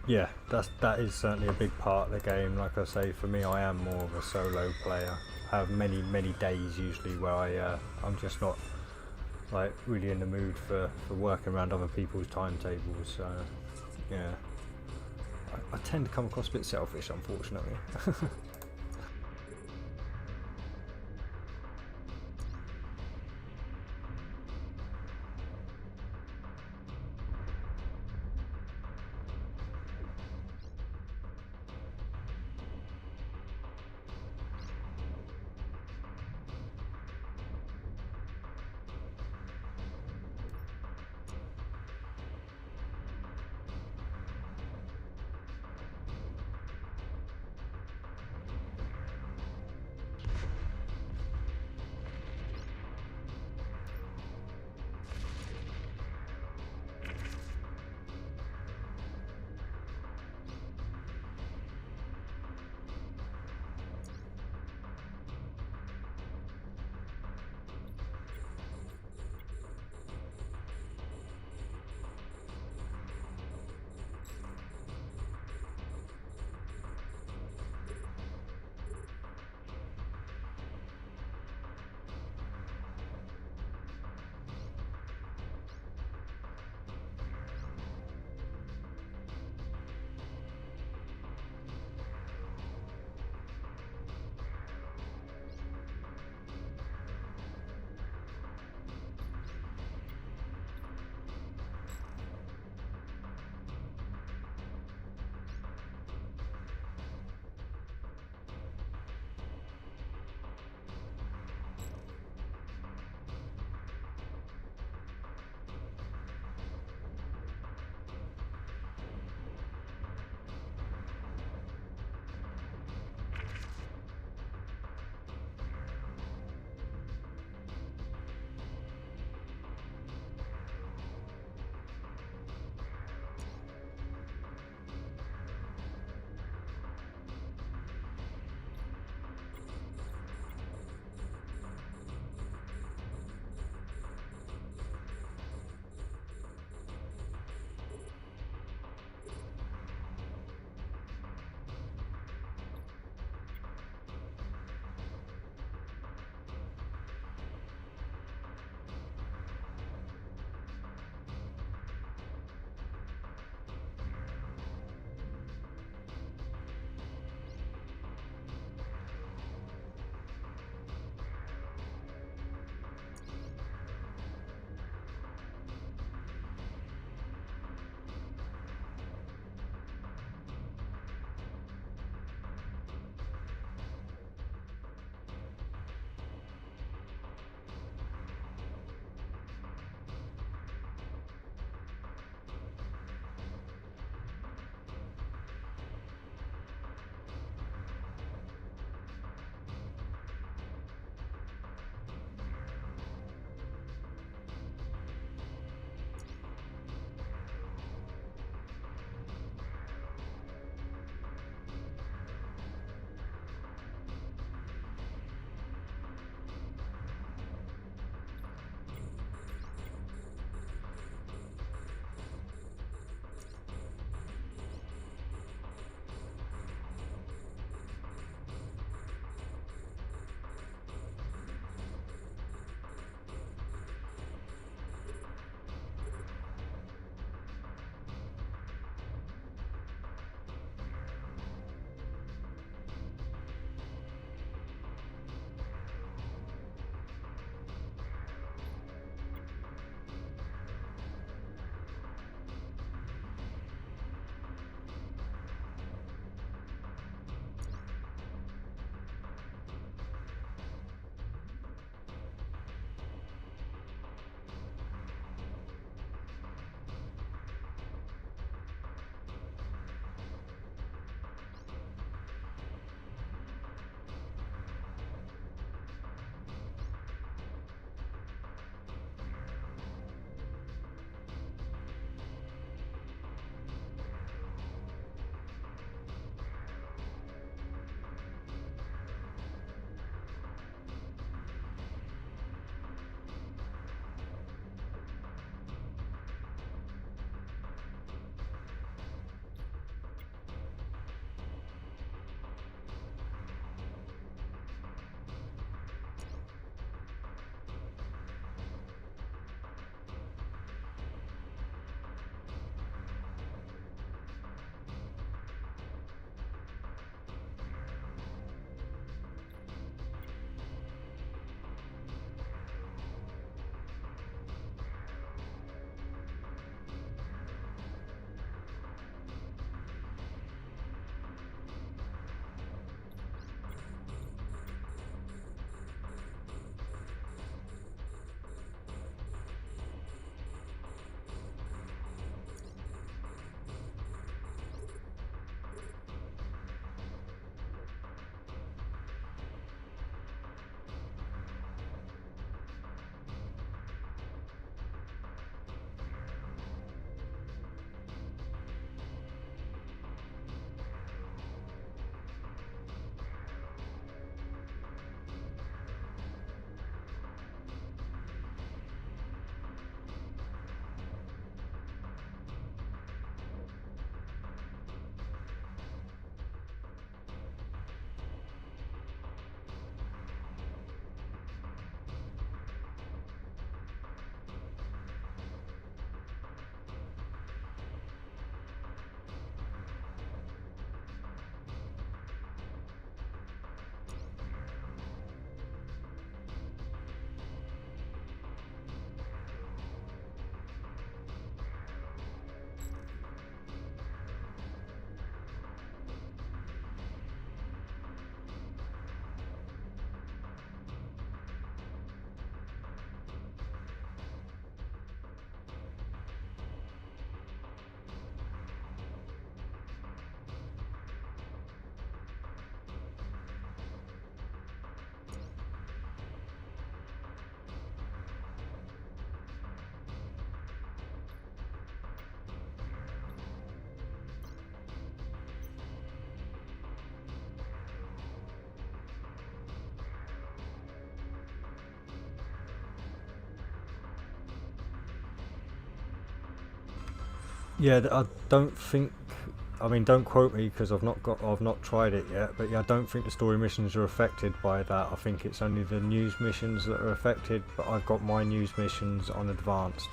Yeah, that is certainly a big part of the game. Like I say, for me, I am more of a solo player. I have many days usually where I'm just not like really in the mood for working around other people's timetables. So yeah, I tend to come across a bit selfish, unfortunately. Yeah, I don't think. I mean, don't quote me because I've not tried it yet. But yeah, I don't think the story missions are affected by that. I think it's only the news missions that are affected. But I've got my news missions on advanced.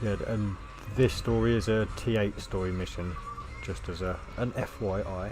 Yeah, and this story is a T8 story mission, just as an FYI.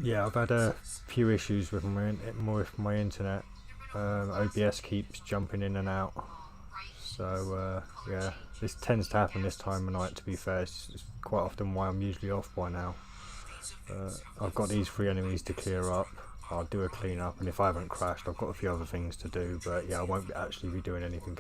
Yeah, I've had a few issues with my internet. OBS keeps jumping in and out. So yeah, this tends to happen this time of night. To be fair, it's quite often why I'm usually off by now. I've got these 3 enemies to clear up. I'll do a clean up, and if I haven't crashed, I've got a few other things to do. But yeah, I won't actually be doing anything.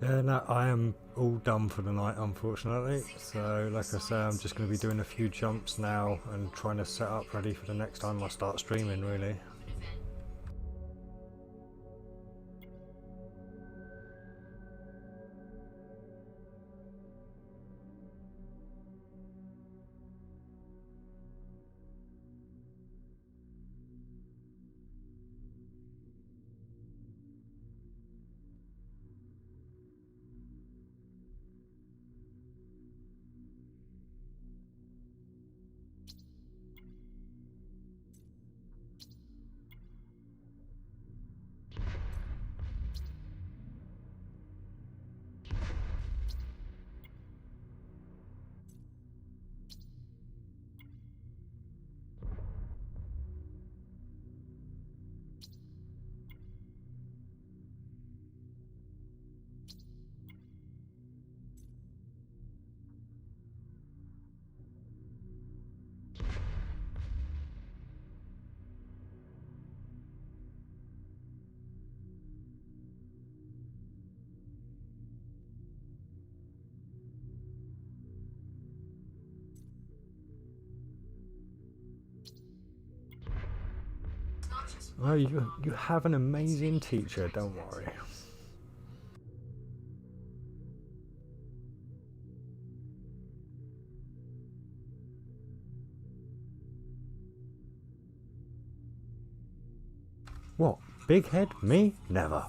Yeah, no, I am all done for the night, unfortunately. So, like I say, I'm just going to be doing a few jumps now and trying to set up ready for the next time I start streaming, really. Oh, you have an amazing teacher, don't worry. What? Big head? Me? Never.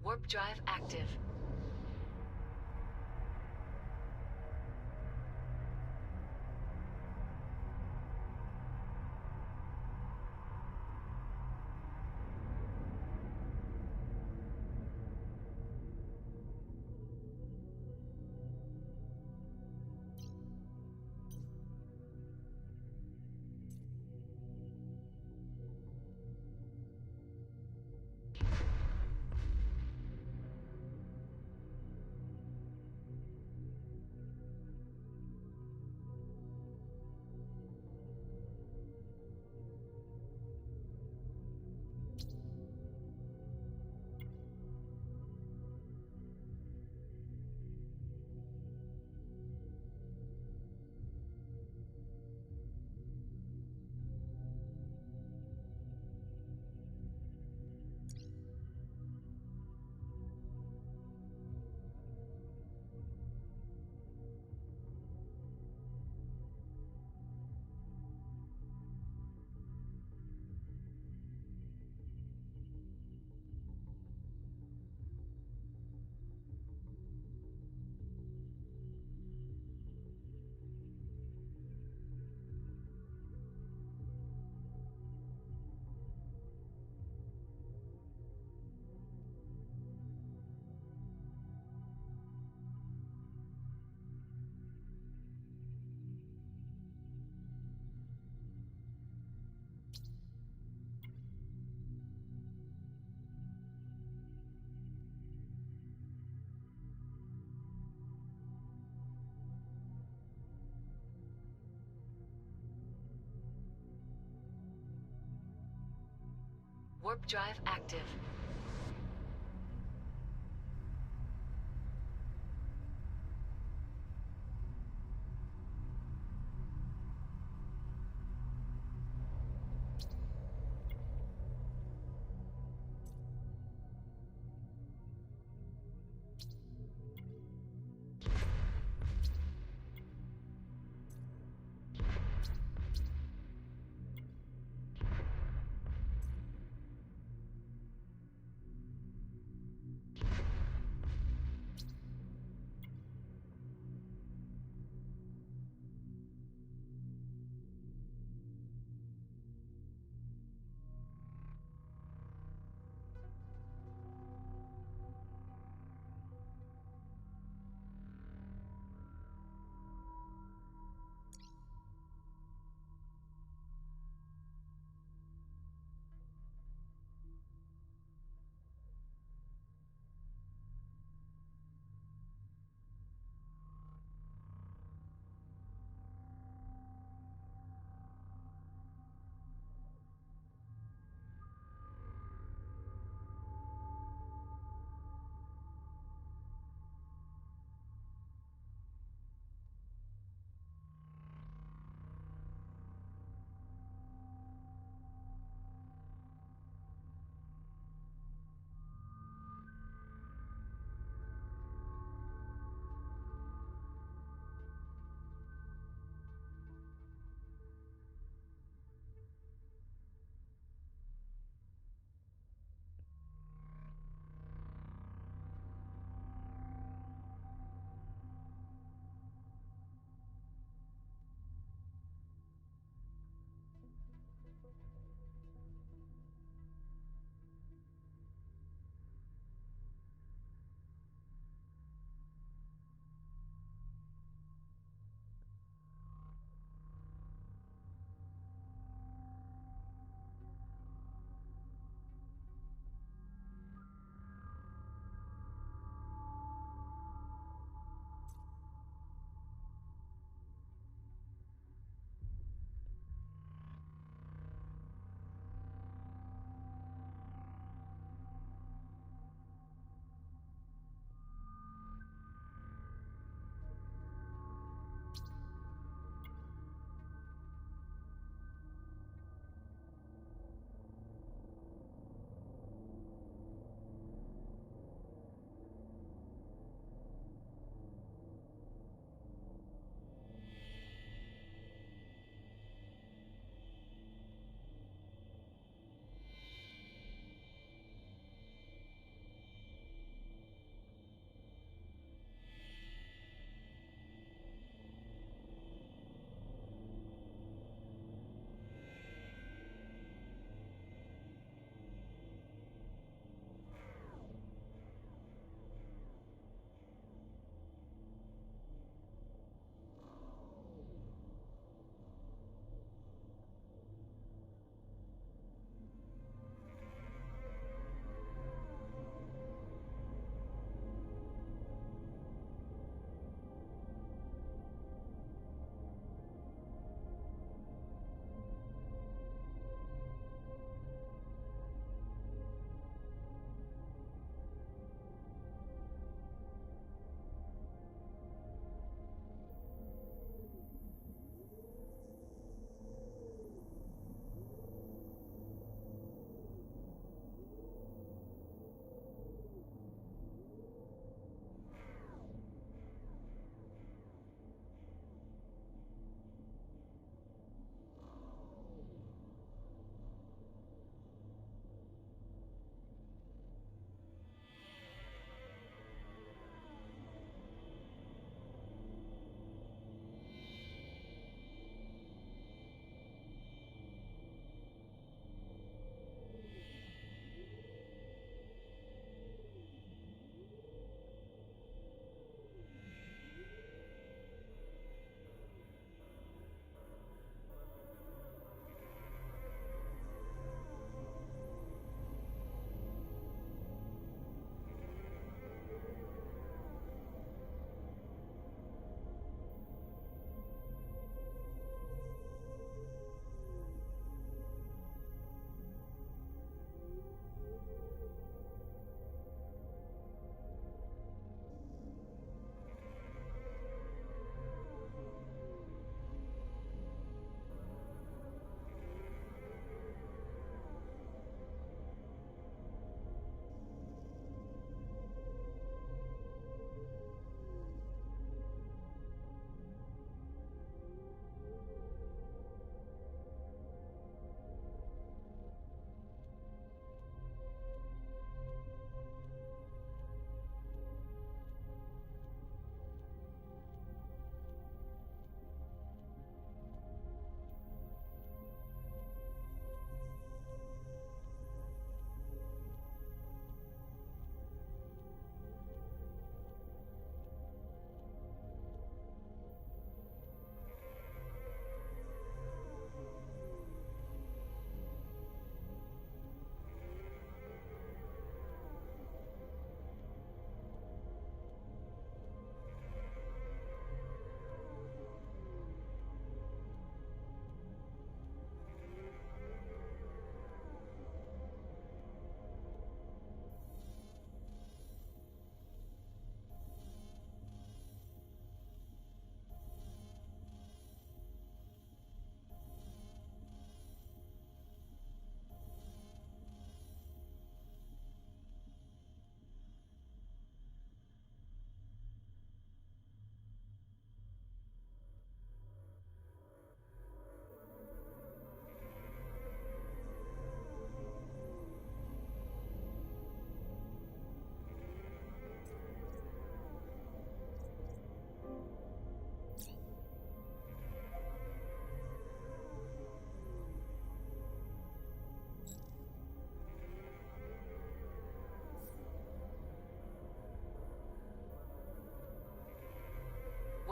Warp drive active. Warp drive active.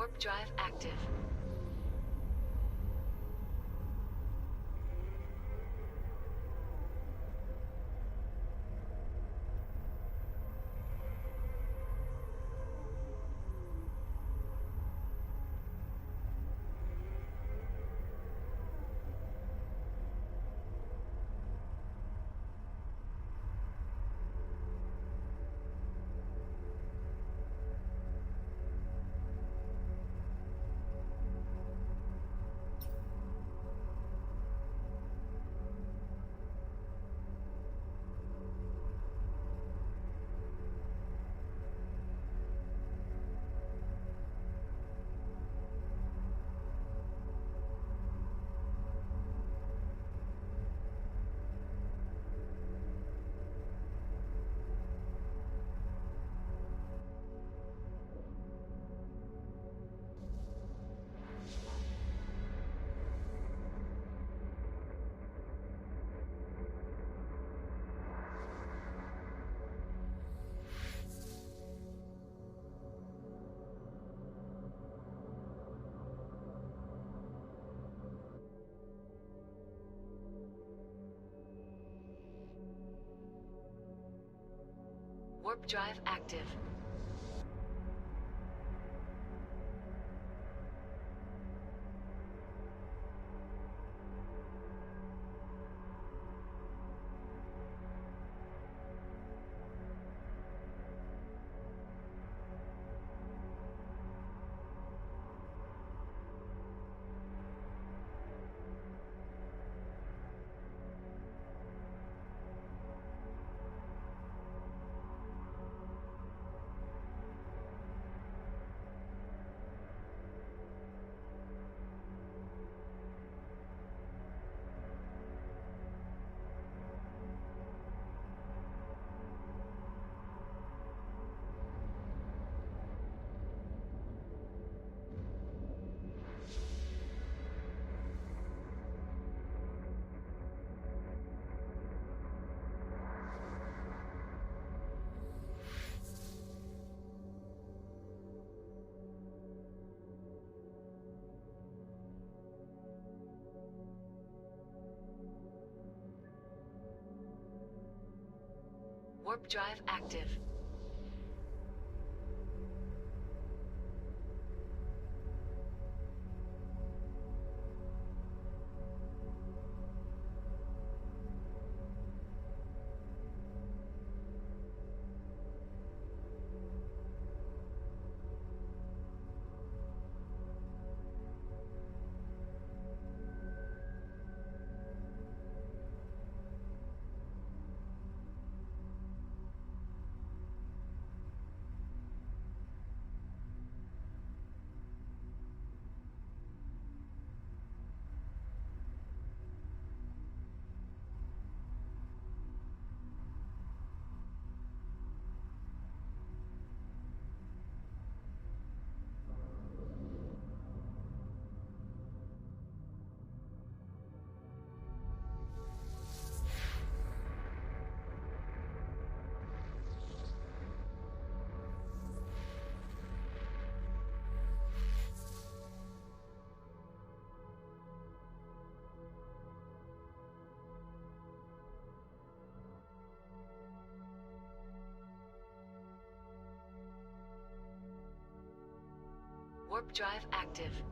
Warp drive active. Warp drive active. Warp drive active. Warp drive active.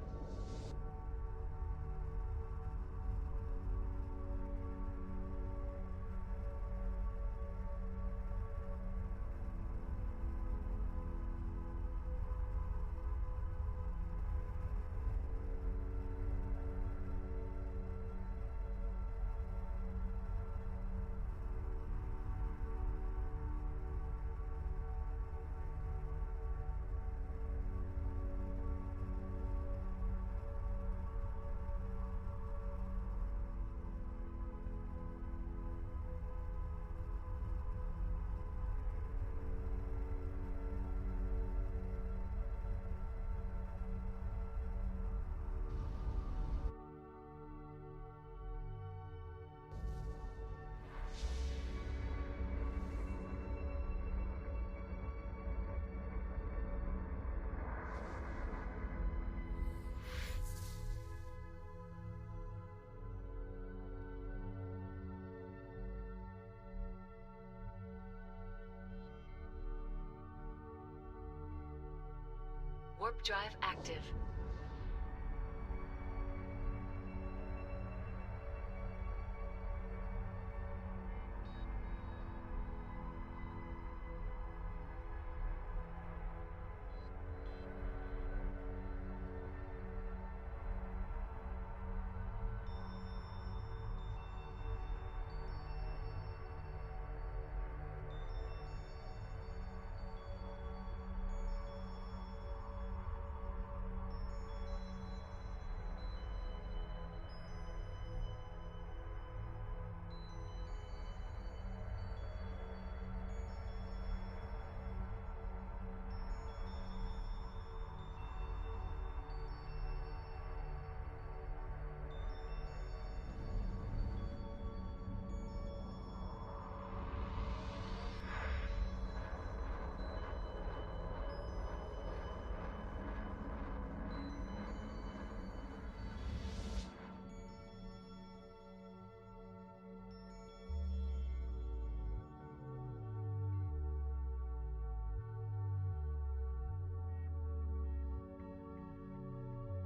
Warp drive active.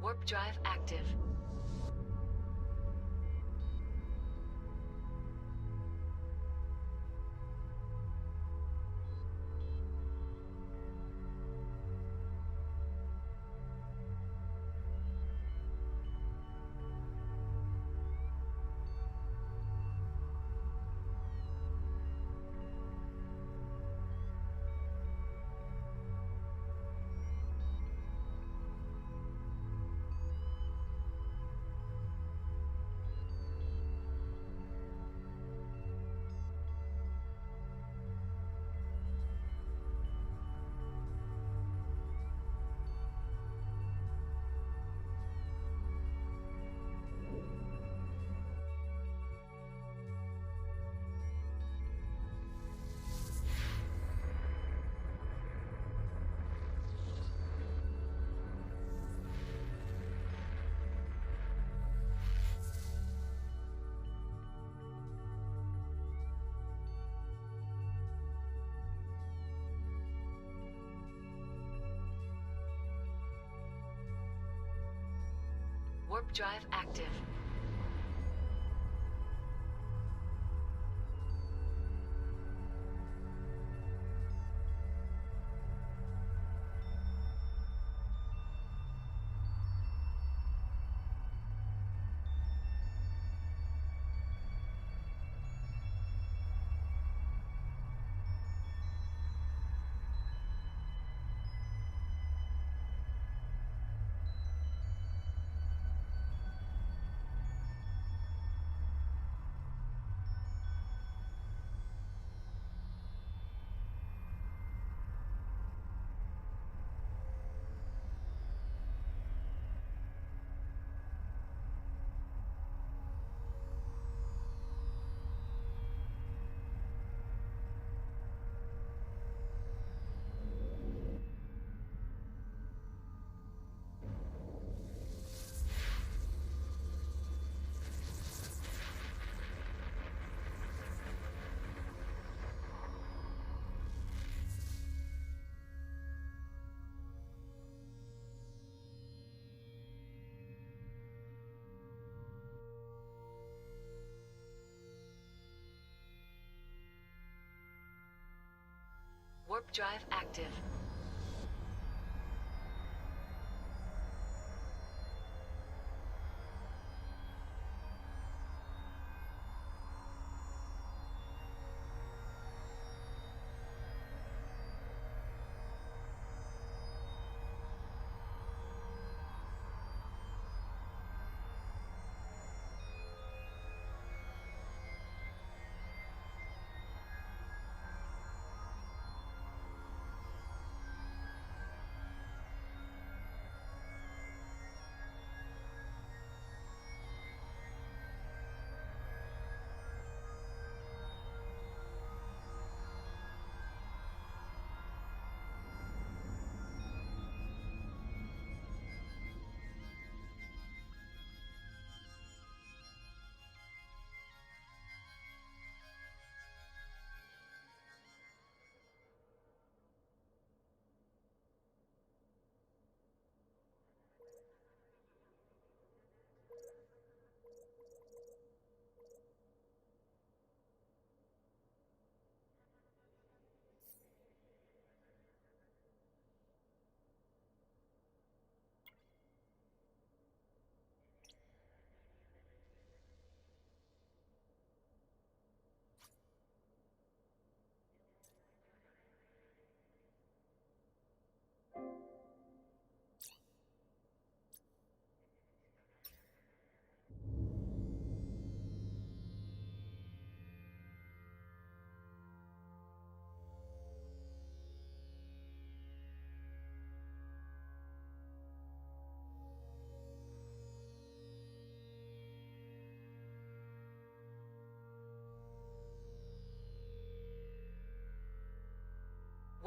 Warp drive active. Warp drive active. Warp drive active.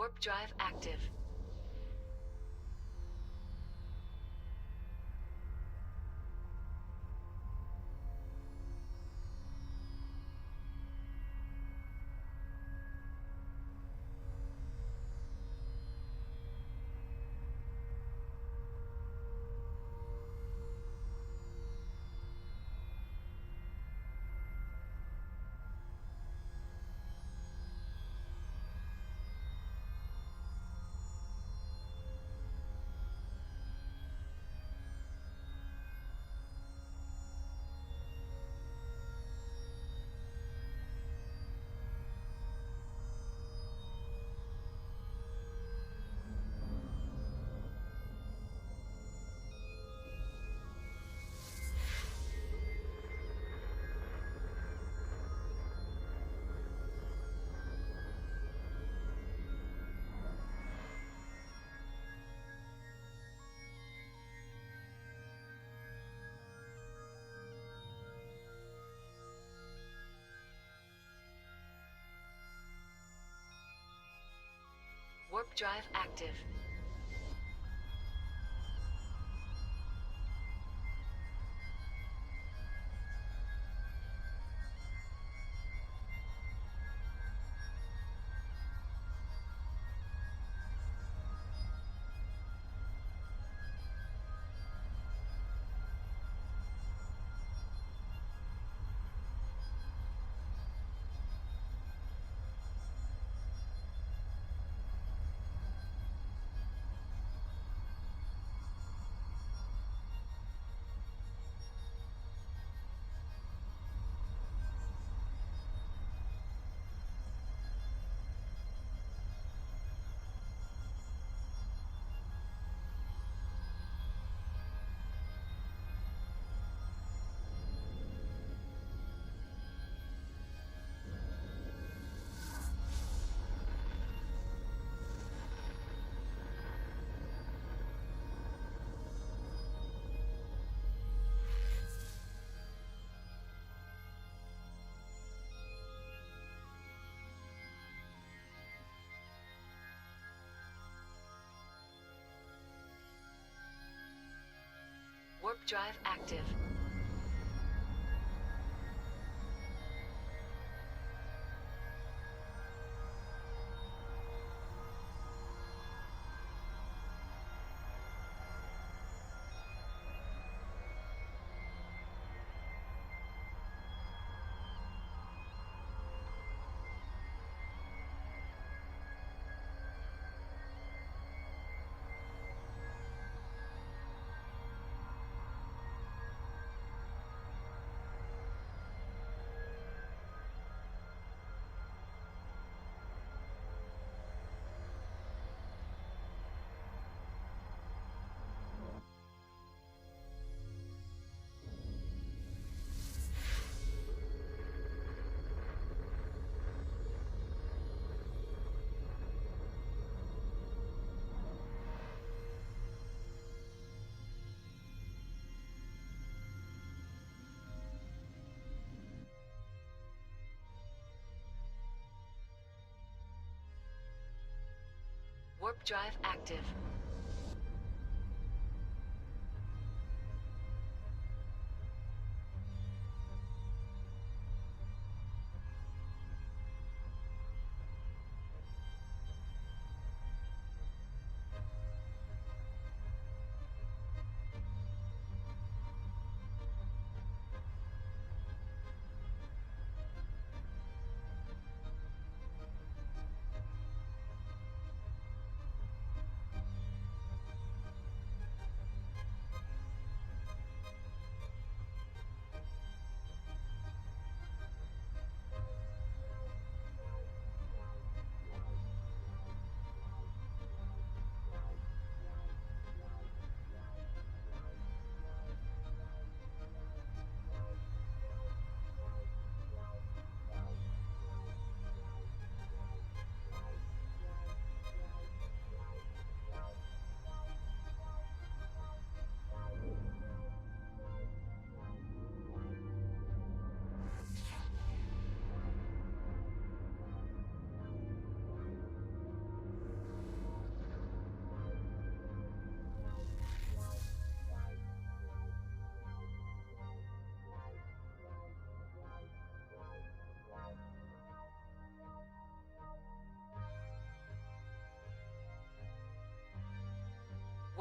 Warp drive active. Warp drive active. Warp drive active. Warp drive active.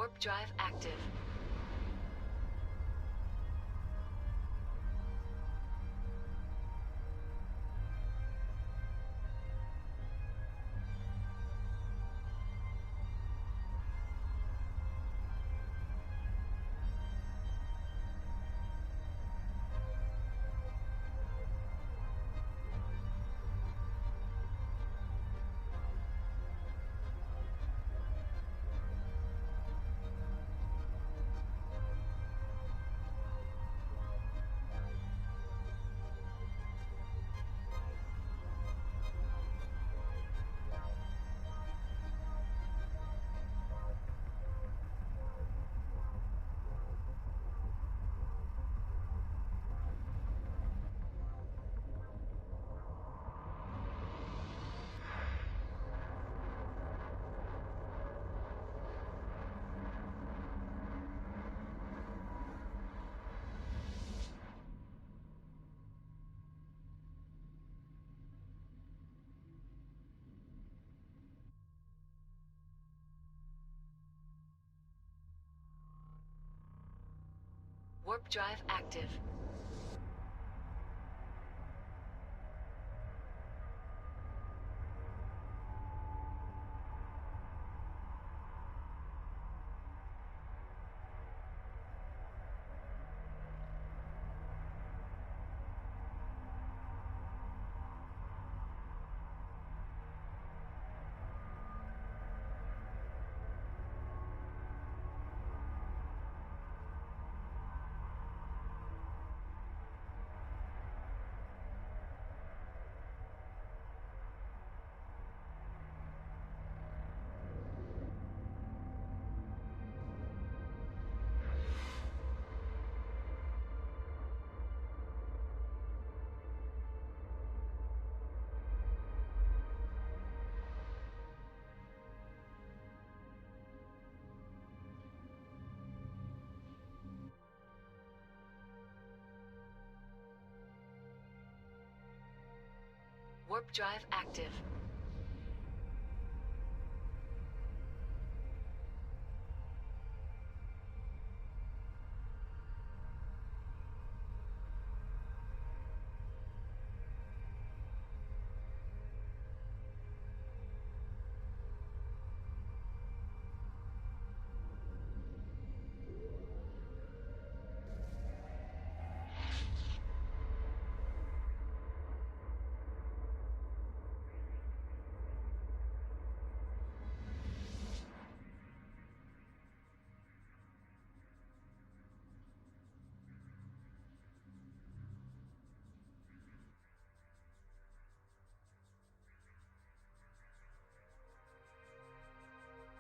Warp drive active. Warp drive active. Warp drive active.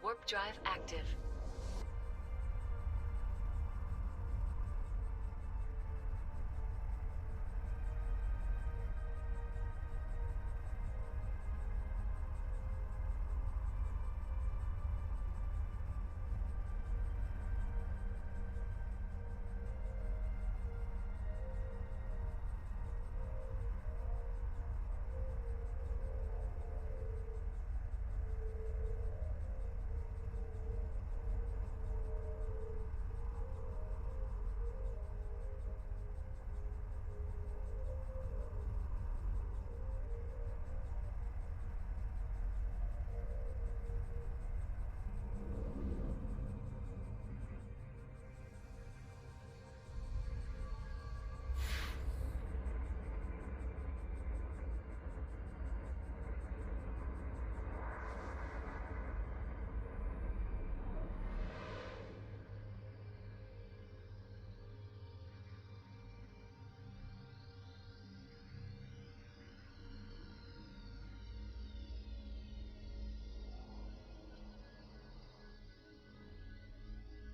Warp drive active.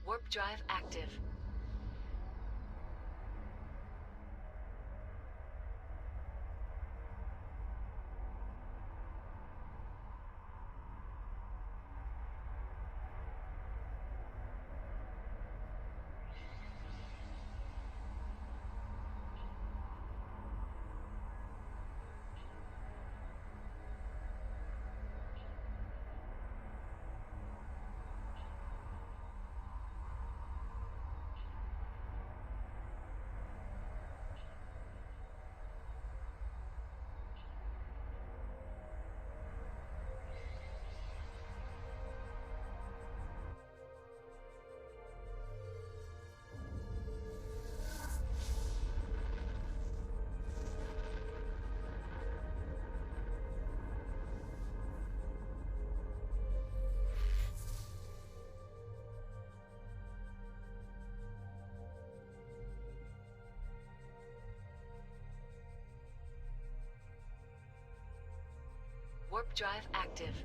Warp drive active. Warp drive active.